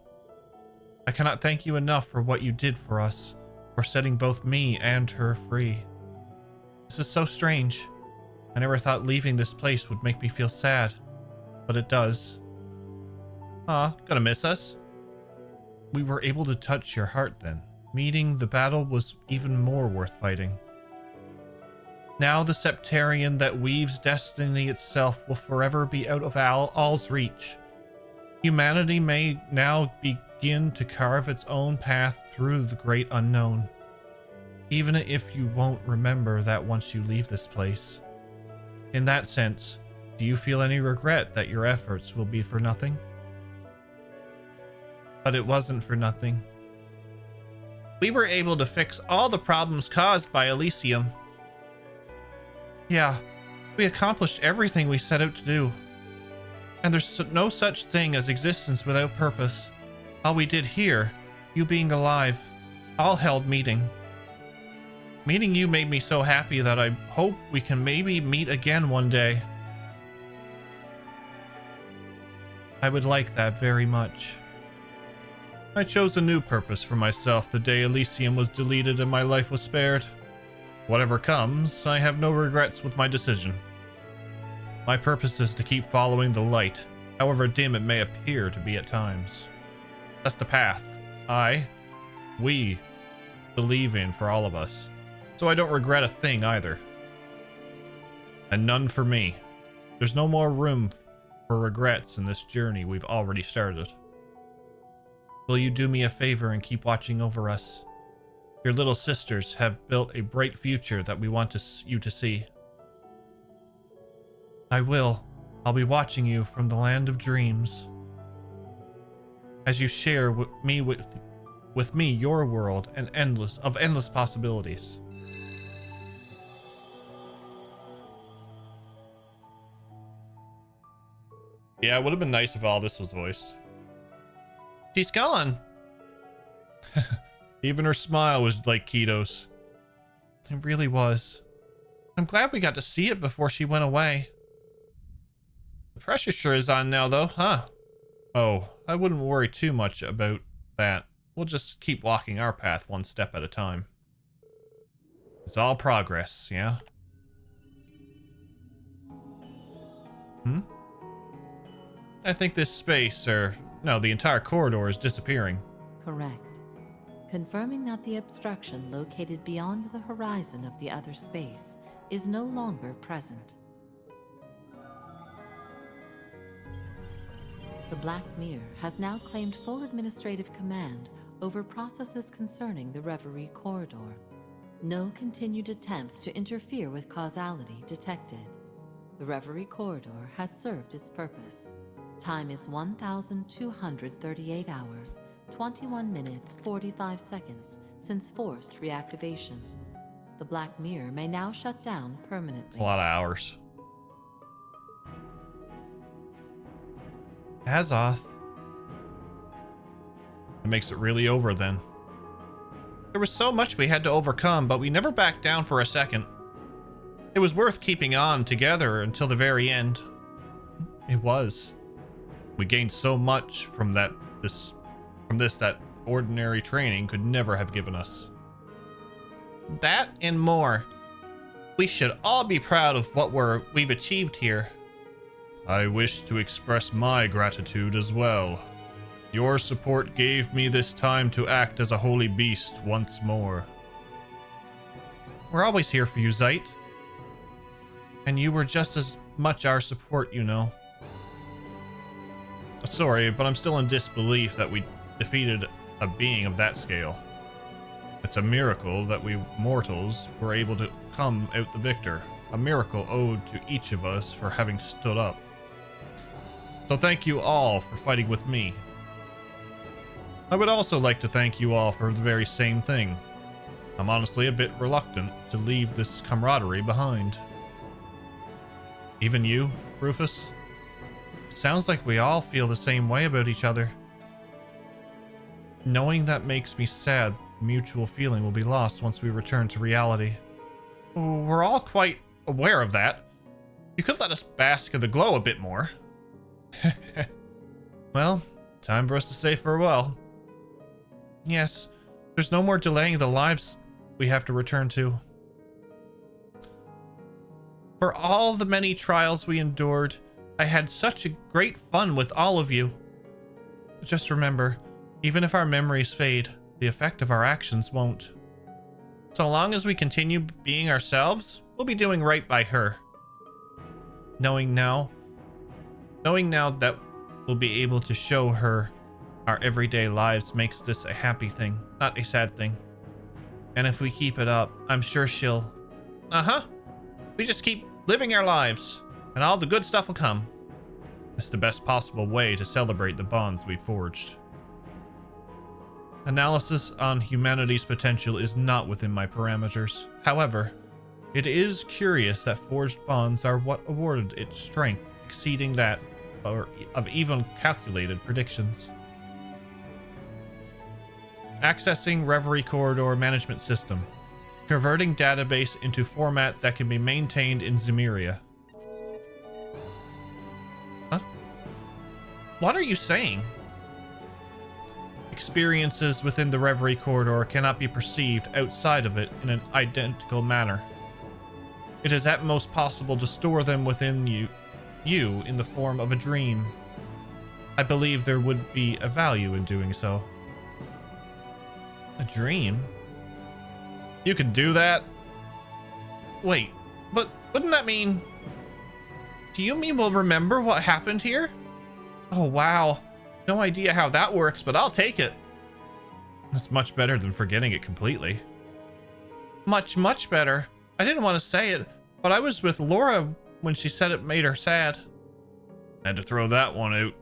I cannot thank you enough for what you did for us, for setting both me and her free. This is so strange. I never thought leaving this place would make me feel sad, but it does. Aw, gonna miss us? We were able to touch your heart then. Meeting the battle was even more worth fighting. Now the Septarian that weaves destiny itself will forever be out of all's reach. Humanity may now begin to carve its own path through the great unknown. Even if you won't remember that once you leave this place. In that sense, do you feel any regret that your efforts will be for nothing? But it wasn't for nothing. We were able to fix all the problems caused by Elysium. Yeah, we accomplished everything we set out to do. And there's no such thing as existence without purpose. All we did here, you being alive, all held meaning. Meeting you made me so happy that I hope we can maybe meet again one day. I would like that very much. I chose a new purpose for myself the day Elysium was deleted and my life was spared. Whatever comes, I have no regrets with my decision. My purpose is to keep following the light, however dim it may appear to be at times. That's the path we believe in for all of us, so I don't regret a thing either. And none for me. There's no more room for regrets in this journey we've already started. Will you do me a favor and keep watching over us? Your little sisters have built a bright future that we want you to see. I will. I'll be watching you from the land of dreams. As you share with with me your world and endless possibilities. Yeah, it would have been nice if all this was voiced. She's gone. Even her smile was like Keto's. It really was. I'm glad we got to see it before she went away. The pressure sure is on now, though, huh? Oh, I wouldn't worry too much about that. We'll just keep walking our path one step at a time. It's all progress, yeah? Hmm? I think this space, or no, the entire corridor is disappearing. Correct. Confirming that the obstruction located beyond the horizon of the other space is no longer present. The Black Mirror has now claimed full administrative command over processes concerning the Reverie corridor. No continued attempts to interfere with causality detected. The Reverie corridor has served its purpose. Time is 1,238 hours, 21 minutes, 45 seconds since forced reactivation. The Black Mirror may now shut down permanently. It's a lot of hours. Azoth. It makes it really over then. There was so much we had to overcome, but we never backed down for a second. It was worth keeping on together until the very end. It was. We gained so much from that ordinary training could never have given us. That and more. We should all be proud of what we've achieved here. I wish to express my gratitude as well. Your support gave me this time to act as a holy beast once more. We're always here for you, Zeit. And you were just as much our support, you know. Sorry, but I'm still in disbelief that we defeated a being of that scale. It's a miracle that we mortals were able to come out the victor. A miracle owed to each of us for having stood up. So thank you all for fighting with me. I would also like to thank you all for the very same thing. I'm honestly a bit reluctant to leave this camaraderie behind. Even you, Rufus? It sounds like we all feel the same way about each other. Knowing that makes me sad. The mutual feeling will be lost once we return to reality. We're all quite aware of that. You could let us bask in the glow a bit more. Well, time for us to say farewell. Yes, there's no more delaying the lives we have to return to. For all the many trials we endured, I had such a great fun with all of you. Just remember, even if our memories fade, the effect of our actions won't. So long as we continue being ourselves, we'll be doing right by her. Knowing now that we'll be able to show her our everyday lives makes this a happy thing, not a sad thing. And if we keep it up, I'm sure she'll... We just keep living our lives, and all the good stuff will come. It's the best possible way to celebrate the bonds we forged. Analysis on humanity's potential is not within my parameters. However, it is curious that forged bonds are what awarded its strength, exceeding that of even calculated predictions. Accessing Reverie Corridor Management System. Converting database into format that can be maintained in Zemuria. Huh? What are you saying? Experiences within the Reverie Corridor cannot be perceived outside of it in an identical manner. It is at most possible to store them within you in the form of a dream. I believe there would be a value in doing so. A dream? You can do that? Wait, but wouldn't that mean... Do you mean we'll remember what happened here? Oh wow, no idea how that works, but I'll take it. It's much better than forgetting it completely. Much, much better. I didn't want to say it, but I was with Laura when she said it made her sad. Had to throw that one out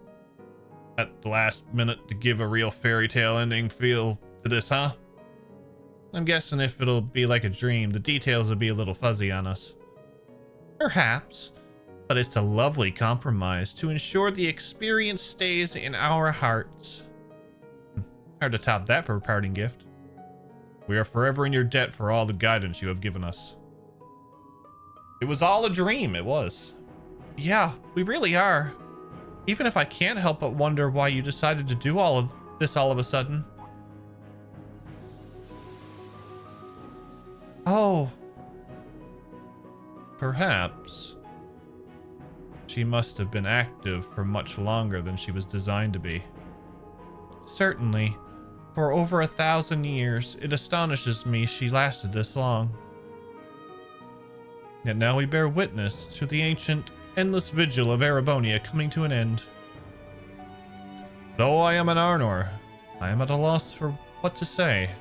at the last minute to give a real fairy tale ending feel to this, huh? I'm guessing if it'll be like a dream, the details will be a little fuzzy on us. Perhaps, but it's a lovely compromise to ensure the experience stays in our hearts. Hard to top that for a parting gift. We are forever in your debt for all the guidance you have given us. It was all a dream, it was. Yeah, we really are. Even if I can't help but wonder why you decided to do all of this all of a sudden. Oh. Perhaps. She must have been active for much longer than she was designed to be. Certainly. For over 1,000 years, it astonishes me she lasted this long. Yet now we bear witness to the ancient, endless vigil of Erebonia coming to an end. Though I am an Arnor, I am at a loss for what to say.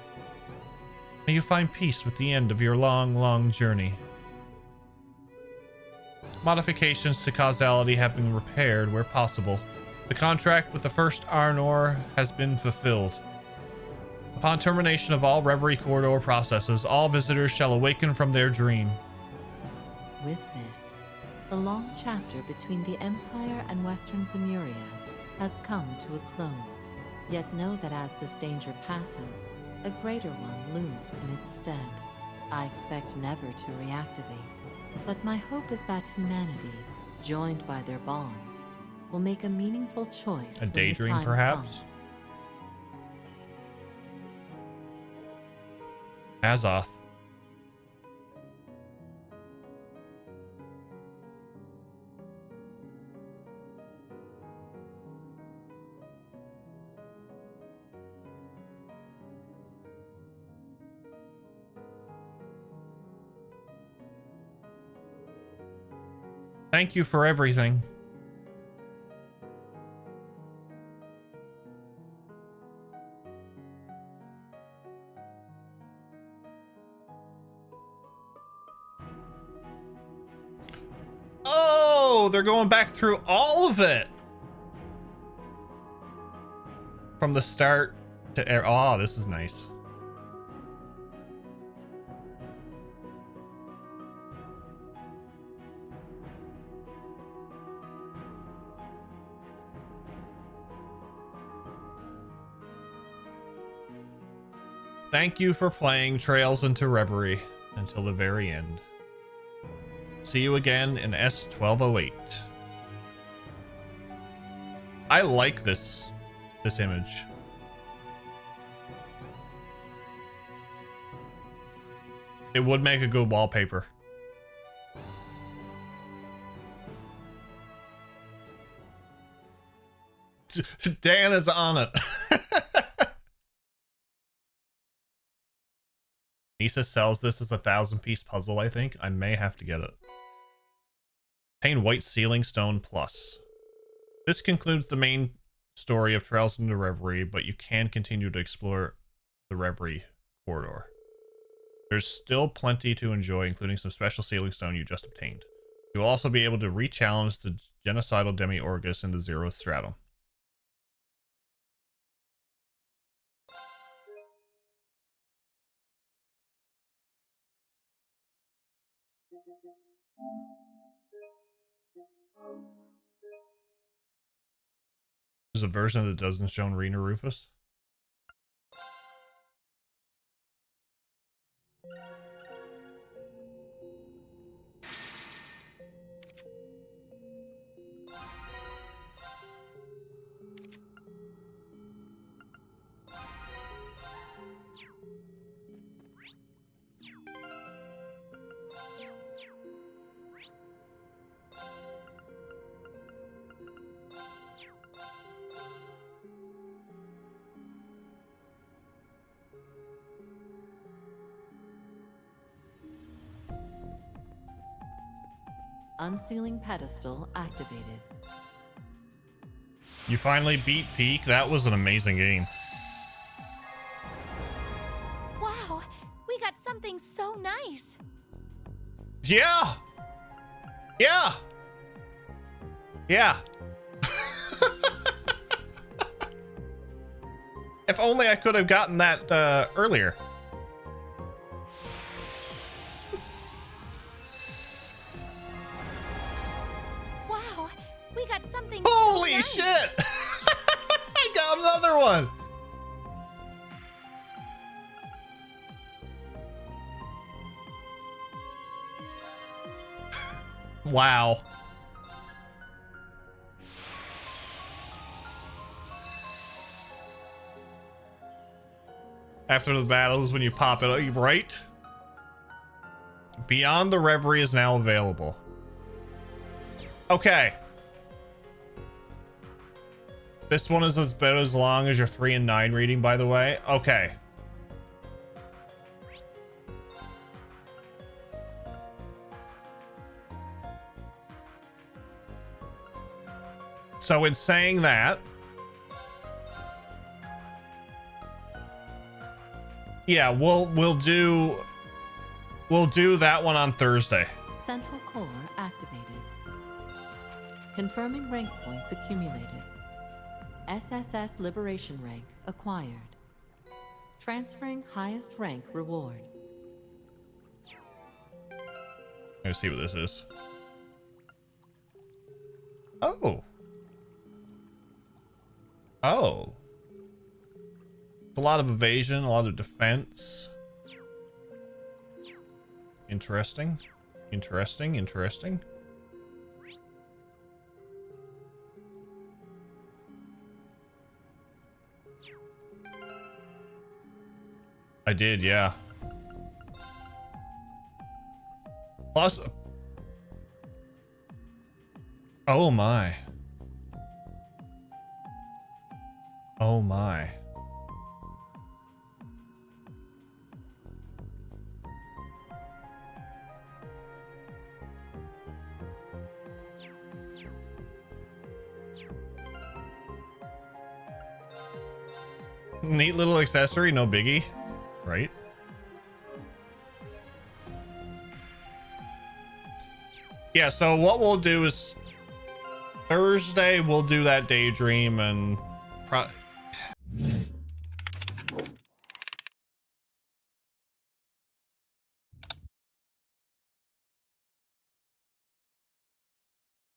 May you find peace with the end of your long, long journey. Modifications to causality have been repaired where possible. The contract with the first Arnor has been fulfilled. Upon termination of all Reverie Corridor processes, all visitors shall awaken from their dream. With this, the long chapter between the Empire and Western Zemuria has come to a close. Yet know that as this danger passes, a greater one looms in its stead. I expect never to reactivate, but my hope is that humanity, joined by their bonds, will make a meaningful choice. A daydream, perhaps? Comes. Azoth. Thank you for everything. Oh, they're going back through all of it. From the start to air. Oh, this is nice. Thank you for playing Trails into Reverie until the very end. See you again in S1208. I like this image. It would make a good wallpaper. Dan is on it. Nisa sells this as a 1,000-piece puzzle, I think. I may have to get it. Obtain White Sealing Stone Plus. This concludes the main story of Trails into Reverie, but you can continue to explore the Reverie corridor. There's still plenty to enjoy, including some special sealing stone you just obtained. You will also be able to re-challenge the genocidal Demi-Orgus in the Zeroth Stratum. There's a version that doesn't show Rena Rufus. Unsealing pedestal activated. You finally beat Peak. That was an amazing game. Wow, we got something so nice. Yeah. Yeah. Yeah. If only I could have gotten that earlier. Wow, we got something. Holy so nice. shit! I got another one. Wow. After the battle is when you pop it, right? Beyond the Reverie is now available. Okay. This one is about as long as your 3 and 9 reading, by the way. Okay. So in saying that, yeah, we'll do that one on Thursday. Central core activated. Confirming rank points accumulated. SSS liberation rank acquired. Transferring highest rank reward. Let's see what this is. Oh. Oh. It's a lot of evasion, a lot of defense. Interesting. Interesting, interesting. I did, yeah. Plus... Oh my. Oh my. Neat little accessory, no biggie, right? Yeah, so what we'll do is Thursday we'll do that daydream, and